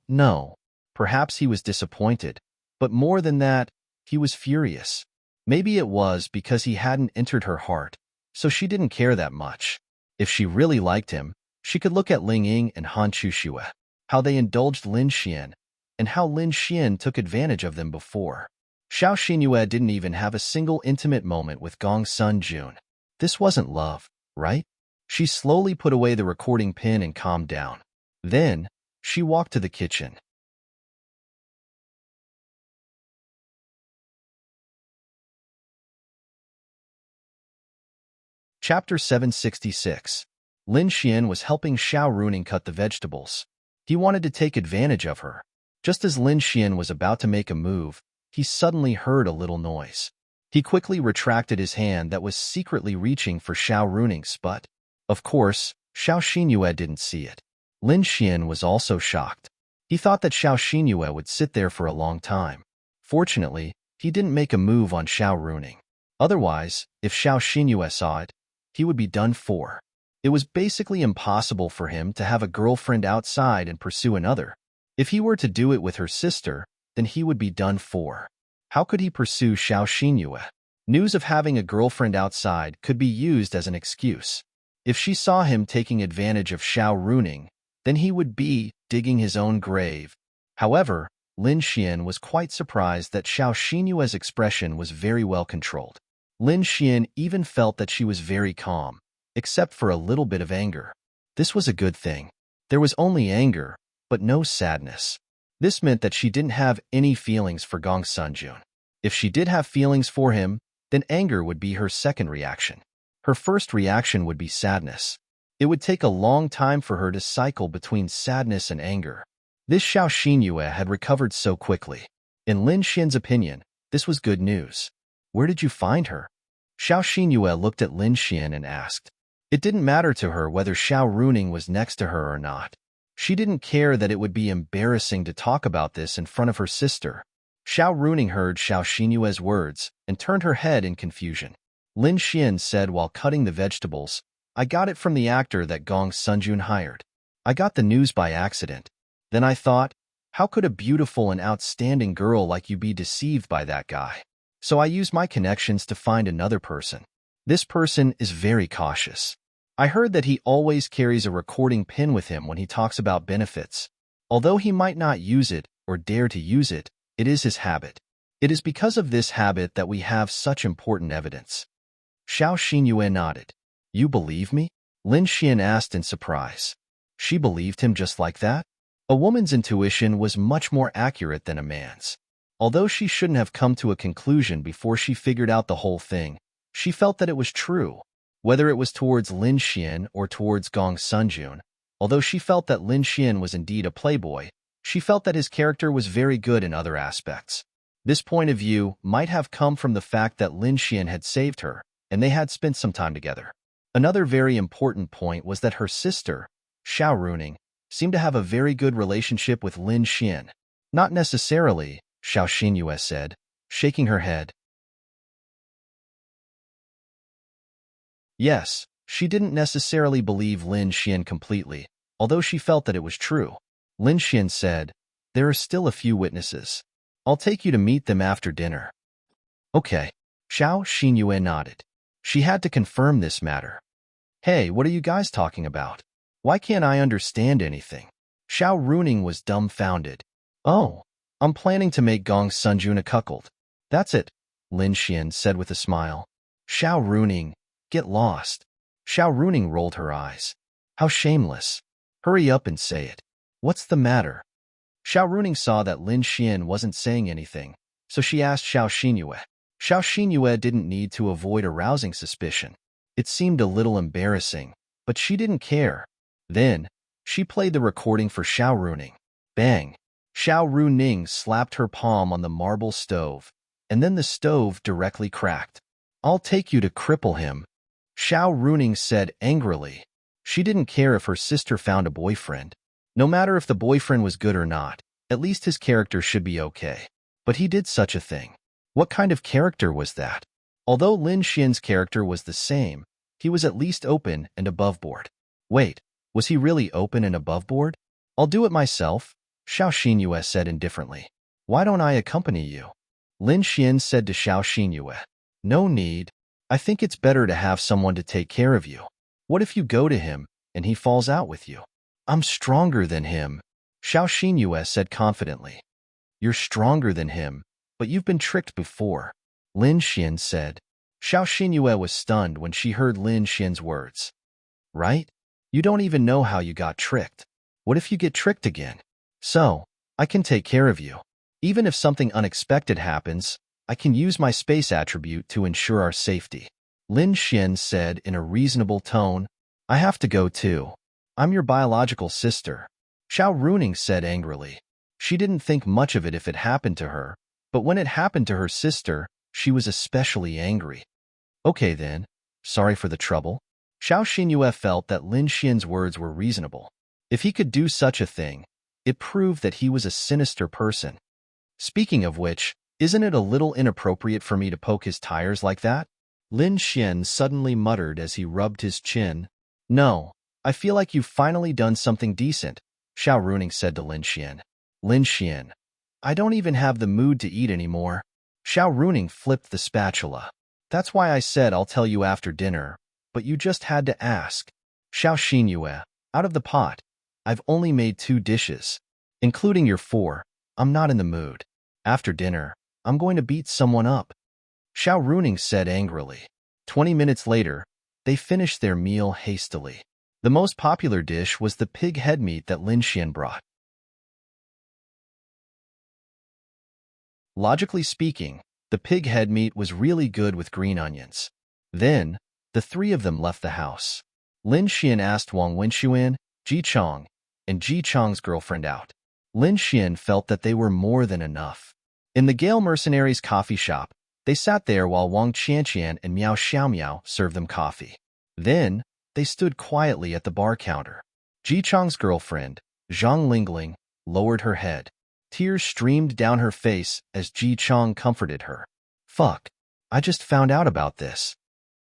Perhaps he was disappointed. But more than that, he was furious. Maybe it was because he hadn't entered her heart, so she didn't care that much. If she really liked him, she could look at Ling Ying and Han Chuxue, how they indulged Lin Xian, and how Lin Xian took advantage of them before. Xiao Xinyue didn't even have a single intimate moment with Gong Sunjun. This wasn't love, right? She slowly put away the recording pin and calmed down. Then, she walked to the kitchen. Chapter 766. Lin Xian was helping Xiao Runing cut the vegetables. He wanted to take advantage of her. Just as Lin Xian was about to make a move, he suddenly heard a little noise. He quickly retracted his hand that was secretly reaching for Xiao Runing's butt. Of course, Xiao Xinyue didn't see it. Lin Xian was also shocked. He thought that Xiao Xinyue would sit there for a long time. Fortunately, he didn't make a move on Xiao Runing. Otherwise, if Xiao Xinyue saw it, he would be done for. It was basically impossible for him to have a girlfriend outside and pursue another. If he were to do it with her sister, then he would be done for. How could he pursue Xiao Xinyue? News of having a girlfriend outside could be used as an excuse. If she saw him taking advantage of Xiao Runing, then he would be digging his own grave. However, Lin Xian was quite surprised that Xiao Xinyue's expression was very well controlled. Lin Xian even felt that she was very calm, except for a little bit of anger. This was a good thing. There was only anger, but no sadness. This meant that she didn't have any feelings for Gong Sunjun. If she did have feelings for him, then anger would be her second reaction. Her first reaction would be sadness. It would take a long time for her to cycle between sadness and anger. This Xiao Xinyue had recovered so quickly. In Lin Xian's opinion, this was good news. Where did you find her? Xiao Xinyue looked at Lin Xian and asked. It didn't matter to her whether Xiao Runing was next to her or not. She didn't care that it would be embarrassing to talk about this in front of her sister. Xiao Runing heard Xiao Xinyue's words and turned her head in confusion. Lin Xian said while cutting the vegetables, I got it from the actor that Gong Sunjun hired. I got the news by accident. Then I thought, how could a beautiful and outstanding girl like you be deceived by that guy? So I used my connections to find another person. This person is very cautious. I heard that he always carries a recording pin with him when he talks about benefits. Although he might not use it or dare to use it, it is his habit. It is because of this habit that we have such important evidence. Xiao Xinyue nodded. You believe me? Lin Xian asked in surprise. She believed him just like that? A woman's intuition was much more accurate than a man's. Although she shouldn't have come to a conclusion before she figured out the whole thing, she felt that it was true. Whether it was towards Lin Xian or towards Gong Sunjun, although she felt that Lin Xian was indeed a playboy, she felt that his character was very good in other aspects. This point of view might have come from the fact that Lin Xian had saved her, and they had spent some time together. Another very important point was that her sister, Xiao Runing, seemed to have a very good relationship with Lin Xian. Not necessarily, Xiao Xinyue said, shaking her head. Yes, She didn't necessarily believe Lin Xian completely, although she felt that it was true. Lin Xian said, "There are still a few witnesses. I'll take you to meet them after dinner." Okay. Xiao Xinyue nodded. She had to confirm this matter. Hey, what are you guys talking about? Why can't I understand anything? Xiao Runing was dumbfounded. Oh, I'm planning to make Gong Sunjun a cuckold. That's it, Lin Xian said with a smile. Xiao Runing, get lost. Xiao Runing rolled her eyes. How shameless. Hurry up and say it. What's the matter? Xiao Runing saw that Lin Xian wasn't saying anything, so she asked Xiao Xinyue. Xiao Xinyue didn't need to avoid arousing suspicion. It seemed a little embarrassing, but she didn't care. Then, she played the recording for Xiao Runing. Bang! Xiao Runing slapped her palm on the marble stove, and then the stove directly cracked. I'll take you to cripple him, Xiao Runing said angrily. She didn't care if her sister found a boyfriend. No matter if the boyfriend was good or not, at least his character should be okay. But he did such a thing. What kind of character was that? Although Lin Xian's character was the same, he was at least open and aboveboard. Wait, was he really open and aboveboard? I'll do it myself, Xiao Xinyue said indifferently. Why don't I accompany you? Lin Xian said to Xiao Xinyue. No need. I think it's better to have someone to take care of you. What if you go to him and he falls out with you? I'm stronger than him, Xiao Xinyue said confidently. You're stronger than him, but you've been tricked before, Lin Xian said. Xiao Xinyue was stunned when she heard Lin Xian's words. Right? You don't even know how you got tricked. What if you get tricked again? So, I can take care of you. Even if something unexpected happens, I can use my space attribute to ensure our safety. Lin Xian said in a reasonable tone. I have to go too. I'm your biological sister, Xiao Runing said angrily. She didn't think much of it if it happened to her, but when it happened to her sister, she was especially angry. Okay then, sorry for the trouble. Xiao Xinyue felt that Lin Xian's words were reasonable. If he could do such a thing, it proved that he was a sinister person. Speaking of which, isn't it a little inappropriate for me to poke his tires like that? Lin Xian suddenly muttered as he rubbed his chin. No, I feel like you've finally done something decent, Xiao Runing said to Lin Xian. Lin Xian, I don't even have the mood to eat anymore. Xiao Runing flipped the spatula. That's why I said I'll tell you after dinner, but you just had to ask. Xiao Xinyue, out of the pot. I've only made 2 dishes. Including your 4, I'm not in the mood. After dinner, I'm going to beat someone up, Xiao Runing said angrily. 20 minutes later, they finished their meal hastily. The most popular dish was the pig head meat that Lin Xian brought. Logically speaking, the pig head meat was really good with green onions. Then, the 3 of them left the house. Lin Xian asked Wang Wenxuan, Ji Chong, and Ji Chong's girlfriend out. Lin Xian felt that they were more than enough. In the Gale Mercenaries coffee shop, they sat there while Wang Qianqian and Miao Xiaomiao served them coffee. Then, they stood quietly at the bar counter. Ji Chong's girlfriend, Zhang Lingling, lowered her head. Tears streamed down her face as Ji Chong comforted her. Fuck, I just found out about this.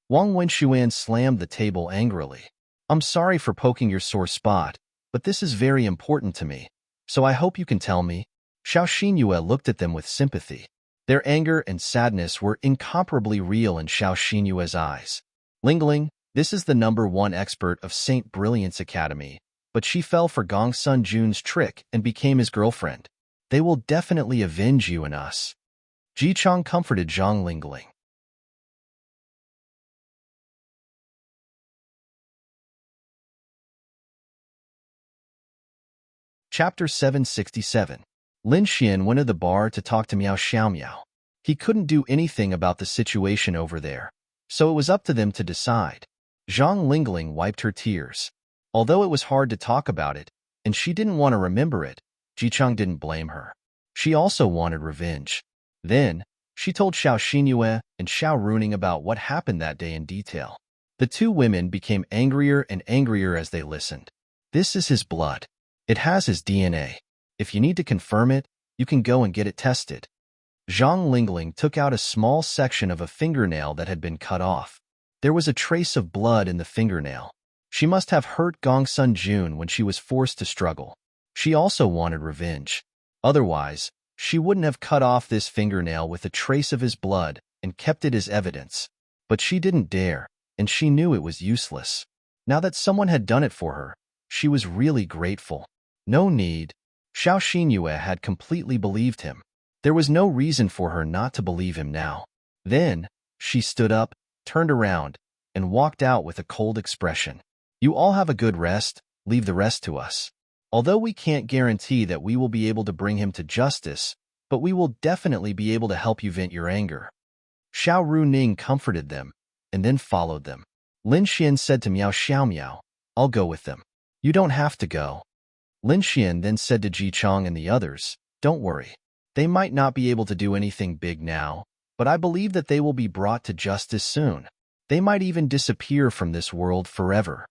Wang Wenxuan slammed the table angrily. I'm sorry for poking your sore spot, but this is very important to me, so I hope you can tell me. Xiao Xinyue looked at them with sympathy. Their anger and sadness were incomparably real in Xiao Xinyue's eyes. Lingling, this is the #1 expert of Saint Brilliance Academy, but she fell for Gong Sun Jun's trick and became his girlfriend. They will definitely avenge you and us. Ji Chong comforted Zhang Lingling. Chapter 767. Lin Xian went to the bar to talk to Miao Xiaomiao. He couldn't do anything about the situation over there, so it was up to them to decide. Zhang Lingling wiped her tears. Although it was hard to talk about it, and she didn't want to remember it, Ji Chong didn't blame her. She also wanted revenge. Then, she told Xiao Xinyue and Xiao Runing about what happened that day in detail. The 2 women became angrier and angrier as they listened. This is his blood. It has his DNA. If you need to confirm it, you can go and get it tested. Zhang Lingling took out a small section of a fingernail that had been cut off. There was a trace of blood in the fingernail. She must have hurt Gong Sun Jun when she was forced to struggle. She also wanted revenge. Otherwise, she wouldn't have cut off this fingernail with a trace of his blood and kept it as evidence. But she didn't dare, and she knew it was useless. Now that someone had done it for her, she was really grateful. No need. Xiao Xinyue had completely believed him. There was no reason for her not to believe him now. Then, she stood up, turned around, and walked out with a cold expression. You all have a good rest, leave the rest to us. Although we can't guarantee that we will be able to bring him to justice, but we will definitely be able to help you vent your anger. Xiao Runing comforted them, and then followed them. Lin Xian said to Miao Xiaomiao, I'll go with them. You don't have to go. Lin Xian then said to Ji Chong and the others, don't worry. They might not be able to do anything big now, but I believe that they will be brought to justice soon. They might even disappear from this world forever.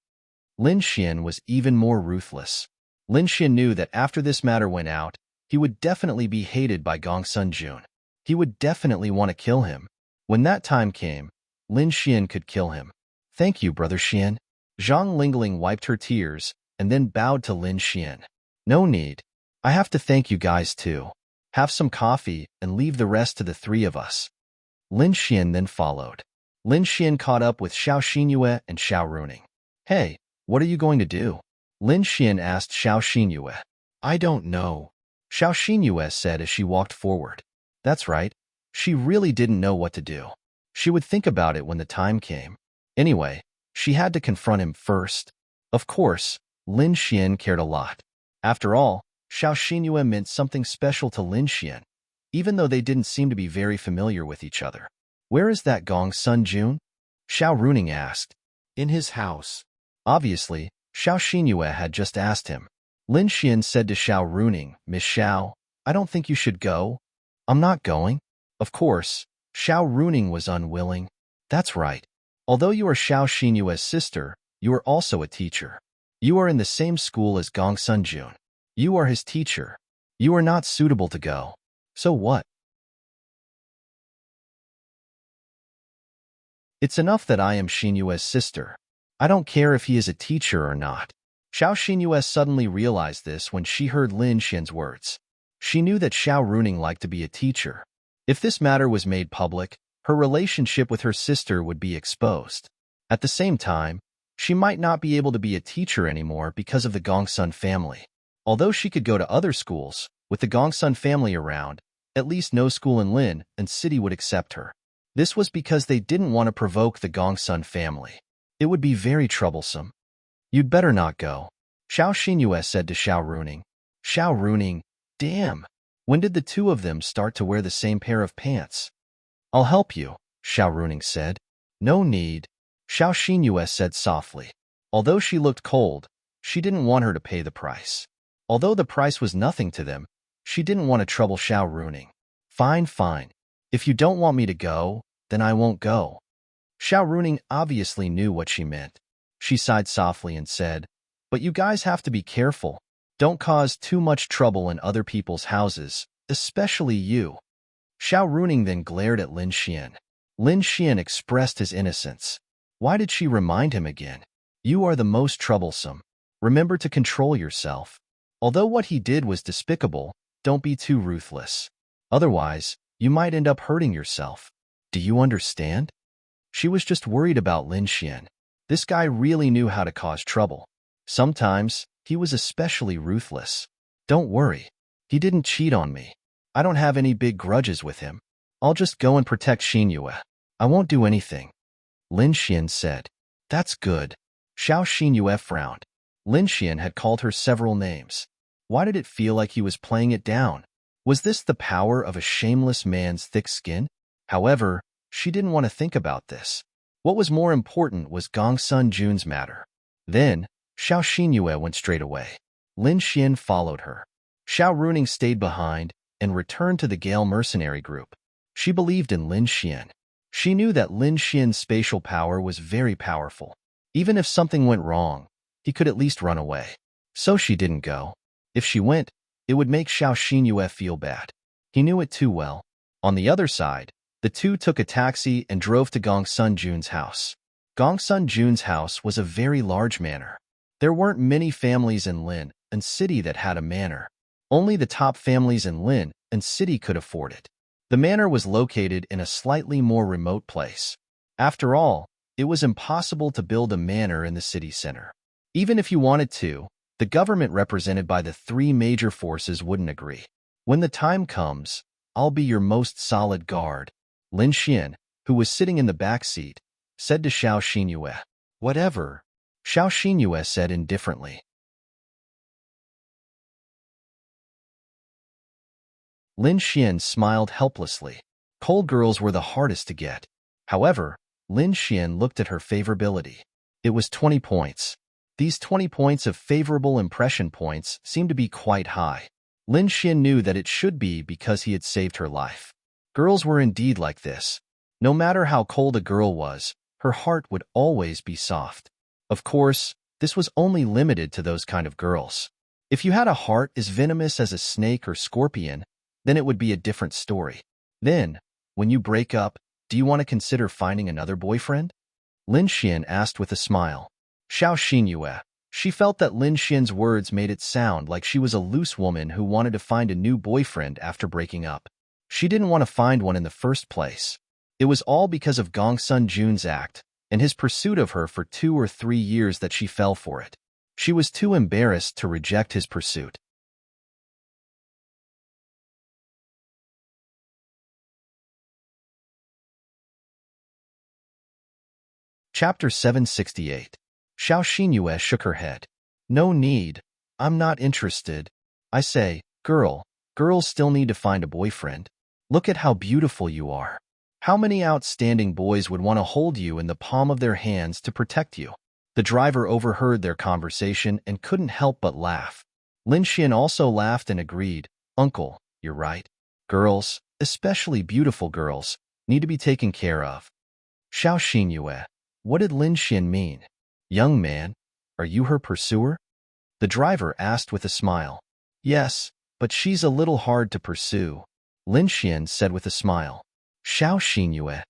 Lin Xian was even more ruthless. Lin Xian knew that after this matter went out, he would definitely be hated by Gong Sun Jun. He would definitely want to kill him. When that time came, Lin Xian could kill him. Thank you, Brother Xian. Zhang Lingling wiped her tears and then bowed to Lin Xian. No need. I have to thank you guys too. Have some coffee and leave the rest to the three of us. Lin Xian then followed. Lin Xian caught up with Xiao Xinyue and Xiao Runing. Hey, what are you going to do? Lin Xian asked Xiao Xinyue. I don't know. Xiao Xinyue said as she walked forward. That's right. She really didn't know what to do. She would think about it when the time came. Anyway, she had to confront him first. Of course, Lin Xian cared a lot. After all, Xiao Xinyue meant something special to Lin Xian, even though they didn't seem to be very familiar with each other. Where is that Gong Sun Jun? Xiao Runing asked. In his house. Obviously, Xiao Xinyue had just asked him. Lin Xian said to Xiao Runing, Miss Xiao, I don't think you should go. I'm not going. Of course, Xiao Runing was unwilling. That's right. Although you are Xiao Xinyue's sister, you are also a teacher. You are in the same school as Gong Sun Jun. You are his teacher. You are not suitable to go. So what? It's enough that I am Xinyue's sister. I don't care if he is a teacher or not. Xiao Xinyue suddenly realized this when she heard Lin Xian's words. She knew that Xiao Runing liked to be a teacher. If this matter was made public, her relationship with her sister would be exposed. At the same time, she might not be able to be a teacher anymore because of the Gongsun family. Although she could go to other schools, with the Gongsun family around, at least no school in Lin and city would accept her. This was because they didn't want to provoke the Gongsun family. It would be very troublesome. You'd better not go. Xiao Xinyue said to Xiao Runing. Xiao Runing, damn. When did the two of them start to wear the same pair of pants? I'll help you, Xiao Runing said. No need. Xiao Xinyue said softly. Although she looked cold, she didn't want her to pay the price. Although the price was nothing to them, she didn't want to trouble Xiao Runing. Fine, fine. If you don't want me to go, then I won't go. Xiao Runing obviously knew what she meant. She sighed softly and said, but you guys have to be careful. Don't cause too much trouble in other people's houses, especially you. Xiao Runing then glared at Lin Xian. Lin Xian expressed his innocence. Why did she remind him again? You are the most troublesome. Remember to control yourself. Although what he did was despicable, don't be too ruthless. Otherwise, you might end up hurting yourself. Do you understand? She was just worried about Lin Xian. This guy really knew how to cause trouble. Sometimes, he was especially ruthless. Don't worry. He didn't cheat on me. I don't have any big grudges with him. I'll just go and protect Xinyue. I won't do anything. Lin Xian said. That's good. Xiao Xinyue frowned. Lin Xian had called her several names. Why did it feel like he was playing it down? Was this the power of a shameless man's thick skin? However, she didn't want to think about this. What was more important was Gong Sun Jun's matter. Then, Xiao Xinyue went straight away. Lin Xian followed her. Xiao Runing stayed behind and returned to the Gale mercenary group. She believed in Lin Xian. She knew that Lin Xian's spatial power was very powerful. Even if something went wrong, he could at least run away. So she didn't go. If she went, it would make Xiao Xinyue feel bad. He knew it too well. On the other side, the two took a taxi and drove to Gong Sun Jun's house. Gongsun Jun's house was a very large manor. There weren't many families in Lin and City that had a manor. Only the top families in Lin and City could afford it. The manor was located in a slightly more remote place. After all, it was impossible to build a manor in the city center. Even if you wanted to, the government represented by the three major forces wouldn't agree. When the time comes, I'll be your most solid guard, Lin Xian, who was sitting in the back seat, said to Xiao Xinyue. Whatever, Xiao Xinyue said indifferently. Lin Xian smiled helplessly. Cold girls were the hardest to get. However, Lin Xian looked at her favorability. It was 20 points. These 20 points of favorable impression points seemed to be quite high. Lin Xian knew that it should be because he had saved her life. Girls were indeed like this. No matter how cold a girl was, her heart would always be soft. Of course, this was only limited to those kind of girls. If you had a heart as venomous as a snake or scorpion, then it would be a different story. Then, when you break up, do you want to consider finding another boyfriend? Lin Xian asked with a smile. Xiao Xinyue. She felt that Lin Xian's words made it sound like she was a loose woman who wanted to find a new boyfriend after breaking up. She didn't want to find one in the first place. It was all because of Gongsun Jun's act and his pursuit of her for 2 or 3 years that she fell for it. She was too embarrassed to reject his pursuit. Chapter 768. Xiao Xinyue shook her head. No need. I'm not interested. I say, girls still need to find a boyfriend. Look at how beautiful you are. How many outstanding boys would want to hold you in the palm of their hands to protect you? The driver overheard their conversation and couldn't help but laugh. Lin Xian also laughed and agreed. Uncle, you're right. Girls, especially beautiful girls, need to be taken care of. Xiao Xinyue. What did Lin Xian mean? Young man, are you her pursuer? The driver asked with a smile. Yes, but she's a little hard to pursue, Lin Xian said with a smile. Xiao Xinyue.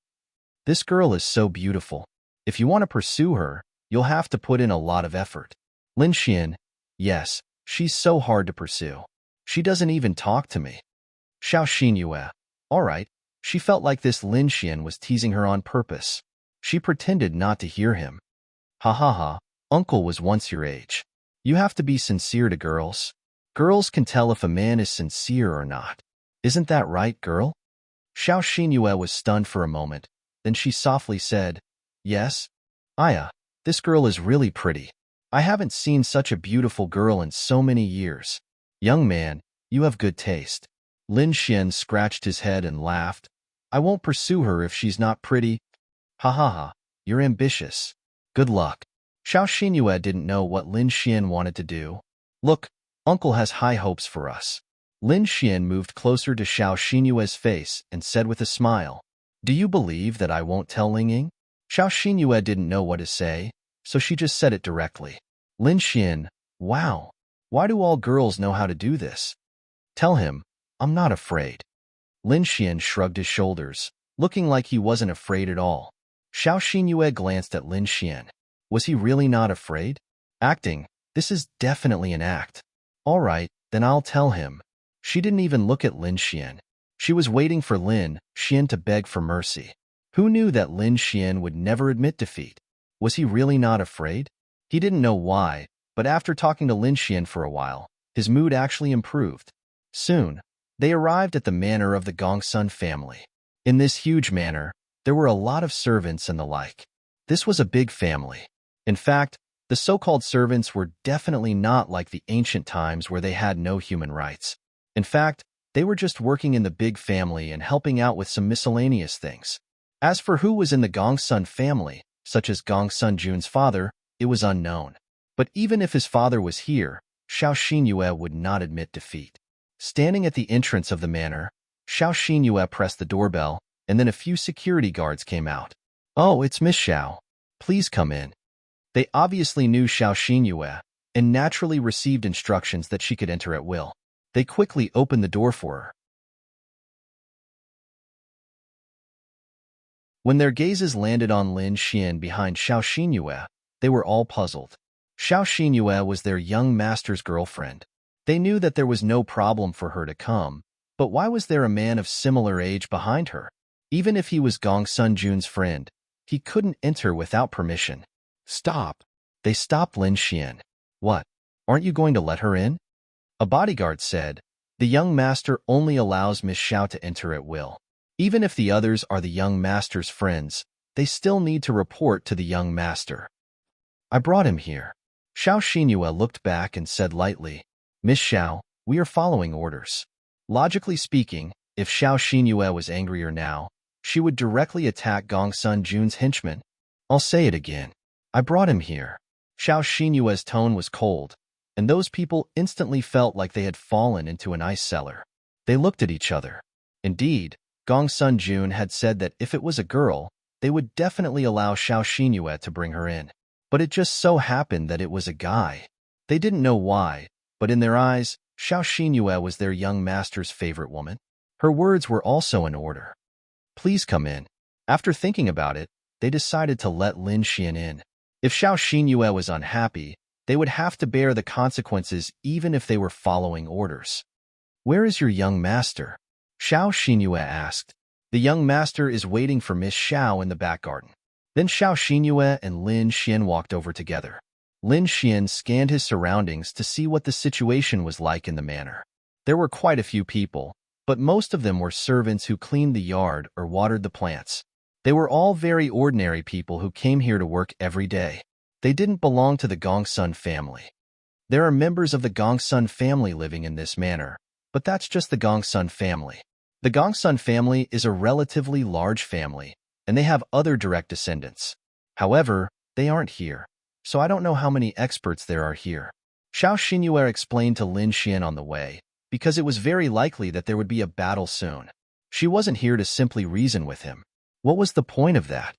This girl is so beautiful. If you want to pursue her, you'll have to put in a lot of effort. Lin Xian. Yes, she's so hard to pursue. She doesn't even talk to me. Xiao Xinyue. All right, she felt like this Lin Xian was teasing her on purpose. She pretended not to hear him. Ha ha ha, uncle was once your age. You have to be sincere to girls. Girls can tell if a man is sincere or not. Isn't that right, girl? Xiao Xinyue was stunned for a moment. Then she softly said, Yes? Aya, this girl is really pretty. I haven't seen such a beautiful girl in so many years. Young man, you have good taste. Lin Xian scratched his head and laughed. I won't pursue her if she's not pretty. Ha ha ha, you're ambitious. Good luck. Xiao Xinyue didn't know what Lin Xian wanted to do. Look, uncle has high hopes for us. Lin Xian moved closer to Xiao Xinyue's face and said with a smile, Do you believe that I won't tell Ling Ying? Xiao Xinyue didn't know what to say, so she just said it directly. Lin Xian, wow, why do all girls know how to do this? Tell him, I'm not afraid. Lin Xian shrugged his shoulders, looking like he wasn't afraid at all. Xiao Xinyue glanced at Lin Xian. Was he really not afraid? Acting, this is definitely an act. All right, then I'll tell him. She didn't even look at Lin Xian. She was waiting for Lin Xian to beg for mercy. Who knew that Lin Xian would never admit defeat? Was he really not afraid? He didn't know why, but after talking to Lin Xian for a while, his mood actually improved. Soon, they arrived at the manor of the Gongsun family. In this huge manor, there were a lot of servants and the like. This was a big family. In fact, the so-called servants were definitely not like the ancient times where they had no human rights. In fact, they were just working in the big family and helping out with some miscellaneous things. As for who was in the Gongsun family, such as Gongsun Jun's father, it was unknown. But even if his father was here, Xiao Xinyue would not admit defeat. Standing at the entrance of the manor, Xiao Xinyue pressed the doorbell, and then a few security guards came out. Oh, it's Miss Xiao. Please come in. They obviously knew Xiao Xinyue, and naturally received instructions that she could enter at will. They quickly opened the door for her. When their gazes landed on Lin Xian behind Xiao Xinyue, they were all puzzled. Xiao Xinyue was their young master's girlfriend. They knew that there was no problem for her to come, but why was there a man of similar age behind her? Even if he was Gong Sunjun's friend, he couldn't enter without permission. Stop! They stopped Lin Xian. What? Aren't you going to let her in? A bodyguard said, the young master only allows Miss Xiao to enter at will. Even if the others are the young master's friends, they still need to report to the young master. I brought him here. Xiao Xinyue looked back and said lightly, Miss Xiao, we are following orders. Logically speaking, if Xiao Xinyue was angrier now, she would directly attack Gong Sunjun's henchmen. I'll say it again. I brought him here. Xiao Xinyue's tone was cold, and those people instantly felt like they had fallen into an ice cellar. They looked at each other. Indeed, Gong Sunjun had said that if it was a girl, they would definitely allow Xiao Xinyue to bring her in. But it just so happened that it was a guy. They didn't know why, but in their eyes, Xiao Xinyue was their young master's favorite woman. Her words were also an order. Please come in. After thinking about it, they decided to let Lin Xian in. If Xiao Xinyue was unhappy, they would have to bear the consequences even if they were following orders. Where is your young master? Xiao Xinyue asked. The young master is waiting for Miss Xiao in the back garden. Then Xiao Xinyue and Lin Xian walked over together. Lin Xian scanned his surroundings to see what the situation was like in the manor. There were quite a few people, but most of them were servants who cleaned the yard or watered the plants. They were all very ordinary people who came here to work every day. They didn't belong to the Gongsun family. There are members of the Gongsun family living in this manor, but that's just the Gongsun family. The Gongsun family is a relatively large family, and they have other direct descendants. However, they aren't here, so I don't know how many experts there are here. Xiao Xinyue explained to Lin Xian on the way, because it was very likely that there would be a battle soon. She wasn't here to simply reason with him. What was the point of that?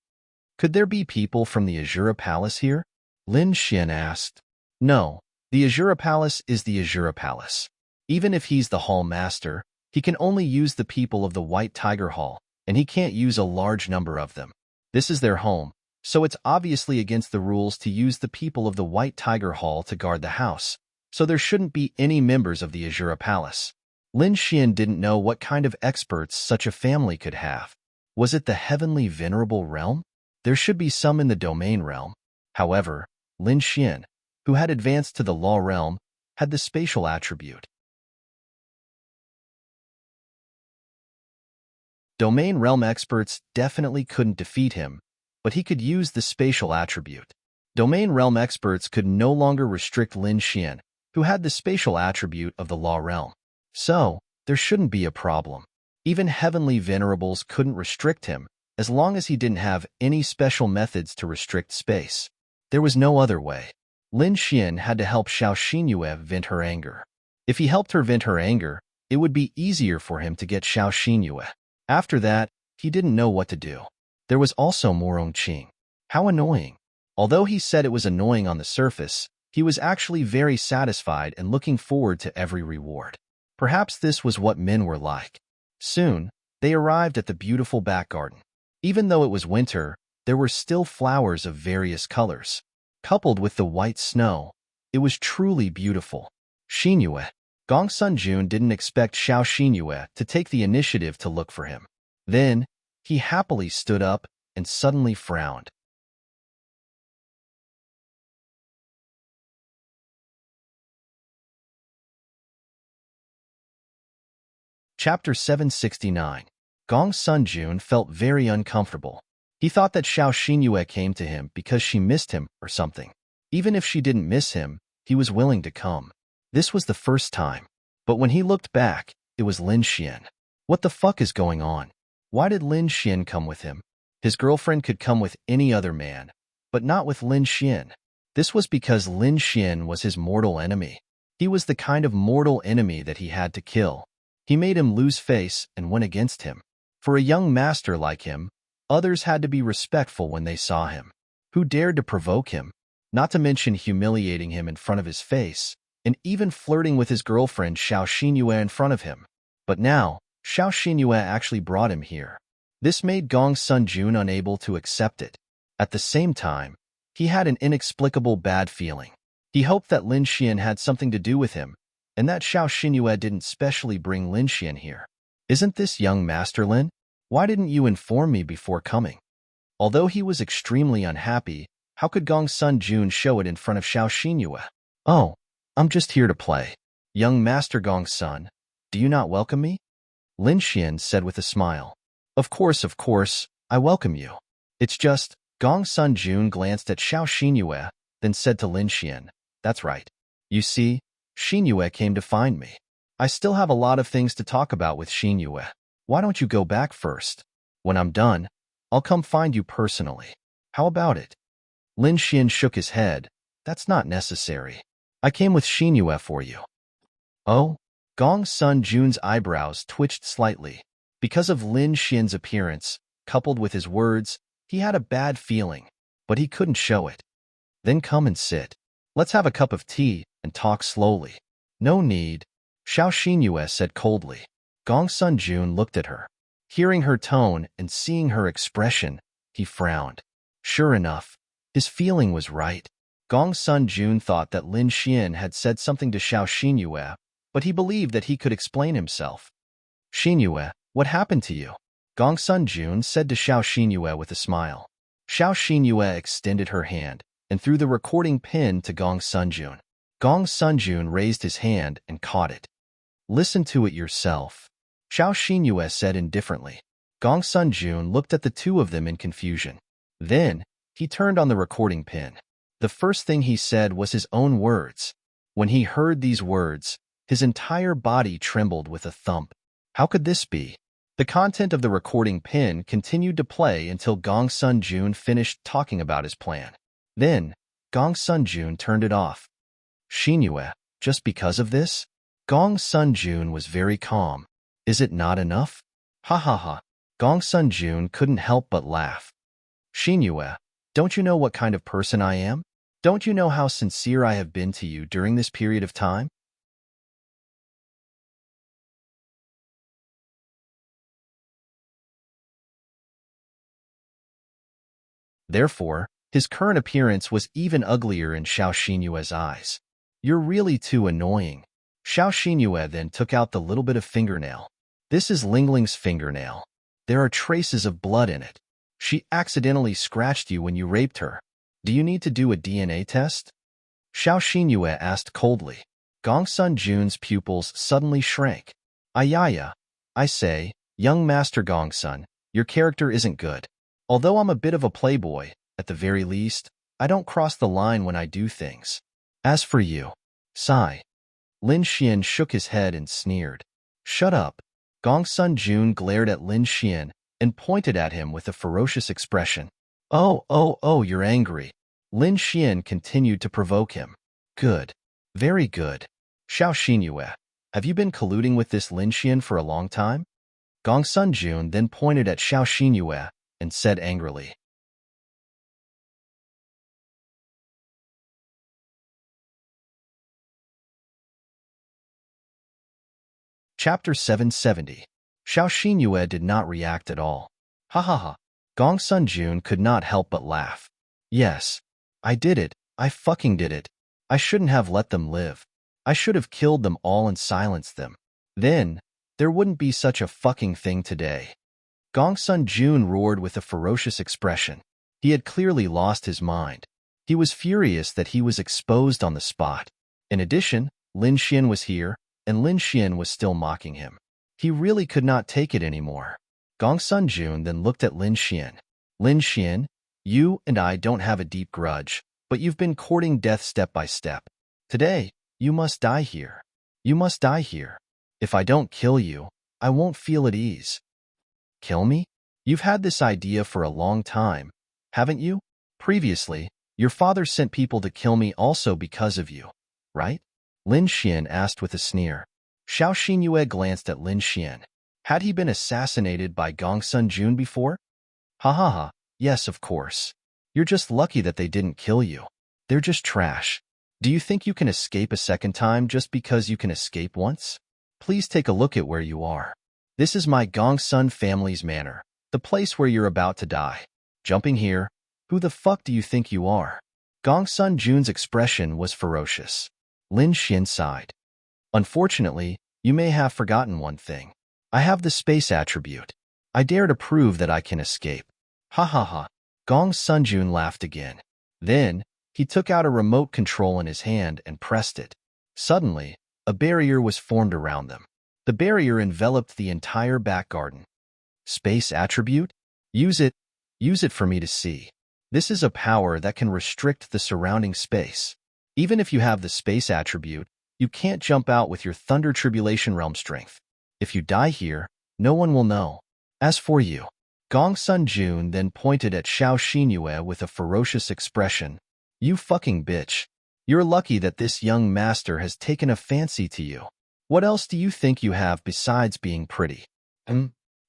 Could there be people from the Azura Palace here? Lin Xian asked. No, the Azura Palace is the Azura Palace. Even if he's the hall master, he can only use the people of the White Tiger Hall, and he can't use a large number of them. This is their home, so it's obviously against the rules to use the people of the White Tiger Hall to guard the house, so there shouldn't be any members of the Azura Palace. Lin Xian didn't know what kind of experts such a family could have. Was it the Heavenly Venerable Realm? There should be some in the Domain Realm. However, Lin Xian, who had advanced to the Law Realm, had the spatial attribute. Domain Realm experts definitely couldn't defeat him, but he could use the spatial attribute. Domain Realm experts could no longer restrict Lin Xian, who had the spatial attribute of the Law Realm. So, there shouldn't be a problem. Even Heavenly Venerables couldn't restrict him, as long as he didn't have any special methods to restrict space. There was no other way. Lin Xian had to help Xiao Xinyue vent her anger. If he helped her vent her anger, it would be easier for him to get Xiao Xinyue. After that, he didn't know what to do. There was also Morong Qing. How annoying. Although he said it was annoying on the surface, he was actually very satisfied and looking forward to every reward. Perhaps this was what men were like. Soon, they arrived at the beautiful back garden. Even though it was winter, there were still flowers of various colors. Coupled with the white snow, it was truly beautiful. Xinyue. Gong Sunjun didn't expect Xiao Xinyue to take the initiative to look for him. Then, he happily stood up and suddenly frowned. Chapter 769. Gong Sunjun felt very uncomfortable. He thought that Xiao Xinyue came to him because she missed him or something. Even if she didn't miss him, he was willing to come. This was the first time. But when he looked back, it was Lin Xian. What the fuck is going on? Why did Lin Xian come with him? His girlfriend could come with any other man, but not with Lin Xian. This was because Lin Xian was his mortal enemy. He was the kind of mortal enemy that he had to kill. He made him lose face and went against him. For a young master like him, others had to be respectful when they saw him. Who dared to provoke him? Not to mention humiliating him in front of his face, and even flirting with his girlfriend Xiao Xinyue in front of him. But now, Xiao Xinyue actually brought him here. This made Gong Sun-jun unable to accept it. At the same time, he had an inexplicable bad feeling. He hoped that Lin Xian had something to do with him, and that Xiao Xinyue didn't specially bring Lin Xian here. Isn't this young Master Lin? Why didn't you inform me before coming? Although he was extremely unhappy, how could Gong Sun-jun show it in front of Xiao Xinyue? Oh, I'm just here to play. Young Master Gong Sun, do you not welcome me? Lin Xian said with a smile. Of course, I welcome you. It's just, Gong Sun-jun glanced at Xiao Xinyue, then said to Lin Xian, that's right. You see, Xinyue came to find me. I still have a lot of things to talk about with Xinyue. Why don't you go back first? When I'm done, I'll come find you personally. How about it? Lin Xian shook his head. That's not necessary. I came with Xinyue for you. Oh? Gong Sun-jun's eyebrows twitched slightly. Because of Lin Xian's appearance, coupled with his words, he had a bad feeling, but he couldn't show it. Then come and sit. Let's have a cup of tea and talk slowly. No need, Xiao Xinyue said coldly. Gong Sun-jun looked at her. Hearing her tone and seeing her expression, he frowned. Sure enough, his feeling was right. Gong Sun-jun thought that Lin Xian had said something to Xiao Xinyue, but he believed that he could explain himself. Xinyue, what happened to you? Gong Sun-jun said to Xiao Xinyue with a smile. Xiao Xinyue extended her hand and threw the recording pin to Gong Sun-jun. Gong Sun-jun raised his hand and caught it. Listen to it yourself, Xiao Xinyue said indifferently. Gong Sun-jun looked at the two of them in confusion. Then, he turned on the recording pin. The first thing he said was his own words. When he heard these words, his entire body trembled with a thump. How could this be? The content of the recording pin continued to play until Gong Sun-jun finished talking about his plan. Then, Gong Sun-jun turned it off. Xinyue, just because of this? Gong Sun-jun was very calm. Is it not enough? Ha ha ha. Gong Sun-jun couldn't help but laugh. Xinyue, don't you know what kind of person I am? Don't you know how sincere I have been to you during this period of time? Therefore, his current appearance was even uglier in Xiao Xinyue's eyes. You're really too annoying. Xiao Xinyue then took out the little bit of fingernail. This is Lingling's fingernail. There are traces of blood in it. She accidentally scratched you when you raped her. Do you need to do a DNA test? Xiao Xinyue asked coldly. Gong Sun-jun's pupils suddenly shrank. Ayaya, I say, young Master Gong Sun, your character isn't good. Although I'm a bit of a playboy, at the very least, I don't cross the line when I do things. As for you, sigh. Lin Xian shook his head and sneered. Shut up. Gong Sun-jun glared at Lin Xian and pointed at him with a ferocious expression. Oh, you're angry. Lin Xian continued to provoke him. Good. Very good. Xiao Xinyue, have you been colluding with this Lin Xian for a long time? Gong Sun-jun then pointed at Xiao Xinyue and said angrily. Chapter 770. Xiao Xinyue did not react at all. Ha ha ha. Gong Sun-jun could not help but laugh. Yes, I did it. I fucking did it. I shouldn't have let them live. I should have killed them all and silenced them. Then, there wouldn't be such a fucking thing today. Gong Sun-jun roared with a ferocious expression. He had clearly lost his mind. He was furious that he was exposed on the spot. In addition, Lin Xian was here, and Lin Xian was still mocking him. He really could not take it anymore. Gong Sun-jun then looked at Lin Xian. Lin Xian, you and I don't have a deep grudge, but you've been courting death step by step. Today, you must die here. You must die here. If I don't kill you, I won't feel at ease. Kill me? You've had this idea for a long time, haven't you? Previously, your father sent people to kill me also because of you, right? Lin Xian asked with a sneer. Xiao Xinyue glanced at Lin Xian. Had he been assassinated by Gong Sun-jun before? Ha ha ha, yes of course. You're just lucky that they didn't kill you. They're just trash. Do you think you can escape a second time just because you can escape once? Please take a look at where you are. This is my Gong Sun family's manor, The place where you're about to die. Jumping here? Who the fuck do you think you are? Gongsun Jun's expression was ferocious. Lin Xian sighed. Unfortunately, you may have forgotten one thing. I have the space attribute. I dare to prove that I can escape. Ha ha ha. Gongsun Jun laughed again. Then, he took out a remote control in his hand and pressed it. Suddenly, a barrier was formed around them. The barrier enveloped the entire back garden. Space attribute? Use it. Use it for me to see. This is a power that can restrict the surrounding space. Even if you have the space attribute, you can't jump out with your Thunder Tribulation Realm strength. If you die here, no one will know. As for you, Gongsun Jun then pointed at Xiao Xinyue with a ferocious expression. You fucking bitch. You're lucky that this young master has taken a fancy to you. What else do you think you have besides being pretty?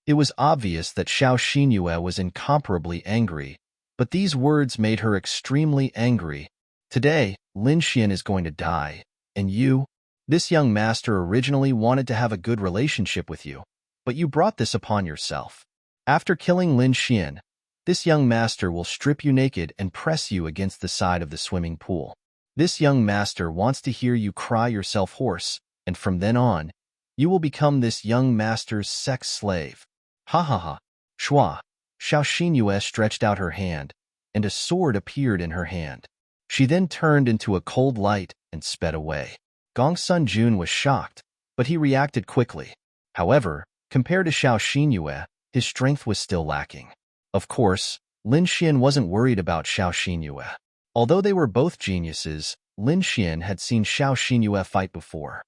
It was obvious that Xiao Xinyue was incomparably angry, but these words made her extremely angry. Today, Lin Xian is going to die, and you? This young master originally wanted to have a good relationship with you, but you brought this upon yourself. After killing Lin Xian, this young master will strip you naked and press you against the side of the swimming pool. This young master wants to hear you cry yourself hoarse, and from then on, you will become this young master's sex slave. Ha ha ha. Shua. Xiao Xinyue stretched out her hand, and a sword appeared in her hand. She then turned into a cold light and sped away. Gongsun Jun was shocked, but he reacted quickly. However, compared to Xiao Xinyue, his strength was still lacking. Of course, Lin Xian wasn't worried about Xiao Xinyue. Although they were both geniuses, Lin Xian had seen Xiao Xinyue fight before.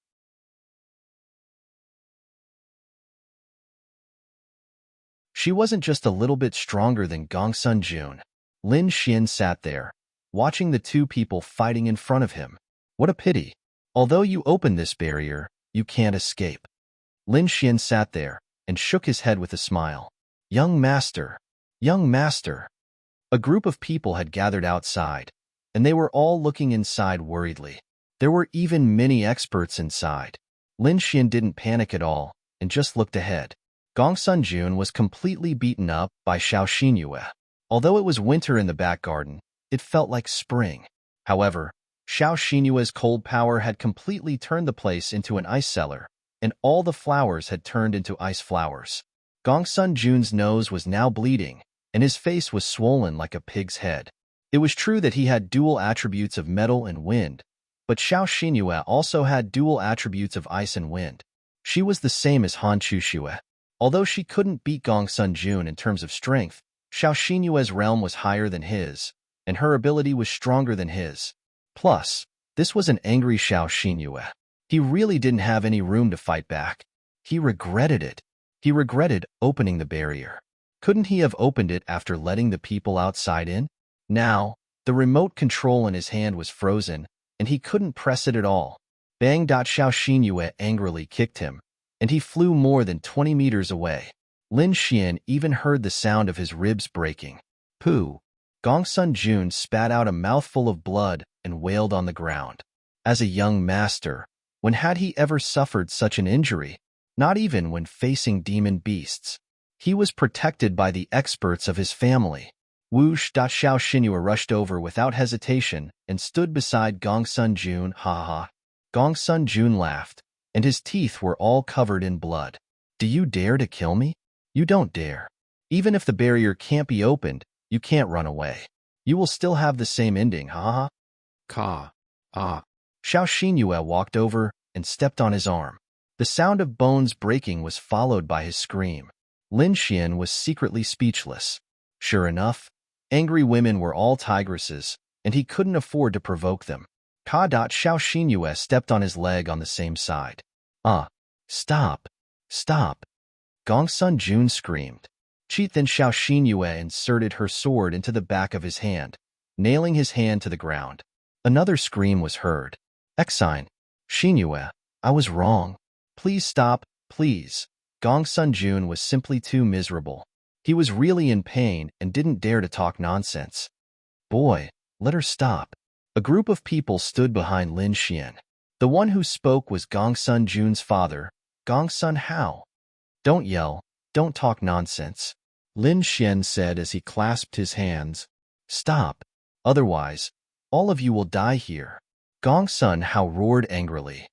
She wasn't just a little bit stronger than Gongsun Jun. Lin Xian sat there, watching the two people fighting in front of him. What a pity. Although you opened this barrier, you can't escape. Lin Xian sat there and shook his head with a smile. Young master. Young master. A group of people had gathered outside, and they were all looking inside worriedly. There were even many experts inside. Lin Xian didn't panic at all and just looked ahead. Gongsun Jun was completely beaten up by Xiao Xinyue. Although it was winter in the back garden, it felt like spring. However, Xiao Xinyue's cold power had completely turned the place into an ice cellar, and all the flowers had turned into ice flowers. Gongsun Jun's nose was now bleeding, and his face was swollen like a pig's head. It was true that he had dual attributes of metal and wind, but Xiao Xinyue also had dual attributes of ice and wind. She was the same as Han Chuxue. Although she couldn't beat Gongsun Jun in terms of strength, Xiao Xinyue's realm was higher than his, and her ability was stronger than his. Plus, this was an angry Xiao Xinyue. He really didn't have any room to fight back. He regretted it. He regretted opening the barrier. Couldn't he have opened it after letting the people outside in? Now, the remote control in his hand was frozen, and he couldn't press it at all. Bang! Xiao Xinyue angrily kicked him, and he flew more than 20 meters away. Lin Xian even heard the sound of his ribs breaking. Pooh! Gongsun Jun spat out a mouthful of blood and wailed on the ground. As a young master, when had he ever suffered such an injury? Not even when facing demon beasts. He was protected by the experts of his family. Whoosh! Xiao Xinyue rushed over without hesitation and stood beside Gongsun Jun. Ha ha. Gongsun Jun laughed, and his teeth were all covered in blood. Do you dare to kill me? You don't dare. Even if the barrier can't be opened, you can't run away. You will still have the same ending, ha ha. Ka. Ah. Xiao Xinyue walked over and stepped on his arm. The sound of bones breaking was followed by his scream. Lin Xian was secretly speechless. Sure enough, angry women were all tigresses, and he couldn't afford to provoke them. Xiao Xinyue stepped on his leg on the same side. Stop. Stop. Gongsun Jun screamed. Then Xiao Xinyue inserted her sword into the back of his hand, nailing his hand to the ground. Another scream was heard. Exine. Xinyue, I was wrong. Please stop, please. Gongsun Jun was simply too miserable. He was really in pain and didn't dare to talk nonsense. Boy, let her stop. A group of people stood behind Lin Xian. The one who spoke was Gongsun Jun's father, Gongsun Hao. Don't yell, don't talk nonsense. Lin Xian said as he clasped his hands. Stop. Otherwise, all of you will die here. Gong Sun Hao roared angrily.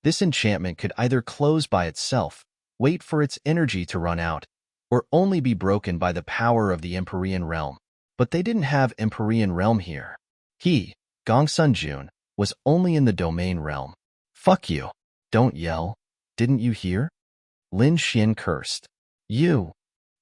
This enchantment could either close by itself, wait for its energy to run out, or only be broken by the power of the Empyrean realm. But they didn't have Empyrean realm here. He, Gong Sun Jun, was only in the domain realm. Fuck you. Don't yell. Didn't you hear? Lin Xian cursed. You.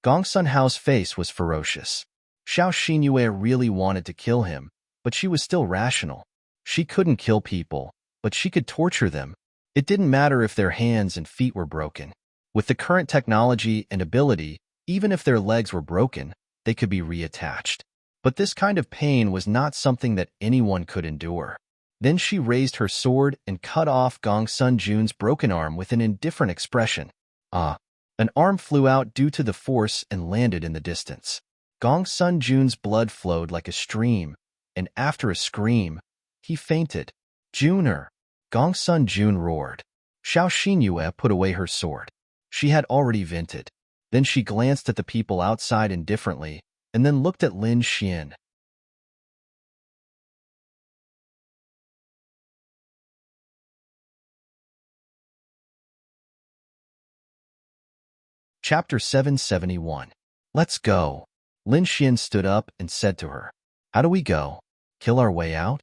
Gong Sun Hao's face was ferocious. Xiao Xinyue really wanted to kill him, but she was still rational. She couldn't kill people, but she could torture them. It didn't matter if their hands and feet were broken. With the current technology and ability, even if their legs were broken, they could be reattached. But this kind of pain was not something that anyone could endure. Then she raised her sword and cut off Gong Sun Jun's broken arm with an indifferent expression. An arm flew out due to the force and landed in the distance. Gong Sun Jun's blood flowed like a stream, and after a scream, he fainted. Juner! Gong Sun Jun roared. Xiao Xinyue put away her sword. She had already vented. Then she glanced at the people outside indifferently, and then looked at Lin Xian. Chapter 771. Let's go. Lin Xian stood up and said to her, How do we go? Kill our way out?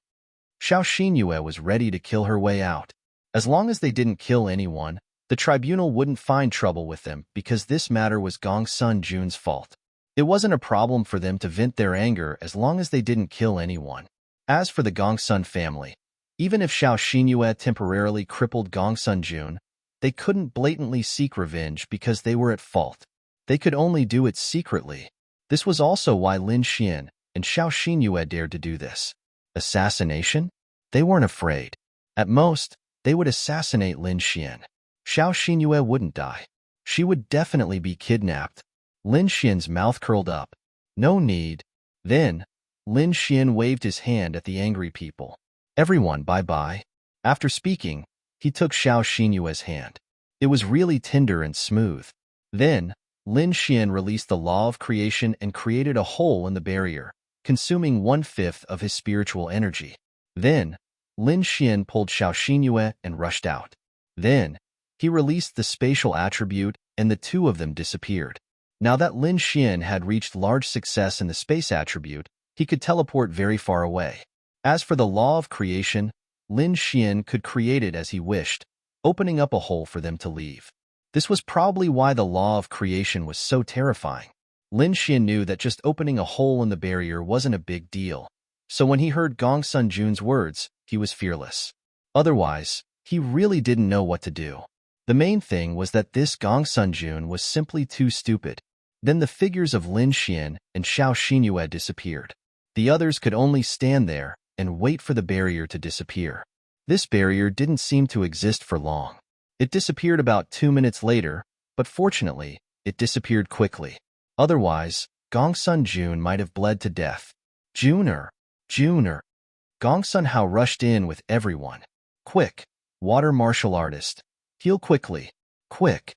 Xiao Xinyue was ready to kill her way out. As long as they didn't kill anyone, the tribunal wouldn't find trouble with them because this matter was Gong Sun Jun's fault. It wasn't a problem for them to vent their anger as long as they didn't kill anyone. As for the Gong Sun family, even if Xiao Xinyue temporarily crippled Gong Sun Jun, they couldn't blatantly seek revenge because they were at fault. They could only do it secretly. This was also why Lin Xian and Xiao Xinyue dared to do this. Assassination? They weren't afraid. At most, they would assassinate Lin Xian. Xiao Xinyue wouldn't die. She would definitely be kidnapped. Lin Xian's mouth curled up. No need. Then, Lin Xian waved his hand at the angry people. Everyone, bye-bye. After speaking, he took Xiao Xinyue's hand. It was really tender and smooth. Then, Lin Xian released the law of creation and created a hole in the barrier, consuming 1/5 of his spiritual energy. Then, Lin Xian pulled Xiao Xinyue and rushed out. Then, he released the spatial attribute and the two of them disappeared. Now that Lin Xian had reached large success in the space attribute, he could teleport very far away. As for the law of creation, Lin Xian could create it as he wished, opening up a hole for them to leave. This was probably why the law of creation was so terrifying. Lin Xian knew that just opening a hole in the barrier wasn't a big deal, so when he heard Gong Sun Jun's words, he was fearless. Otherwise, he really didn't know what to do. The main thing was that this Gong Sun Jun was simply too stupid. Then the figures of Lin Xian and Xiao Xinyue disappeared. The others could only stand there and wait for the barrier to disappear. This barrier didn't seem to exist for long. It disappeared about 2 minutes later, but fortunately, it disappeared quickly. Otherwise, Gong Sun Jun might have bled to death. Juner! Juner! Gong Sun Hao rushed in with everyone. Quick! Water martial artist! Heal quickly! Quick!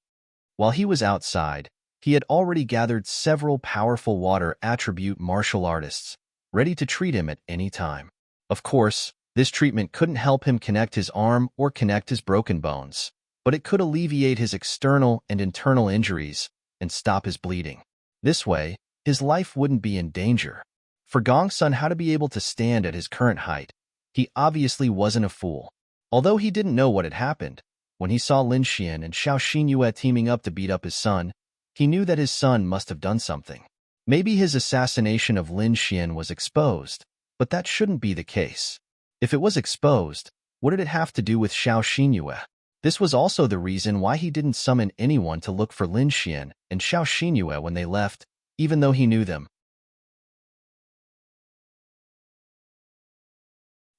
While he was outside, he had already gathered several powerful water attribute martial artists, ready to treat him at any time. Of course, this treatment couldn't help him connect his arm or connect his broken bones, but it could alleviate his external and internal injuries and stop his bleeding. This way, his life wouldn't be in danger. For Gong Sun Hao to be able to stand at his current height, he obviously wasn't a fool. Although he didn't know what had happened, when he saw Lin Xian and Xiao Xinyue teaming up to beat up his son, he knew that his son must have done something. Maybe his assassination of Lin Xian was exposed, but that shouldn't be the case. If it was exposed, what did it have to do with Xiao Xinyue? This was also the reason why he didn't summon anyone to look for Lin Xian and Xiao Xinyue when they left, even though he knew them.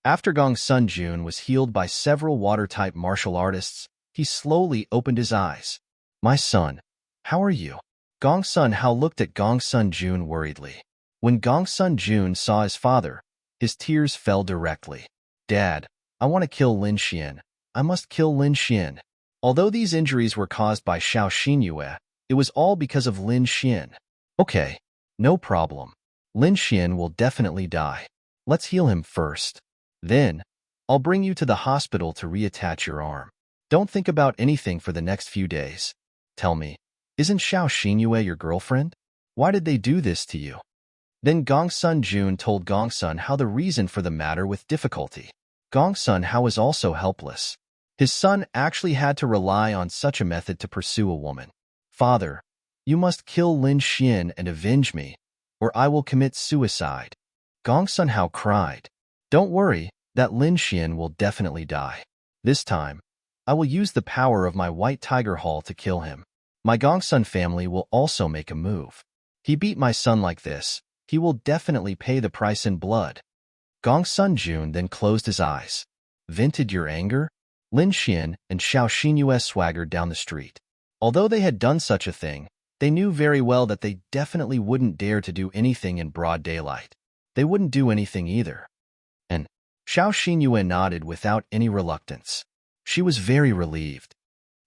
After Gong Sun Jun was healed by several water-type martial artists, he slowly opened his eyes. My son, how are you? Gong Sun Hao looked at Gong Sun Jun worriedly. When Gong Sun Jun saw his father, his tears fell directly. Dad, I want to kill Lin Xian. I must kill Lin Xian. Although these injuries were caused by Xiao Xinyue, it was all because of Lin Xian. Okay, no problem. Lin Xian will definitely die. Let's heal him first. Then, I'll bring you to the hospital to reattach your arm. Don't think about anything for the next few days. Tell me, isn't Xiao Xinyue your girlfriend? Why did they do this to you? Then Gongsun Jun told Gongsun how the reason for the matter with difficulty. Gongsun Hao was also helpless. His son actually had to rely on such a method to pursue a woman. Father, you must kill Lin Xian and avenge me, or I will commit suicide. Gongsun Hao cried. Don't worry, that Lin Xian will definitely die. This time, I will use the power of my White Tiger Hall to kill him. My Gongsun family will also make a move. He beat my son like this. He will definitely pay the price in blood. Gongsun Jun then closed his eyes. Vented your anger? Lin Xian and Xiao Xinyue swaggered down the street. Although they had done such a thing, they knew very well that they definitely wouldn't dare to do anything in broad daylight. They wouldn't do anything either. And Xiao Xinyue nodded without any reluctance. She was very relieved.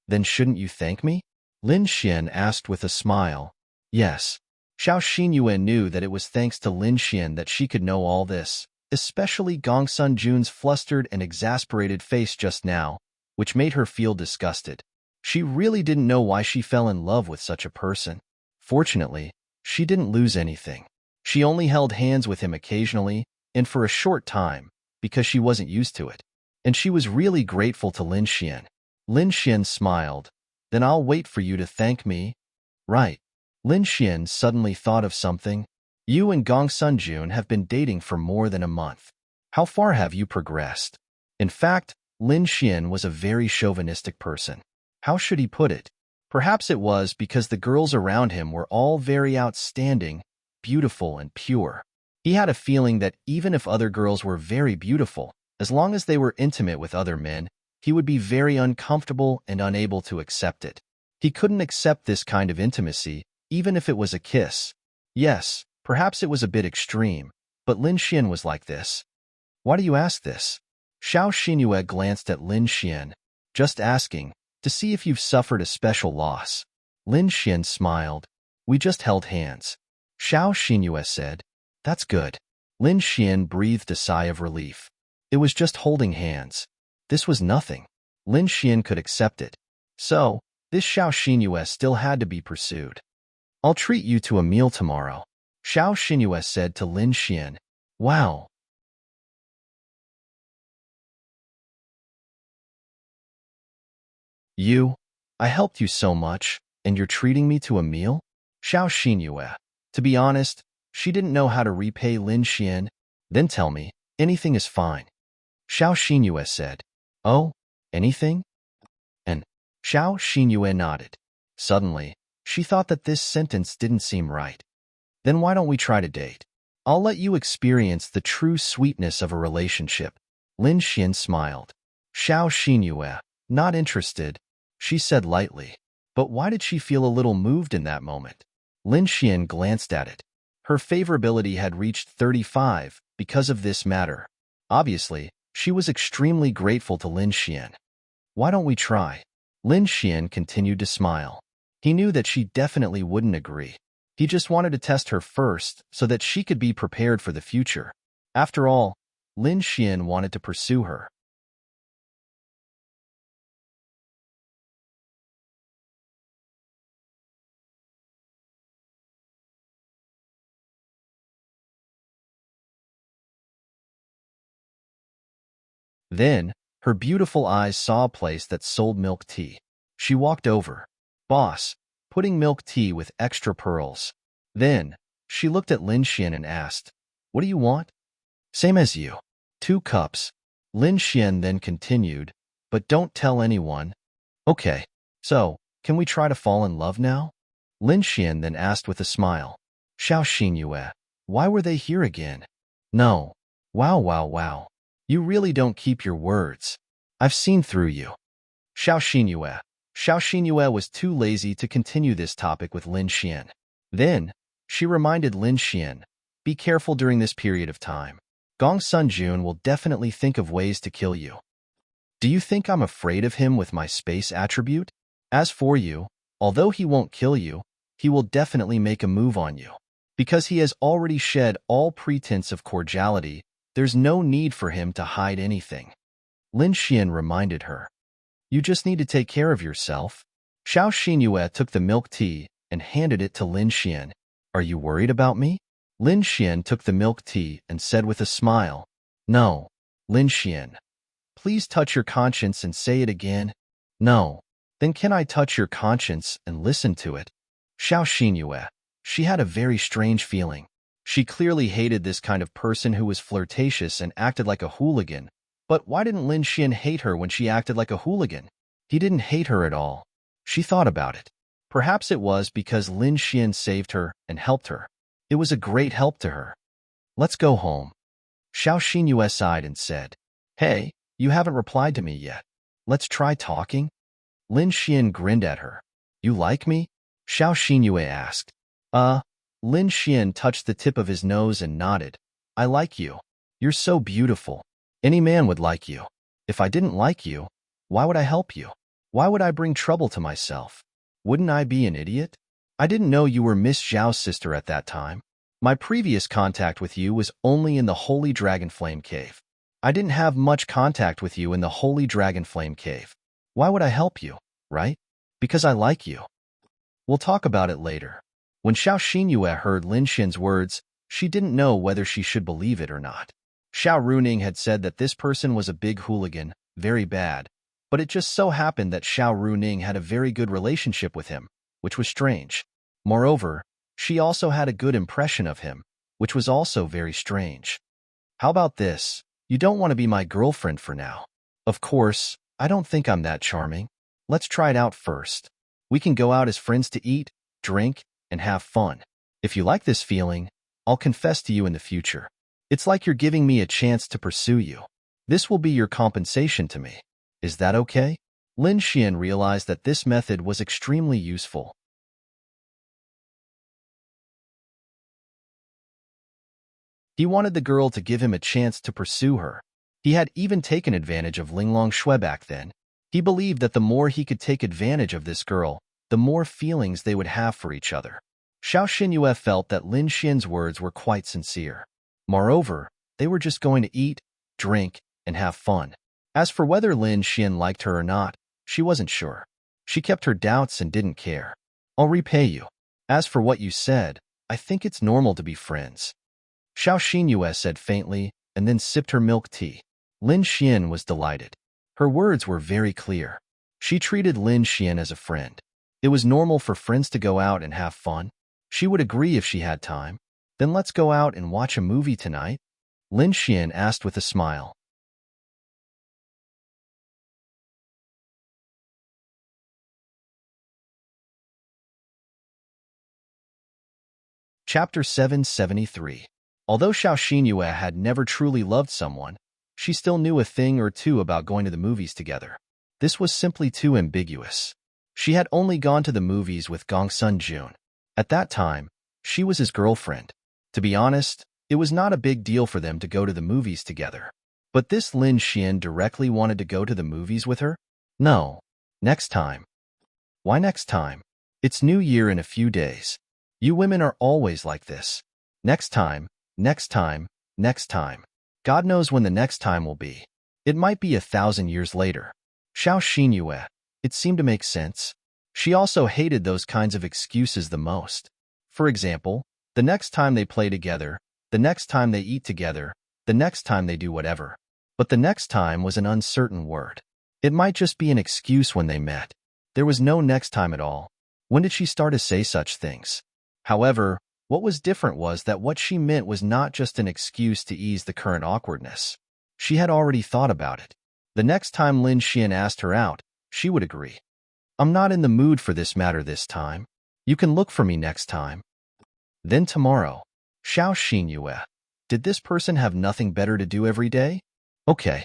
Then shouldn't you thank me? Lin Xian asked with a smile. Yes. Xiao Xinyue knew that it was thanks to Lin Xian that she could know all this, especially Gongsun Jun's flustered and exasperated face just now, which made her feel disgusted. She really didn't know why she fell in love with such a person. Fortunately, she didn't lose anything. She only held hands with him occasionally, and for a short time, because she wasn't used to it. And she was really grateful to Lin Xian. Lin Xian smiled. Then I'll wait for you to thank me. Right. Lin Xian suddenly thought of something. You and Gongsun Jun have been dating for more than a month. How far have you progressed? In fact, Lin Xian was a very chauvinistic person. How should he put it? Perhaps it was because the girls around him were all very outstanding, beautiful, and pure. He had a feeling that even if other girls were very beautiful, as long as they were intimate with other men, he would be very uncomfortable and unable to accept it. He couldn't accept this kind of intimacy, even if it was a kiss. Yes, perhaps it was a bit extreme, but Lin Xian was like this. Why do you ask this? Xiao Xinyue glanced at Lin Xian. Just asking, to see if you've suffered a special loss. Lin Xian smiled. We just held hands. Xiao Xinyue said. That's good. Lin Xian breathed a sigh of relief. It was just holding hands. This was nothing. Lin Xian could accept it. So, this Xiao Xinyue still had to be pursued. I'll treat you to a meal tomorrow, Xiao Xinyue said to Lin Xian. Wow. I helped you so much, and you're treating me to a meal? Xiao Xinyue. To be honest, she didn't know how to repay Lin Xian. Then tell me, anything is fine. Xiao Xinyue said. Oh, anything? And Xiao Xinyue nodded. Suddenly, she thought that this sentence didn't seem right. Then why don't we try to date? I'll let you experience the true sweetness of a relationship. Lin Xian smiled. Xiao Xinyue, not interested, she said lightly. But why did she feel a little moved in that moment? Lin Xian glanced at it. Her favorability had reached 35 because of this matter. Obviously, she was extremely grateful to Lin Xian. Why don't we try? Lin Xian continued to smile. He knew that she definitely wouldn't agree. He just wanted to test her first so that she could be prepared for the future. After all, Lin Xian wanted to pursue her. Then, her beautiful eyes saw a place that sold milk tea. She walked over. Boss, putting milk tea with extra pearls. Then, she looked at Lin Xian and asked, What do you want? Same as you. 2 cups. Lin Xian then continued, But don't tell anyone. Okay, so, can we try to fall in love now? Lin Xian then asked with a smile. Xiao Xinyue, why were they here again? No. Wow. You really don't keep your words. I've seen through you. Xiao Xinyue. Xiao Xinyue was too lazy to continue this topic with Lin Xian. Then, she reminded Lin Xian, be careful during this period of time. Gongsun Jun will definitely think of ways to kill you. Do you think I'm afraid of him with my space attribute? As for you, although he won't kill you, he will definitely make a move on you. Because he has already shed all pretense of cordiality, there's no need for him to hide anything. Lin Xian reminded her. You just need to take care of yourself. Xiao Xinyue took the milk tea and handed it to Lin Xian. Are you worried about me? Lin Xian took the milk tea and said with a smile, No. Lin Xian, please touch your conscience and say it again. No. Then can I touch your conscience and listen to it? Xiao Xinyue. She had a very strange feeling. She clearly hated this kind of person who was flirtatious and acted like a hooligan. But why didn't Lin Xian hate her when she acted like a hooligan? He didn't hate her at all. She thought about it. Perhaps it was because Lin Xian saved her and helped her. It was a great help to her. Let's go home. Xiao Xinyue sighed and said, Hey, you haven't replied to me yet. Let's try talking. Lin Xian grinned at her. You like me? Xiao Xinyue asked. Lin Xian touched the tip of his nose and nodded. I like you. You're so beautiful. Any man would like you. If I didn't like you, why would I help you? Why would I bring trouble to myself? Wouldn't I be an idiot? I didn't know you were Miss Zhao's sister at that time. My previous contact with you was only in the Holy Dragonflame Cave. I didn't have much contact with you in the Holy Dragonflame Cave. Why would I help you, right? Because I like you. We'll talk about it later. When Xiao Xinyue heard Lin Xian's words, she didn't know whether she should believe it or not. Xiao Runing had said that this person was a big hooligan, very bad, but it just so happened that Xiao Runing had a very good relationship with him, which was strange. Moreover, she also had a good impression of him, which was also very strange. How about this? You don't want to be my girlfriend for now. Of course, I don't think I'm that charming. Let's try it out first. We can go out as friends to eat, drink, and have fun. If you like this feeling, I'll confess to you in the future. It's like you're giving me a chance to pursue you. This will be your compensation to me. Is that okay? Lin Xian realized that this method was extremely useful. He wanted the girl to give him a chance to pursue her. He had even taken advantage of Linglong Shui back then. He believed that the more he could take advantage of this girl, the more feelings they would have for each other. Xiao Xinyue felt that Lin Xian's words were quite sincere. Moreover, they were just going to eat, drink, and have fun. As for whether Lin Xian liked her or not, she wasn't sure. She kept her doubts and didn't care. I'll repay you. As for what you said, I think it's normal to be friends. Xiao Xinyue said faintly, and then sipped her milk tea. Lin Xian was delighted. Her words were very clear. She treated Lin Xian as a friend. It was normal for friends to go out and have fun. She would agree if she had time. Then let's go out and watch a movie tonight? Lin Xian asked with a smile. Chapter 773. Although Xiao Xinyue had never truly loved someone, she still knew a thing or two about going to the movies together. This was simply too ambiguous. She had only gone to the movies with Gongsun Jun. At that time, she was his girlfriend. To be honest, it was not a big deal for them to go to the movies together. But this Lin Xian directly wanted to go to the movies with her? No. Next time. Why next time? It's New Year in a few days. You women are always like this. Next time, next time, next time. God knows when the next time will be. It might be 1,000 years later. Xiao Xinyue. It seemed to make sense. She also hated those kinds of excuses the most. For example, the next time they play together, the next time they eat together, the next time they do whatever. But the next time was an uncertain word. It might just be an excuse when they met. There was no next time at all. When did she start to say such things? However, what was different was that what she meant was not just an excuse to ease the current awkwardness. She had already thought about it. The next time Lin Xian asked her out, she would agree. I'm not in the mood for this matter this time. You can look for me next time. Then tomorrow. Xiao Xinyue. Did this person have nothing better to do every day? Okay.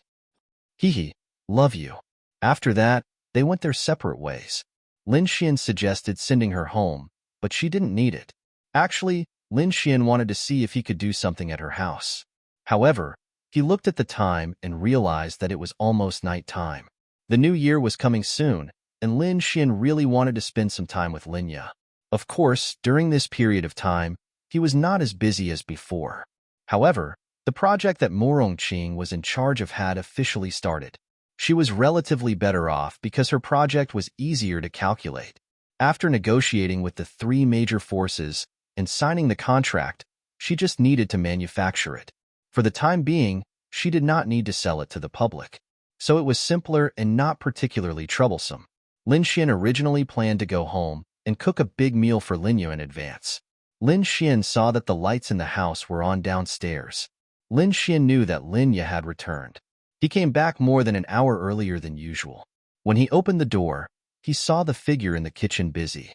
Hee. Love you. After that, they went their separate ways. Lin Xian suggested sending her home, but she didn't need it. Actually, Lin Xian wanted to see if he could do something at her house. However, He looked at the time and realized that it was almost night time. The new year was coming soon, and Lin Xian really wanted to spend some time with Linya. Of course, during this period of time, he was not as busy as before. However, the project that Morongqing was in charge of had officially started. She was relatively better off because her project was easier to calculate. After negotiating with the three major forces and signing the contract, she just needed to manufacture it. For the time being, she did not need to sell it to the public. So it was simpler and not particularly troublesome. Lin Xian originally planned to go home and cook a big meal for Linya in advance. Lin Xian saw that the lights in the house were on downstairs. Lin Xian knew that Linya had returned. He came back more than an hour earlier than usual. When he opened the door, he saw the figure in the kitchen busy.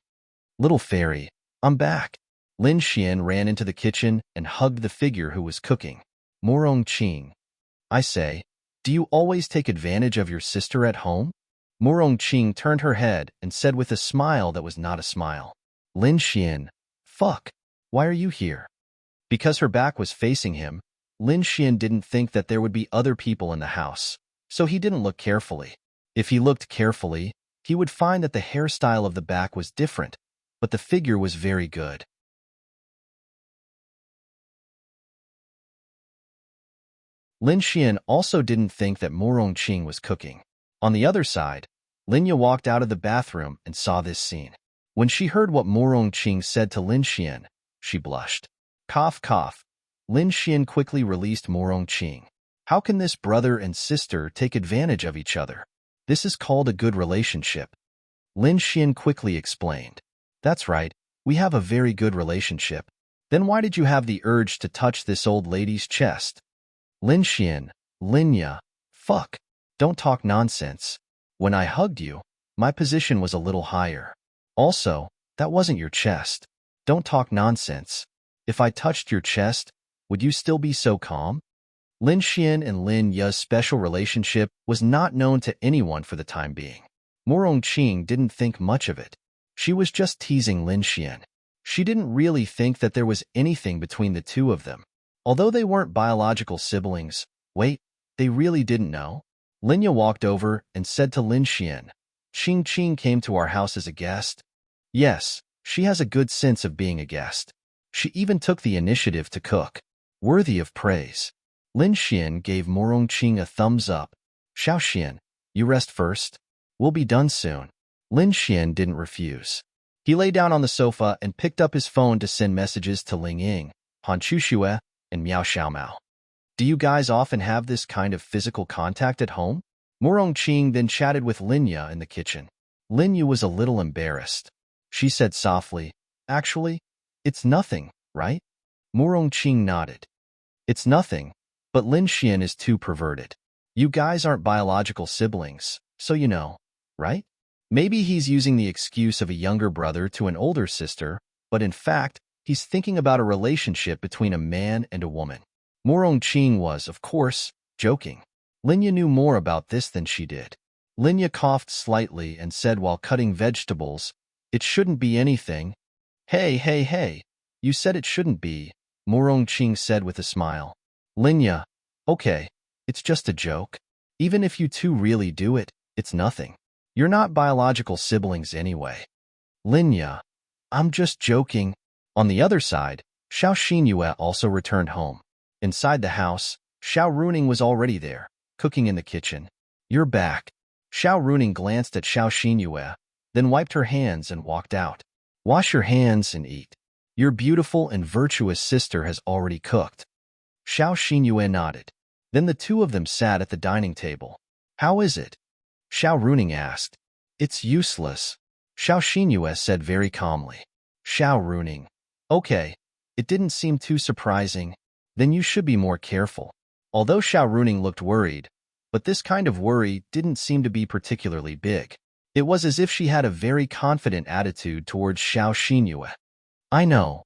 "Little fairy, I'm back." Lin Xian ran into the kitchen and hugged the figure who was cooking. "Morongqing, I say, do you always take advantage of your sister at home?" Morongqing turned her head and said with a smile that was not a smile. "Lin Xian, fuck, why are you here?" Because her back was facing him, Lin Xian didn't think that there would be other people in the house, so he didn't look carefully. If he looked carefully, he would find that the hairstyle of the back was different, but the figure was very good. Lin Xian also didn't think that Morongqing was cooking. On the other side, Linya walked out of the bathroom and saw this scene. When she heard what Morongqing said to Lin Xian, she blushed. Cough, cough. Lin Xian quickly released Morongqing. How can this brother and sister take advantage of each other? This is called a good relationship. Lin Xian quickly explained. That's right, we have a very good relationship. Then why did you have the urge to touch this old lady's chest? Lin Xian, Linya, fuck, don't talk nonsense. When I hugged you, my position was a little higher. Also, that wasn't your chest. Don't talk nonsense. If I touched your chest, would you still be so calm? Lin Xian and Lin Ya's special relationship was not known to anyone for the time being. Morongqing didn't think much of it. She was just teasing Lin Xian. She didn't really think that there was anything between the two of them. Although they weren't biological siblings, wait, they really didn't know? Linya walked over and said to Lin Xian, "Qing Qing came to our house as a guest?" Yes, she has a good sense of being a guest. She even took the initiative to cook. Worthy of praise. Lin Xian gave Morongqing a thumbs up. "Xiao Xian, you rest first. We'll be done soon." Lin Xian didn't refuse. He lay down on the sofa and picked up his phone to send messages to Ling Ying, Han Chuxue, and Miao Xiaomao. Do you guys often have this kind of physical contact at home? Morongqing then chatted with Linya in the kitchen. Linya was a little embarrassed. She said softly, "Actually, it's nothing, right?" Morongqing nodded. "It's nothing, but Lin Xian is too perverted. You guys aren't biological siblings, so you know, right? Maybe he's using the excuse of a younger brother to an older sister, but in fact, he's thinking about a relationship between a man and a woman." Morongqing was, of course, joking. Linya knew more about this than she did. Linya coughed slightly and said while cutting vegetables, "It shouldn't be anything." Hey, hey, hey, you said it shouldn't be," Morongqing said with a smile. Linya, okay, it's just a joke. Even if you two really do it, it's nothing. You're not biological siblings anyway. Linya, I'm just joking. On the other side, Xiao Xinyue also returned home. Inside the house, Xiao Runing was already there, cooking in the kitchen. "You're back." Xiao Runing glanced at Xiao Xinyue, then wiped her hands and walked out. "Wash your hands and eat. Your beautiful and virtuous sister has already cooked." Xiao Xinyue nodded. Then the two of them sat at the dining table. "How is it?" Xiao Runing asked. "It's useless," Xiao Xinyue said very calmly. Xiao Runing, okay, it didn't seem too surprising. Then you should be more careful. Although Xiao Runing looked worried, but this kind of worry didn't seem to be particularly big. It was as if she had a very confident attitude towards Xiao Xinyue. I know.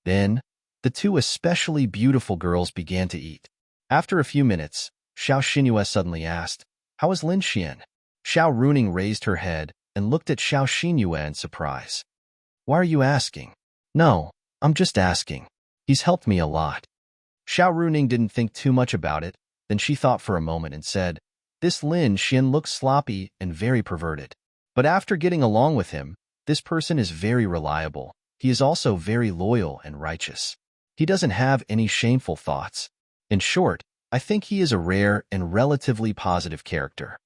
Then, the two especially beautiful girls began to eat. After a few minutes, Xiao Xinyue suddenly asked, "How is Lin Xian?" Xiao Runing raised her head and looked at Xiao Xinyue in surprise. "Why are you asking?" "No, I'm just asking. He's helped me a lot. Xiao Runing didn't think too much about it, then she thought for a moment and said, this Lin Xian looks sloppy and very perverted. But after getting along with him, this person is very reliable. He is also very loyal and righteous. He doesn't have any shameful thoughts. In short, I think he is a rare and relatively positive character.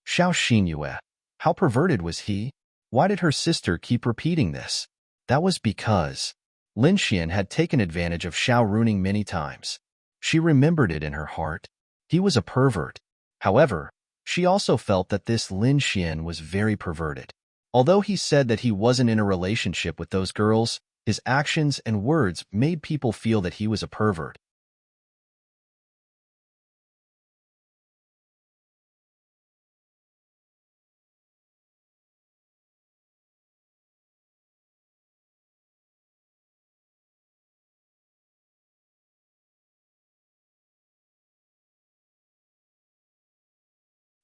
Xiao Xinyue. How perverted was he? Why did her sister keep repeating this? That was because Lin Xian had taken advantage of Xiao Runing many times. She remembered it in her heart. He was a pervert. However, she also felt that this Lin Xian was very perverted. Although he said that he wasn't in a relationship with those girls, his actions and words made people feel that he was a pervert.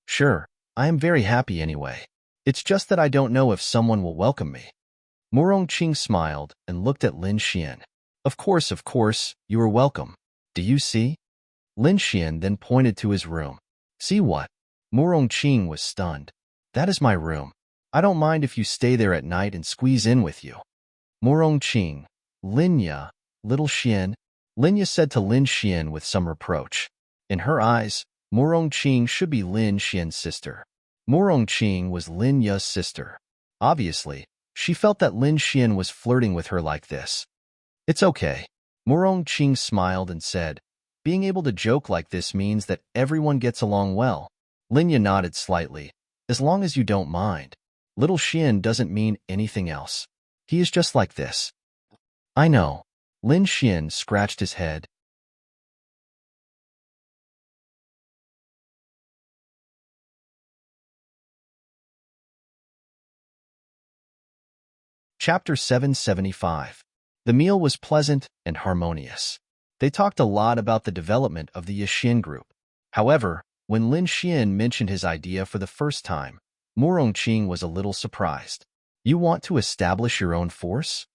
Sure, I am very happy anyway. It's just that I don't know if someone will welcome me. Murong Qing smiled and looked at Lin Xian. Of course, you are welcome. Do you see? Lin Xian then pointed to his room. See what? Murong Qing was stunned. That is my room. I don't mind if you stay there at night and squeeze in with you. Murong Qing, Linya, little Xian, Linya said to Lin Xian with some reproach. In her eyes, Murong Qing should be Lin Xian's sister. Murong Qing was Lin Ya's sister. Obviously, she felt that Lin Xian was flirting with her like this. It's okay. Murong Qing smiled and said, being able to joke like this means that everyone gets along well. Linya nodded slightly. As long as you don't mind. Little Xian doesn't mean anything else. He is just like this. I know. Lin Xian scratched his head. Chapter 775. The meal was pleasant and harmonious. They talked a lot about the development of the Yixin group. However, when Lin Xian mentioned his idea for the first time, Murong Qing was a little surprised. You want to establish your own force?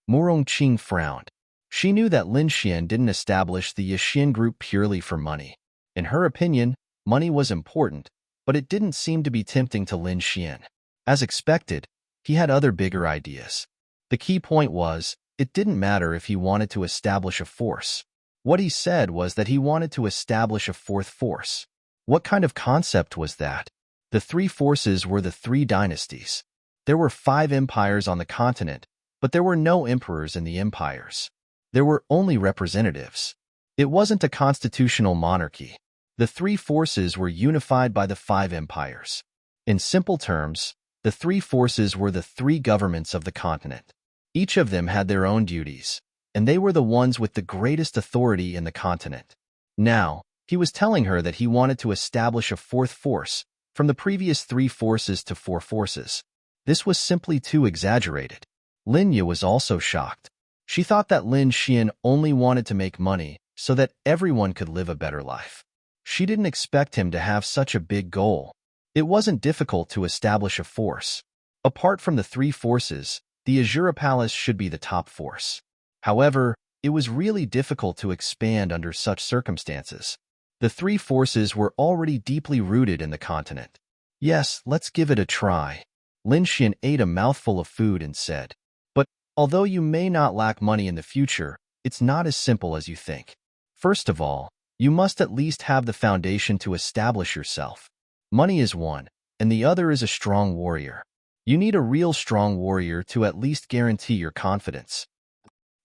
Murong Qing frowned. She knew that Lin Xian didn't establish the Yixin group purely for money. In her opinion, money was important, but it didn't seem to be tempting to Lin Xian. As expected, he had other bigger ideas. The key point was, it didn't matter if he wanted to establish a force. What he said was that he wanted to establish a fourth force. What kind of concept was that? The three forces were the three dynasties. There were 5 empires on the continent, but there were no emperors in the empires. There were only representatives. It wasn't a constitutional monarchy. The three forces were unified by the 5 empires. In simple terms, the three forces were the 3 governments of the continent. Each of them had their own duties, and they were the ones with the greatest authority in the continent. Now, he was telling her that he wanted to establish a fourth force, from the previous 3 forces to 4 forces. This was simply too exaggerated. Linya was also shocked. She thought that Lin Xian only wanted to make money so that everyone could live a better life. She didn't expect him to have such a big goal. It wasn't difficult to establish a force. Apart from the 3 forces, the Azura Palace should be the top force. However, it was really difficult to expand under such circumstances. The 3 forces were already deeply rooted in the continent. Yes, let's give it a try. Lin Xian ate a mouthful of food and said, but although you may not lack money in the future, it's not as simple as you think. First of all, you must at least have the foundation to establish yourself. Money is one, and the other is a strong warrior. You need a real strong warrior to at least guarantee your confidence.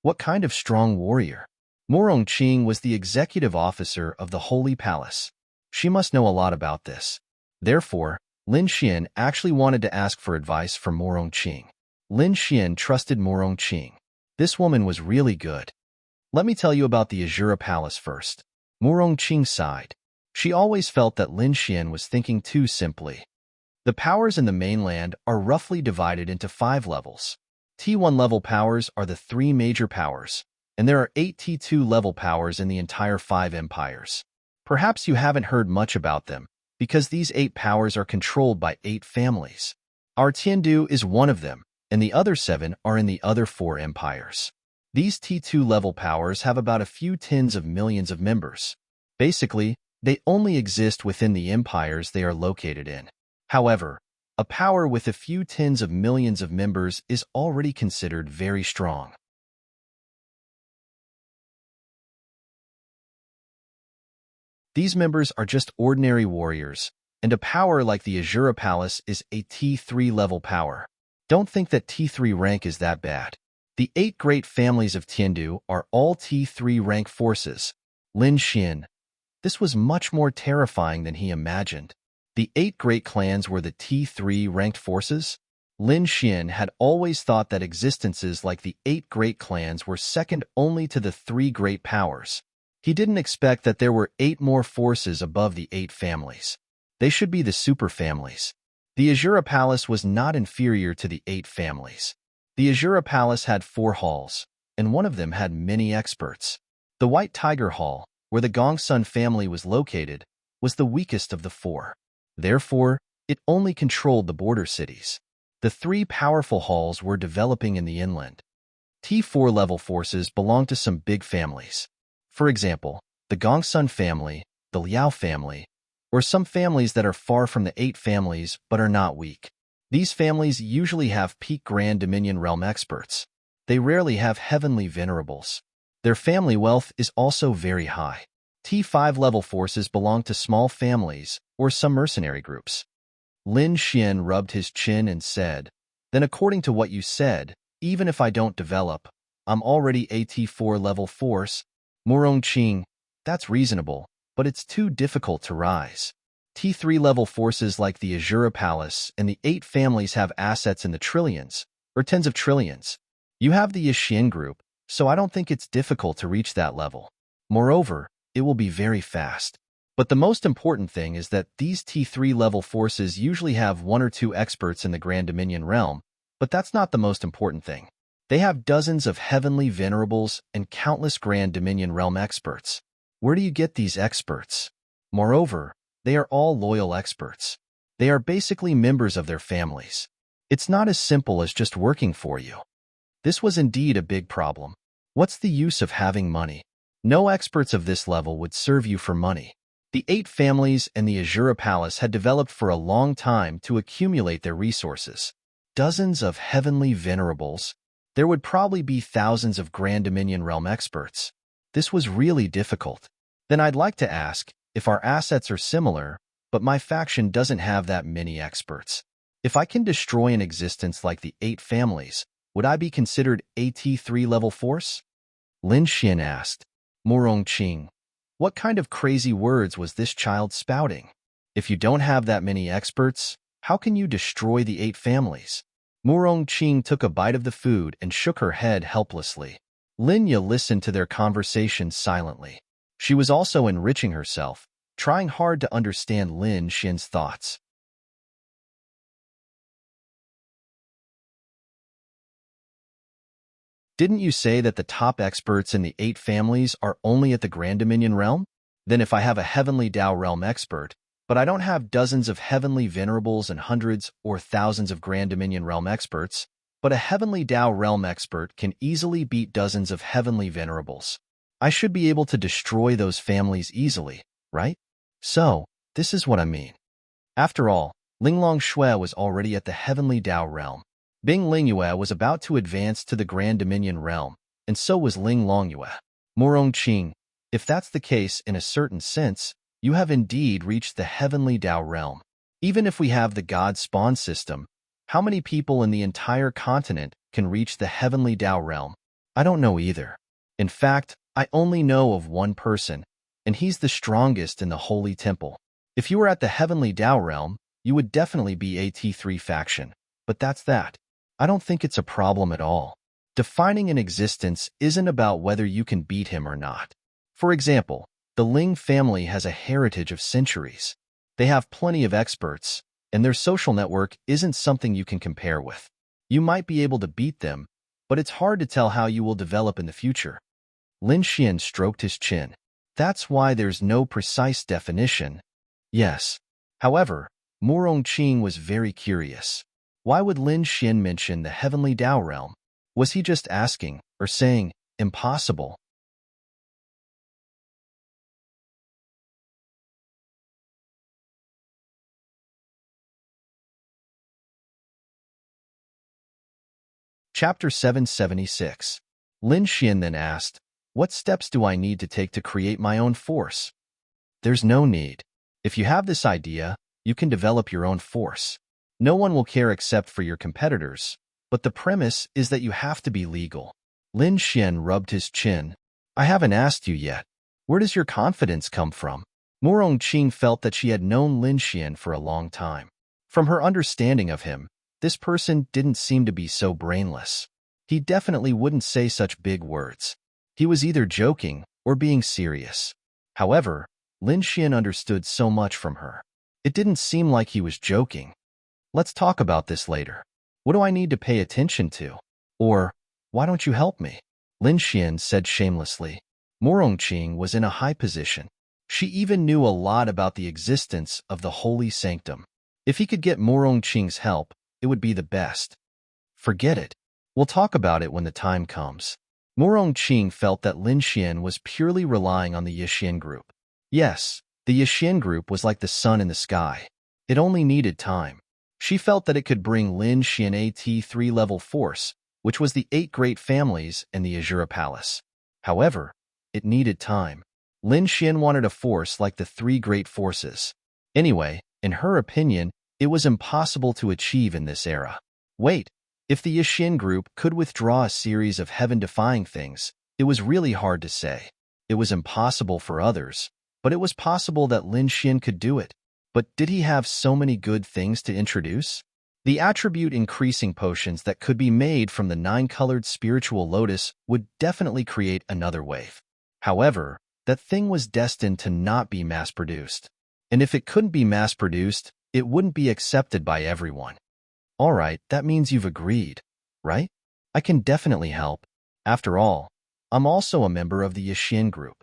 What kind of strong warrior? Murong Qing was the executive officer of the Holy Palace. She must know a lot about this. Therefore, Lin Xian actually wanted to ask for advice from Murong Qing. Lin Xian trusted Murong Qing. This woman was really good. Let me tell you about the Azura Palace first. Murong Qing sighed. She always felt that Lin Xian was thinking too simply. The powers in the mainland are roughly divided into 5 levels. T1 level powers are the 3 major powers, and there are 8 T2 level powers in the entire 5 empires. Perhaps you haven't heard much about them, because these 8 powers are controlled by 8 families. Our Tiandu is one of them, and the other 7 are in the other 4 empires. These T2 level powers have about a few tens of millions of members. Basically, they only exist within the empires they are located in. However, a power with a few tens of millions of members is already considered very strong. These members are just ordinary warriors, and a power like the Azura Palace is a T3 level power. Don't think that T3 rank is that bad. The 8 great families of Tiandu are all T3 rank forces. Lin Xian. This was much more terrifying than he imagined. The 8 great clans were the T3 ranked forces? Lin Xian had always thought that existences like the 8 great clans were second only to the 3 great powers. He didn't expect that there were 8 more forces above the 8 families. They should be the super families. The Azura Palace was not inferior to the 8 families. The Azura Palace had 4 halls, and one of them had many experts. The White Tiger Hall, where the Gongsun family was located, was the weakest of the 4. Therefore, it only controlled the border cities. The 3 powerful halls were developing in the inland. T4 level forces belonged to some big families. For example, the Gongsun family, the Liao family, or some families that are far from the 8 families but are not weak. These families usually have peak Grand Dominion realm experts. They rarely have heavenly venerables. Their family wealth is also very high. T5 level forces belong to small families or some mercenary groups. Lin Xian rubbed his chin and said, "Then according to what you said, even if I don't develop, I'm already a T4 level force. Qing, that's reasonable, but it's too difficult to rise. T3 level forces like the Azura Palace and the 8 families have assets in the trillions, or tens of trillions. You have the Yixin group, so I don't think it's difficult to reach that level. Moreover, it will be very fast. But the most important thing is that these T3 level forces usually have 1 or 2 experts in the Grand Dominion realm, but that's not the most important thing. They have dozens of heavenly venerables and countless Grand Dominion realm experts. Where do you get these experts? Moreover, they are all loyal experts. They are basically members of their families. It's not as simple as just working for you." This was indeed a big problem. What's the use of having money? No experts of this level would serve you for money. The 8 families and the Azura Palace had developed for a long time to accumulate their resources. Dozens of heavenly venerables. There would probably be thousands of Grand Dominion realm experts. This was really difficult. Then I'd like to ask, if our assets are similar, but my faction doesn't have that many experts. If I can destroy an existence like the 8 families, would I be considered a T3 level force? Lin Xian asked. Qing, what kind of crazy words was this child spouting? If you don't have that many experts, how can you destroy the 8 families? Qing took a bite of the food and shook her head helplessly. Lin Ye listened to their conversation silently. She was also enriching herself, trying hard to understand Lin Xian's thoughts. Didn't you say that the top experts in the 8 families are only at the Grand Dominion realm? Then if I have a Heavenly Dao realm expert, but I don't have dozens of Heavenly Venerables and hundreds or thousands of Grand Dominion realm experts, but a Heavenly Dao realm expert can easily beat dozens of Heavenly Venerables. I should be able to destroy those families easily, right? So, this is what I mean. After all, Linglong Shui was already at the Heavenly Dao realm. Bing Lingyue was about to advance to the Grand Dominion realm, and so was Ling Longyue. Qing, if that's the case in a certain sense, you have indeed reached the Heavenly Dao realm. Even if we have the God spawn system, how many people in the entire continent can reach the Heavenly Dao realm? I don't know either. In fact, I only know of one person, and he's the strongest in the Holy Temple. If you were at the Heavenly Dao realm, you would definitely be a T3 faction. But that's that. I don't think it's a problem at all. Defining an existence isn't about whether you can beat him or not. For example, the Ling family has a heritage of centuries. They have plenty of experts, and their social network isn't something you can compare with. You might be able to beat them, but it's hard to tell how you will develop in the future. Lin Xian stroked his chin. That's why there's no precise definition. Yes. However, Qing was very curious. Why would Lin Xian mention the Heavenly Dao realm? Was he just asking, or saying, impossible. Chapter 776. Lin Xian then asked, "What steps do I need to take to create my own force?" There's no need. If you have this idea, you can develop your own force. No one will care except for your competitors, but the premise is that you have to be legal. Lin Xian rubbed his chin. I haven't asked you yet. Where does your confidence come from? Mo Rongqing felt that she had known Lin Xian for a long time. From her understanding of him, this person didn't seem to be so brainless. He definitely wouldn't say such big words. He was either joking or being serious. However, Lin Xian understood so much from her. It didn't seem like he was joking. Let's talk about this later. What do I need to pay attention to? Or, why don't you help me? Lin Xian said shamelessly. Mo Rongqing was in a high position. She even knew a lot about the existence of the holy sanctum. If he could get Mo Rongqing's help, it would be the best. Forget it. We'll talk about it when the time comes. Mo Rongqing felt that Lin Xian was purely relying on the Yixian group. Yes, the Yixian group was like the sun in the sky. It only needed time. She felt that it could bring Lin Xian a T3 level force, which was the 8 great families in the Azura Palace. However, it needed time. Lin Xian wanted a force like the 3 great forces. Anyway, in her opinion, it was impossible to achieve in this era. Wait, if the Yixian group could withdraw a series of heaven-defying things, it was really hard to say. It was impossible for others, but it was possible that Lin Xian could do it. But did he have so many good things to introduce? The attribute increasing potions that could be made from the 9-colored spiritual lotus would definitely create another wave. However, that thing was destined to not be mass-produced. And if it couldn't be mass-produced, it wouldn't be accepted by everyone. All right, that means you've agreed, right? I can definitely help. After all, I'm also a member of the Yixian group.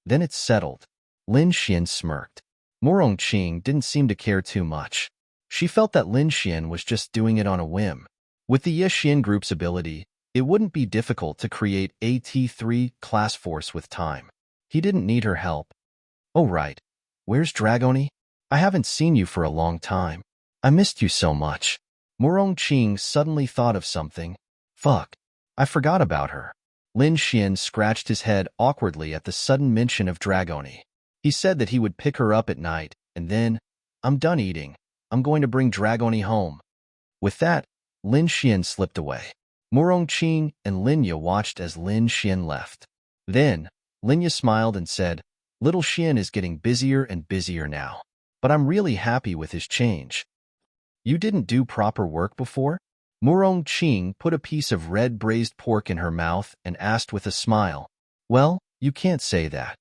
Then it's settled. Lin Xian smirked. Mo Rongqing didn't seem to care too much. She felt that Lin Xian was just doing it on a whim. With the Yixian group's ability, it wouldn't be difficult to create a T3 class force with time. He didn't need her help. Oh right, where's Dragoni? I haven't seen you for a long time. I missed you so much. Mo Rongqing suddenly thought of something. Fuck, I forgot about her. Lin Xian scratched his head awkwardly at the sudden mention of Dragoni. He said that he would pick her up at night, and then, I'm done eating. I'm going to bring Dragoni home. With that, Lin Xian slipped away. Mo Rongqing and Linya watched as Lin Xian left. Then, Linya smiled and said, Little Xian is getting busier and busier now. But I'm really happy with his change. You didn't do proper work before? Mo Rongqing put a piece of red braised pork in her mouth and asked with a smile. Well, you can't say that.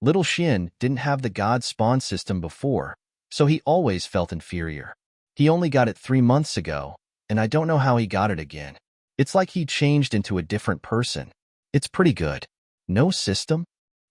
Little Xian didn't have the God spawn system before, so he always felt inferior. He only got it 3 months ago, and I don't know how he got it again. It's like he changed into a different person. It's pretty good. No system?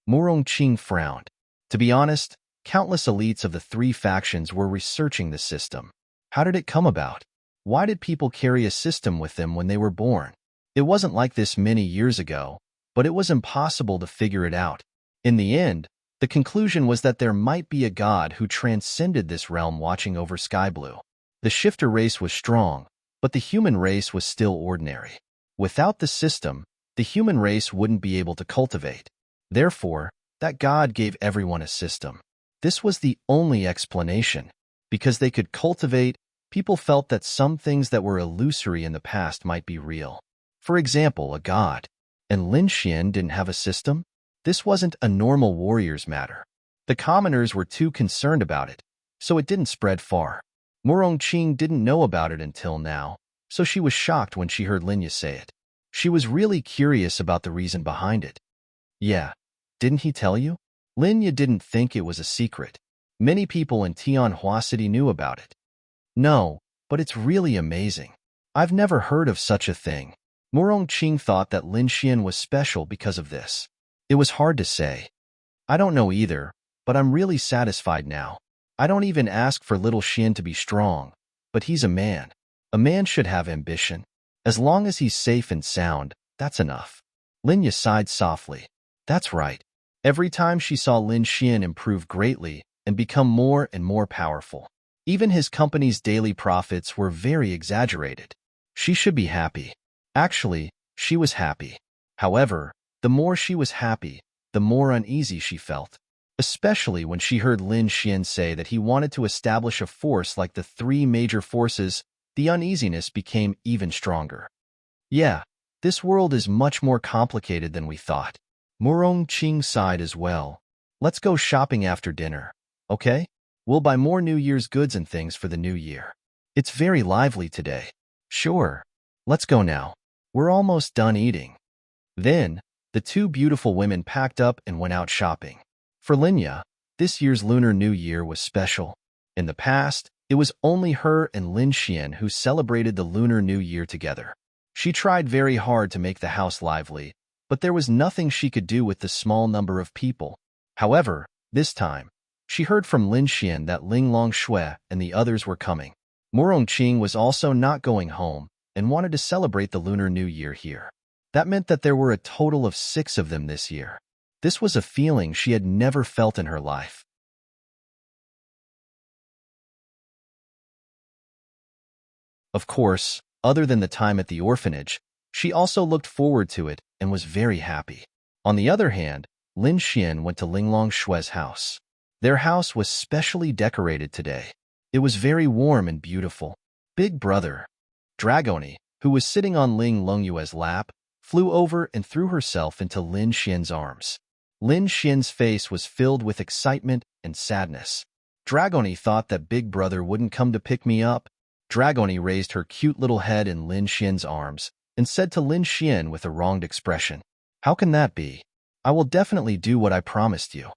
Mo Rongqing frowned. To be honest, countless elites of the 3 factions were researching the system. How did it come about? Why did people carry a system with them when they were born? It wasn't like this many years ago, but it was impossible to figure it out. In the end, the conclusion was that there might be a god who transcended this realm watching over Sky Blue. The shifter race was strong, but the human race was still ordinary. Without the system, the human race wouldn't be able to cultivate. Therefore, that god gave everyone a system. This was the only explanation. Because they could cultivate, people felt that some things that were illusory in the past might be real. For example, a god. And Lin Xian didn't have a system? This wasn't a normal warrior's matter. The commoners were too concerned about it, so it didn't spread far. Mo Rongqing didn't know about it until now, so she was shocked when she heard Linya say it. She was really curious about the reason behind it. Yeah, didn't he tell you? Linya didn't think it was a secret. Many people in Tianhua City knew about it. No, but it's really amazing. I've never heard of such a thing. Mo Rongqing thought that Lin Xian was special because of this. It was hard to say. I don't know either, but I'm really satisfied now. I don't even ask for little Xian to be strong, but he's a man. A man should have ambition. As long as he's safe and sound, that's enough. Lin Yu sighed softly. That's right. Every time she saw Lin Xian improve greatly and become more and more powerful, even his company's daily profits were very exaggerated. She should be happy. Actually, she was happy. However, the more she was happy, the more uneasy she felt, especially when she heard Lin Xian say that he wanted to establish a force like the three major forces. The uneasiness became even stronger. Yeah, this world is much more complicated than we thought. Murong Qing sighed as well. Let's go shopping after dinner, okay? We'll buy more New Year's goods and things for the new year. It's very lively today. Sure. Let's go now. We're almost done eating. Then, the two beautiful women packed up and went out shopping. For Linya, this year's Lunar New Year was special. In the past, it was only her and Lin Xian who celebrated the Lunar New Year together. She tried very hard to make the house lively, but there was nothing she could do with the small number of people. However, this time, she heard from Lin Xian that Ling Long Shui and the others were coming. Murong Qing was also not going home and wanted to celebrate the Lunar New Year here. That meant that there were a total of 6 of them this year. This was a feeling she had never felt in her life. Of course, other than the time at the orphanage, she also looked forward to it and was very happy. On the other hand, Lin Xian went to Linglong Shui's house. Their house was specially decorated today. It was very warm and beautiful. Big Brother, Dragoni, who was sitting on Ling Longyue's lap, flew over and threw herself into Lin Xian's arms. Lin Xian's face was filled with excitement and sadness. Dragoni thought that Big Brother wouldn't come to pick me up. Dragoni raised her cute little head in Lin Xian's arms and said to Lin Xian with a wronged expression, "How can that be? I will definitely do what I promised you."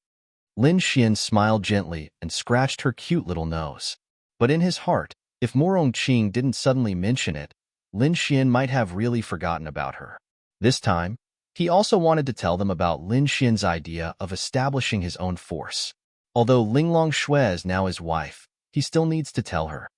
Lin Xian smiled gently and scratched her cute little nose. But in his heart, if Murong Qing didn't suddenly mention it, Lin Xian might have really forgotten about her. This time, he also wanted to tell them about Lin Xian's idea of establishing his own force. Although Linglong Shui is now his wife, he still needs to tell her.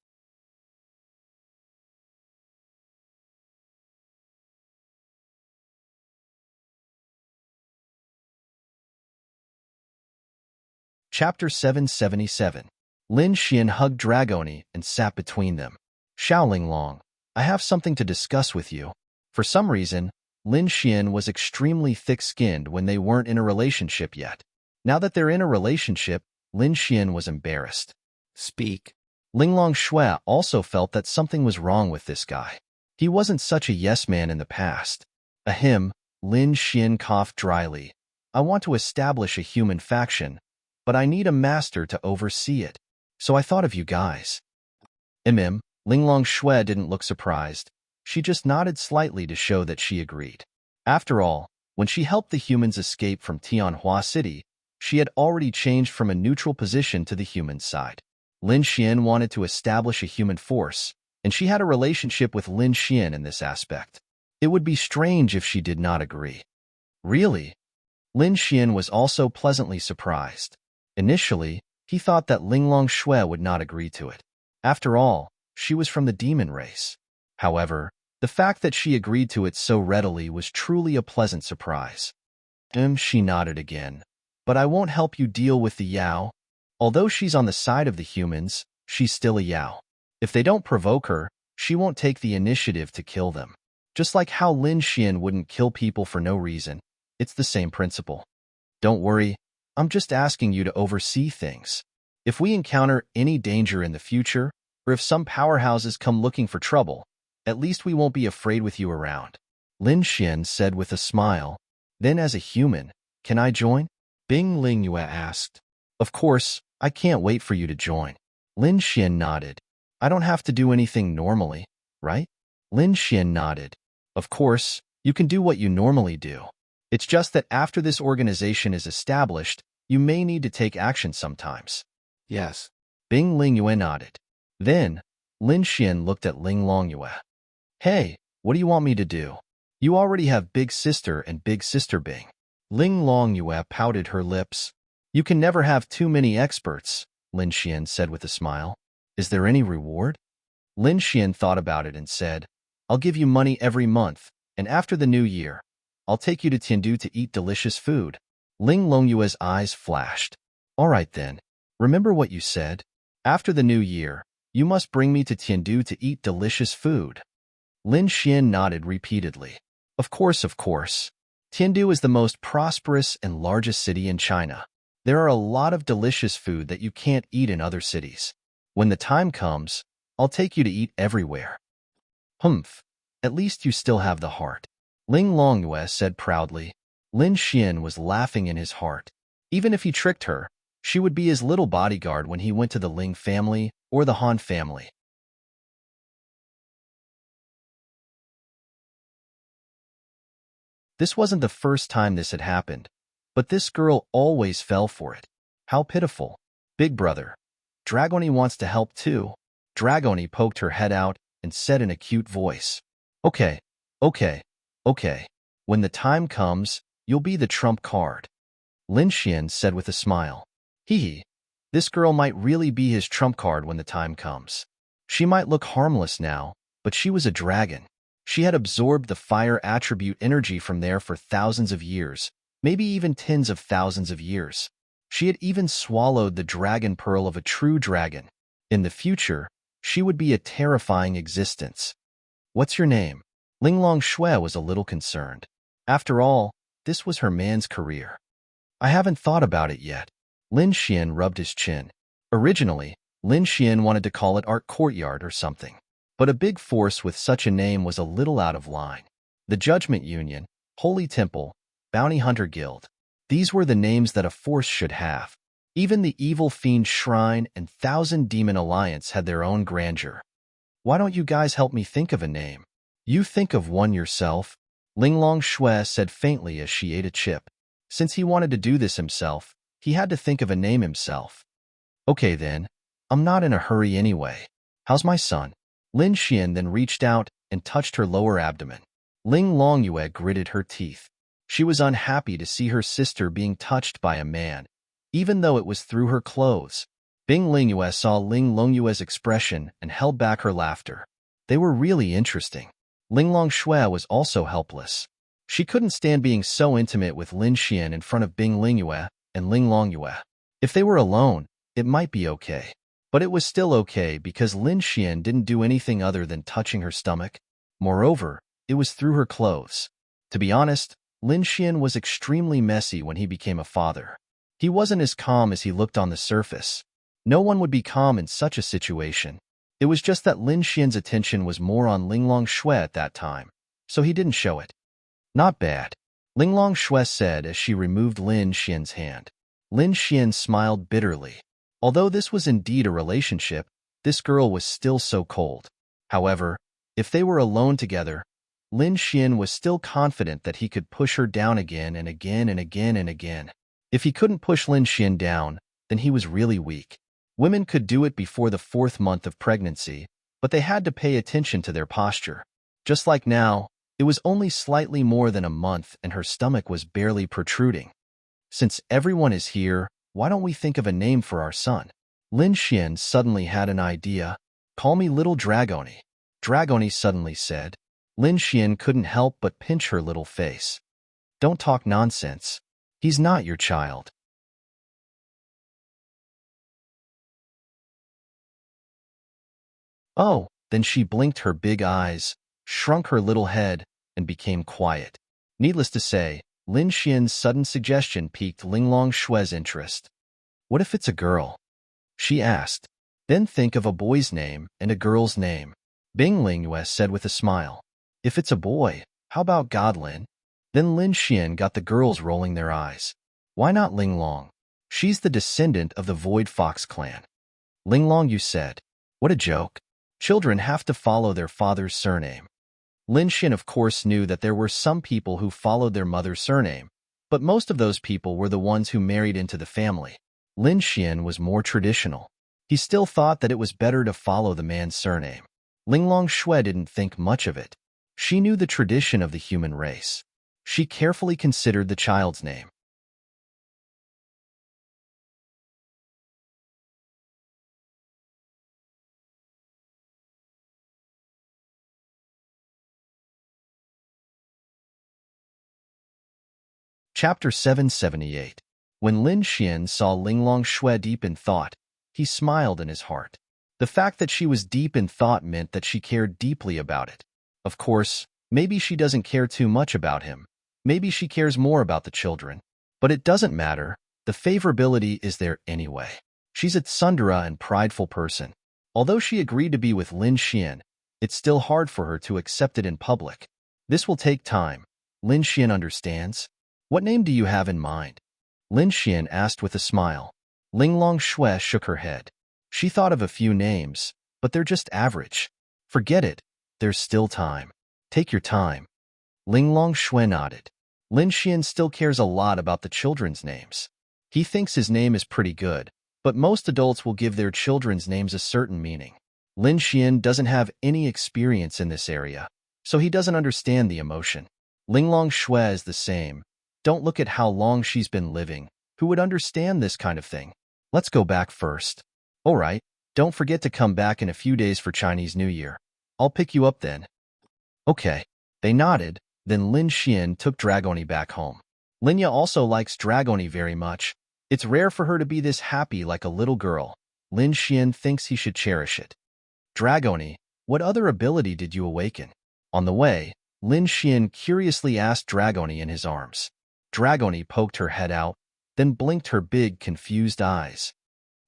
Chapter 777. Lin Xian hugged Dragoni and sat between them. "Xiao Linglong, I have something to discuss with you." For some reason, Lin Xian was extremely thick-skinned when they weren't in a relationship yet. Now that they're in a relationship, Lin Xian was embarrassed. "Speak." Linglong Shui also felt that something was wrong with this guy. He wasn't such a yes-man in the past. Ahem, Lin Xian coughed dryly. "I want to establish a human faction, but I need a master to oversee it. So I thought of you guys." Linglong Shui didn't look surprised. She just nodded slightly to show that she agreed. After all, when she helped the humans escape from Tianhua City, she had already changed from a neutral position to the human side. Lin Xian wanted to establish a human force, and she had a relationship with Lin Xian in this aspect. It would be strange if she did not agree. Really? Lin Xian was also pleasantly surprised. Initially, he thought that Linglong Shui would not agree to it. After all, she was from the demon race. However, the fact that she agreed to it so readily was truly a pleasant surprise. She nodded again. "But I won't help you deal with the Yao. Although she's on the side of the humans, she's still a Yao. If they don't provoke her, she won't take the initiative to kill them. Just like how Lin Xian wouldn't kill people for no reason, it's the same principle. Don't worry, I'm just asking you to oversee things. If we encounter any danger in the future, or if some powerhouses come looking for trouble, at least we won't be afraid with you around." Lin Xian said with a smile. "Then as a human, can I join?" Bing Lingyue asked. "Of course, I can't wait for you to join." Lin Xian nodded. "I don't have to do anything normally, right?" Lin Xian nodded. "Of course, you can do what you normally do. It's just that after this organization is established, you may need to take action sometimes." "Yes." Bing Lingyue nodded. Then, Lin Xian looked at Ling Longyue. "Hey, what do you want me to do? You already have Big Sister and Big Sister Bing." Ling Longyue pouted her lips. "You can never have too many experts," Lin Xian said with a smile. "Is there any reward?" Lin Xian thought about it and said, I'll give you money every month, and after the new year, I'll take you to Tiandu to eat delicious food. Ling Longyue's eyes flashed. All right then. Remember what you said? After the new year, you must bring me to Tiandu to eat delicious food. Lin Xian nodded repeatedly. Of course, of course. Tiandu is the most prosperous and largest city in China. There are a lot of delicious food that you can't eat in other cities. When the time comes, I'll take you to eat everywhere. Humph. At least you still have the heart. Ling Longyue said proudly. Lin Xian was laughing in his heart. Even if he tricked her, she would be his little bodyguard when he went to the Ling family or the Han family. This wasn't the first time this had happened, but this girl always fell for it. How pitiful. Big brother. Dragoni wants to help too. Dragoni poked her head out and said in a cute voice, Okay, okay, okay. When the time comes, you'll be the trump card. Lin Xian said with a smile. Hee. This girl might really be his trump card when the time comes. She might look harmless now, but she was a dragon. She had absorbed the fire attribute energy from there for thousands of years, maybe even tens of thousands of years. She had even swallowed the dragon pearl of a true dragon. In the future, she would be a terrifying existence. What's your name? Ling Longshui was a little concerned. After all, this was her man's career. I haven't thought about it yet. Lin Xian rubbed his chin. Originally, Lin Xian wanted to call it Art Courtyard or something. But a big force with such a name was a little out of line. The Judgment Union, Holy Temple, Bounty Hunter Guild. These were the names that a force should have. Even the Evil Fiend Shrine and Thousand Demon Alliance had their own grandeur. Why don't you guys help me think of a name? You think of one yourself, Ling Longshui said faintly as she ate a chip. Since he wanted to do this himself, he had to think of a name himself. Okay then, I'm not in a hurry anyway. How's my son? Lin Xian then reached out and touched her lower abdomen. Ling Longyue gritted her teeth. She was unhappy to see her sister being touched by a man, even though it was through her clothes. Bing Lingyue saw Ling Longyue's expression and held back her laughter. They were really interesting. Ling Longshui was also helpless. She couldn't stand being so intimate with Lin Xian in front of Bing Lingyue and Ling Longyue. If they were alone, it might be okay. But it was still okay because Lin Xian didn't do anything other than touching her stomach. Moreover, it was through her clothes. To be honest, Lin Xian was extremely messy when he became a father. He wasn't as calm as he looked on the surface. No one would be calm in such a situation. It was just that Lin Xian's attention was more on Ling Longshui at that time, so he didn't show it. Not bad, Ling Longshui said as she removed Lin Xian's hand. Lin Xian smiled bitterly. Although this was indeed a relationship, this girl was still so cold. However, if they were alone together, Lin Xian was still confident that he could push her down again and again and again and again. If he couldn't push Lin Xian down, then he was really weak. Women could do it before the 4th month of pregnancy, but they had to pay attention to their posture. Just like now, it was only slightly more than a month and her stomach was barely protruding. Since everyone is here, why don't we think of a name for our son? Lin Xian suddenly had an idea. Call me Little Dragoni. Dragoni suddenly said. Lin Xian couldn't help but pinch her little face. Don't talk nonsense. He's not your child. Oh, then she blinked her big eyes, shrunk her little head, and became quiet. Needless to say, Lin Xian's sudden suggestion piqued Ling Longshui's interest. What if it's a girl? She asked. Then think of a boy's name and a girl's name. Bing Lingyue said with a smile. If it's a boy, how about Godlin? Then Lin Xian got the girls rolling their eyes. Why not Ling Long? She's the descendant of the Void Fox clan. Ling Long, you said. What a joke. Children have to follow their father's surname. Lin Xian of course knew that there were some people who followed their mother's surname, but most of those people were the ones who married into the family. Lin Xian was more traditional. He still thought that it was better to follow the man's surname. Ling Longshui didn't think much of it. She knew the tradition of the human race. She carefully considered the child's name. Chapter 778. When Lin Xian saw Linglong Shui deep in thought, he smiled in his heart. The fact that she was deep in thought meant that she cared deeply about it. Of course, maybe she doesn't care too much about him. Maybe she cares more about the children. But it doesn't matter. The favorability is there anyway. She's a tsundere and prideful person. Although she agreed to be with Lin Xian, it's still hard for her to accept it in public. This will take time. Lin Xian understands. What name do you have in mind? Lin Xian asked with a smile. Linglong Shui shook her head. She thought of a few names, but they're just average. Forget it. There's still time. Take your time. Linglong Shui nodded. Lin Xian still cares a lot about the children's names. He thinks his name is pretty good, but most adults will give their children's names a certain meaning. Lin Xian doesn't have any experience in this area, so he doesn't understand the emotion. Linglong Shui is the same. Don't look at how long she's been living. Who would understand this kind of thing? Let's go back first. All right, don't forget to come back in a few days for Chinese New Year. I'll pick you up then. Okay. They nodded, then Lin Xian took Dragoni back home. Linya also likes Dragoni very much. It's rare for her to be this happy like a little girl. Lin Xian thinks he should cherish it. Dragoni, what other ability did you awaken? On the way, Lin Xian curiously asked Dragoni in his arms. Dragoni poked her head out, then blinked her big, confused eyes.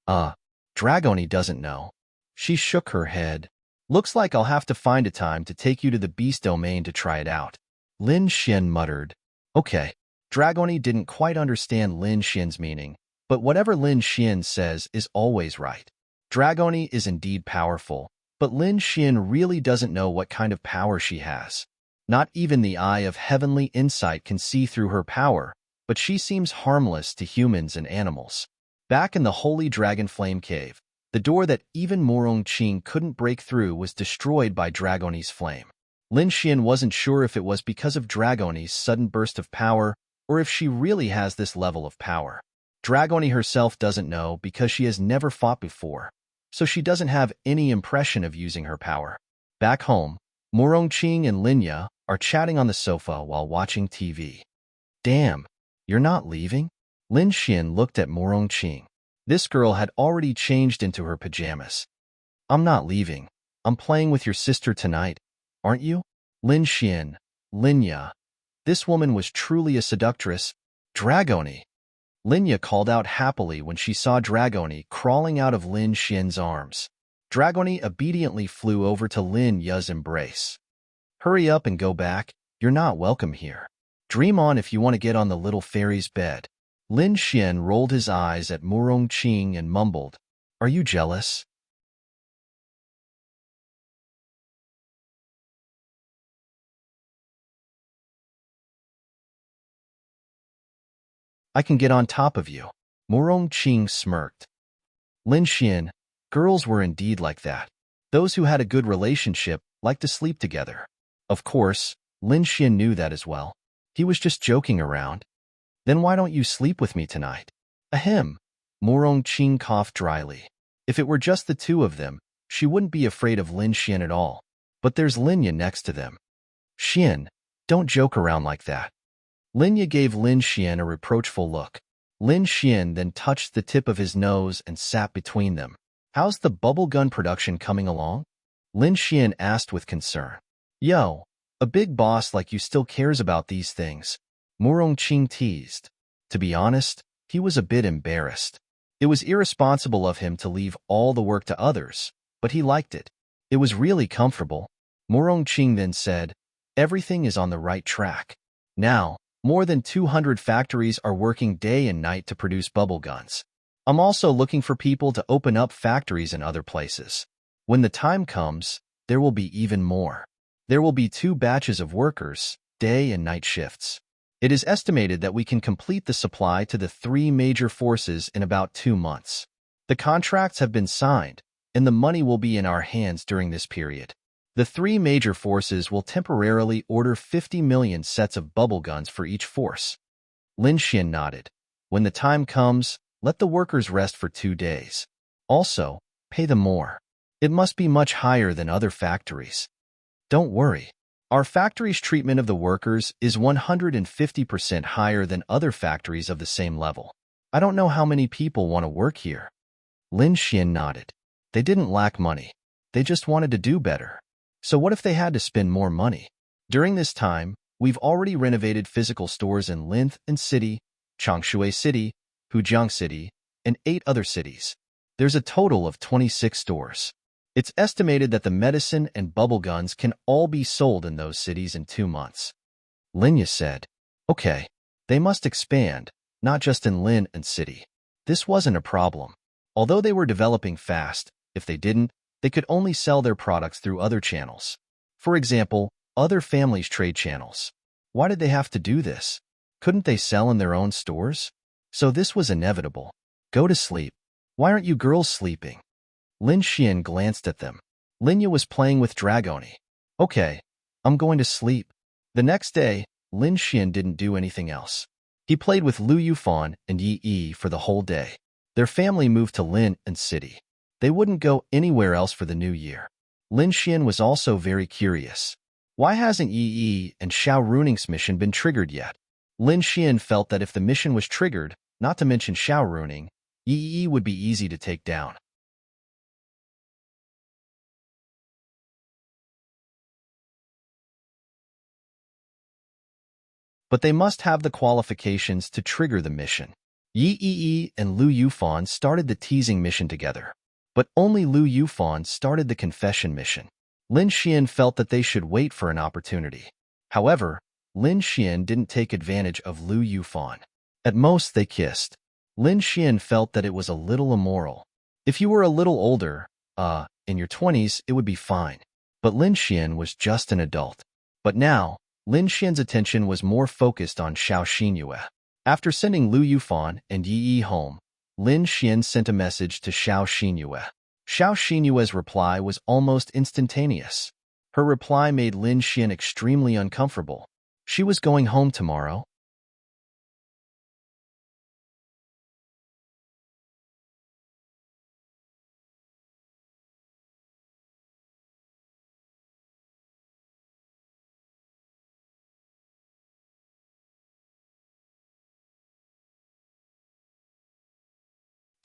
Dragoni doesn't know. She shook her head. Looks like I'll have to find a time to take you to the beast domain to try it out. Lin Xian muttered. Okay. Dragoni didn't quite understand Lin Xian's meaning, but whatever Lin Xian says is always right. Dragoni is indeed powerful, but Lin Xian really doesn't know what kind of power she has. Not even the eye of heavenly insight can see through her power, but she seems harmless to humans and animals. Back in the Holy Dragon Flame Cave, the door that even Morong Qing couldn't break through was destroyed by Dragoni's flame. Lin Xian wasn't sure if it was because of Dragoni's sudden burst of power or if she really has this level of power. Dragoni herself doesn't know because she has never fought before, so she doesn't have any impression of using her power. Back home, Morong Qing and Linya are chatting on the sofa while watching TV. Damn, you're not leaving? Lin Xian looked at Morong Qing. This girl had already changed into her pajamas. I'm not leaving. I'm playing with your sister tonight, aren't you? Lin Xian, Linya. This woman was truly a seductress. Dragoni. Linya called out happily when she saw Dragoni crawling out of Lin Xian's arms. Dragoni obediently flew over to Lin Ya's embrace. Hurry up and go back. You're not welcome here. Dream on if you want to get on the little fairy's bed. Lin Xian rolled his eyes at Morong Qing and mumbled, Are you jealous? I can get on top of you. Morong Qing smirked. Lin Xian, girls were indeed like that. Those who had a good relationship liked to sleep together. Of course, Lin Xian knew that as well. He was just joking around. Then why don't you sleep with me tonight? Ahem. Morong Qing coughed dryly. If it were just the two of them, she wouldn't be afraid of Lin Xian at all. But there's Linya next to them. Xian, don't joke around like that. Linya gave Lin Xian a reproachful look. Lin Xian then touched the tip of his nose and sat between them. How's the bubble gun production coming along? Lin Xian asked with concern. Yo, a big boss like you still cares about these things. Morong Qing teased. To be honest, he was a bit embarrassed. It was irresponsible of him to leave all the work to others, but he liked it. It was really comfortable. Morong Qing then said, Everything is on the right track. Now, more than 200 factories are working day and night to produce bubble guns. I'm also looking for people to open up factories in other places. When the time comes, there will be even more. There will be 2 batches of workers, day and night shifts. It is estimated that we can complete the supply to the 3 major forces in about 2 months. The contracts have been signed, and the money will be in our hands during this period. The 3 major forces will temporarily order 50 million sets of bubble guns for each force. Lin Xian nodded. When the time comes, let the workers rest for 2 days. Also, pay them more. It must be much higher than other factories. Don't worry. Our factory's treatment of the workers is 150% higher than other factories of the same level. I don't know how many people want to work here. Lin Xian nodded. They didn't lack money. They just wanted to do better. So what if they had to spend more money? During this time, we've already renovated physical stores in Linth City, Changshui City, Hujiang City, and 8 other cities. There's a total of 26 stores. It's estimated that the medicine and bubble guns can all be sold in those cities in 2 months. Linya said, okay, they must expand, not just in Lin and City. This wasn't a problem. Although they were developing fast, if they didn't, they could only sell their products through other channels. For example, other families' trade channels. Why did they have to do this? Couldn't they sell in their own stores? So this was inevitable. Go to sleep. Why aren't you girls sleeping? Lin Xian glanced at them. Linya was playing with Dragoni. Okay, I'm going to sleep. The next day, Lin Xian didn't do anything else. He played with Lu Yufan and Yi Yi for the whole day. Their family moved to Lin and City. They wouldn't go anywhere else for the new year. Lin Xian was also very curious. Why hasn't Yi Yi and Xiao Runing's mission been triggered yet? Lin Xian felt that if the mission was triggered, not to mention Xiao Runing, Yi Yi would be easy to take down. But they must have the qualifications to trigger the mission. Yi Yi and Lu Yufan started the teasing mission together. But only Lu Yufan started the confession mission. Lin Xian felt that they should wait for an opportunity. However, Lin Xian didn't take advantage of Lu Yufan. At most, they kissed. Lin Xian felt that it was a little immoral. If you were a little older, in your 20s, it would be fine. But Lin Xian was just an adult. But now, Lin Xian's attention was more focused on Xiao Xinyue. After sending Lu Yufan and Yi Yi home, Lin Xian sent a message to Xiao Xinyue. Xiao Xinyue's reply was almost instantaneous. Her reply made Lin Xian extremely uncomfortable. She was going home tomorrow.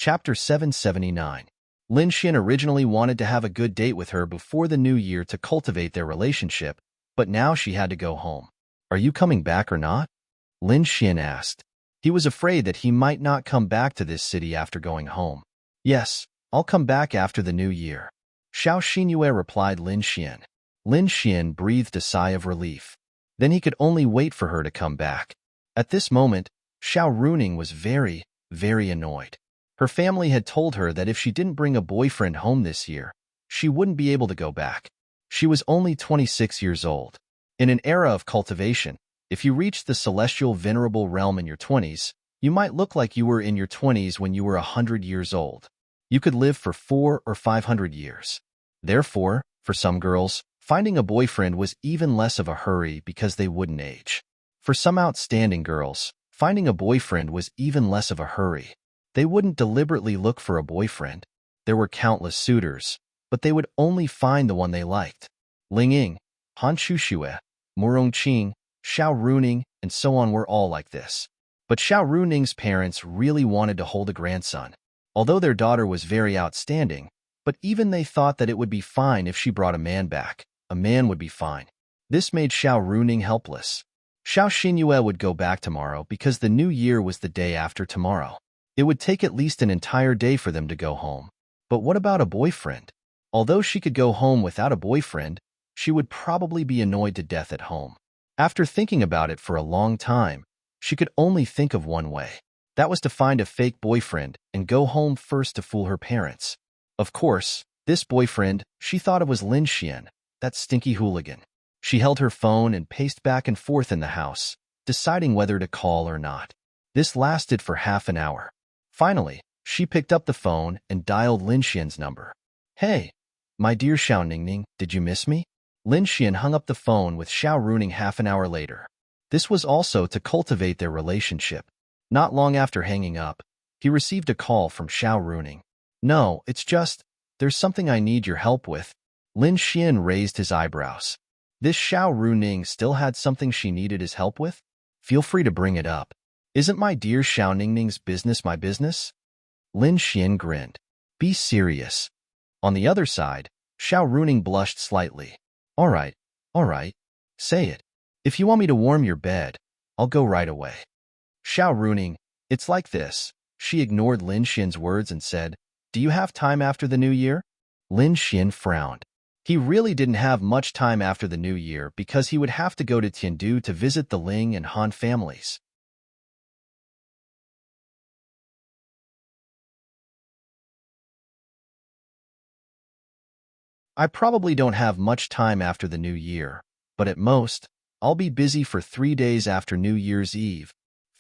Chapter 779. Lin Xian originally wanted to have a good date with her before the new year to cultivate their relationship, but now she had to go home. Are you coming back or not? Lin Xian asked. He was afraid that he might not come back to this city after going home. Yes, I'll come back after the new year. Xiao Xinyue replied Lin Xian. Lin Xian breathed a sigh of relief. Then he could only wait for her to come back. At this moment, Xiao Runing was very, very annoyed. Her family had told her that if she didn't bring a boyfriend home this year, she wouldn't be able to go back. She was only 26 years old. In an era of cultivation, if you reached the celestial venerable realm in your 20s, you might look like you were in your 20s when you were 100 years old. You could live for 400 or 500 years. Therefore, for some girls, finding a boyfriend was even less of a hurry because they wouldn't age. For some outstanding girls, finding a boyfriend was even less of a hurry. They wouldn't deliberately look for a boyfriend. There were countless suitors, but they would only find the one they liked. Ling Ying, Han Chuxue, Murong Qing, Xiao Runing, and so on were all like this. But Xiao Runing's parents really wanted to hold a grandson. Although their daughter was very outstanding, but even they thought that it would be fine if she brought a man back. A man would be fine. This made Xiao Runing helpless. Xiao Xinyue would go back tomorrow because the new year was the day after tomorrow. It would take at least an entire day for them to go home. But what about a boyfriend? Although she could go home without a boyfriend, she would probably be annoyed to death at home. After thinking about it for a long time, she could only think of one way. That was to find a fake boyfriend and go home first to fool her parents. Of course, this boyfriend, she thought it was Lin Xian, that stinky hooligan. She held her phone and paced back and forth in the house, deciding whether to call or not. This lasted for half an hour. Finally, she picked up the phone and dialed Lin Xian's number. Hey, my dear Xiao Ningning, did you miss me? Lin Xian hung up the phone with Xiao Runing half an hour later. This was also to cultivate their relationship. Not long after hanging up, he received a call from Xiao Runing. No, it's just, there's something I need your help with. Lin Xian raised his eyebrows. This Xiao Runing still had something she needed his help with? Feel free to bring it up. Isn't my dear Xiao Ningning's business my business? Lin Xian grinned. Be serious. On the other side, Xiao Runing blushed slightly. All right. Say it. If you want me to warm your bed, I'll go right away. Xiao Runing, it's like this. She ignored Lin Xian's words and said, Do you have time after the new year? Lin Xian frowned. He really didn't have much time after the new year because he would have to go to Tiandu to visit the Ling and Han families. I probably don't have much time after the new year, but at most, I'll be busy for 3 days after New Year's Eve.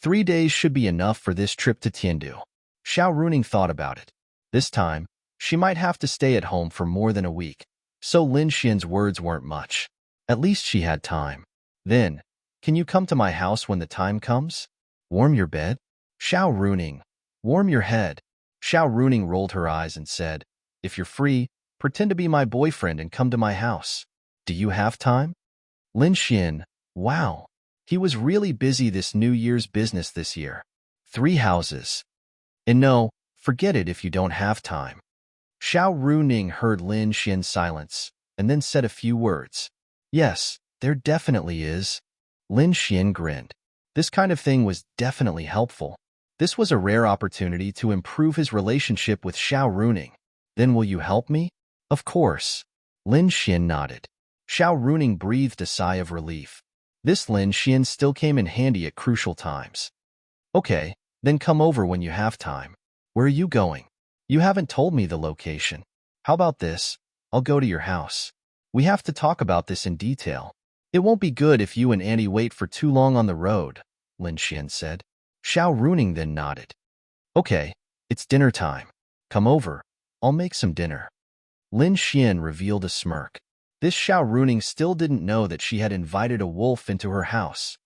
3 days should be enough for this trip to Tiandu. Xiao Runing thought about it. This time, she might have to stay at home for more than a week, so Lin Xian's words weren't much. At least she had time. Then, can you come to my house when the time comes? Warm your bed? Xiao Runing, warm your head. Xiao Runing rolled her eyes and said, If you're free, pretend to be my boyfriend and come to my house. Do you have time? Lin Xian, wow. He was really busy this New Year's business this year. 3 houses. And no, forget it if you don't have time. Xiao Runing heard Lin Xian's silence and then said a few words. Yes, there definitely is. Lin Xian grinned. This kind of thing was definitely helpful. This was a rare opportunity to improve his relationship with Xiao Runing. Then will you help me? Of course. Lin Xian nodded. Xiao Runing breathed a sigh of relief. This Lin Xian still came in handy at crucial times. Okay, then come over when you have time. Where are you going? You haven't told me the location. How about this? I'll go to your house. We have to talk about this in detail. It won't be good if you and Annie wait for too long on the road, Lin Xian said. Xiao Runing then nodded. Okay, it's dinner time. Come over. I'll make some dinner. Lin Xian revealed a smirk. This Xiao Runing still didn't know that she had invited a wolf into her house.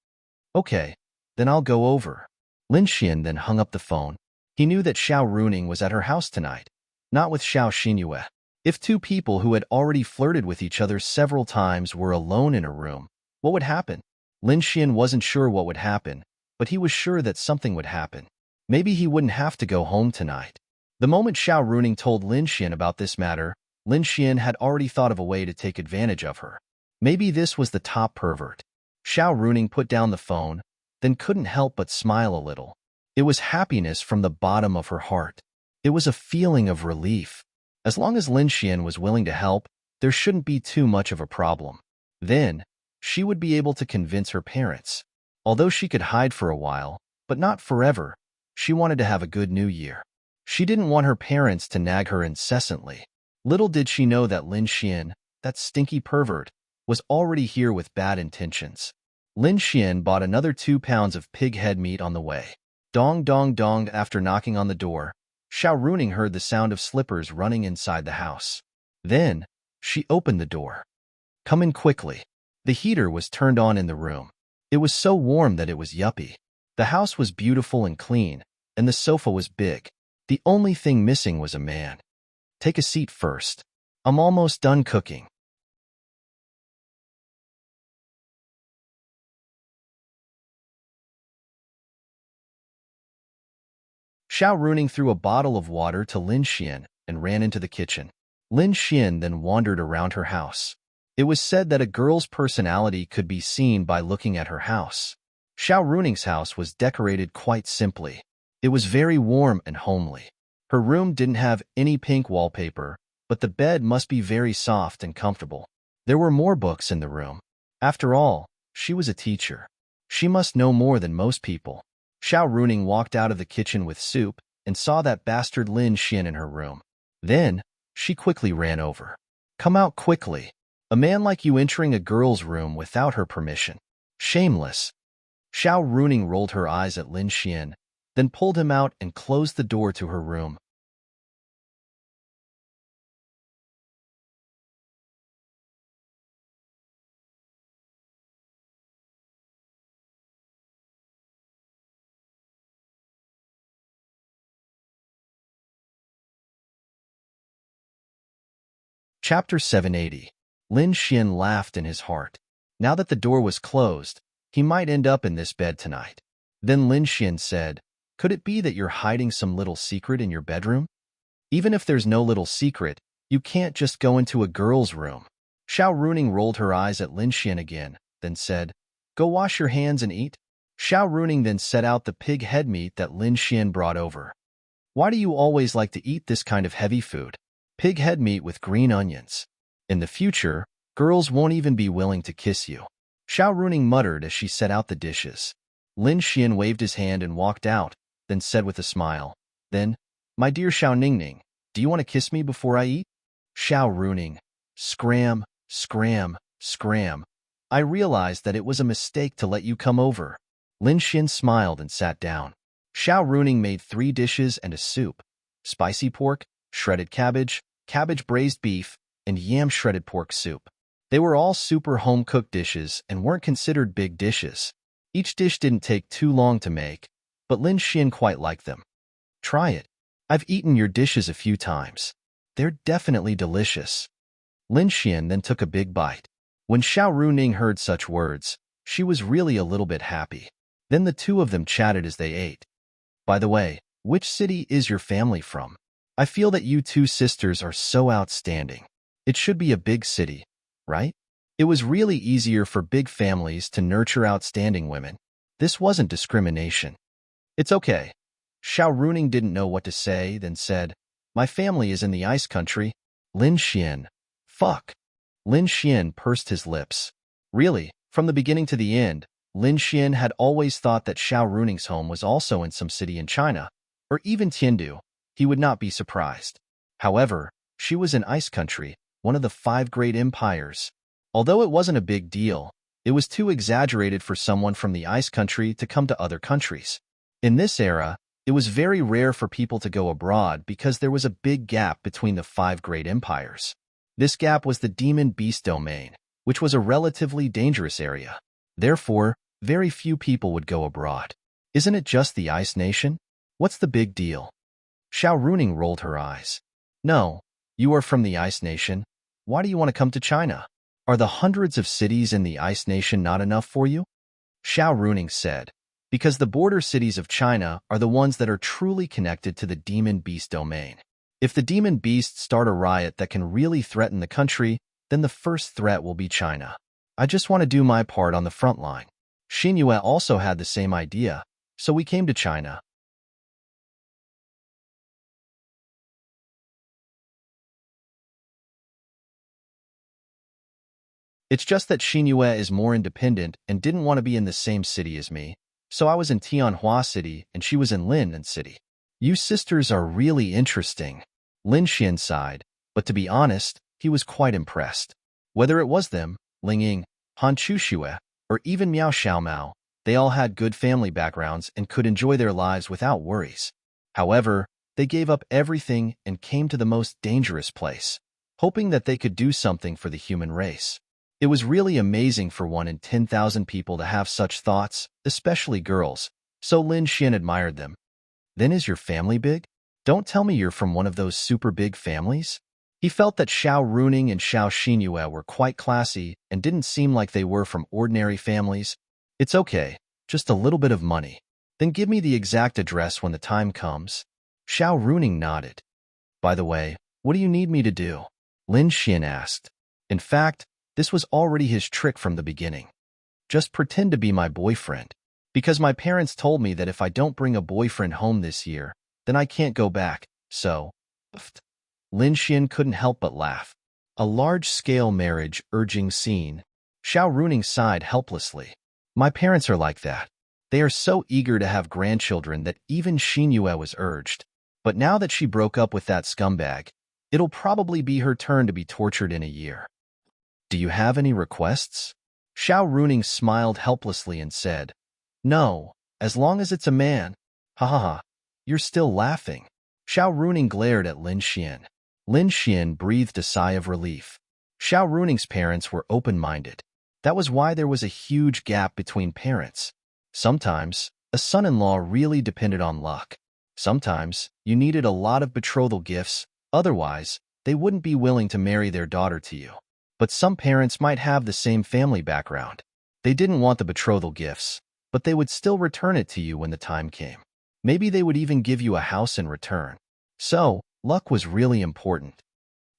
Okay, then I'll go over. Lin Xian then hung up the phone. He knew that Xiao Runing was at her house tonight, not with Xiao Xinyue. If 2 people who had already flirted with each other several times were alone in a room, what would happen? Lin Xian wasn't sure what would happen, but he was sure that something would happen. Maybe he wouldn't have to go home tonight. The moment Xiao Runing told Lin Xian about this matter, Lin Xian had already thought of a way to take advantage of her. Maybe this was the top pervert. Xiao Runing put down the phone, then couldn't help but smile a little. It was happiness from the bottom of her heart. It was a feeling of relief. As long as Lin Xian was willing to help, there shouldn't be too much of a problem. Then, she would be able to convince her parents. Although she could hide for a while, but not forever, she wanted to have a good new year. She didn't want her parents to nag her incessantly. Little did she know that Lin Xian, that stinky pervert, was already here with bad intentions. Lin Xian bought another 2 pounds of pig head meat on the way. Dong dong dong. After knocking on the door, Xiao Runing heard the sound of slippers running inside the house. Then, she opened the door. Come in quickly. The heater was turned on in the room. It was so warm that it was yuppie. The house was beautiful and clean, and the sofa was big. The only thing missing was a man. Take a seat first. I'm almost done cooking. Xiao Runing threw a bottle of water to Lin Xian and ran into the kitchen. Lin Xian then wandered around her house. It was said that a girl's personality could be seen by looking at her house. Xiao Runing's house was decorated quite simply. It was very warm and homely. Her room didn't have any pink wallpaper, but the bed must be very soft and comfortable. There were more books in the room. After all, she was a teacher. She must know more than most people. Xiao Runing walked out of the kitchen with soup and saw that bastard Lin Xian in her room. Then, she quickly ran over. Come out quickly. A man like you entering a girl's room without her permission. Shameless. Xiao Runing rolled her eyes at Lin Xian, then pulled him out and closed the door to her room. Chapter 780. Lin Xian laughed in his heart. Now that the door was closed, he might end up in this bed tonight. Then Lin Xian said, "Could it be that you're hiding some little secret in your bedroom? Even if there's no little secret, you can't just go into a girl's room." Xiao Runing rolled her eyes at Lin Xian again, then said, "Go wash your hands and eat." Xiao Runing then set out the pig head meat that Lin Xian brought over. "Why do you always like to eat this kind of heavy food? Pig head meat with green onions. In the future, girls won't even be willing to kiss you." Xiao Runing muttered as she set out the dishes. Lin Xian waved his hand and walked out, then said with a smile, "Then, my dear Xiao Ningning, do you want to kiss me before I eat?" Xiao Runing, scram, scram, scram. "I realized that it was a mistake to let you come over." Lin Xian smiled and sat down. Xiao Runing made 3 dishes and a soup: spicy pork, shredded cabbage, cabbage braised beef, and yam shredded pork soup. They were all super home-cooked dishes and weren't considered big dishes. Each dish didn't take too long to make, but Lin Xian quite liked them. "Try it. I've eaten your dishes a few times. They're definitely delicious." Lin Xian then took a big bite. When Xiao Runing heard such words, she was really a little bit happy. Then the two of them chatted as they ate. "By the way, which city is your family from? I feel that you two sisters are so outstanding. It should be a big city, right? It was really easier for big families to nurture outstanding women. This wasn't discrimination." "It's okay." Xiao Runing didn't know what to say, then said, "My family is in the ice country." Lin Xian. Fuck. Lin Xian pursed his lips. Really, from the beginning to the end, Lin Xian had always thought that Xiao Runing's home was also in some city in China, or even Tiandu. He would not be surprised. However, she was in Ice Country, one of the 5 great empires. Although it wasn't a big deal, it was too exaggerated for someone from the Ice Country to come to other countries. In this era, it was very rare for people to go abroad because there was a big gap between the 5 great empires. This gap was the Demon Beast Domain, which was a relatively dangerous area. Therefore, very few people would go abroad. "Isn't it just the Ice Nation? What's the big deal?" Xiao Runing rolled her eyes. "No, you are from the Ice Nation. Why do you want to come to China? Are the hundreds of cities in the Ice Nation not enough for you?" Xiao Runing said, "Because the border cities of China are the ones that are truly connected to the Demon Beast Domain. If the Demon Beasts start a riot that can really threaten the country, then the first threat will be China. I just want to do my part on the front line." Xinyue also had the same idea, so we came to China. It's just that Xinyue is more independent and didn't want to be in the same city as me, so I was in Tianhua City and she was in Linnan City. "You sisters are really interesting." Lin Xian sighed, but to be honest, he was quite impressed. Whether it was them, Ling Ying, Han Chuxue, or even Miao Xiaomao, they all had good family backgrounds and could enjoy their lives without worries. However, they gave up everything and came to the most dangerous place, hoping that they could do something for the human race. It was really amazing for 1 in 10,000 people to have such thoughts, especially girls, so Lin Xian admired them. "Then is your family big? Don't tell me you're from one of those super big families?" He felt that Xiao Runing and Xiao Xinyue were quite classy and didn't seem like they were from ordinary families. "It's okay, just a little bit of money. Then give me the exact address when the time comes." Xiao Runing nodded. "By the way, what do you need me to do?" Lin Xian asked. In fact, this was already his trick from the beginning. "Just pretend to be my boyfriend. Because my parents told me that if I don't bring a boyfriend home this year, then I can't go back, so..." Lin Xian couldn't help but laugh. A large-scale marriage urging scene. Xiao Runing sighed helplessly. "My parents are like that. They are so eager to have grandchildren that even Xinyue was urged. But now that she broke up with that scumbag, it'll probably be her turn to be tortured in a year. Do you have any requests?" Xiao Runing smiled helplessly and said, "No, as long as it's a man." "Ha ha ha, you're still laughing." Xiao Runing glared at Lin Xian. Lin Xian breathed a sigh of relief. Xiao Runing's parents were open-minded. That was why there was a huge gap between parents. Sometimes, a son-in-law really depended on luck. Sometimes, you needed a lot of betrothal gifts, otherwise, they wouldn't be willing to marry their daughter to you. But some parents might have the same family background. They didn't want the betrothal gifts, but they would still return it to you when the time came. Maybe they would even give you a house in return. So, luck was really important.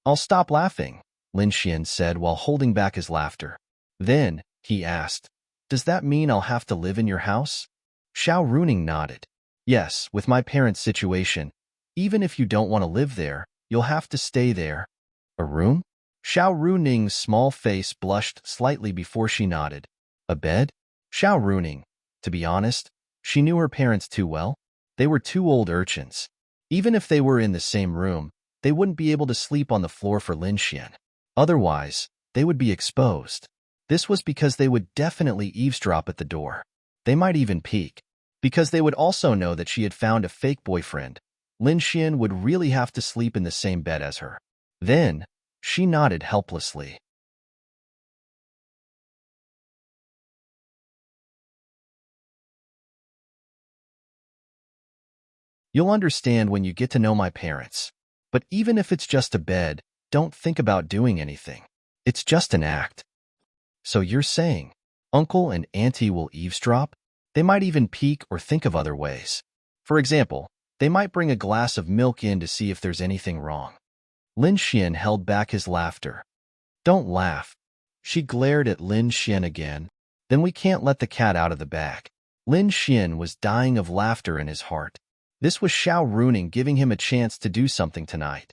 I'll stop laughing, Lin Xian said while holding back his laughter. Then, he asked, does that mean I'll have to live in your house? Xiao Runing nodded. Yes, with my parents' situation, even if you don't want to live there, you'll have to stay there. A room? Xiao Runing's small face blushed slightly before she nodded. A bed? Xiao Runing, to be honest, she knew her parents too well. They were two old urchins. Even if they were in the same room, they wouldn't be able to sleep on the floor for Lin Xian. Otherwise, they would be exposed. This was because they would definitely eavesdrop at the door. They might even peek. Because they would also know that she had found a fake boyfriend, Lin Xian would really have to sleep in the same bed as her. Then, she nodded helplessly. You'll understand when you get to know my parents. But even if it's just a bed, don't think about doing anything. It's just an act. So you're saying, uncle and auntie will eavesdrop? They might even peek or think of other ways. For example, they might bring a glass of milk in to see if there's anything wrong. Lin Xian held back his laughter. Don't laugh. She glared at Lin Xian again. Then we can't let the cat out of the bag. Lin Xian was dying of laughter in his heart. This was Xiao Runing giving him a chance to do something tonight.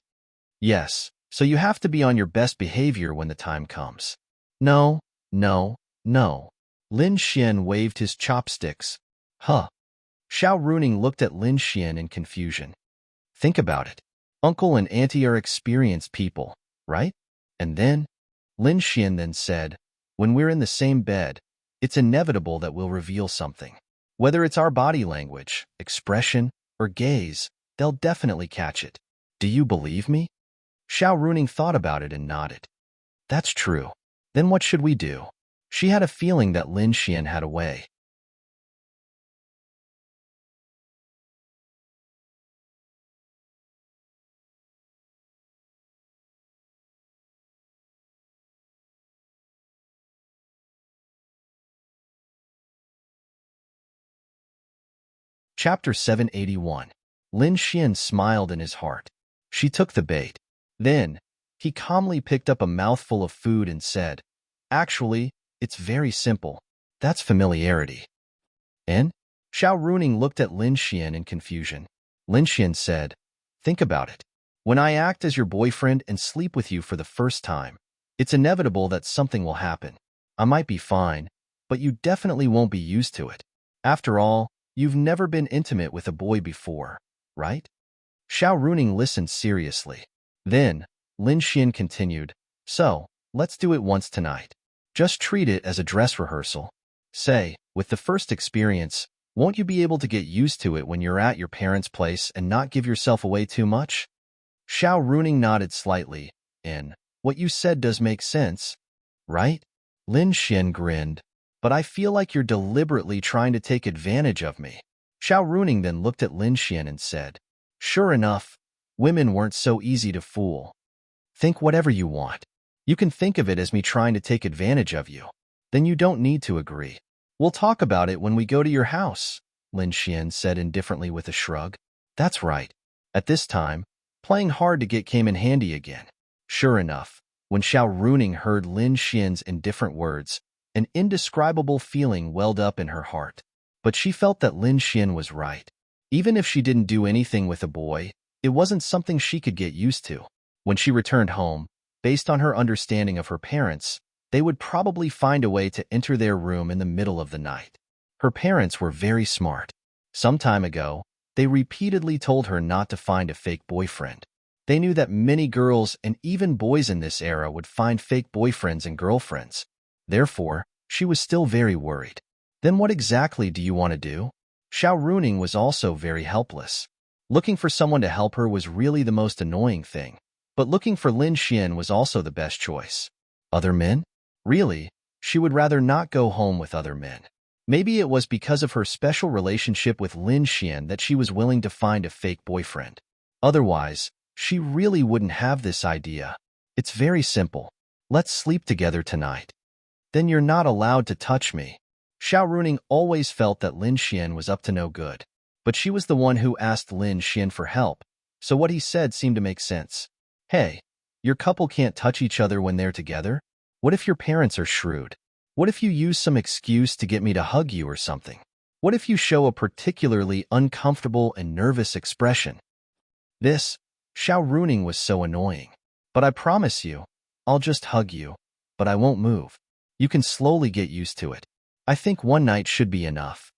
Yes, so you have to be on your best behavior when the time comes. No, no, no. Lin Xian waved his chopsticks. Huh. Xiao Runing looked at Lin Xian in confusion. Think about it. Uncle and auntie are experienced people, right? And then, Lin Xian then said, when we're in the same bed, it's inevitable that we'll reveal something. Whether it's our body language, expression, or gaze, they'll definitely catch it. Do you believe me? Xiao Runing thought about it and nodded. That's true. Then what should we do? She had a feeling that Lin Xian had a way. Chapter 781. Lin Xian smiled in his heart. She took the bait. Then, he calmly picked up a mouthful of food and said, actually, it's very simple. That's familiarity. And? Xiao Runing looked at Lin Xian in confusion. Lin Xian said, think about it. When I act as your boyfriend and sleep with you for the first time, it's inevitable that something will happen. I might be fine, but you definitely won't be used to it. After all, you've never been intimate with a boy before, right? Xiao Runing listened seriously. Then, Lin Xian continued, so, let's do it once tonight. Just treat it as a dress rehearsal. Say, with the first experience, won't you be able to get used to it when you're at your parents' place and not give yourself away too much? Xiao Runing nodded slightly, and, what you said does make sense, right? Lin Xian grinned. But I feel like you're deliberately trying to take advantage of me. Xiao Runing then looked at Lin Xian and said, sure enough, women weren't so easy to fool. Think whatever you want. You can think of it as me trying to take advantage of you. Then you don't need to agree. We'll talk about it when we go to your house, Lin Xian said indifferently with a shrug. That's right. At this time, playing hard to get came in handy again. Sure enough, when Xiao Runing heard Lin Xian's indifferent words, an indescribable feeling welled up in her heart. But she felt that Lin Xian was right. Even if she didn't do anything with a boy, it wasn't something she could get used to. When she returned home, based on her understanding of her parents, they would probably find a way to enter their room in the middle of the night. Her parents were very smart. Some time ago, they repeatedly told her not to find a fake boyfriend. They knew that many girls and even boys in this era would find fake boyfriends and girlfriends. Therefore, she was still very worried. Then what exactly do you want to do? Xiao Runing was also very helpless. Looking for someone to help her was really the most annoying thing. But looking for Lin Xian was also the best choice. Other men? Really, she would rather not go home with other men. Maybe it was because of her special relationship with Lin Xian that she was willing to find a fake boyfriend. Otherwise, she really wouldn't have this idea. It's very simple. Let's sleep together tonight. Then you're not allowed to touch me. Xiao Runing always felt that Lin Xian was up to no good. But she was the one who asked Lin Xian for help, so what he said seemed to make sense. Hey, your couple can't touch each other when they're together? What if your parents are shrewd? What if you use some excuse to get me to hug you or something? What if you show a particularly uncomfortable and nervous expression? This, Xiao Runing, was so annoying. But I promise you, I'll just hug you, but I won't move. You can slowly get used to it. I think one night should be enough.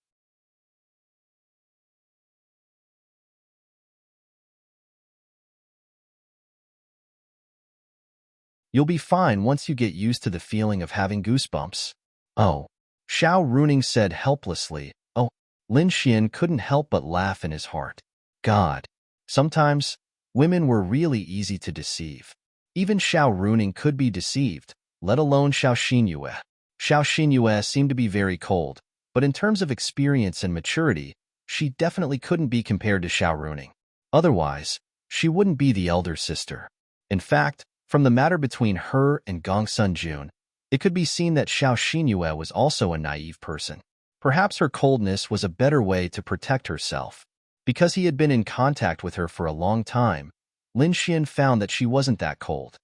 You'll be fine once you get used to the feeling of having goosebumps. Oh, Xiao Runing said helplessly. Oh, Lin Xian couldn't help but laugh in his heart. God, sometimes women were really easy to deceive. Even Xiao Runing could be deceived, let alone Xiao Xinyue. Xiao Xinyue seemed to be very cold, but in terms of experience and maturity, she definitely couldn't be compared to Xiao Runing. Otherwise, she wouldn't be the elder sister. In fact, from the matter between her and Gong Sun Jun, it could be seen that Xiao Xinyue was also a naive person. Perhaps her coldness was a better way to protect herself. Because he had been in contact with her for a long time, Lin Xian found that she wasn't that cold.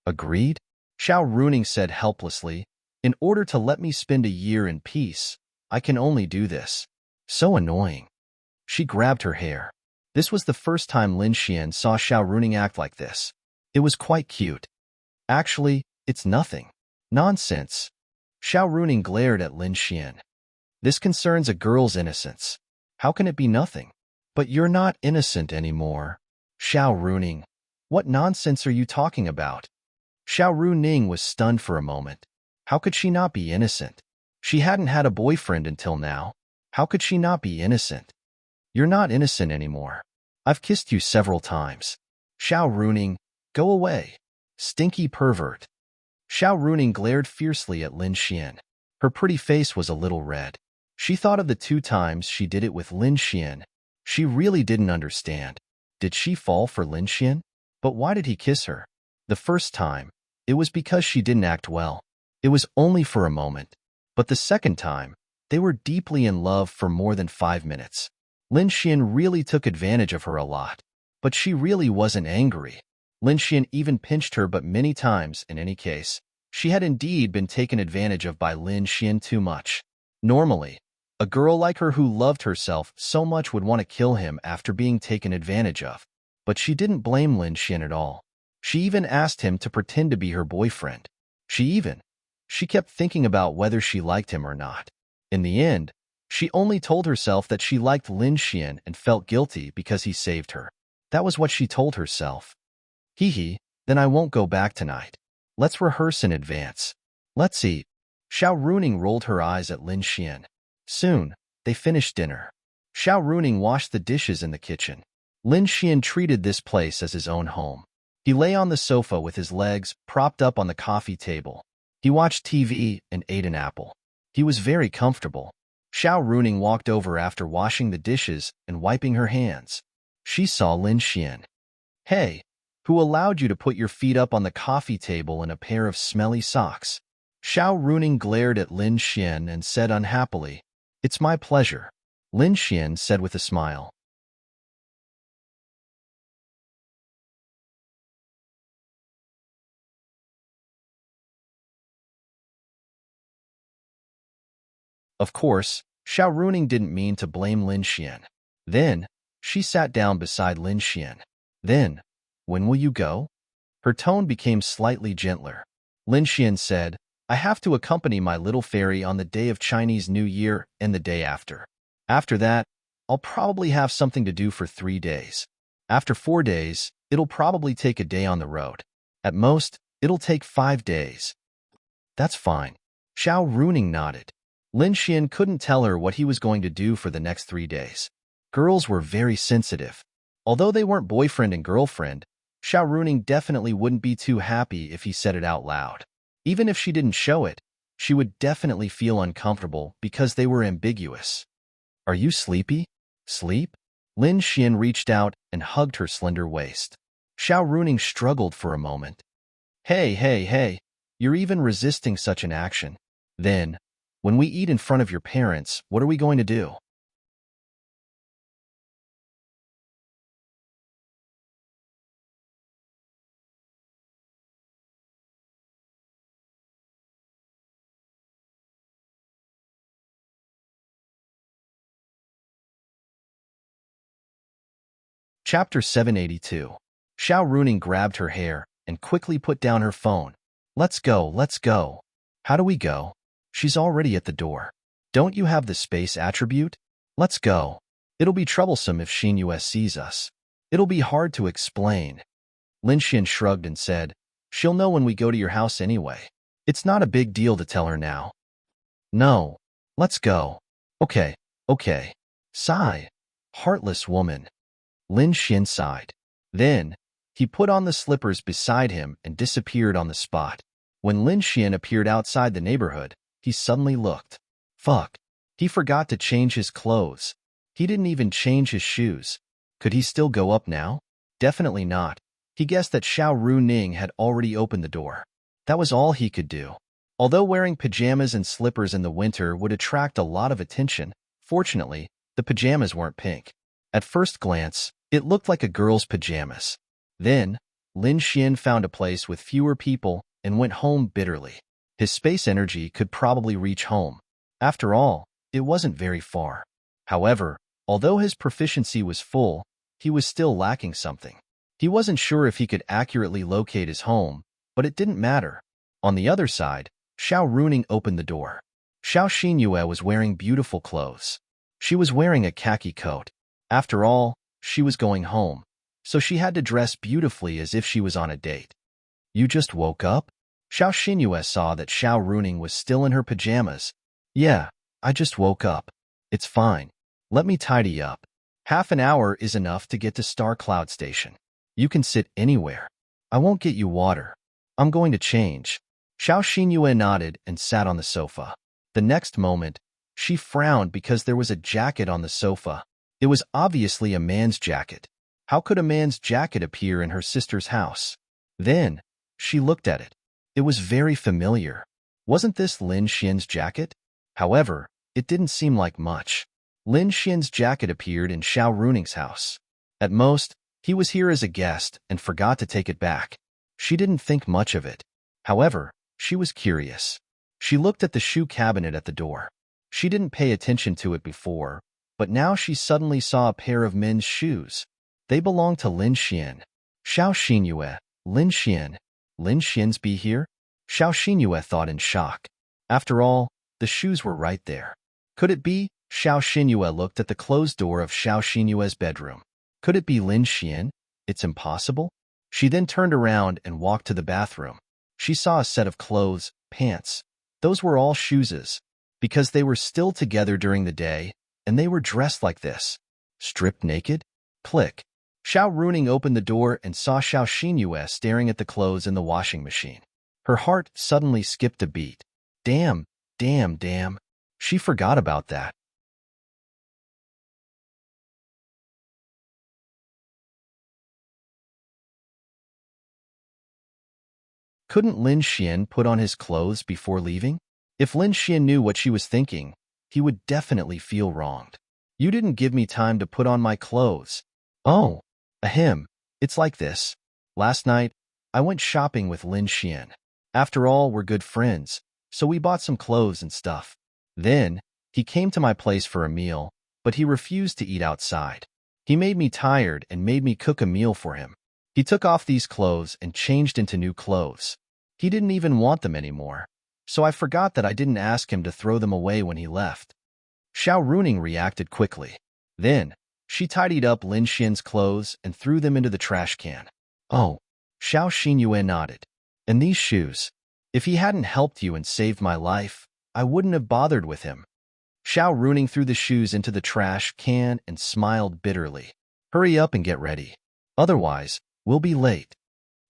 Agreed? Xiao Runing said helplessly. In order to let me spend a year in peace, I can only do this. So annoying. She grabbed her hair. This was the first time Lin Xian saw Xiao Runing act like this. It was quite cute. Actually, it's nothing. Nonsense. Xiao Runing glared at Lin Xian. This concerns a girl's innocence. How can it be nothing? But you're not innocent anymore. Xiao Runing, what nonsense are you talking about? Xiao Runing was stunned for a moment. How could she not be innocent? She hadn't had a boyfriend until now. How could she not be innocent? You're not innocent anymore. I've kissed you several times. Xiao Runing, go away. Stinky pervert. Xiao Runing glared fiercely at Lin Xian. Her pretty face was a little red. She thought of the 2 times she did it with Lin Xian. She really didn't understand. Did she fall for Lin Xian? But why did he kiss her? The first time, it was because she didn't act well. It was only for a moment. But the second time, they were deeply in love for more than 5 minutes. Lin Xian really took advantage of her a lot. But she really wasn't angry. Lin Xian even pinched her, but many times, in any case, she had indeed been taken advantage of by Lin Xian too much. Normally, a girl like her who loved herself so much would want to kill him after being taken advantage of. But she didn't blame Lin Xian at all. She even asked him to pretend to be her boyfriend. She kept thinking about whether she liked him or not. In the end, she only told herself that she liked Lin Xian and felt guilty because he saved her. That was what she told herself. Hee, then I won't go back tonight. Let's rehearse in advance. Let's eat. Xiao Runing rolled her eyes at Lin Xian. Soon, they finished dinner. Xiao Runing washed the dishes in the kitchen. Lin Xian treated this place as his own home. He lay on the sofa with his legs propped up on the coffee table. He watched TV and ate an apple. He was very comfortable. Xiao Runing walked over after washing the dishes and wiping her hands. She saw Lin Xian. Hey, who allowed you to put your feet up on the coffee table in a pair of smelly socks? Xiao Runing glared at Lin Xian and said unhappily, It's my pleasure. Lin Xian said with a smile. Of course, Xiao Runing didn't mean to blame Lin Xian. Then, she sat down beside Lin Xian. Then, when will you go? Her tone became slightly gentler. Lin Xian said, I have to accompany my little fairy on the day of Chinese New Year and the day after. After that, I'll probably have something to do for 3 days. After 4 days, it'll probably take a day on the road. At most, it'll take 5 days. That's fine. Xiao Runing nodded. Lin Xian couldn't tell her what he was going to do for the next 3 days. Girls were very sensitive. Although they weren't boyfriend and girlfriend, Xiao Runing definitely wouldn't be too happy if he said it out loud. Even if she didn't show it, she would definitely feel uncomfortable because they were ambiguous. Are you sleepy? Sleep? Lin Xian reached out and hugged her slender waist. Xiao Runing struggled for a moment. Hey, You're even resisting such an action. Then, when we eat in front of your parents, what are we going to do? Chapter 782. Xiao Runing grabbed her hair and quickly put down her phone. Let's go, let's go. How do we go? She's already at the door. Don't you have the space attribute? Let's go. It'll be troublesome if Xinyue sees us. It'll be hard to explain. Lin Xian shrugged and said, she'll know when we go to your house anyway. It's not a big deal to tell her now. No. Let's go. Okay, okay. Sigh. Heartless woman. Lin Xian sighed. Then, he put on the slippers beside him and disappeared on the spot. When Lin Xian appeared outside the neighborhood, he suddenly looked. Fuck. He forgot to change his clothes. He didn't even change his shoes. Could he still go up now? Definitely not. He guessed that Xiao Runing had already opened the door. That was all he could do. Although wearing pajamas and slippers in the winter would attract a lot of attention, fortunately, the pajamas weren't pink. At first glance, it looked like a girl's pajamas. Then, Lin Xian found a place with fewer people and went home bitterly. His space energy could probably reach home. After all, it wasn't very far. However, although his proficiency was full, he was still lacking something. He wasn't sure if he could accurately locate his home, but it didn't matter. On the other side, Xiao Runing opened the door. Xiao Xinyue was wearing beautiful clothes. She was wearing a khaki coat. After all, she was going home, so she had to dress beautifully as if she was on a date. You just woke up? Xiao Xinyue saw that Xiao Runing was still in her pajamas. Yeah, I just woke up. It's fine. Let me tidy up. Half an hour is enough to get to Star Cloud Station. You can sit anywhere. I won't get you water. I'm going to change. Xiao Xinyue nodded and sat on the sofa. The next moment, she frowned because there was a jacket on the sofa. It was obviously a man's jacket. How could a man's jacket appear in her sister's house? Then, she looked at it. It was very familiar. Wasn't this Lin Xian's jacket? However, it didn't seem like much. Lin Xian's jacket appeared in Xiao Runing's house. At most, he was here as a guest and forgot to take it back. She didn't think much of it. However, she was curious. She looked at the shoe cabinet at the door. She didn't pay attention to it before, but now she suddenly saw a pair of men's shoes. They belonged to Lin Xian. Xiao Xinyue, Lin Xian. Lin Xian's be here? Xiao Xinyue thought in shock. After all, the shoes were right there. Could it be? Xiao Xinyue looked at the closed door of Xiao Xinyue's bedroom. Could it be Lin Xian? It's impossible. She then turned around and walked to the bathroom. She saw a set of clothes, pants. Those were all shoes, because they were still together during the day, and they were dressed like this. Stripped naked? Click. Xiao Runing opened the door and saw Xiao Xinyue staring at the clothes in the washing machine. Her heart suddenly skipped a beat. Damn, damn, damn. She forgot about that. Couldn't Lin Xian put on his clothes before leaving? If Lin Xian knew what she was thinking, he would definitely feel wronged. You didn't give me time to put on my clothes. Oh, ahem. It's like this. Last night, I went shopping with Lin Xian. After all, we're good friends, so we bought some clothes and stuff. Then, he came to my place for a meal, but he refused to eat outside. He made me tired and made me cook a meal for him. He took off these clothes and changed into new clothes. He didn't even want them anymore, so I forgot that I didn't ask him to throw them away when he left. Xiao Runing reacted quickly. Then, she tidied up Lin Xian's clothes and threw them into the trash can. Oh, Xiao Xinyue nodded. And these shoes. If he hadn't helped you and saved my life, I wouldn't have bothered with him. Xiao Runing threw the shoes into the trash can and smiled bitterly. Hurry up and get ready. Otherwise, we'll be late.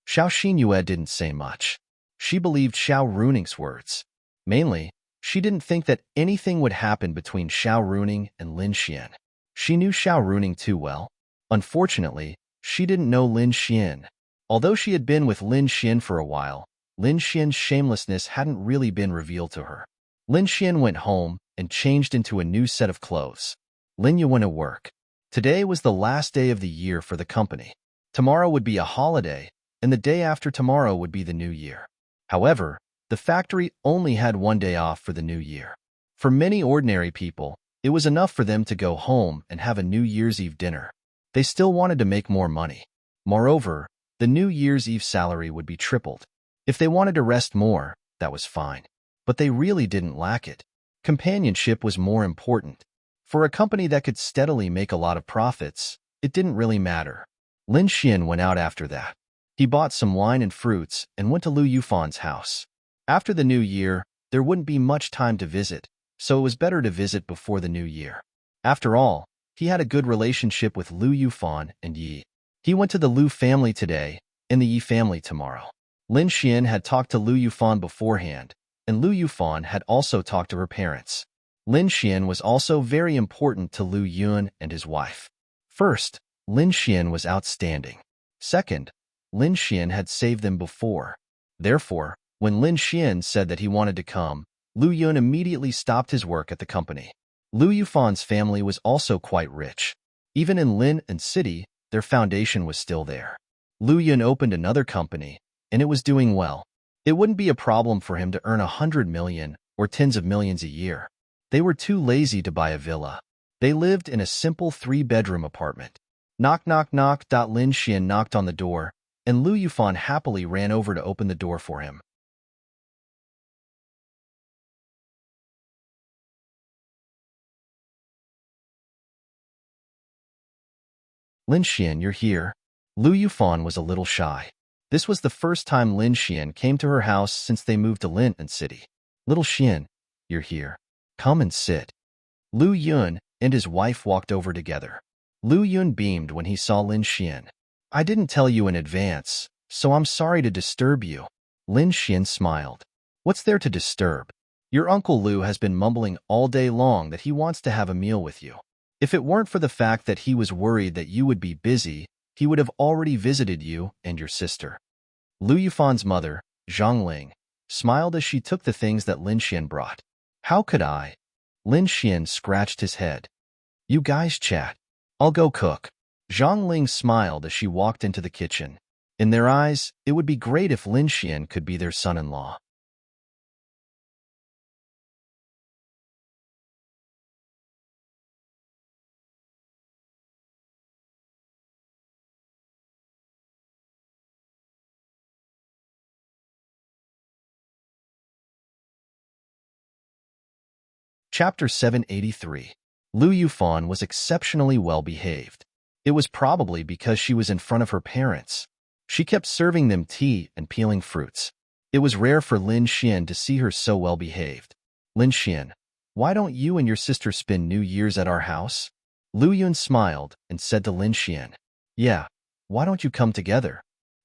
Xiao Xinyue didn't say much. She believed Xiao Runing's words. Mainly, she didn't think that anything would happen between Xiao Runing and Lin Xian. She knew Xiao Runing too well. Unfortunately, she didn't know Lin Xian. Although she had been with Lin Xian for a while, Lin Xian's shamelessness hadn't really been revealed to her. Lin Xian went home and changed into a new set of clothes. Lin Yu went to work. Today was the last day of the year for the company. Tomorrow would be a holiday, and the day after tomorrow would be the new year. However, the factory only had one day off for the new year. For many ordinary people, it was enough for them to go home and have a New Year's Eve dinner. They still wanted to make more money. Moreover, the New Year's Eve salary would be tripled. If they wanted to rest more, that was fine. But they really didn't lack it. Companionship was more important. For a company that could steadily make a lot of profits, it didn't really matter. Lin Xian went out after that. He bought some wine and fruits and went to Lu Yufan's house. After the new year, there wouldn't be much time to visit, so it was better to visit before the new year. After all, he had a good relationship with Lu Yufan and Yi. He went to the Lu family today and the Yi family tomorrow. Lin Xian had talked to Lu Yufan beforehand, and Lu Yufan had also talked to her parents. Lin Xian was also very important to Lu Yun and his wife. First, Lin Xian was outstanding. Second, Lin Xian had saved them before. Therefore, when Lin Xian said that he wanted to come, Lu Yun immediately stopped his work at the company. Lu Yufan's family was also quite rich. Even in Lin and City, their foundation was still there. Lu Yun opened another company, and it was doing well. It wouldn't be a problem for him to earn 100 million or tens of millions a year. They were too lazy to buy a villa. They lived in a simple 3-bedroom apartment. Knock, knock, knock. Lin Xian knocked on the door, and Lu Yufan happily ran over to open the door for him. Lin Xian, you're here. Lu Yufan was a little shy. This was the first time Lin Xian came to her house since they moved to Lin and City. Little Xian, you're here. Come and sit. Lu Yun and his wife walked over together. Lu Yun beamed when he saw Lin Xian. I didn't tell you in advance, so I'm sorry to disturb you. Lin Xian smiled. What's there to disturb? Your Uncle Lu has been mumbling all day long that he wants to have a meal with you. If it weren't for the fact that he was worried that you would be busy, he would have already visited you and your sister. Lu Yufan's mother, Zhang Ling, smiled as she took the things that Lin Xian brought. How could I? Lin Xian scratched his head. You guys chat. I'll go cook. Zhang Ling smiled as she walked into the kitchen. In their eyes, it would be great if Lin Xian could be their son-in-law. Chapter 783. Lu Yufan was exceptionally well behaved. It was probably because she was in front of her parents. She kept serving them tea and peeling fruits. It was rare for Lin Xian to see her so well behaved. Lin Xian, why don't you and your sister spend New Year's at our house? Lu Yun smiled and said to Lin Xian, yeah, why don't you come together?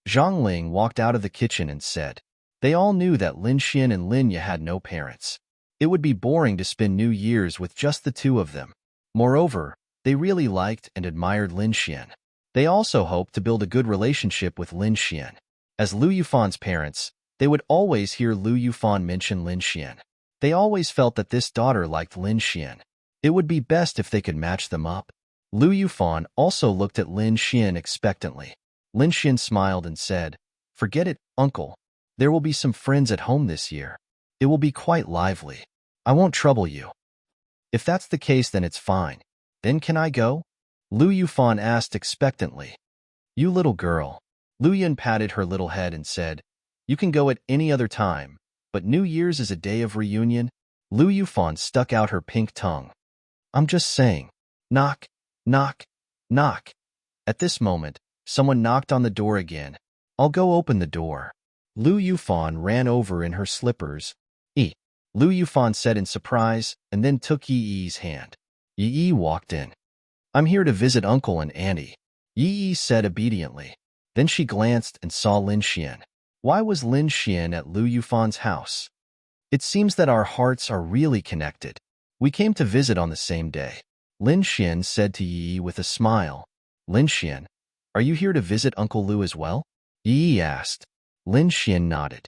Zhang Ling walked out of the kitchen and said, they all knew that Lin Xian and Lin Ye had no parents. It would be boring to spend New Year's with just the two of them. Moreover, they really liked and admired Lin Xian. They also hoped to build a good relationship with Lin Xian. As Lu Yufan's parents, they would always hear Lu Yufan mention Lin Xian. They always felt that this daughter liked Lin Xian. It would be best if they could match them up. Lu Yufan also looked at Lin Xian expectantly. Lin Xian smiled and said, forget it, uncle. There will be some friends at home this year. It will be quite lively. I won't trouble you. If that's the case, then it's fine. Then can I go? Lu Yufan asked expectantly. You little girl. Lu Yun patted her little head and said, you can go at any other time, but New Year's is a day of reunion. Lu Yufan stuck out her pink tongue. I'm just saying. Knock, knock, knock. At this moment, someone knocked on the door again. I'll go open the door. Lu Yufan ran over in her slippers. Lu Yufan said in surprise, and then took Yi Yi's hand. Yi Yi walked in. I'm here to visit Uncle and Auntie. Yi Yi said obediently. Then she glanced and saw Lin Xian. Why was Lin Xian at Lu Yufan's house? It seems that our hearts are really connected. We came to visit on the same day. Lin Xian said to Yi Yi with a smile. Lin Xian, are you here to visit Uncle Lu as well? Yi Yi asked. Lin Xian nodded.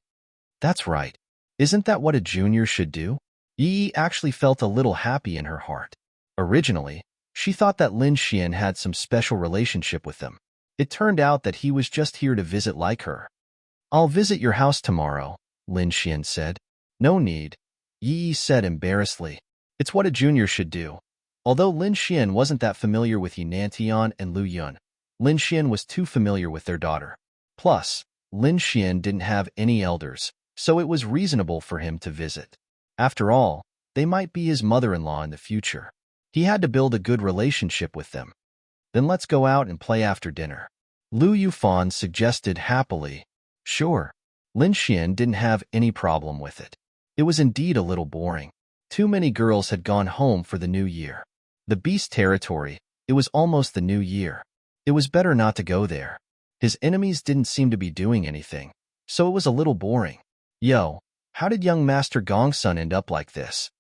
That's right. Isn't that what a junior should do? Yi actually felt a little happy in her heart. Originally, she thought that Lin Xian had some special relationship with them. It turned out that he was just here to visit like her. I'll visit your house tomorrow, Lin Xian said. No need, Yi said embarrassedly. It's what a junior should do. Although Lin Xian wasn't that familiar with Yinantian and Lu Yun, Lin Xian was too familiar with their daughter. Plus, Lin Xian didn't have any elders, so it was reasonable for him to visit. After all, they might be his mother-in-law in the future. He had to build a good relationship with them. Then let's go out and play after dinner. Lu Yufan suggested happily. Sure. Lin Xian didn't have any problem with it. It was indeed a little boring. Too many girls had gone home for the new year. The beast territory, it was almost the new year. It was better not to go there. His enemies didn't seem to be doing anything, so it was a little boring. Yo, how did young Master Gongsun end up like this?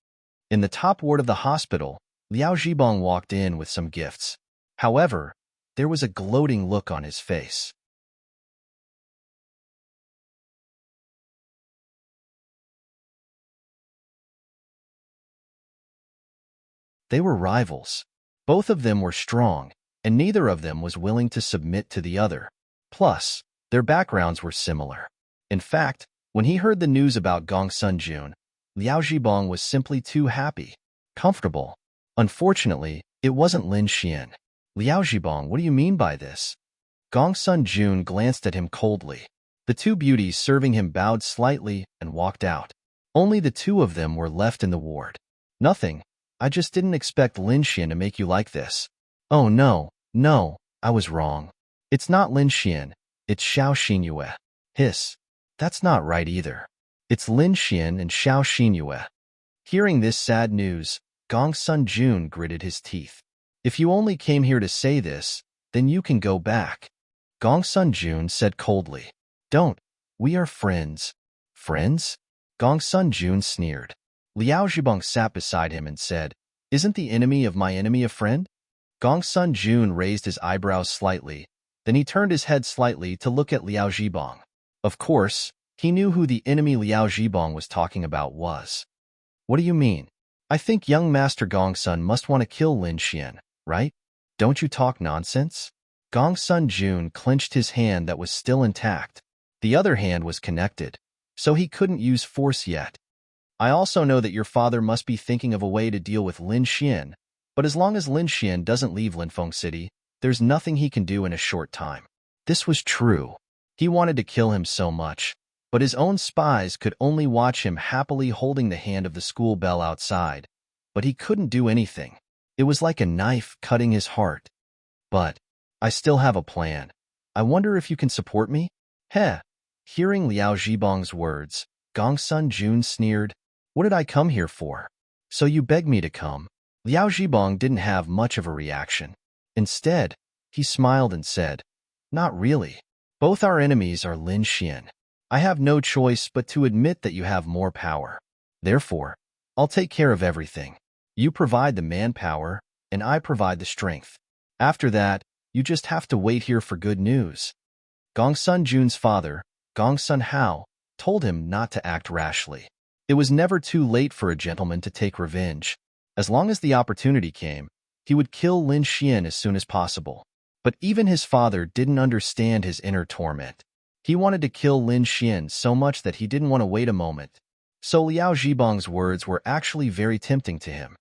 In the top ward of the hospital, Liao Zhibong walked in with some gifts. However, there was a gloating look on his face. They were rivals. Both of them were strong, and neither of them was willing to submit to the other. Plus, their backgrounds were similar. In fact, when he heard the news about Gongsun Jun, Liao Zhibong was simply too happy, comfortable. Unfortunately, it wasn't Lin Xian. Liao Zhibong, what do you mean by this? Gongsun Jun glanced at him coldly. The two beauties serving him bowed slightly and walked out. Only the two of them were left in the ward. Nothing. I just didn't expect Lin Xian to make you like this. Oh no, I was wrong. It's not Lin Xian, it's Xiao Xinyue. Hiss. That's not right either. It's Lin Xian and Xiao Xinyue. Hearing this sad news, Gongsun Jun gritted his teeth. If you only came here to say this, then you can go back. Gongsun Jun said coldly. Don't. We are friends. Friends? Gongsun Jun sneered. Liao Zhibong sat beside him and said, Isn't the enemy of my enemy a friend? Gongsun Jun raised his eyebrows slightly, then he turned his head slightly to look at Liao Zhibong. Of course, he knew who the enemy Liao Zhibong was talking about was. What do you mean? I think young Master Gongsun must want to kill Lin Xian, right? Don't you talk nonsense? Gongsun Jun clenched his hand that was still intact. The other hand was connected, so he couldn't use force yet. I also know that your father must be thinking of a way to deal with Lin Xian, but as long as Lin Xian doesn't leave Linfeng City, there's nothing he can do in a short time. This was true. He wanted to kill him so much, but his own spies could only watch him happily holding the hand of the school bell outside, but he couldn't do anything. It was like a knife cutting his heart. But I still have a plan. I wonder if you can support me? Heh. Hearing Liao Zhibong's words, Gongsun Jun sneered. What did I come here for? So you begged me to come. Liao Zhibong didn't have much of a reaction. Instead, he smiled and said, Not really. Both our enemies are Lin Xian. I have no choice but to admit that you have more power. Therefore, I'll take care of everything. You provide the manpower, and I provide the strength. After that, you just have to wait here for good news. Gongsun Jun's father, Gongsun Hao, told him not to act rashly. It was never too late for a gentleman to take revenge. As long as the opportunity came, he would kill Lin Xian as soon as possible. But even his father didn't understand his inner torment. He wanted to kill Lin Xian so much that he didn't want to wait a moment. So Liao Zhibong's words were actually very tempting to him.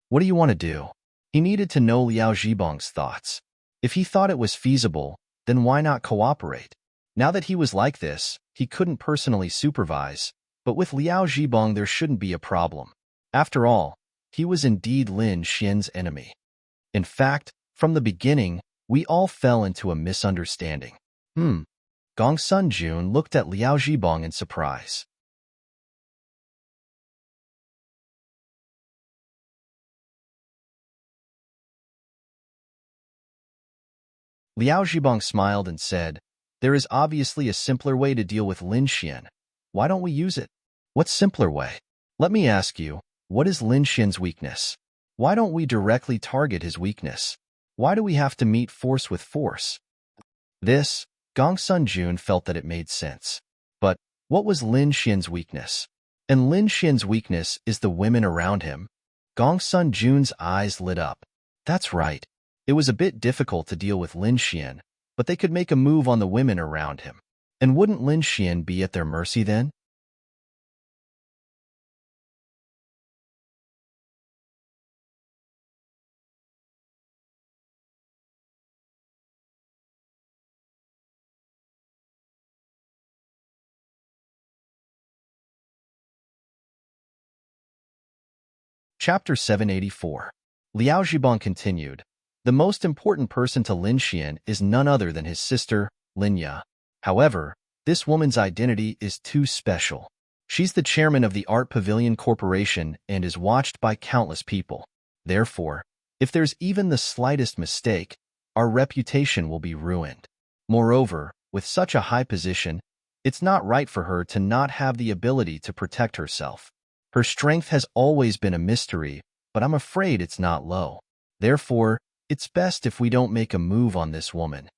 What do you want to do? He needed to know Liao Zhibong's thoughts. If he thought it was feasible, then why not cooperate? Now that he was like this, he couldn't personally supervise, but with Liao Zhibong there shouldn't be a problem. After all, he was indeed Lin Xian's enemy. In fact, from the beginning, we all fell into a misunderstanding. Gongsun Jun looked at Liao Zhibong in surprise. Liao Zhibong smiled and said, There is obviously a simpler way to deal with Lin Xian. Why don't we use it? What simpler way? Let me ask you, what is Lin Xian's weakness? Why don't we directly target his weakness? Why do we have to meet force with force? Gongsun Jun felt that it made sense. But What was Lin Xian's weakness? And Lin Xian's weakness is the women around him. Gongsun Jun's eyes lit up. That's right. It was a bit difficult to deal with Lin Xian, but they could make a move on the women around him. And wouldn't Lin Xian be at their mercy then? Chapter 784. Liao Zhibang continued. The most important person to Lin Xian is none other than his sister, Lin Ya. However, this woman's identity is too special. She's the chairman of the Art Pavilion Corporation and is watched by countless people. Therefore, if there's even the slightest mistake, our reputation will be ruined. Moreover, with such a high position, it's not right for her to not have the ability to protect herself. Her strength has always been a mystery, but I'm afraid it's not low. Therefore, it's best if we don't make a move on this woman.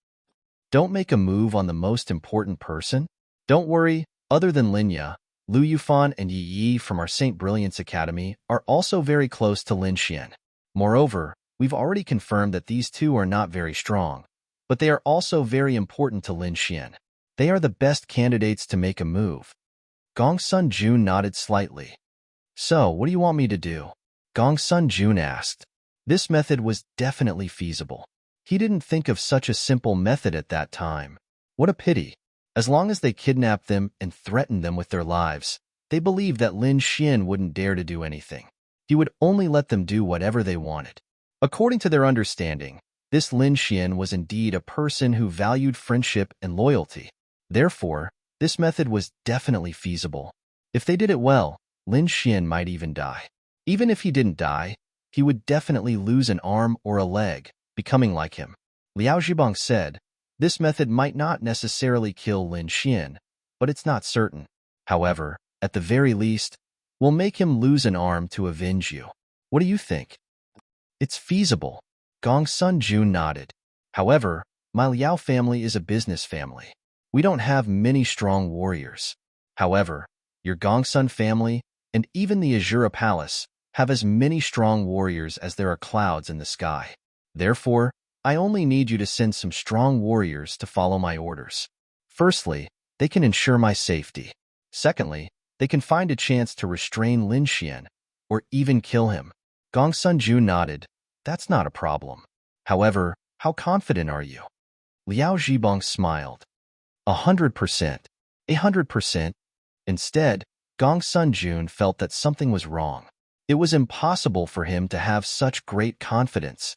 Don't make a move on the most important person? Don't worry, other than Linya, Lu Yufan and Yi Yi from our St. Brilliance Academy are also very close to Lin Xian. Moreover, we've already confirmed that these two are not very strong, but they are also very important to Lin Xian. They are the best candidates to make a move. Gongsun Jun nodded slightly. So, what do you want me to do? Gongsun Jun asked. This method was definitely feasible. He didn't think of such a simple method at that time. What a pity. As long as they kidnapped them and threatened them with their lives, they believed that Lin Xian wouldn't dare to do anything. He would only let them do whatever they wanted. According to their understanding, this Lin Xian was indeed a person who valued friendship and loyalty. Therefore, this method was definitely feasible. If they did it well, Lin Xian might even die. Even if he didn't die, he would definitely lose an arm or a leg, becoming like him. Liao Zhibang said, this method might not necessarily kill Lin Xian, but it's not certain. However, at the very least, we'll make him lose an arm to avenge you. What do you think? It's feasible. Gongsun Jun nodded. However, my Liao family is a business family. We don't have many strong warriors. However, your Gongsun family and even the Azura Palace have as many strong warriors as there are clouds in the sky. Therefore, I only need you to send some strong warriors to follow my orders. Firstly, they can ensure my safety. Secondly, they can find a chance to restrain Lin Xian, or even kill him. Gongsun Jun nodded. That's not a problem. However, how confident are you? Liao Zhibang smiled. 100%. 100%. Instead, Gongsun Jun felt that something was wrong. It was impossible for him to have such great confidence.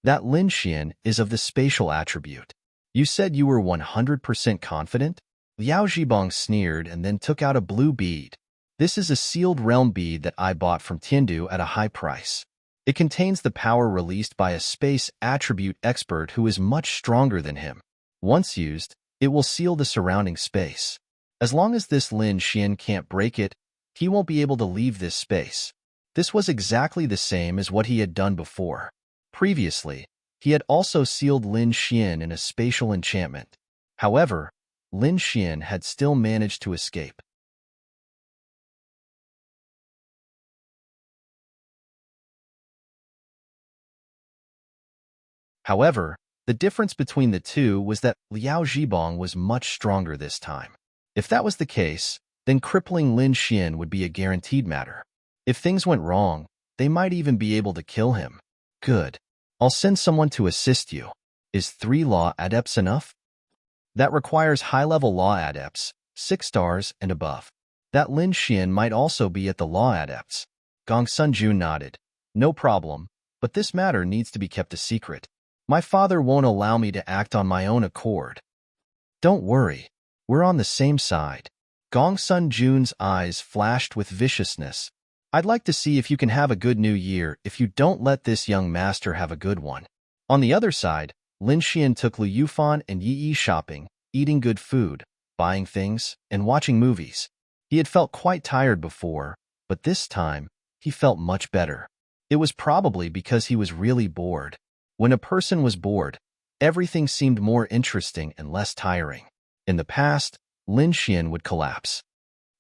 That Lin Xian is of the spatial attribute. You said you were 100% confident? Liao Zhibang sneered and then took out a blue bead. This is a sealed realm bead that I bought from Tiandu at a high price. It contains the power released by a space attribute expert who is much stronger than him. Once used, it will seal the surrounding space. As long as this Lin Xian can't break it, he won't be able to leave this space. This was exactly the same as what he had done before. Previously, he had also sealed Lin Xian in a spatial enchantment. However, Lin Xian had still managed to escape. However, the difference between the two was that Liao Zhibang was much stronger this time. If that was the case, then crippling Lin Xian would be a guaranteed matter. If things went wrong, they might even be able to kill him. Good. I'll send someone to assist you. Is 3 law adepts enough? That requires high-level law adepts, 6 stars and above. That Lin Xian might also be at the law adepts. Gongsun Jun nodded. No problem, but this matter needs to be kept a secret. My father won't allow me to act on my own accord. Don't worry. We're on the same side. Gongsun Jun's eyes flashed with viciousness. I'd like to see if you can have a good new year if you don't let this young master have a good one. On the other side, Lin Xian took Lu Yufan and Yi Yi shopping, eating good food, buying things, and watching movies. He had felt quite tired before, but this time, he felt much better. It was probably because he was really bored. When a person was bored, everything seemed more interesting and less tiring. In the past, Lin Xian would collapse.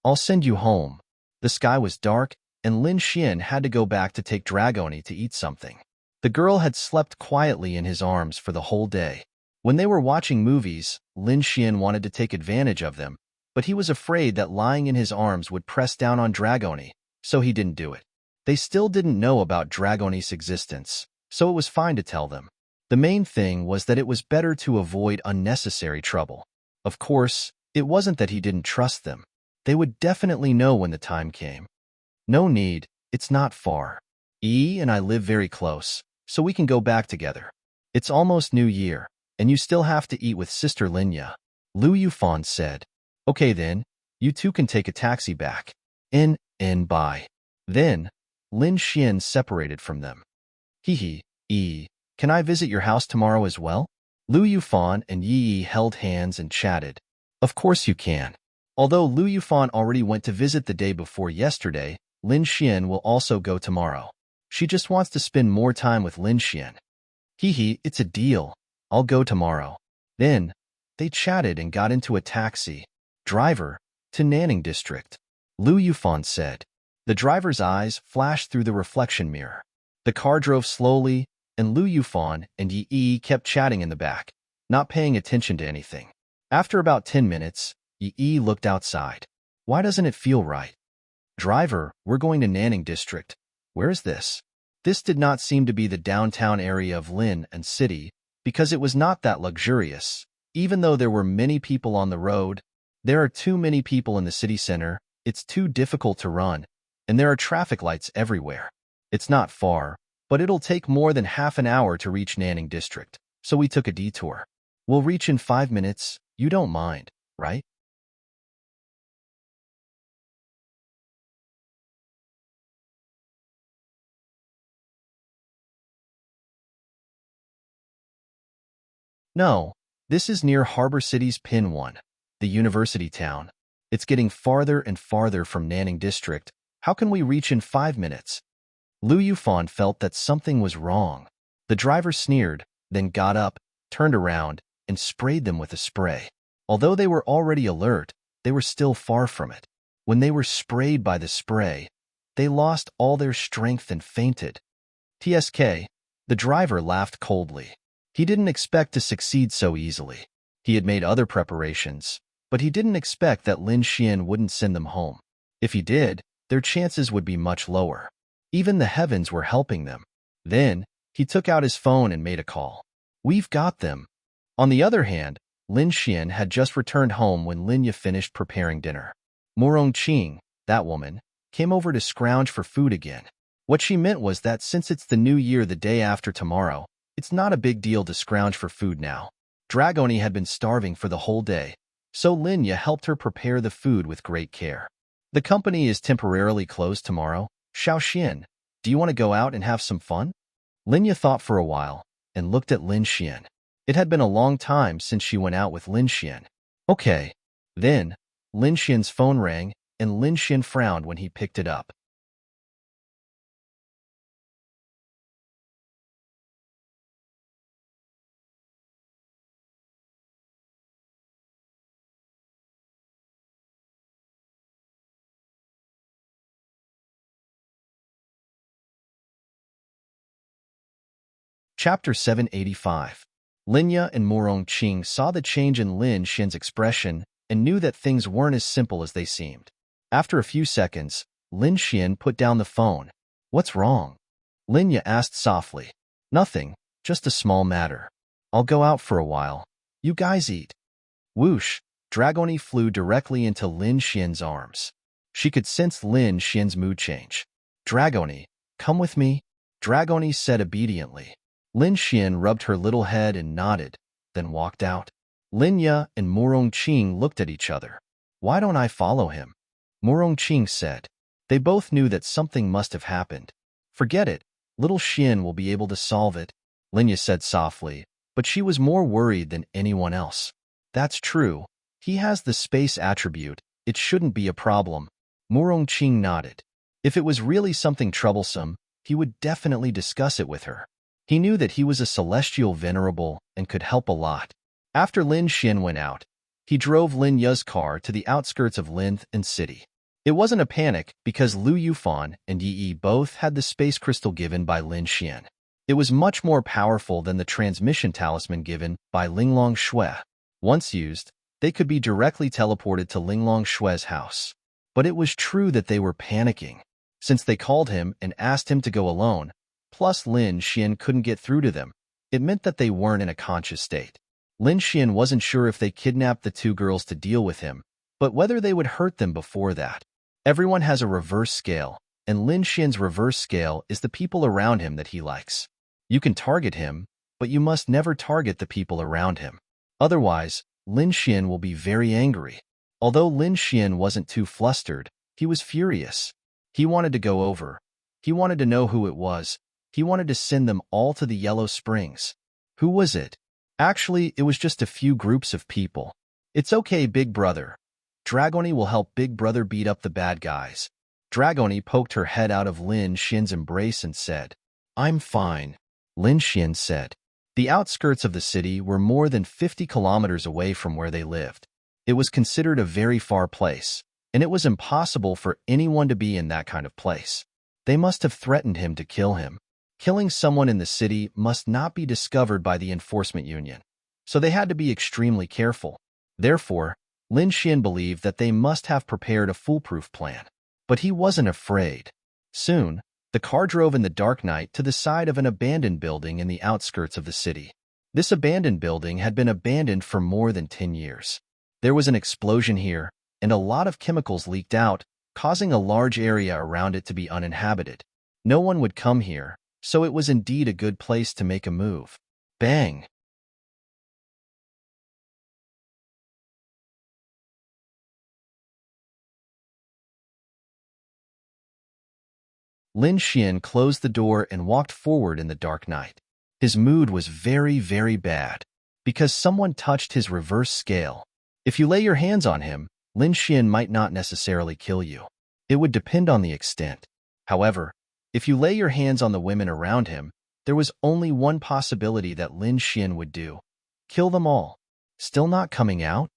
I'll send you home. The sky was dark, and Lin Xian had to go back to take Dragoni to eat something. The girl had slept quietly in his arms for the whole day. When they were watching movies, Lin Xian wanted to take advantage of them, but he was afraid that lying in his arms would press down on Dragoni, so he didn't do it. They still didn't know about Dragoni's existence, so it was fine to tell them. The main thing was that it was better to avoid unnecessary trouble. Of course, it wasn't that he didn't trust them. They would definitely know when the time came. No need, it's not far. Yi and I live very close, so we can go back together. It's almost New Year, and you still have to eat with Sister Linya. Lu Yufan said. Okay then, you two can take a taxi back. Bye. Then, Lin Xian separated from them. Yi, can I visit your house tomorrow as well? Lu Yufan and Yi held hands and chatted. Of course you can. Although Lu Yufan already went to visit the day before yesterday, Lin Xian will also go tomorrow. She just wants to spend more time with Lin Xian. It's a deal. I'll go tomorrow. Then, they chatted and got into a taxi. Driver, to Nanning District. Lu Yufan said. The driver's eyes flashed through the reflection mirror. The car drove slowly, and Lu Yufan and Yi kept chatting in the back, not paying attention to anything. After about 10 minutes, Yi looked outside. Why doesn't it feel right? Driver, we're going to Nanning District. Where is this? This did not seem to be the downtown area of Lin and City, because it was not that luxurious. Even though there were many people on the road, there are too many people in the city center, it's too difficult to run, and there are traffic lights everywhere. It's not far, but it'll take more than half an hour to reach Nanning District, so we took a detour. We'll reach in 5 minutes, you don't mind, right? No, this is near Harbor City's Pin 1, the university town. It's getting farther and farther from Nanning District. How can we reach in 5 minutes? Lu Yufan felt that something was wrong. The driver sneered, then got up, turned around, and sprayed them with a spray. Although they were already alert, they were still far from it. When they were sprayed by the spray, they lost all their strength and fainted. TSK, the driver laughed coldly. He didn't expect to succeed so easily. He had made other preparations, but he didn't expect that Lin Xian wouldn't send them home. If he did, their chances would be much lower. Even the heavens were helping them. Then, he took out his phone and made a call. We've got them. On the other hand, Lin Xian had just returned home when Linya finished preparing dinner. Morong Qing, that woman, came over to scrounge for food again. What she meant was that since it's the new year the day after tomorrow, it's not a big deal to scrounge for food now. Dragoni had been starving for the whole day, so Linya helped her prepare the food with great care. The company is temporarily closed tomorrow. Xiaoxian, do you want to go out and have some fun? Linya thought for a while and looked at Lin Xian. It had been a long time since she went out with Lin Xian. Okay. Then, Lin Xian's phone rang, and Lin Xian frowned when he picked it up. Chapter 785. Linya and Morong Qing saw the change in Lin Xian's expression and knew that things weren't as simple as they seemed. After a few seconds, Lin Xian put down the phone. What's wrong? Linya asked softly. Nothing, just a small matter. I'll go out for a while. You guys eat. Whoosh, Dragoni flew directly into Lin Xian's arms. She could sense Lin Xian's mood change. Dragoni, come with me, Dragoni said obediently. Lin Xian rubbed her little head and nodded, then walked out. Linya and Morong Qing looked at each other. Why don't I follow him? Morong Qing said. They both knew that something must have happened. Forget it, little Xian will be able to solve it, Linya said softly, but she was more worried than anyone else. That's true. He has the space attribute. It shouldn't be a problem. Morong Qing nodded. If it was really something troublesome, he would definitely discuss it with her. He knew that he was a celestial venerable and could help a lot. After Lin Xian went out, He drove Lin Yu's car to the outskirts of Linth and City. It wasn't a panic because Lu Yufan and Yi both had the space crystal given by Lin Xian. It was much more powerful than the transmission talisman given by Linglong Shui. Once used, they could be directly teleported to Linglong Shui's house. But it was true that they were panicking. Since they called him and asked him to go alone, plus Lin Xian couldn't get through to them, it meant that they weren't in a conscious state. Lin Xian wasn't sure if they kidnapped the two girls to deal with him, but whether they would hurt them before that. Everyone has a reverse scale, and Lin Xian's reverse scale is the people around him that he likes. You can target him, but you must never target the people around him. Otherwise, Lin Xian will be very angry. Although Lin Xian wasn't too flustered, he was furious. He wanted to go over. He wanted to know who it was. He wanted to send them all to the Yellow Springs. Who was it? Actually, it was just a few groups of people. It's okay, Big Brother. Dragoni will help Big Brother beat up the bad guys. Dragoni poked her head out of Lin Xian's embrace and said, I'm fine. Lin Xian said. The outskirts of the city were more than 50 kilometers away from where they lived. It was considered a very far place, and it was impossible for anyone to be in that kind of place. They must have threatened him to kill him. Killing someone in the city must not be discovered by the enforcement union, so they had to be extremely careful. Therefore, Lin Xian believed that they must have prepared a foolproof plan. But he wasn't afraid. Soon, the car drove in the dark night to the side of an abandoned building in the outskirts of the city. This abandoned building had been abandoned for more than 10 years. There was an explosion here, and a lot of chemicals leaked out, causing a large area around it to be uninhabited. No one would come here, so it was indeed a good place to make a move. Bang! Lin Xian closed the door and walked forward in the dark night. His mood was very, very bad, because someone touched his reverse scale. If you lay your hands on him, Lin Xian might not necessarily kill you. It would depend on the extent. However, if you lay your hands on the women around him, there was only one possibility that Lin Xian would do. Kill them all. Still not coming out?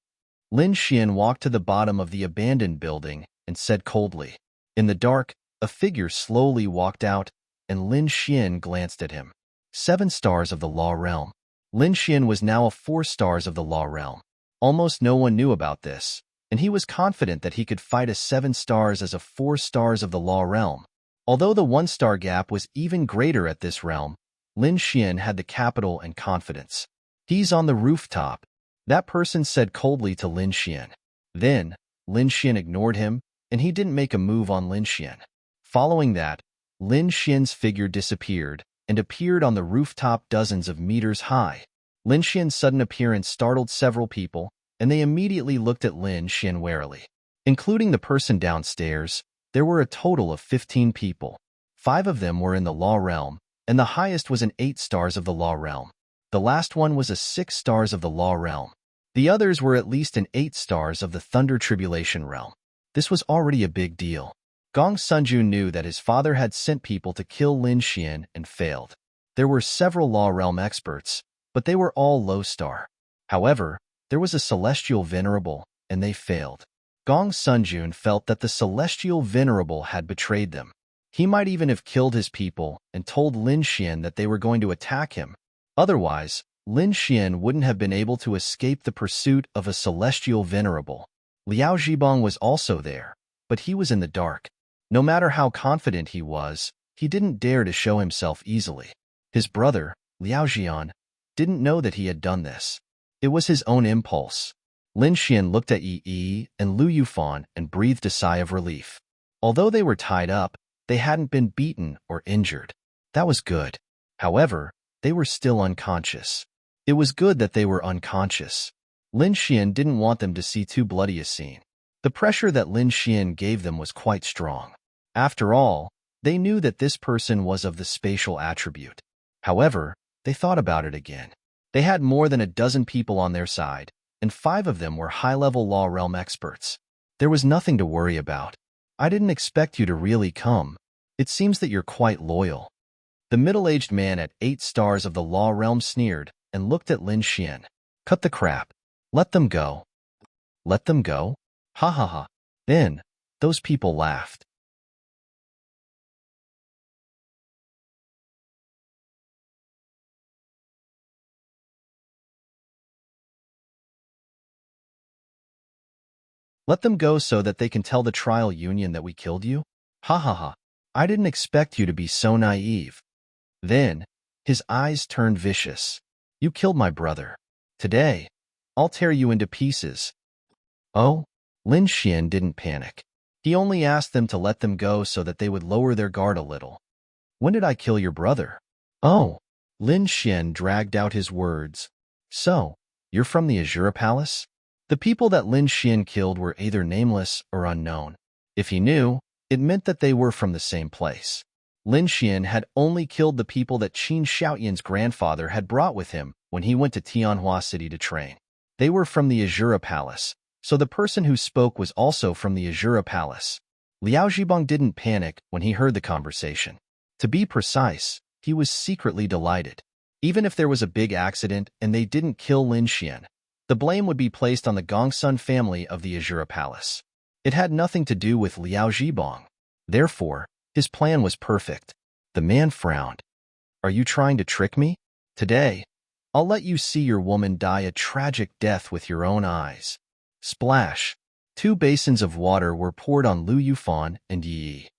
Lin Xian walked to the bottom of the abandoned building and said coldly. In the dark, a figure slowly walked out, and Lin Xian glanced at him. 7 stars of the Law Realm. Lin Xian was now a 4 stars of the Law Realm. Almost no one knew about this, and he was confident that he could fight a 7 stars as a 4 stars of the Law Realm. Although the 1-star gap was even greater at this realm, Lin Xian had the capital and confidence. He's on the rooftop. That person said coldly to Lin Xian. Then, Lin Xian ignored him, and he didn't make a move on Lin Xian. Following that, Lin Xian's figure disappeared and appeared on the rooftop dozens of meters high. Lin Xian's sudden appearance startled several people, and they immediately looked at Lin Xian warily. Including the person downstairs, there were a total of 15 people. 5 of them were in the Law Realm, and the highest was an 8 stars of the Law Realm. The last one was a 6 stars of the Law Realm. The others were at least an 8 stars of the Thunder Tribulation Realm. This was already a big deal. Gong Sunjun knew that his father had sent people to kill Lin Xian and failed. There were several Law Realm experts, but they were all low star. However, there was a Celestial Venerable, and they failed. Gong Sunjun felt that the Celestial Venerable had betrayed them. He might even have killed his people and told Lin Xian that they were going to attack him. Otherwise, Lin Xian wouldn't have been able to escape the pursuit of a Celestial Venerable. Liao Zhibong was also there, but he was in the dark. No matter how confident he was, he didn't dare to show himself easily. His brother, Liao Jian, didn't know that he had done this. It was his own impulse. Lin Xian looked at Yi and Lu Yufan and breathed a sigh of relief. Although they were tied up, they hadn't been beaten or injured. That was good. However, they were still unconscious. It was good that they were unconscious. Lin Xian didn't want them to see too bloody a scene. The pressure that Lin Xian gave them was quite strong. After all, they knew that this person was of the spatial attribute. However, they thought about it again. They had more than a dozen people on their side, and 5 of them were high-level Law Realm experts. There was nothing to worry about. I didn't expect you to really come. It seems that you're quite loyal. The middle-aged man at 8 stars of the Law Realm sneered and looked at Lin Xian. Cut the crap. Let them go. Let them go? Ha ha ha. Then, those people laughed. Let them go so that they can tell the trial union that we killed you? Ha ha ha. I didn't expect you to be so naive. Then, his eyes turned vicious. You killed my brother. Today, I'll tear you into pieces. Oh, Lin Xian didn't panic. He only asked them to let them go so that they would lower their guard a little. When did I kill your brother? Oh, Lin Xian dragged out his words. So, you're from the Azura Palace? The people that Lin Xian killed were either nameless or unknown. If he knew, it meant that they were from the same place. Lin Xian had only killed the people that Qin Xiaoyan's grandfather had brought with him when he went to Tianhua City to train. They were from the Azura Palace, so the person who spoke was also from the Azura Palace. Liao Zhibang didn't panic when he heard the conversation. To be precise, he was secretly delighted. Even if there was a big accident and they didn't kill Lin Xian, the blame would be placed on the Gongsun family of the Azura Palace. It had nothing to do with Liao Zhibang. Therefore, his plan was perfect. The man frowned. Are you trying to trick me? Today, I'll let you see your woman die a tragic death with your own eyes. Splash! 2 basins of water were poured on Lu Yufan and Yi.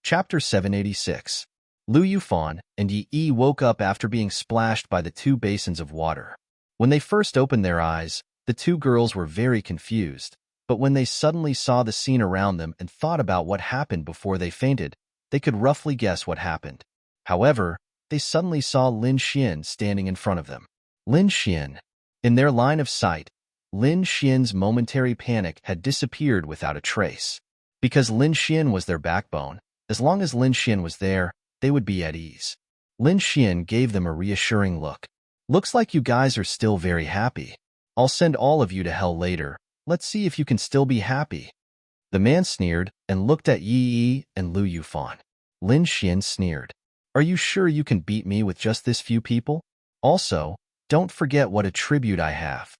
Chapter 786. Lu Yufan and Yi woke up after being splashed by the 2 basins of water. When they first opened their eyes, the 2 girls were very confused, but when they suddenly saw the scene around them and thought about what happened before they fainted, they could roughly guess what happened. However, they suddenly saw Lin Xian standing in front of them. Lin Xian. In their line of sight, Lin Xian's momentary panic had disappeared without a trace. Because Lin Xian was their backbone, as long as Lin Xian was there, they would be at ease. Lin Xian gave them a reassuring look. Looks like you guys are still very happy. I'll send all of you to hell later. Let's see if you can still be happy. The man sneered and looked at Yi and Lu Yufan. Lin Xian sneered. Are you sure you can beat me with just this few people? Also, don't forget what a tribute I have.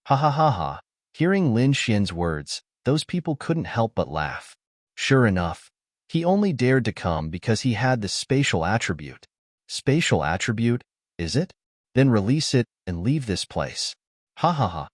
Ha ha ha ha. Hearing Lin Xian's words, those people couldn't help but laugh. Sure enough, he only dared to come because he had the spatial attribute. Spatial attribute, is it? Then release it and leave this place. Ha ha ha.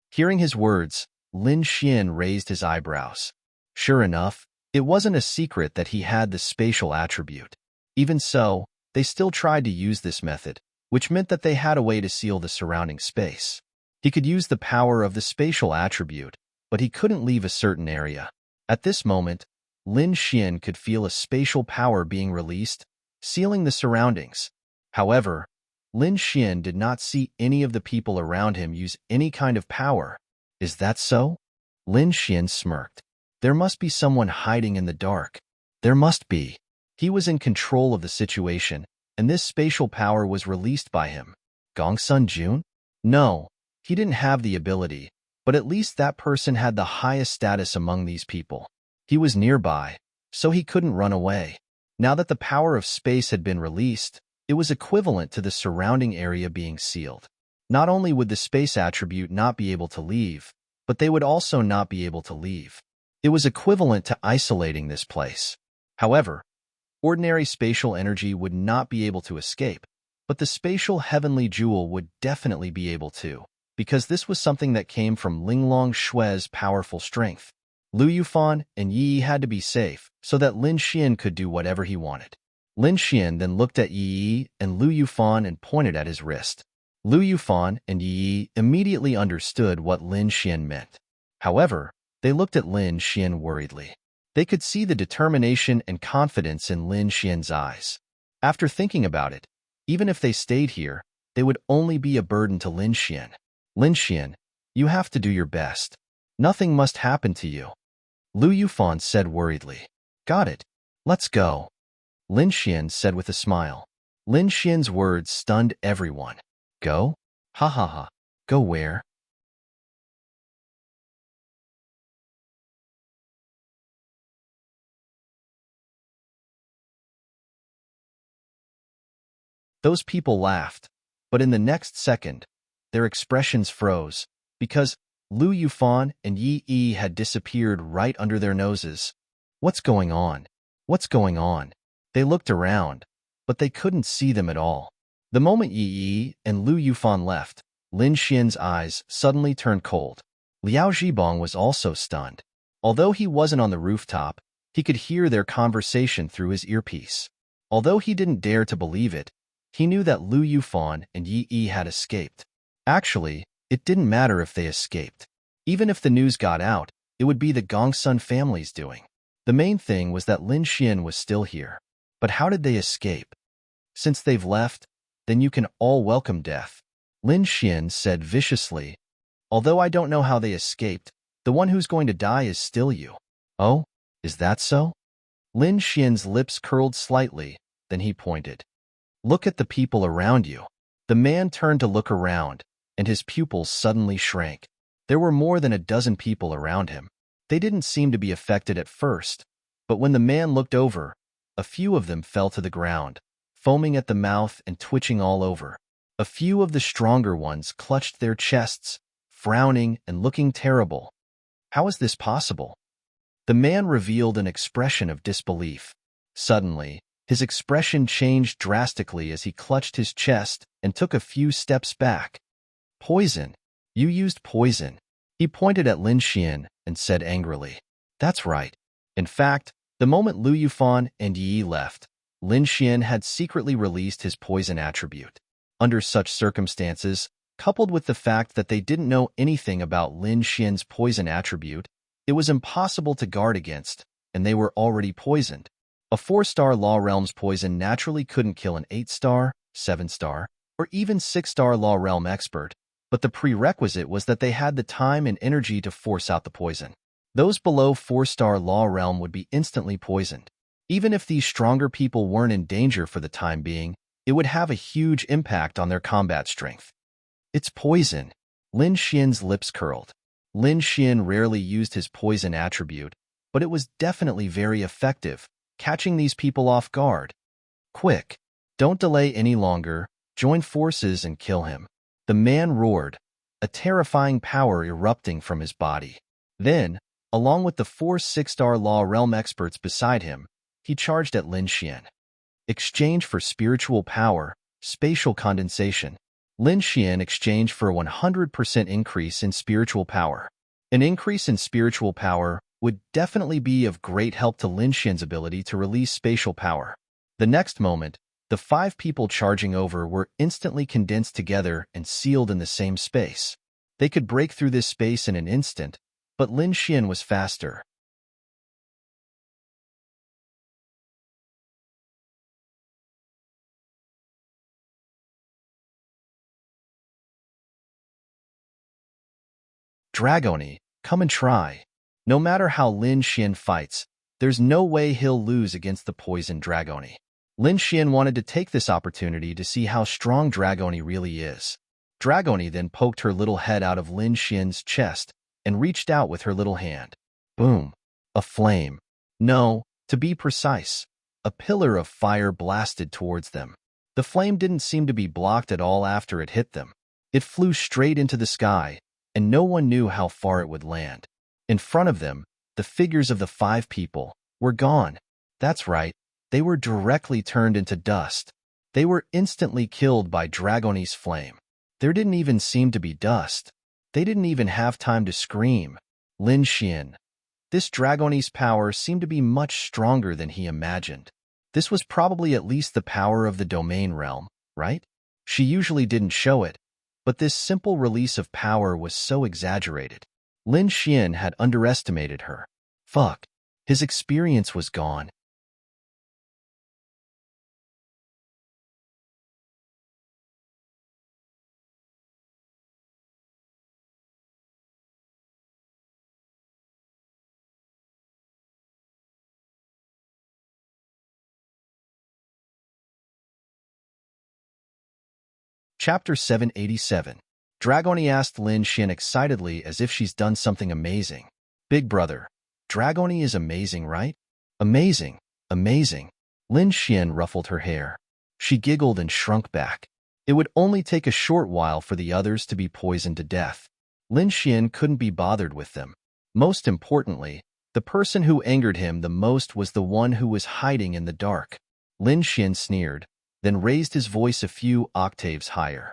Hearing his words, Lin Xian raised his eyebrows. Sure enough, it wasn't a secret that he had the spatial attribute. Even so, they still tried to use this method, which meant that they had a way to seal the surrounding space. He could use the power of the spatial attribute, but he couldn't leave a certain area. At this moment, Lin Xian could feel a spatial power being released, sealing the surroundings. However, Lin Xian did not see any of the people around him use any kind of power. Is that so? Lin Xian smirked. There must be someone hiding in the dark. There must be. He was in control of the situation, and this spatial power was released by him. Gongsun Jun? No, he didn't have the ability, but at least that person had the highest status among these people. He was nearby, so he couldn't run away. Now that the power of space had been released, it was equivalent to the surrounding area being sealed. Not only would the space attribute not be able to leave, but they would also not be able to leave. It was equivalent to isolating this place. However, ordinary spatial energy would not be able to escape, but the spatial heavenly jewel would definitely be able to, because this was something that came from Linglong Shue's powerful strength. Lu Yufan and Yi had to be safe so that Lin Xian could do whatever he wanted. Lin Xian then looked at Yi and Lu Yufan and pointed at his wrist. Lu Yufan and Yi immediately understood what Lin Xian meant. However, they looked at Lin Xian worriedly. They could see the determination and confidence in Lin Xian's eyes. After thinking about it, even if they stayed here, they would only be a burden to Lin Xian. Lin Xian, you have to do your best. Nothing must happen to you. Lu Yufan said worriedly. Got it. Let's go. Lin Xian said with a smile. Lin Xian's words stunned everyone. Go? Ha ha ha. Go where? Those people laughed, but in the next second, their expressions froze, because Lu Yufan and Yi Yi had disappeared right under their noses. What's going on? What's going on? They looked around, but they couldn't see them at all. The moment Yi Yi and Lu Yufan left, Lin Xian's eyes suddenly turned cold. Liao Zhibong was also stunned. Although he wasn't on the rooftop, he could hear their conversation through his earpiece. Although he didn't dare to believe it, he knew that Lu Yufan and Yi Yi had escaped. Actually, it didn't matter if they escaped. Even if the news got out, it would be the Gongsun family's doing. The main thing was that Lin Xian was still here. But how did they escape? Since they've left, then you can all welcome death. Lin Xian said viciously. Although I don't know how they escaped, the one who's going to die is still you. Oh, is that so? Lin Xian's lips curled slightly, then he pointed. Look at the people around you. The man turned to look around, and his pupils suddenly shrank. There were more than a dozen people around him. They didn't seem to be affected at first, but when the man looked over, a few of them fell to the ground, foaming at the mouth and twitching all over. A few of the stronger ones clutched their chests, frowning and looking terrible. How is this possible? The man revealed an expression of disbelief. Suddenly, his expression changed drastically as he clutched his chest and took a few steps back. Poison. You used poison. He pointed at Lin Xian and said angrily. That's right. In fact, the moment Lu Yufan and Yi left, Lin Xian had secretly released his poison attribute. Under such circumstances, coupled with the fact that they didn't know anything about Lin Xian's poison attribute, it was impossible to guard against, and they were already poisoned. A 4-star Law Realm's poison naturally couldn't kill an 8-star, 7-star, or even 6-star Law Realm expert, but the prerequisite was that they had the time and energy to force out the poison. Those below 4-star Law Realm would be instantly poisoned. Even if these stronger people weren't in danger for the time being, it would have a huge impact on their combat strength. It's poison. Lin Xian's lips curled. Lin Xian rarely used his poison attribute, but it was definitely very effective, catching these people off guard. Quick! Don't delay any longer. Join forces and kill him. The man roared, a terrifying power erupting from his body. Then, along with the 4 6-star Law Realm experts beside him, he charged at Lin Xian. Exchange for spiritual power, spatial condensation. Lin Xian exchanged for a 100% increase in spiritual power. An increase in spiritual power would definitely be of great help to Lin Xian's ability to release spatial power. The next moment, the 5 people charging over were instantly condensed together and sealed in the same space. They could break through this space in an instant, but Lin Xian was faster. Dragoni, come and try. No matter how Lin Xian fights, there's no way he'll lose against the poisoned Dragoni. Lin Xian wanted to take this opportunity to see how strong Dragoni really is. Dragoni then poked her little head out of Lin Xian's chest and reached out with her little hand. Boom! A flame. No, to be precise, a pillar of fire blasted towards them. The flame didn't seem to be blocked at all after it hit them. It flew straight into the sky, and no one knew how far it would land. In front of them, the figures of the 5 people were gone. That's right, they were directly turned into dust. They were instantly killed by Dragoni's flame. There didn't even seem to be dust. They didn't even have time to scream. Lin Xian. This Dragoni's power seemed to be much stronger than he imagined. This was probably at least the power of the domain realm, right? She usually didn't show it, but this simple release of power was so exaggerated. Lin Xian had underestimated her. Fuck. His experience was gone. Chapter 787. Dragoni asked Lin Xian excitedly as if she's done something amazing. Big brother, Dragoni is amazing, right? Amazing, amazing. Lin Xian ruffled her hair. She giggled and shrunk back. It would only take a short while for the others to be poisoned to death. Lin Xian couldn't be bothered with them. Most importantly, the person who angered him the most was the one who was hiding in the dark. Lin Xian sneered, then raised his voice a few octaves higher.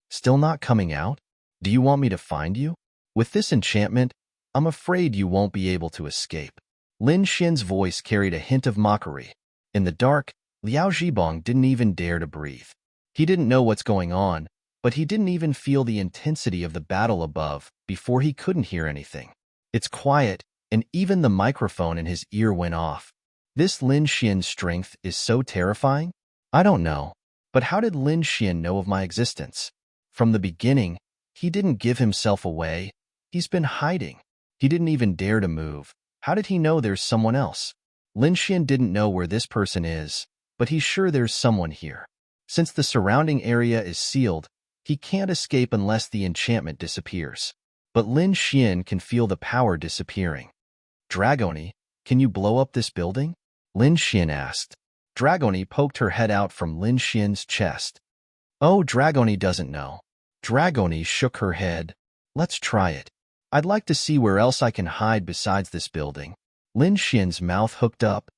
Still not coming out? Do you want me to find you? With this enchantment, I'm afraid you won't be able to escape. Lin Xian's voice carried a hint of mockery. In the dark, Liao Zhibong didn't even dare to breathe. He didn't know what's going on, but he didn't even feel the intensity of the battle above before he couldn't hear anything. It's quiet, and even the microphone in his ear went off. This Lin Xian's strength is so terrifying? I don't know. But how did Lin Xian know of my existence? From the beginning, he didn't give himself away. He's been hiding. He didn't even dare to move. How did he know there's someone else? Lin Xian didn't know where this person is, but he's sure there's someone here. Since the surrounding area is sealed, he can't escape unless the enchantment disappears. But Lin Xian can feel the power disappearing. Dragoni, can you blow up this building? Lin Xian asked. Dragoni poked her head out from Lin Xian's chest. Oh, Dragoni doesn't know. Dragoni shook her head. Let's try it. I'd like to see where else I can hide besides this building. Lin Xian's mouth hooked up.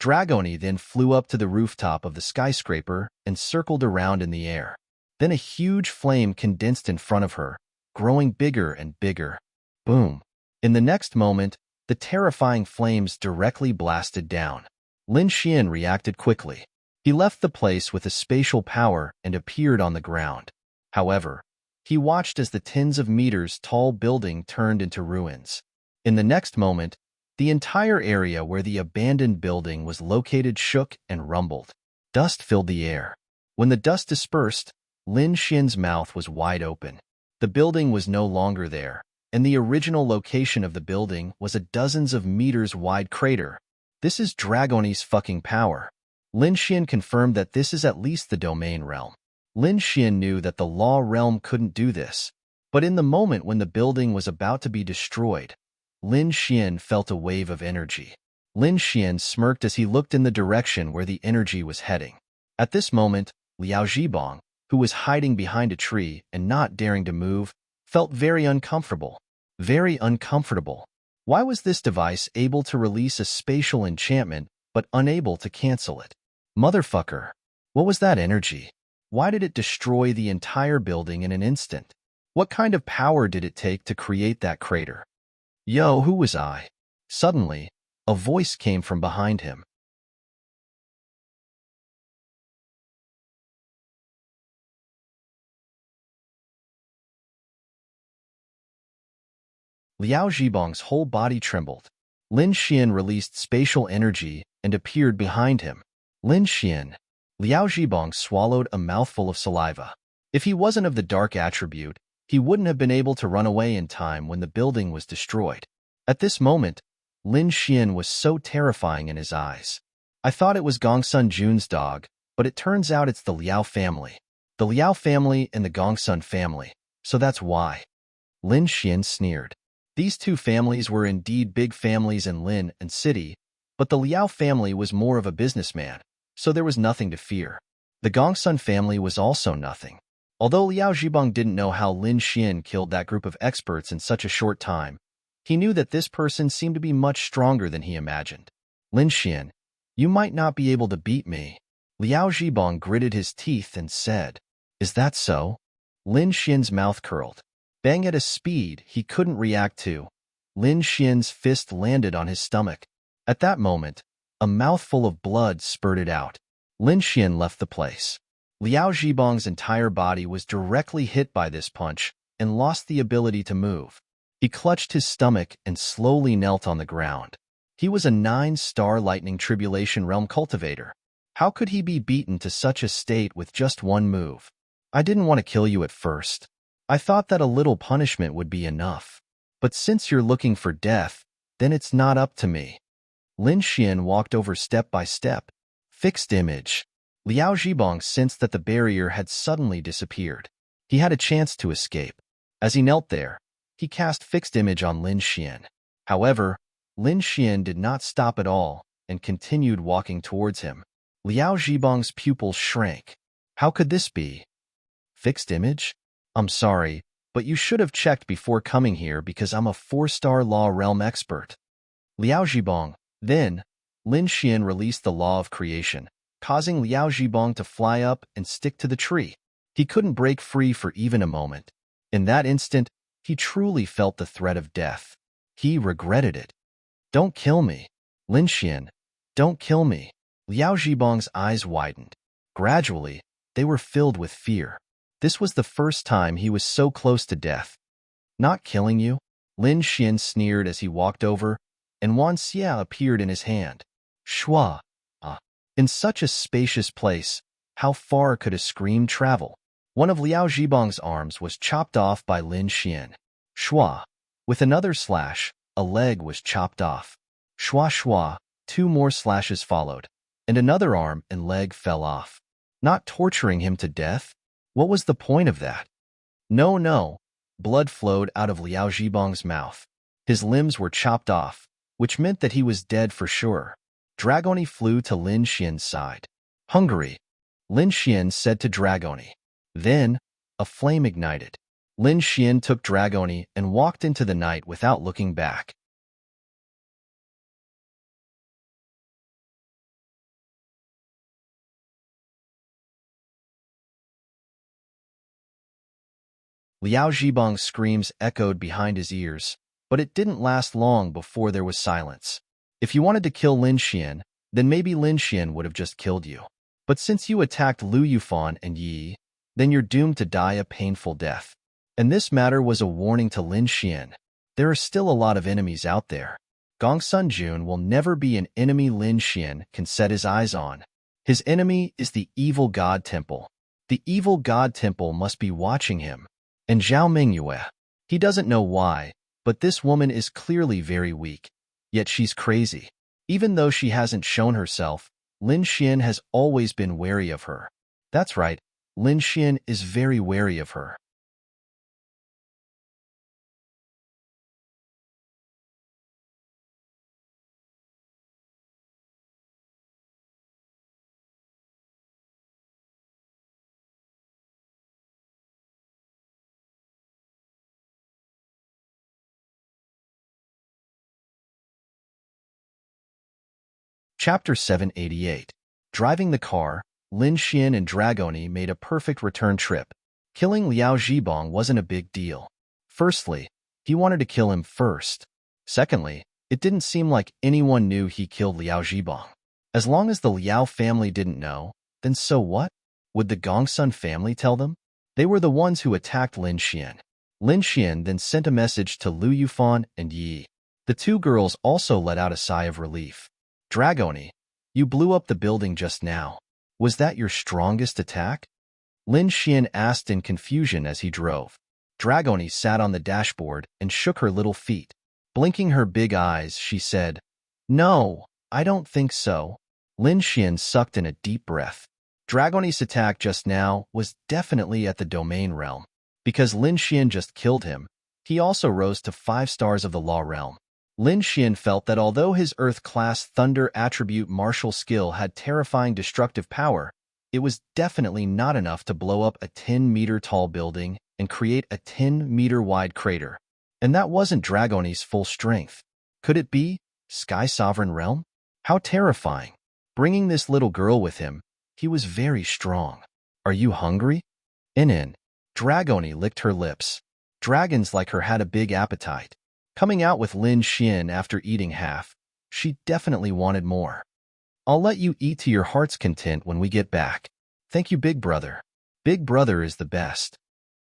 Dragoni then flew up to the rooftop of the skyscraper and circled around in the air. Then a huge flame condensed in front of her, growing bigger and bigger. Boom. In the next moment, the terrifying flames directly blasted down. Lin Xian reacted quickly. He left the place with a spatial power and appeared on the ground. However, he watched as the tens of meters tall building turned into ruins. In the next moment, the entire area where the abandoned building was located shook and rumbled. Dust filled the air. When the dust dispersed, Lin Xian's mouth was wide open. The building was no longer there, and the original location of the building was a dozens of meters wide crater. This is Dragoni's fucking power. Lin Xian confirmed that this is at least the domain realm. Lin Xian knew that the law realm couldn't do this, but in the moment when the building was about to be destroyed, Lin Xian felt a wave of energy. Lin Xian smirked as he looked in the direction where the energy was heading. At this moment, Liao Zhibong, who was hiding behind a tree and not daring to move, felt very uncomfortable. Very uncomfortable. Why was this device able to release a spatial enchantment but unable to cancel it? Motherfucker. What was that energy? Why did it destroy the entire building in an instant? What kind of power did it take to create that crater? Yo, who was I? Suddenly, a voice came from behind him. Liao Zhibong's whole body trembled. Lin Xian released spatial energy and appeared behind him. Lin Xian. Liao Zhibong swallowed a mouthful of saliva. If he wasn't of the dark attribute, he wouldn't have been able to run away in time when the building was destroyed. At this moment, Lin Xian was so terrifying in his eyes. I thought it was Gongsun Jun's dog, but it turns out it's the Liao family. The Liao family and the Gongsun family, so that's why. Lin Xian sneered. These two families were indeed big families in Lin and City, but the Liao family was more of a businessman, so there was nothing to fear. The Gongsun family was also nothing. Although Liao Zhibong didn't know how Lin Xian killed that group of experts in such a short time, he knew that this person seemed to be much stronger than he imagined. Lin Xian, you might not be able to beat me. Liao Zhibong gritted his teeth and said, Is that so? Lin Xian's mouth curled. Bang at a speed he couldn't react to. Lin Xian's fist landed on his stomach. At that moment, a mouthful of blood spurted out. Lin Xian left the place. Liao Zhibong's entire body was directly hit by this punch and lost the ability to move. He clutched his stomach and slowly knelt on the ground. He was a 9-star lightning tribulation realm cultivator. How could he be beaten to such a state with just one move? I didn't want to kill you at first. I thought that a little punishment would be enough. But since you're looking for death, then it's not up to me. Lin Xian walked over step by step. Fixed image. Liao Zhibong sensed that the barrier had suddenly disappeared. He had a chance to escape. As he knelt there, he cast fixed image on Lin Xian. However, Lin Xian did not stop at all and continued walking towards him. Liao Zhibong's pupils shrank. How could this be? Fixed image? I'm sorry, but you should have checked before coming here because I'm a 4-star law realm expert. Liao Zhibong. Then, Lin Xian released the law of creation, causing Liao Zhibong to fly up and stick to the tree. He couldn't break free for even a moment. In that instant, he truly felt the threat of death. He regretted it. Don't kill me. Lin Xian, don't kill me. Liao Zhibong's eyes widened. Gradually, they were filled with fear. This was the first time he was so close to death. Not killing you? Lin Xian sneered as he walked over, and Wan Xia appeared in his hand. Shua. In such a spacious place, how far could a scream travel? One of Liao Zhibong's arms was chopped off by Lin Xian. Shua. With another slash, a leg was chopped off. Shua shua, 2 more slashes followed, and another arm and leg fell off. Not torturing him to death? What was the point of that? No. Blood flowed out of Liao Zhibong's mouth. His limbs were chopped off, which meant that he was dead for sure. Dragoni flew to Lin Xian's side. Hungry, Lin Xian said to Dragoni. Then, a flame ignited. Lin Xian took Dragoni and walked into the night without looking back. Liao Zhibong's screams echoed behind his ears, but it didn't last long before there was silence. If you wanted to kill Lin Xian, then maybe Lin Xian would have just killed you. But since you attacked Lu Yufan and Yi, then you're doomed to die a painful death. And this matter was a warning to Lin Xian. There are still a lot of enemies out there. Gongsun Jun will never be an enemy Lin Xian can set his eyes on. His enemy is the evil god temple. The evil god temple must be watching him. And Zhao Mingyue. He doesn't know why, but this woman is clearly very weak. Yet she's crazy. Even though she hasn't shown herself, Lin Xian has always been wary of her. That's right, Lin Xian is very wary of her. Chapter 788. Driving the car, Lin Xian and Dragoni made a perfect return trip. Killing Liao Zhibong wasn't a big deal. Firstly, he wanted to kill him first. Secondly, it didn't seem like anyone knew he killed Liao Zhibong. As long as the Liao family didn't know, then so what? Would the Gongsun family tell them? They were the ones who attacked Lin Xian. Lin Xian then sent a message to Lu Yufan and Yi. The 2 girls also let out a sigh of relief. Dragoni, you blew up the building just now. Was that your strongest attack? Lin Xian asked in confusion as he drove. Dragoni sat on the dashboard and shook her little feet. Blinking her big eyes, she said, No, I don't think so. Lin Xian sucked in a deep breath. Dragoni's attack just now was definitely at the domain realm. Because Lin Xian just killed him, he also rose to 5 stars of the law realm. Lin Xian felt that although his Earth-class Thunder attribute martial skill had terrifying destructive power, it was definitely not enough to blow up a 10-meter-tall building and create a 10-meter-wide crater. And that wasn't Dragoni's full strength. Could it be Sky Sovereign Realm? How terrifying. Bringing this little girl with him, he was very strong. Are you hungry? In. Dragoni licked her lips. Dragons like her had a big appetite. Coming out with Lin Xian after eating half, she definitely wanted more. I'll let you eat to your heart's content when we get back. Thank you, Big Brother. Big Brother is the best.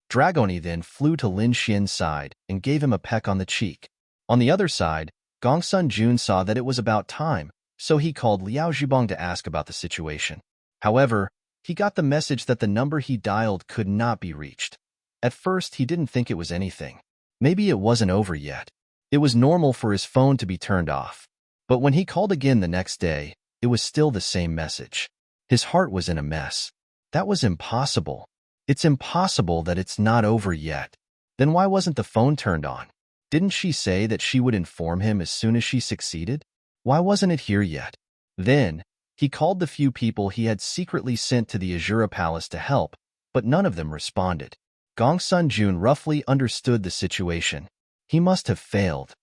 Dragoni then flew to Lin Xian's side and gave him a peck on the cheek. On the other side, Gongsun Jun saw that it was about time, so he called Liao Zhibong to ask about the situation. However, he got the message that the number he dialed could not be reached. At first, he didn't think it was anything. Maybe it wasn't over yet. It was normal for his phone to be turned off. But when he called again the next day, it was still the same message. His heart was in a mess. That was impossible. It's impossible that it's not over yet. Then why wasn't the phone turned on? Didn't she say that she would inform him as soon as she succeeded? Why wasn't it here yet? Then, he called the few people he had secretly sent to the Azura Palace to help, but none of them responded. Gong Sun-jun roughly understood the situation. He must have failed.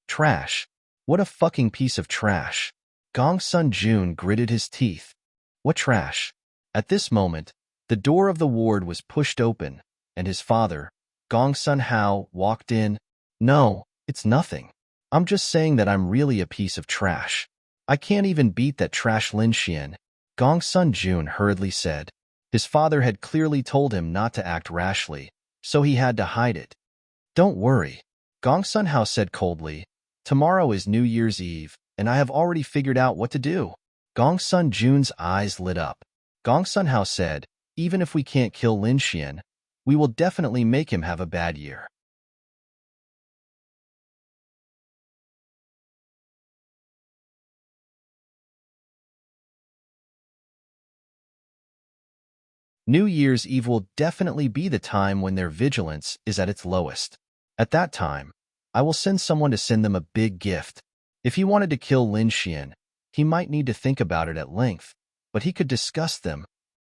Trash. What a fucking piece of trash. Gong Sun-jun gritted his teeth. What trash? At this moment, the door of the ward was pushed open, and his father, Gong Sun-hao, walked in. No, it's nothing. I'm just saying that I'm really a piece of trash. I can't even beat that trash Lin Xian, Gong Sun-jun hurriedly said. His father had clearly told him not to act rashly, so he had to hide it. Don't worry, Gong Sun-hao said coldly. Tomorrow is New Year's Eve, and I have already figured out what to do. Gong Sun-jun's eyes lit up. Gong Sun-hao said, even if we can't kill Lin Xian, we will definitely make him have a bad year. New Year's Eve will definitely be the time when their vigilance is at its lowest. At that time, I will send someone to send them a big gift. If he wanted to kill Lin Xian, he might need to think about it at length, but he could discuss them.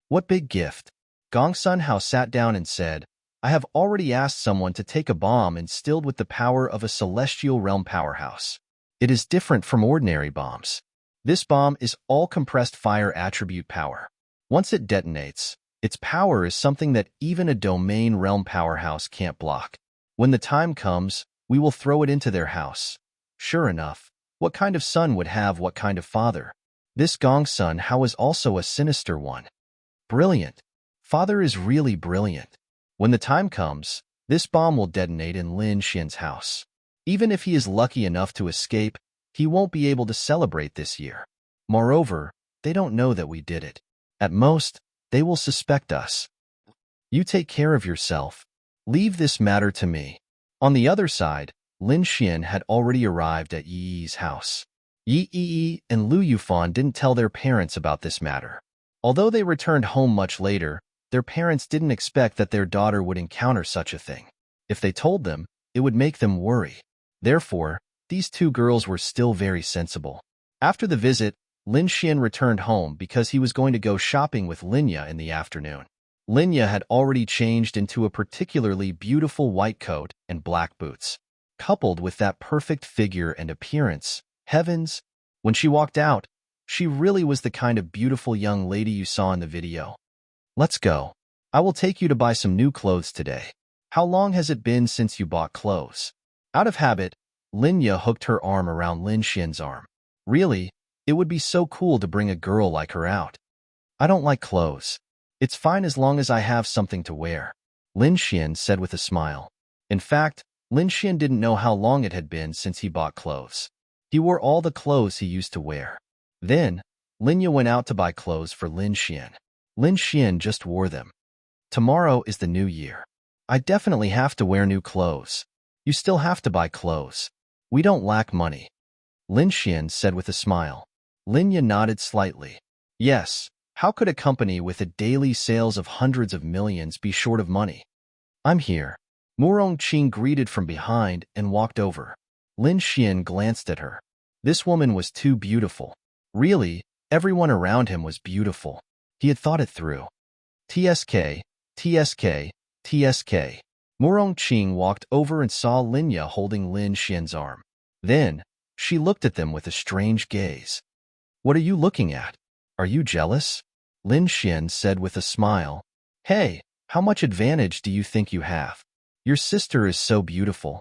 What big gift? Gong Sun-hao sat down and said, I have already asked someone to take a bomb instilled with the power of a celestial realm powerhouse. It is different from ordinary bombs. This bomb is all compressed fire attribute power. Once it detonates, its power is something that even a domain realm powerhouse can't block. When the time comes, we will throw it into their house. Sure enough, what kind of son would have what kind of father? This Gong Sun-hao is also a sinister one. Brilliant. Father is really brilliant. When the time comes, this bomb will detonate in Lin Xian's house. Even if he is lucky enough to escape, he won't be able to celebrate this year. Moreover, they don't know that we did it. At most, they will suspect us. You take care of yourself. Leave this matter to me. On the other side, Lin Xian had already arrived at Yi Yi's house. Yi Yi and Lu Yufan didn't tell their parents about this matter. Although they returned home much later, their parents didn't expect that their daughter would encounter such a thing. If they told them, it would make them worry. Therefore, these two girls were still very sensible. After the visit, Lin Xian returned home because he was going to go shopping with Linya in the afternoon. Linya had already changed into a particularly beautiful white coat and black boots. Coupled with that perfect figure and appearance, heavens, when she walked out, she really was the kind of beautiful young lady you saw in the video. Let's go. I will take you to buy some new clothes today. How long has it been since you bought clothes? Out of habit, Linya hooked her arm around Lin Xian's arm. Really, it would be so cool to bring a girl like her out. I don't like clothes. It's fine as long as I have something to wear, Lin Xian said with a smile. In fact, Lin Xian didn't know how long it had been since he bought clothes. He wore all the clothes he used to wear. Then, Linya went out to buy clothes for Lin Xian. Lin Xian just wore them. Tomorrow is the new year. I definitely have to wear new clothes. You still have to buy clothes. We don't lack money, Lin Xian said with a smile. Linya nodded slightly. Yes, how could a company with a daily sales of hundreds of millions be short of money? I'm here. Murong Qing greeted from behind and walked over. Lin Xian glanced at her. This woman was too beautiful. Really, everyone around him was beautiful. He had thought it through. TSK, TSK, TSK. Murong Qing walked over and saw Linya holding Lin Xian's arm. Then, she looked at them with a strange gaze. What are you looking at? Are you jealous? Lin Xian said with a smile. Hey, how much advantage do you think you have? Your sister is so beautiful.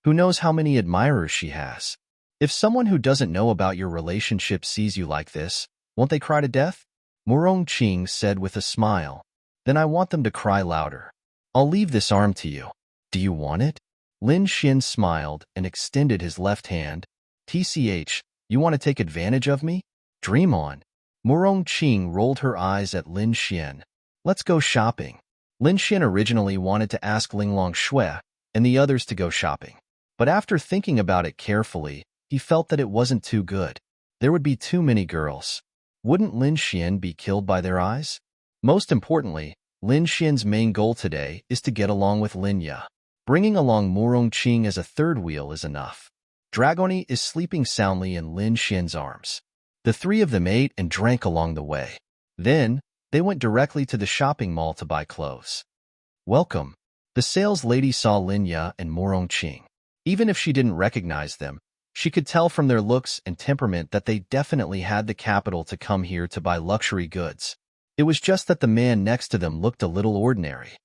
Who knows how many admirers she has? If someone who doesn't know about your relationship sees you like this, won't they cry to death? Murong Qing said with a smile. Then I want them to cry louder. I'll leave this arm to you. Do you want it? Lin Xian smiled and extended his left hand. TCH, you want to take advantage of me? Dream on. Murong Qing rolled her eyes at Lin Xian. Let's go shopping. Lin Xian originally wanted to ask Linglong Shui and the others to go shopping. But after thinking about it carefully, he felt that it wasn't too good. There would be too many girls. Wouldn't Lin Xian be killed by their eyes? Most importantly, Lin Xian's main goal today is to get along with Lin Ya. Bringing along Murong Qing as a third wheel is enough. Dragoni is sleeping soundly in Lin Xian's arms. The three of them ate and drank along the way. Then, they went directly to the shopping mall to buy clothes. Welcome. The sales lady saw Lin Ya and Murong Qing. Even if she didn't recognize them, she could tell from their looks and temperament that they definitely had the capital to come here to buy luxury goods. It was just that the man next to them looked a little ordinary.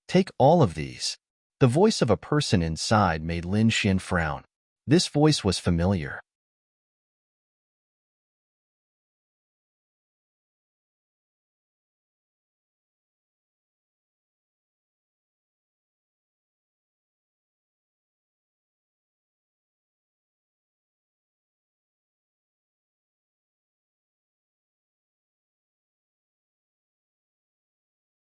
Take all of these. The voice of a person inside made Lin Xian frown. This voice was familiar.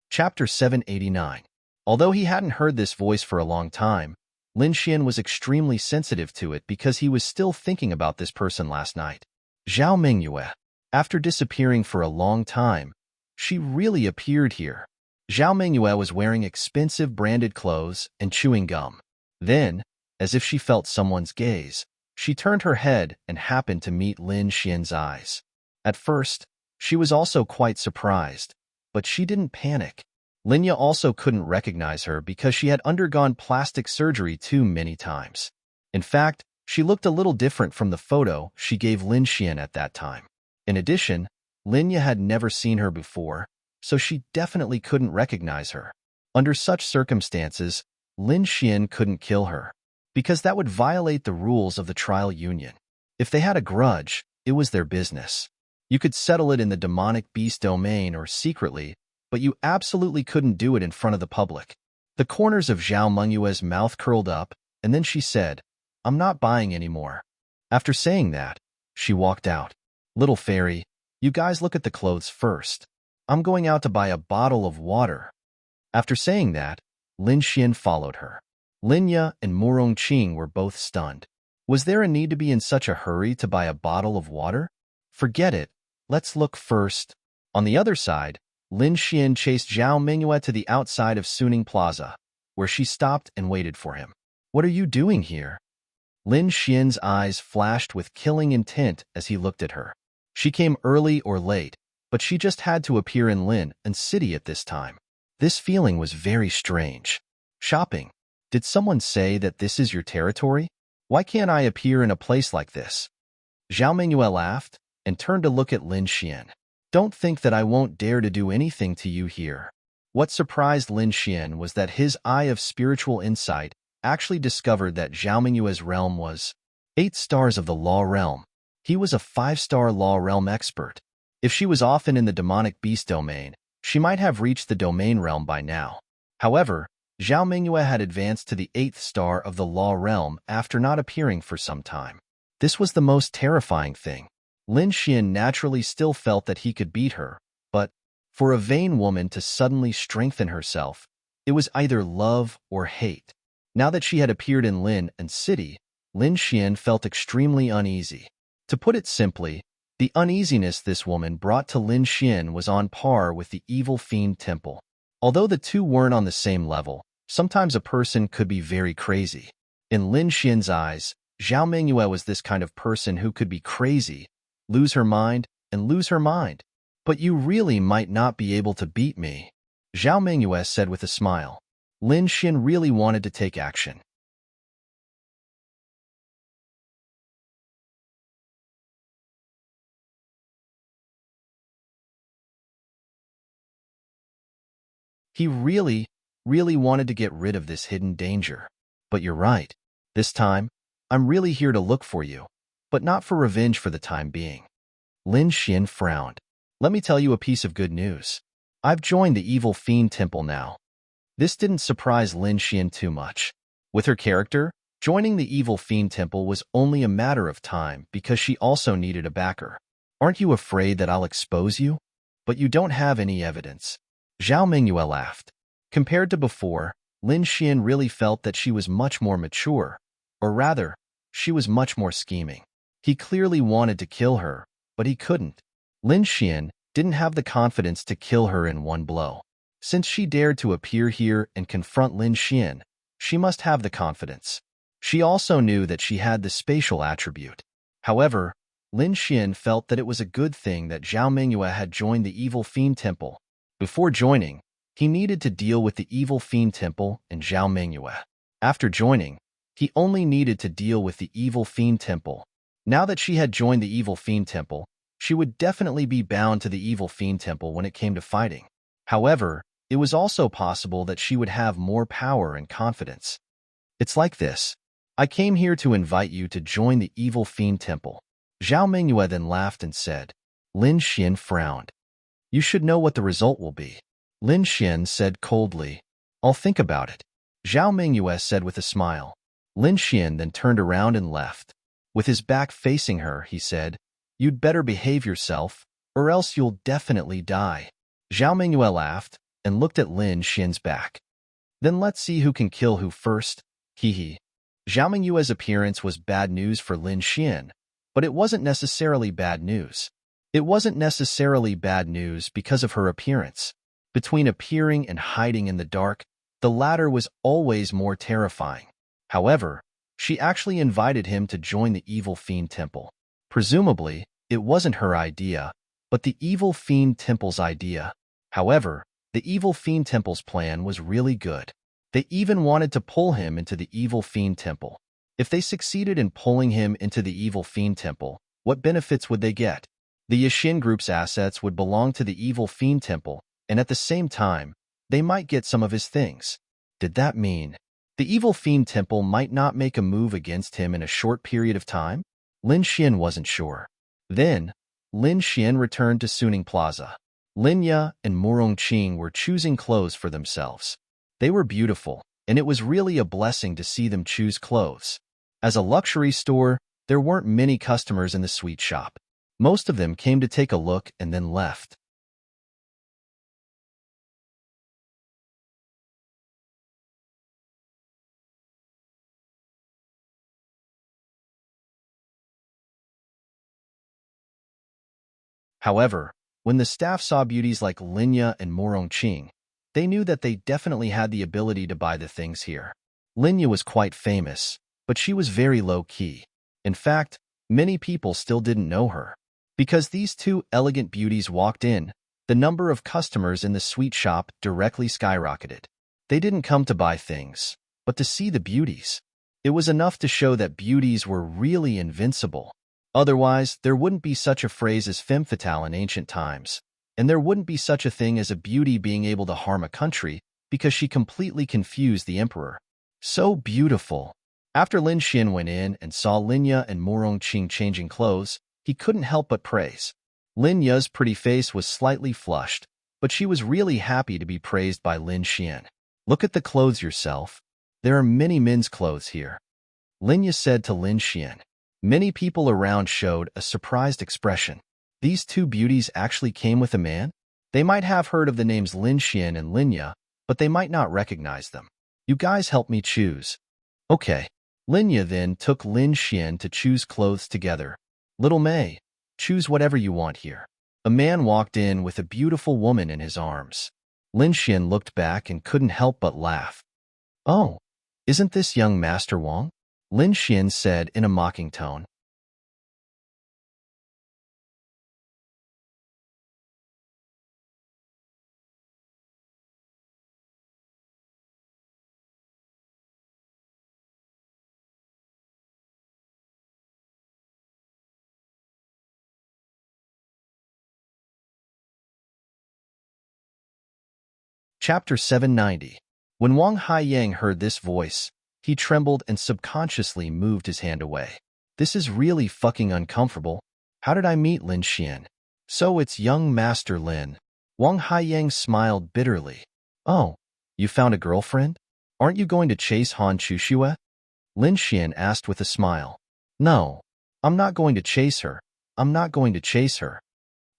Chapter 789. Although he hadn't heard this voice for a long time, Lin Xian was extremely sensitive to it because he was still thinking about this person last night. Zhao Mingyue. After disappearing for a long time, she really appeared here. Zhao Mingyue was wearing expensive branded clothes and chewing gum. Then, as if she felt someone's gaze, she turned her head and happened to meet Lin Xian's eyes. At first, she was also quite surprised, but she didn't panic. Linya also couldn't recognize her because she had undergone plastic surgery too many times. In fact, she looked a little different from the photo she gave Lin Xian at that time. In addition, Linya had never seen her before, so she definitely couldn't recognize her. Under such circumstances, Lin Xian couldn't kill her, because that would violate the rules of the trial union. If they had a grudge, it was their business. You could settle it in the demonic beast domain or secretly, but you absolutely couldn't do it in front of the public. The corners of Zhao Mengyue's mouth curled up, and then she said, "I'm not buying anymore." After saying that, she walked out. "Little fairy, you guys look at the clothes first. I'm going out to buy a bottle of water." After saying that, Lin Xian followed her. Linya and Murong Qing were both stunned. Was there a need to be in such a hurry to buy a bottle of water? Forget it. Let's look first. On the other side, Lin Xian chased Zhao Mingyue to the outside of Suning Plaza, where she stopped and waited for him. "What are you doing here?" Lin Xian's eyes flashed with killing intent as he looked at her. She came early or late, but she just had to appear in Lin and City at this time. This feeling was very strange. Shopping. Did someone say that this is your territory? Why can't I appear in a place like this? Zhao Mingyue laughed and turned to look at Lin Xian. "Don't think that I won't dare to do anything to you here." What surprised Lin Xian was that his eye of spiritual insight actually discovered that Zhao Mingyue's realm was 8 stars of the law realm. He was a 5-star law realm expert. If she was often in the demonic beast domain, she might have reached the domain realm by now. However, Zhao Mingyue had advanced to the 8th star of the law realm after not appearing for some time. This was the most terrifying thing. Lin Xian naturally still felt that he could beat her, but for a vain woman to suddenly strengthen herself, it was either love or hate. Now that she had appeared in Lin and City, Lin Xian felt extremely uneasy. To put it simply, the uneasiness this woman brought to Lin Xian was on par with the evil fiend temple. Although the two weren't on the same level, sometimes a person could be very crazy. In Lin Xian's eyes, Zhao Mingyue was this kind of person who could be crazy, lose her mind, and lose her mind. "But you really might not be able to beat me," Zhao Mingyue said with a smile. Lin Xian really wanted to take action. He really wanted to get rid of this hidden danger. "But you're right. This time, I'm really here to look for you, but not for revenge for the time being." Lin Xian frowned. "Let me tell you a piece of good news. I've joined the evil fiend temple now." This didn't surprise Lin Xian too much. With her character, joining the evil fiend temple was only a matter of time because she also needed a backer. "Aren't you afraid that I'll expose you? But you don't have any evidence." Zhao Mingyue laughed. Compared to before, Lin Xian really felt that she was much more mature, or rather, she was much more scheming. He clearly wanted to kill her, but he couldn't. Lin Xian didn't have the confidence to kill her in one blow. Since she dared to appear here and confront Lin Xian, she must have the confidence. She also knew that she had the spatial attribute. However, Lin Xian felt that it was a good thing that Zhao Mingyue had joined the Evil Fiend Temple. Before joining, he needed to deal with the Evil Fiend Temple and Zhao Mingyue. After joining, he only needed to deal with the Evil Fiend Temple. Now that she had joined the Evil Fiend Temple, she would definitely be bound to the Evil Fiend Temple when it came to fighting. However, it was also possible that she would have more power and confidence. It's like this. I came here to invite you to join the Evil Fiend Temple. Zhao Mingyue then laughed and said. Lin Xian frowned. You should know what the result will be. Lin Xian said coldly. I'll think about it. Zhao Mingyue said with a smile. Lin Xian then turned around and left. With his back facing her, he said, You'd better behave yourself, or else you'll definitely die. Zhao Mingyue laughed and looked at Lin Xian's back. Then let's see who can kill who first. Hee. Zhao Mingyue's appearance was bad news for Lin Xian, but it wasn't necessarily bad news. It wasn't necessarily bad news because of her appearance. Between appearing and hiding in the dark, the latter was always more terrifying. However, she actually invited him to join the Evil Fiend Temple. Presumably, it wasn't her idea, but the Evil Fiend Temple's idea. However, the Evil Fiend Temple's plan was really good. They even wanted to pull him into the Evil Fiend Temple. If they succeeded in pulling him into the Evil Fiend Temple, what benefits would they get? The Yixin Group's assets would belong to the Evil Fiend Temple, and at the same time, they might get some of his things. Did that mean the Evil Fiend Temple might not make a move against him in a short period of time? Lin Xian wasn't sure. Then, Lin Xian returned to Suning Plaza. Lin Ye and Murong Qing were choosing clothes for themselves. They were beautiful, and it was really a blessing to see them choose clothes. As a luxury store, there weren't many customers in the sweet shop. Most of them came to take a look and then left. However, when the staff saw beauties like Lin Ye and Murong Qing, they knew that they definitely had the ability to buy the things here. Lin Ye was quite famous, but she was very low-key. In fact, many people still didn't know her. Because these two elegant beauties walked in, the number of customers in the sweet shop directly skyrocketed. They didn't come to buy things, but to see the beauties. It was enough to show that beauties were really invincible. Otherwise, there wouldn't be such a phrase as femme fatale in ancient times, and there wouldn't be such a thing as a beauty being able to harm a country because she completely confused the emperor. So beautiful. After Lin Xian went in and saw Lin Ye and Murong Qing changing clothes, he couldn't help but praise. Lin Ye's pretty face was slightly flushed, but she was really happy to be praised by Lin Xian. Look at the clothes yourself. There are many men's clothes here. Lin Ye said to Lin Xian. Many people around showed a surprised expression. These two beauties actually came with a man? They might have heard of the names Lin Xian and Lin Ye, but they might not recognize them. You guys help me choose. Okay. Lin Ye then took Lin Xian to choose clothes together. Little May, choose whatever you want here. A man walked in with a beautiful woman in his arms. Lin Xian looked back and couldn't help but laugh. Oh, isn't this young Master Wang? Lin Xian said in a mocking tone. Chapter 790. When Wang Haiyang heard this voice, he trembled and subconsciously moved his hand away. This is really fucking uncomfortable. How did I meet Lin Xian? So it's young Master Lin. Wang Haiyang smiled bitterly. Oh, you found a girlfriend? Aren't you going to chase Han Chuxue? Lin Xian asked with a smile. No, I'm not going to chase her. I'm not going to chase her.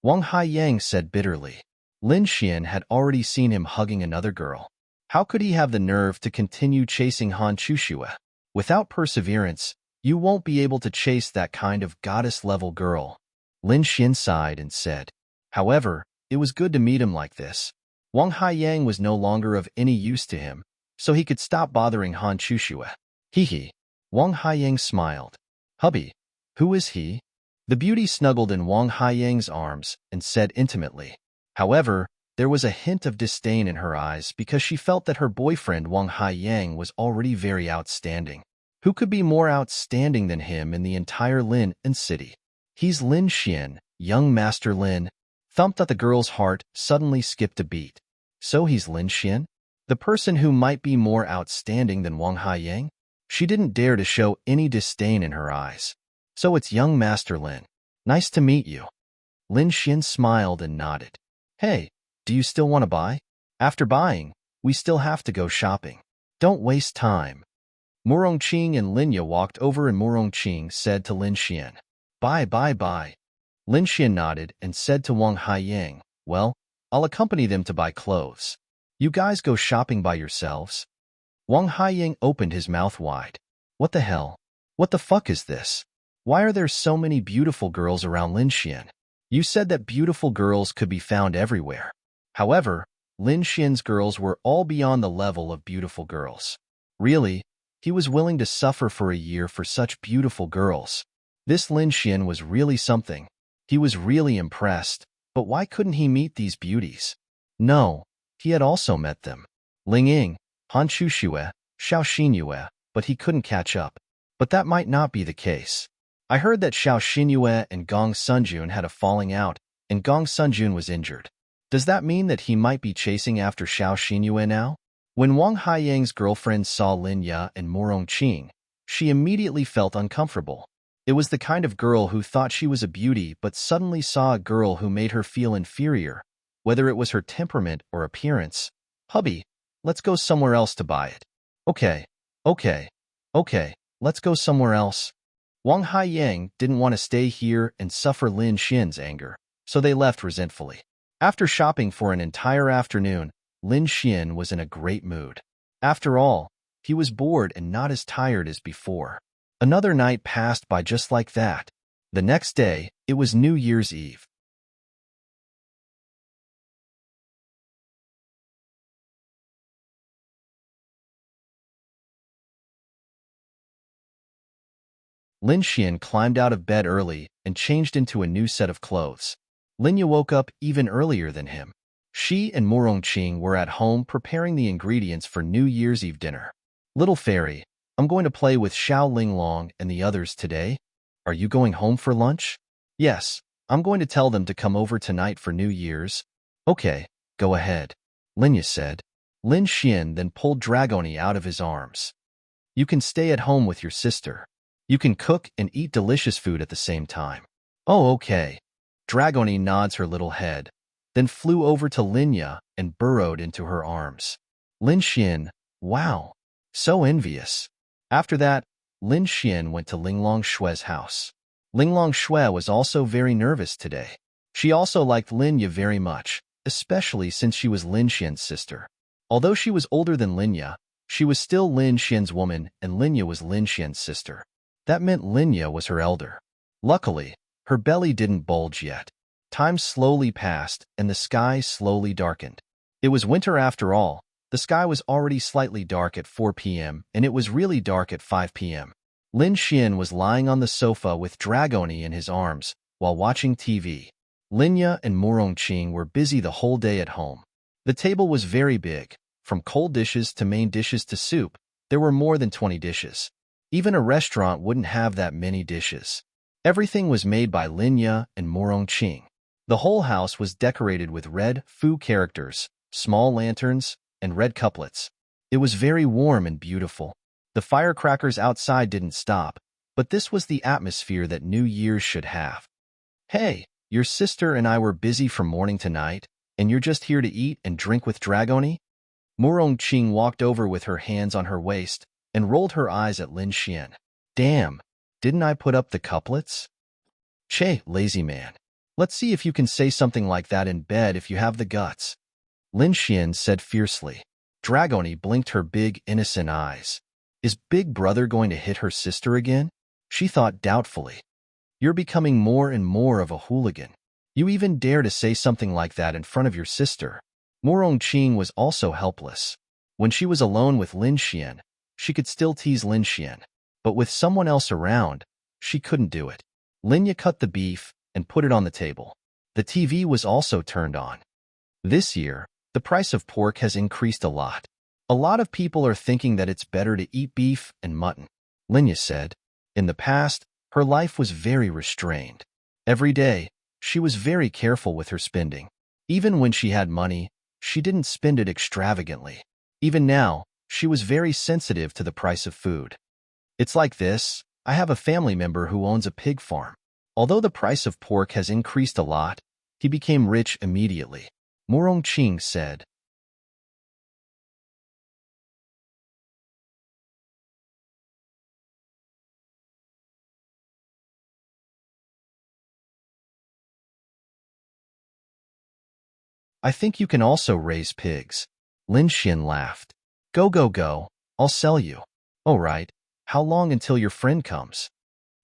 Wang Haiyang said bitterly. Lin Xian had already seen him hugging another girl. How could he have the nerve to continue chasing Han Chushue? Without perseverance, you won't be able to chase that kind of goddess-level girl. Lin Xian sighed and said. However, it was good to meet him like this. Wang Haiyang was no longer of any use to him, so he could stop bothering Han Chushue. Hee. Wang Haiyang smiled. Hubby, who is he? The beauty snuggled in Wang Haiyang's arms and said intimately. However, there was a hint of disdain in her eyes because she felt that her boyfriend Wang Haiyang was already very outstanding. Who could be more outstanding than him in the entire Lin and city? He's Lin Xian, young Master Lin. Thumped at the girl's heart, suddenly skipped a beat. So he's Lin Xian? The person who might be more outstanding than Wang Haiyang? She didn't dare to show any disdain in her eyes. So it's young Master Lin. Nice to meet you. Lin Xian smiled and nodded. Hey, do you still want to buy? After buying, we still have to go shopping. Don't waste time. Murongqing and Linya walked over and Murongqing said to Lin Xian. Bye. Lin Xian nodded and said to Wang Haiyang, well, I'll accompany them to buy clothes. You guys go shopping by yourselves? Wang Haiyang opened his mouth wide. What the hell? What the fuck is this? Why are there so many beautiful girls around Lin Xian? You said that beautiful girls could be found everywhere. However, Lin Xian's girls were all beyond the level of beautiful girls. Really, he was willing to suffer for a year for such beautiful girls. This Lin Xian was really something. He was really impressed, but why couldn't he meet these beauties? No, he had also met them. Ling Ying, Han Chushue, Xiao Xinyue, but he couldn't catch up. But that might not be the case. I heard that Xiao Xinyue and Gong Sunjun had a falling out, and Gong Sunjun was injured. Does that mean that he might be chasing after Xiao Xinyue now? When Wang Haiyang's girlfriend saw Lin Ya and Murongqing, she immediately felt uncomfortable. It was the kind of girl who thought she was a beauty but suddenly saw a girl who made her feel inferior, whether it was her temperament or appearance. Hubby, let's go somewhere else to buy it. Okay, let's go somewhere else. Wang Haiyang didn't want to stay here and suffer Lin Xian's anger, so they left resentfully. After shopping for an entire afternoon, Lin Xian was in a great mood. After all, he was bored and not as tired as before. Another night passed by just like that. The next day, it was New Year's Eve. Lin Xian climbed out of bed early and changed into a new set of clothes. Linya woke up even earlier than him. She and Murongqing were at home preparing the ingredients for New Year's Eve dinner. Little fairy, I'm going to play with Xiao Linglong and the others today. Are you going home for lunch? Yes, I'm going to tell them to come over tonight for New Year's. Okay, go ahead, Linya said. Lin Xian then pulled Dragoni out of his arms. You can stay at home with your sister. You can cook and eat delicious food at the same time. Oh, okay. Dragoni nods her little head, then flew over to Linya and burrowed into her arms. Lin Xian, wow, so envious. After that, Lin Xian went to Linglong Shue's house. Linglong Shue was also very nervous today. She also liked Linya very much, especially since she was Lin Xian's sister. Although she was older than Linya, she was still Lin Xian's woman and Linya was Lin Xian's sister. That meant Linya was her elder. Luckily, her belly didn't bulge yet. Time slowly passed and the sky slowly darkened. It was winter after all. The sky was already slightly dark at 4 p.m. and it was really dark at 5 p.m. Lin Xian was lying on the sofa with Dragoni in his arms while watching TV. Linya and Murongqing were busy the whole day at home. The table was very big. From cold dishes to main dishes to soup, there were more than 20 dishes. Even a restaurant wouldn't have that many dishes. Everything was made by Linya and Murongqing. The whole house was decorated with red Fu characters, small lanterns, and red couplets. It was very warm and beautiful. The firecrackers outside didn't stop, but this was the atmosphere that New Year's should have. Hey, your sister and I were busy from morning to night, and you're just here to eat and drink with Dragoni? Murongqing walked over with her hands on her waist and rolled her eyes at Lin Xian. Damn, didn't I put up the couplets? Che, lazy man. Let's see if you can say something like that in bed if you have the guts. Lin Xian said fiercely. Dragoni blinked her big, innocent eyes. Is Big Brother going to hit her sister again? She thought doubtfully. You're becoming more and more of a hooligan. You even dare to say something like that in front of your sister. Morong Qing was also helpless. When she was alone with Lin Xian, she could still tease Lin Xian. But with someone else around, she couldn't do it. Linya cut the beef and put it on the table. The TV was also turned on. This year, the price of pork has increased a lot. A lot of people are thinking that it's better to eat beef and mutton, Linya said. In the past, her life was very restrained. Every day, she was very careful with her spending. Even when she had money, she didn't spend it extravagantly. Even now, she was very sensitive to the price of food. It's like this. I have a family member who owns a pig farm. Although the price of pork has increased a lot, he became rich immediately, Morong Qing said. I think you can also raise pigs. Lin Xian laughed. Go, go, go. I'll sell you. All right. How long until your friend comes?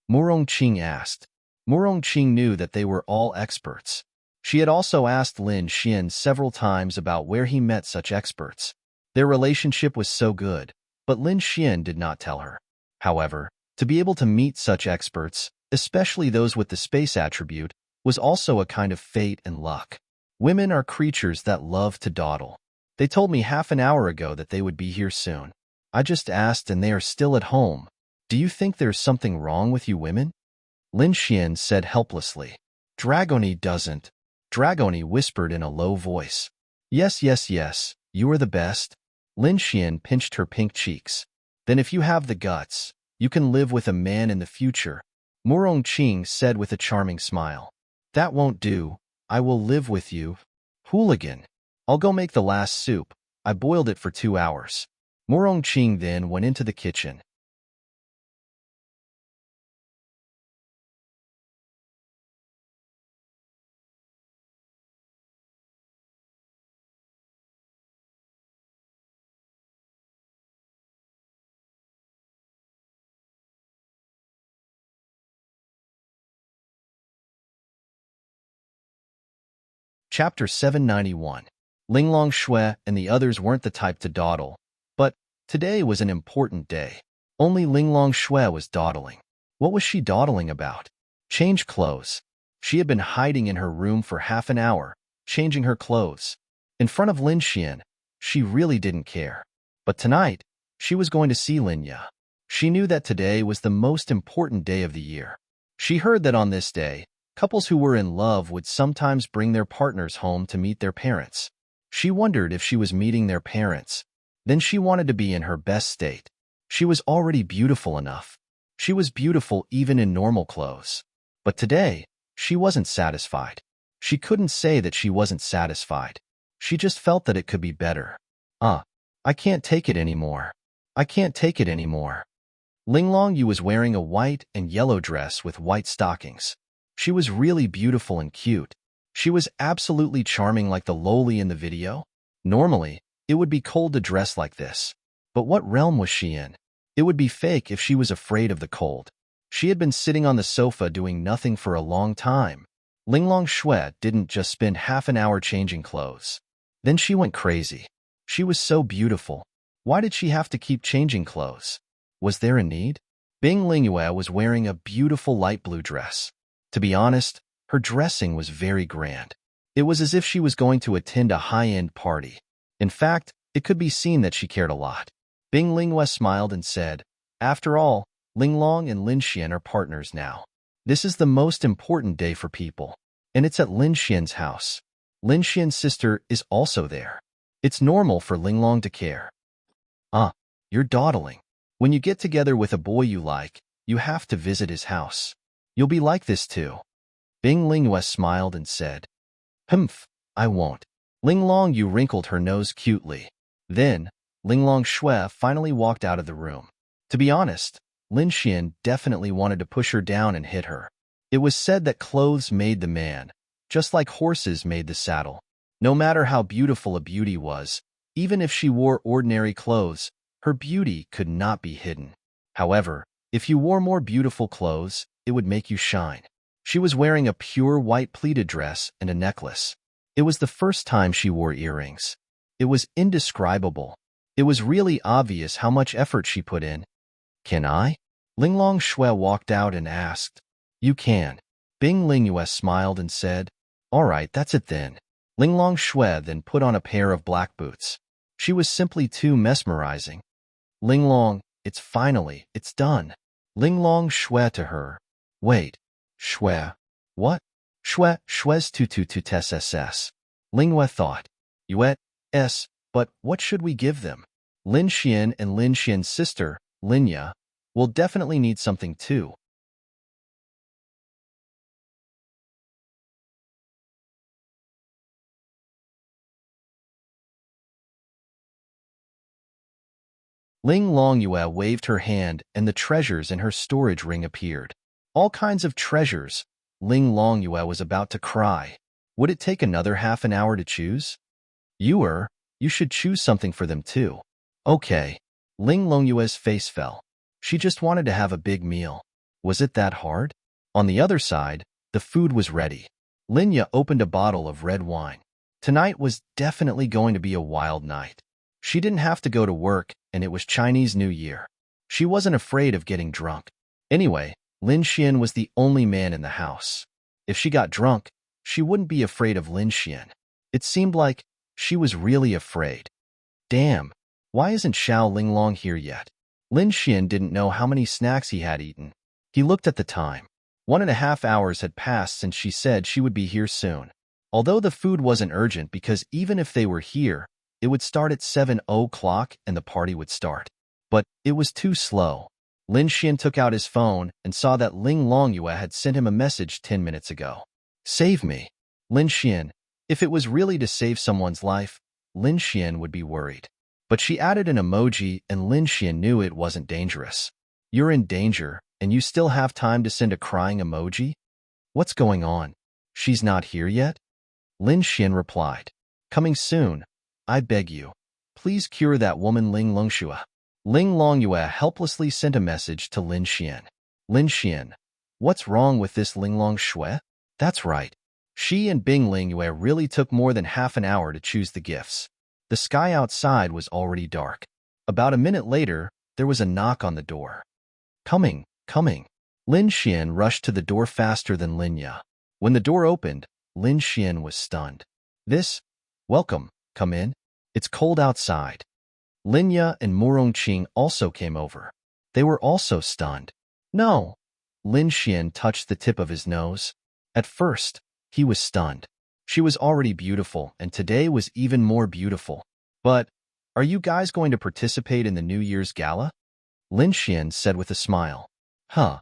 Morong Qing asked. Morong Qing knew that they were all experts. She had also asked Lin Xian several times about where he met such experts. Their relationship was so good, but Lin Xian did not tell her. However, to be able to meet such experts, especially those with the space attribute, was also a kind of fate and luck. Women are creatures that love to dawdle. They told me half an hour ago that they would be here soon. I just asked and they are still at home. Do you think there's something wrong with you women? Lin Xian said helplessly. Dragoni doesn't. Dragoni whispered in a low voice. Yes, yes, yes, you are the best. Lin Xian pinched her pink cheeks. Then if you have the guts, you can live with a man in the future, Morong Qing said with a charming smile. That won't do. I will live with you. Hooligan. I'll go make the last soup. I boiled it for 2 hours. Morong Qing then went into the kitchen. Chapter 791. Linglong Shui and the others weren't the type to dawdle, but today was an important day. Only Linglong Shui was dawdling. What was she dawdling about? Change clothes. She had been hiding in her room for half an hour, changing her clothes. In front of Lin Xian, she really didn't care. But tonight, she was going to see Linya. She knew that today was the most important day of the year. She heard that on this day, couples who were in love would sometimes bring their partners home to meet their parents. She wondered if she was meeting their parents. Then she wanted to be in her best state. She was already beautiful enough. She was beautiful even in normal clothes. But today, she wasn't satisfied. She couldn't say that she wasn't satisfied. She just felt that it could be better. I can't take it anymore. I can't take it anymore. Linglong Yu was wearing a white and yellow dress with white stockings. She was really beautiful and cute. She was absolutely charming like the loli in the video. Normally, it would be cold to dress like this. But what realm was she in? It would be fake if she was afraid of the cold. She had been sitting on the sofa doing nothing for a long time. Linglong Shui didn't just spend half an hour changing clothes. Then she went crazy. She was so beautiful. Why did she have to keep changing clothes? Was there a need? Bing Lingyue was wearing a beautiful light blue dress. To be honest, her dressing was very grand. It was as if she was going to attend a high-end party. In fact, it could be seen that she cared a lot. Bing Lingyue smiled and said, After all, Linglong and Lin Xian are partners now. This is the most important day for people. And it's at Lin Xian's house. Lin Xian's sister is also there. It's normal for Linglong to care. You're dawdling. When you get together with a boy you like, you have to visit his house. You'll be like this too. Bing Lingyue smiled and said, Humph, I won't. Linglong Yu wrinkled her nose cutely. Then, Linglong Shui finally walked out of the room. To be honest, Lin Xian definitely wanted to push her down and hit her. It was said that clothes made the man, just like horses made the saddle. No matter how beautiful a beauty was, Even if she wore ordinary clothes, her beauty could not be hidden. However, if you wore more beautiful clothes, it would make you shine. She was wearing a pure white pleated dress and a necklace. It was the first time she wore earrings. It was indescribable. It was really obvious how much effort she put in. Can I? Linglong Shui walked out and asked. You can. Bing Lingyue smiled and said, All right, that's it then. Linglong Shui then put on a pair of black boots. She was simply too mesmerizing. Linglong, it's done. Linglong Shui to her. Wait, Shui? What? Shui's tu tes ss. Lingyue thought. Yuet, s, but what should we give them? Lin Xian and Lin Xian's sister, Linya, will definitely need something too. Ling Longyue waved her hand and the treasures in her storage ring appeared. All kinds of treasures. Ling Longyue was about to cry. Would it take another half an hour to choose? You should choose something for them too. Okay. Ling Longyue's face fell. She just wanted to have a big meal. Was it that hard? On the other side, the food was ready. Linya opened a bottle of red wine. Tonight was definitely going to be a wild night. She didn't have to go to work, and it was Chinese New Year. She wasn't afraid of getting drunk. Anyway, Lin Xian was the only man in the house. If she got drunk, she wouldn't be afraid of Lin Xian. It seemed like she was really afraid. Damn, why isn't Xiao Linglong here yet? Lin Xian didn't know how many snacks he had eaten. He looked at the time. 1.5 hours had passed since she said she would be here soon. Although the food wasn't urgent because even if they were here, it would start at 7 o'clock and the party would start. But it was too slow. Lin Xian took out his phone and saw that Ling Longyue had sent him a message 10 minutes ago. Save me. Lin Xian. If it was really to save someone's life, Lin Xian would be worried. But she added an emoji and Lin Xian knew it wasn't dangerous. You're in danger, and you still have time to send a crying emoji? What's going on? She's not here yet? Lin Xian replied. Coming soon. I beg you. Please cure that woman Ling Longshua. Ling Longyue helplessly sent a message to Lin Xian. Lin Xian. What's wrong with this Ling Longshui? That's right. She and Bing Lingyue really took more than half an hour to choose the gifts. The sky outside was already dark. About a minute later, there was a knock on the door. Coming. Lin Xian rushed to the door faster than Linya. When the door opened, Lin Xian was stunned. Welcome, come in. It's cold outside. Linya and Murongqing also came over. They were also stunned. No. Lin Xian touched the tip of his nose. At first, he was stunned. She was already beautiful, and today was even more beautiful. But, are you guys going to participate in the New Year's gala? Lin Xian said with a smile. Huh.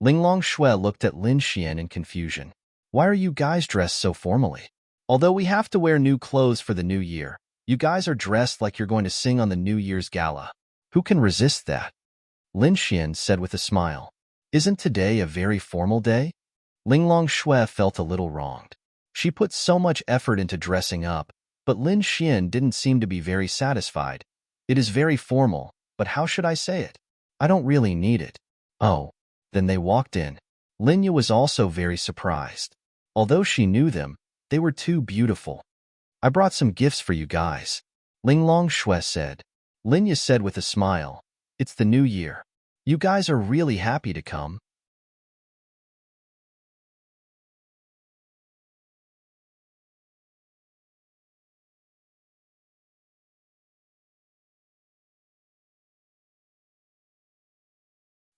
Linglong Shui looked at Lin Xian in confusion. Why are you guys dressed so formally? Although we have to wear new clothes for the new year, you guys are dressed like you're going to sing on the New Year's gala. Who can resist that? Lin Xian said with a smile. Isn't today a very formal day? Linglong Shui felt a little wronged. She put so much effort into dressing up, but Lin Xian didn't seem to be very satisfied. It is very formal, but how should I say it? I don't really need it. Oh. Then they walked in. Linya was also very surprised. Although she knew them, they were too beautiful. I brought some gifts for you guys. Linglong Shui said. Linya said with a smile. It's the new year. You guys are really happy to come.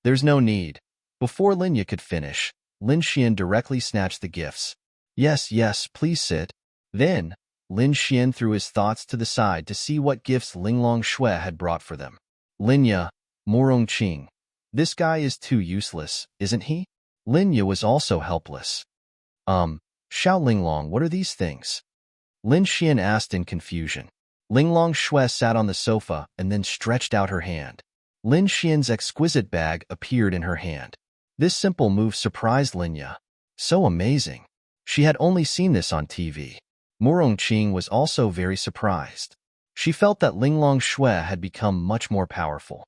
There's no need. Before Linya could finish, Lin Xian directly snatched the gifts. Yes, please sit. Then, Lin Xian threw his thoughts to the side to see what gifts Linglong Shui had brought for them. Linya, Murongqing. This guy is too useless, isn't he? Linya was also helpless. Xiao Linglong, what are these things? Lin Xian asked in confusion. Linglong Shui sat on the sofa and then stretched out her hand. Lin Xian's exquisite bag appeared in her hand. This simple move surprised Linya. So amazing. She had only seen this on TV. Murongqing was also very surprised. She felt that Linglong Shui had become much more powerful.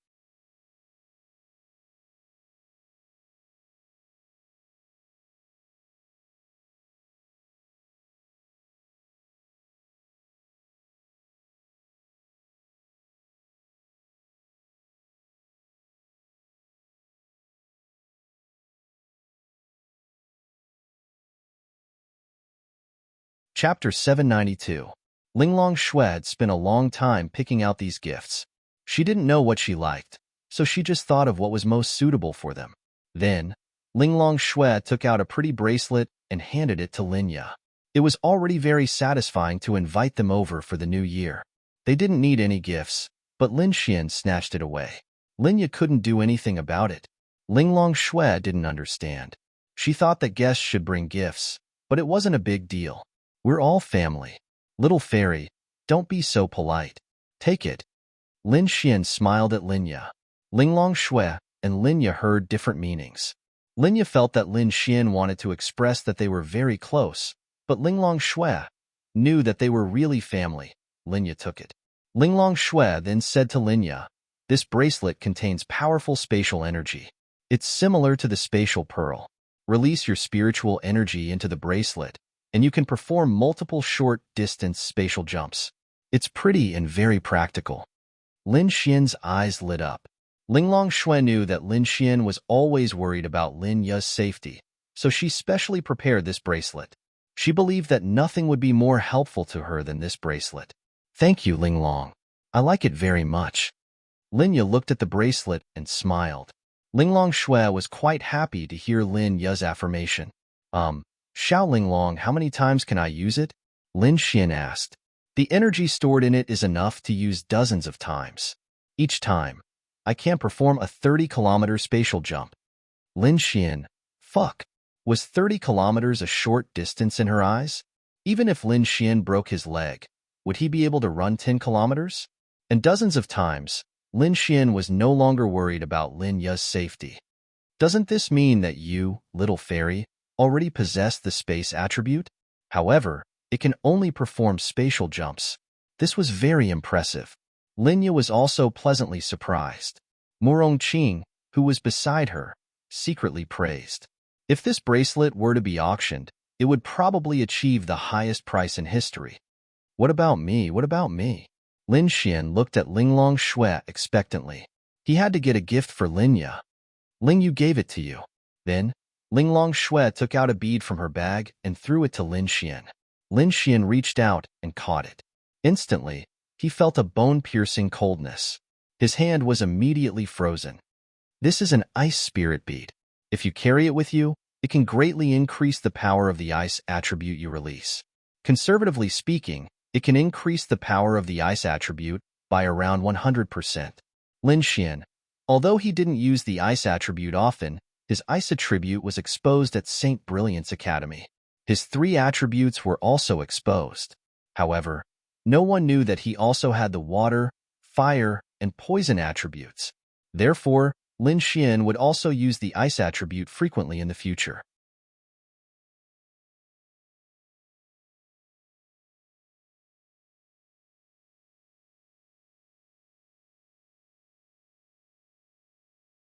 Chapter 792. Linglong Shui had spent a long time picking out these gifts. She didn't know what she liked, so she just thought of what was most suitable for them. Then, Linglong Shui took out a pretty bracelet and handed it to Linya. It was already very satisfying to invite them over for the new year. They didn't need any gifts, but Lin Xian snatched it away. Linya couldn't do anything about it. Linglong Shui didn't understand. She thought that guests should bring gifts, but it wasn't a big deal. We're all family. Little fairy, don't be so polite. Take it. Lin Xian smiled at Linya. Linglong Shui and Linya heard different meanings. Linya felt that Lin Xian wanted to express that they were very close, but Linglong Shui knew that they were really family. Linya took it. Linglong Shui then said to Linya, "This bracelet contains powerful spatial energy. It's similar to the spatial pearl. Release your spiritual energy into the bracelet, and you can perform multiple short-distance spatial jumps. It's pretty and very practical." Lin Xian's eyes lit up. Linglong Shui knew that Lin Xian was always worried about Lin Ya's safety, so she specially prepared this bracelet. She believed that nothing would be more helpful to her than this bracelet. "Thank you, Linglong. I like it very much." Linya looked at the bracelet and smiled. Linglong Shui was quite happy to hear Lin Ya's affirmation. Xiao Linglong, how many times can I use it?" Lin Xian asked. "The energy stored in it is enough to use dozens of times. Each time, I can perform a 30-kilometer spatial jump." Lin Xian, fuck. Was 30 kilometers a short distance in her eyes? Even if Lin Xian broke his leg, would he be able to run 10 kilometers? And dozens of times, Lin Xian was no longer worried about Lin Ya's safety. "Doesn't this mean that you, little fairy, already possess the space attribute? However, it can only perform spatial jumps." This was very impressive. Linya was also pleasantly surprised. Murongqing, who was beside her, secretly praised. If this bracelet were to be auctioned, it would probably achieve the highest price in history. "What about me? What about me?" Lin Xian looked at Linglong Shui expectantly. He had to get a gift for Linya. "Ling Yu gave it to you." Then, Linglong Shui took out a bead from her bag and threw it to Lin Xian. Lin Xian reached out and caught it. Instantly, he felt a bone-piercing coldness. His hand was immediately frozen. "This is an ice spirit bead. If you carry it with you, it can greatly increase the power of the ice attribute you release. Conservatively speaking, it can increase the power of the ice attribute by around 100%. Lin Xian, although he didn't use the ice attribute often, his ice attribute was exposed at St. Brilliant's Academy. His 3 attributes were also exposed. However, no one knew that he also had the water, fire, and poison attributes. Therefore, Lin Xian would also use the ice attribute frequently in the future.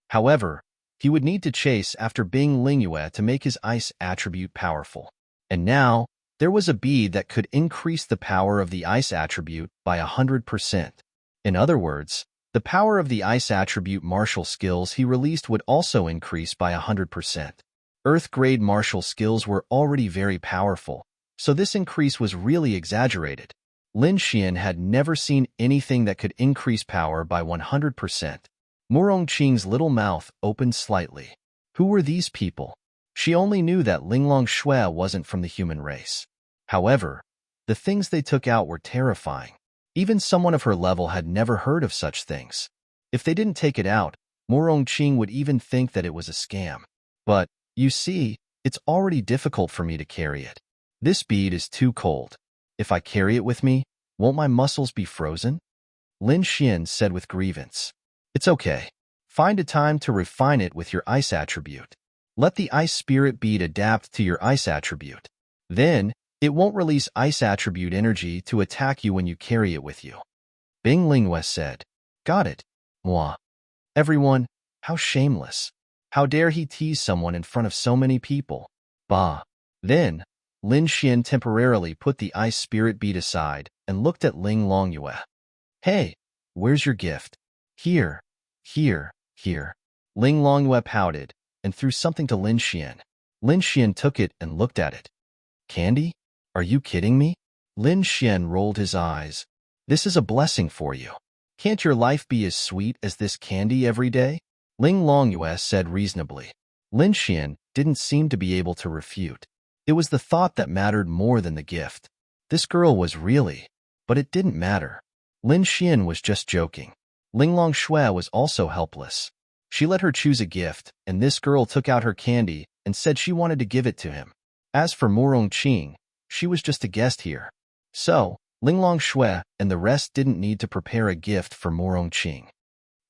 However, he would need to chase after Bing Lingyue to make his ice attribute powerful. And now, there was a bead that could increase the power of the ice attribute by 100%. In other words, the power of the ice attribute martial skills he released would also increase by 100%. Earth-grade martial skills were already very powerful, so this increase was really exaggerated. Lin Xian had never seen anything that could increase power by 100%. Murongqing's little mouth opened slightly. Who were these people? She only knew that Linglong Shui wasn't from the human race. However, the things they took out were terrifying. Even someone of her level had never heard of such things. If they didn't take it out, Murongqing would even think that it was a scam. But, you see, it's already difficult for me to carry it. This bead is too cold. If I carry it with me, won't my muscles be frozen? Lin Xian said with grievance. It's okay. Find a time to refine it with your ice attribute. Let the ice spirit bead adapt to your ice attribute. Then, it won't release ice attribute energy to attack you when you carry it with you. Bing Lingue said. Got it. Moi. Everyone, how shameless. How dare he tease someone in front of so many people? Bah. Then, Lin Xian temporarily put the ice spirit bead aside and looked at Ling Longyue. Hey, where's your gift? Here, here, here. Ling Longyue pouted and threw something to Lin Xian. Lin Xian took it and looked at it. Candy? Are you kidding me? Lin Xian rolled his eyes. This is a blessing for you. Can't your life be as sweet as this candy every day? Ling Longyue said reasonably. Lin Xian didn't seem to be able to refute. It was the thought that mattered more than the gift. This girl was really, but it didn't matter. Lin Xian was just joking. Ling Longxue was also helpless. She let her choose a gift, and this girl took out her candy and said she wanted to give it to him. As for Murong Qing, she was just a guest here. So, Ling Longxue and the rest didn't need to prepare a gift for Murong Qing.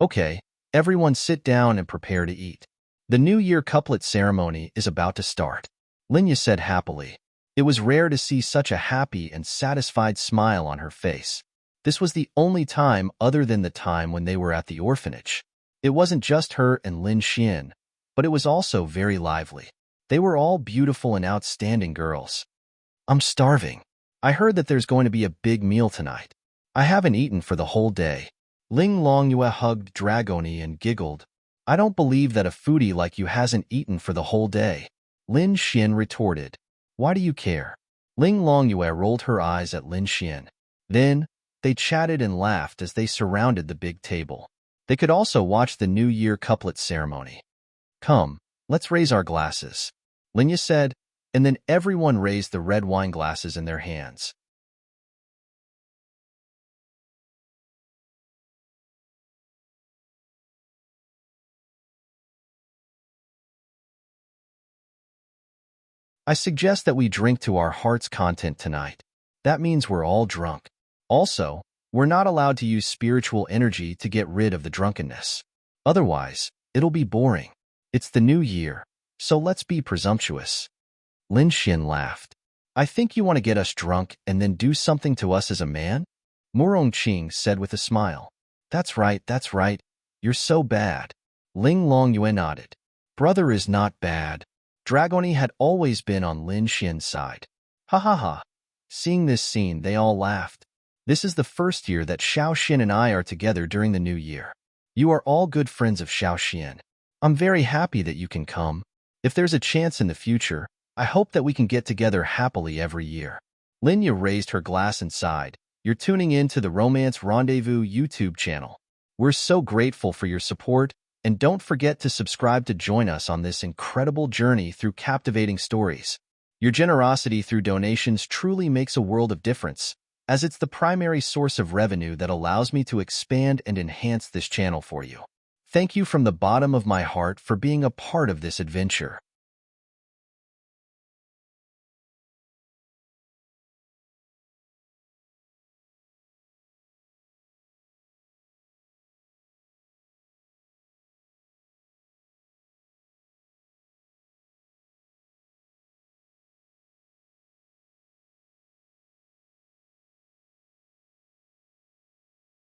Okay, everyone sit down and prepare to eat. The New Year couplet ceremony is about to start. Linya said happily. It was rare to see such a happy and satisfied smile on her face. This was the only time other than the time when they were at the orphanage. It wasn't just her and Lin Xian, but it was also very lively. They were all beautiful and outstanding girls. I'm starving. I heard that there's going to be a big meal tonight. I haven't eaten for the whole day. Ling Longyue hugged Dragoni and giggled. I don't believe that a foodie like you hasn't eaten for the whole day. Lin Xian retorted. Why do you care? Ling Longyue rolled her eyes at Lin Xian. Then, they chatted and laughed as they surrounded the big table. They could also watch the New Year couplet ceremony. Come, let's raise our glasses, Linya said, and then everyone raised the red wine glasses in their hands. I suggest that we drink to our heart's content tonight. That means we're all drunk. Also, we're not allowed to use spiritual energy to get rid of the drunkenness. Otherwise, it'll be boring. It's the new year, so let's be presumptuous. Lin Xian laughed. I think you want to get us drunk and then do something to us as a man? Murong Qing said with a smile. That's right, that's right. You're so bad. Ling Longyue nodded. Brother is not bad. Dragoni had always been on Lin Xian's side. Ha ha ha. Seeing this scene, they all laughed. This is the first year that Xiao Xin and I are together during the new year. You are all good friends of Xiao Xin. I'm very happy that you can come. If there's a chance in the future, I hope that we can get together happily every year. Linya raised her glass and sighed. You're tuning in to the Romance Rendezvous YouTube channel. We're so grateful for your support, and don't forget to subscribe to join us on this incredible journey through captivating stories. Your generosity through donations truly makes a world of difference, as it's the primary source of revenue that allows me to expand and enhance this channel for you. Thank you from the bottom of my heart for being a part of this adventure.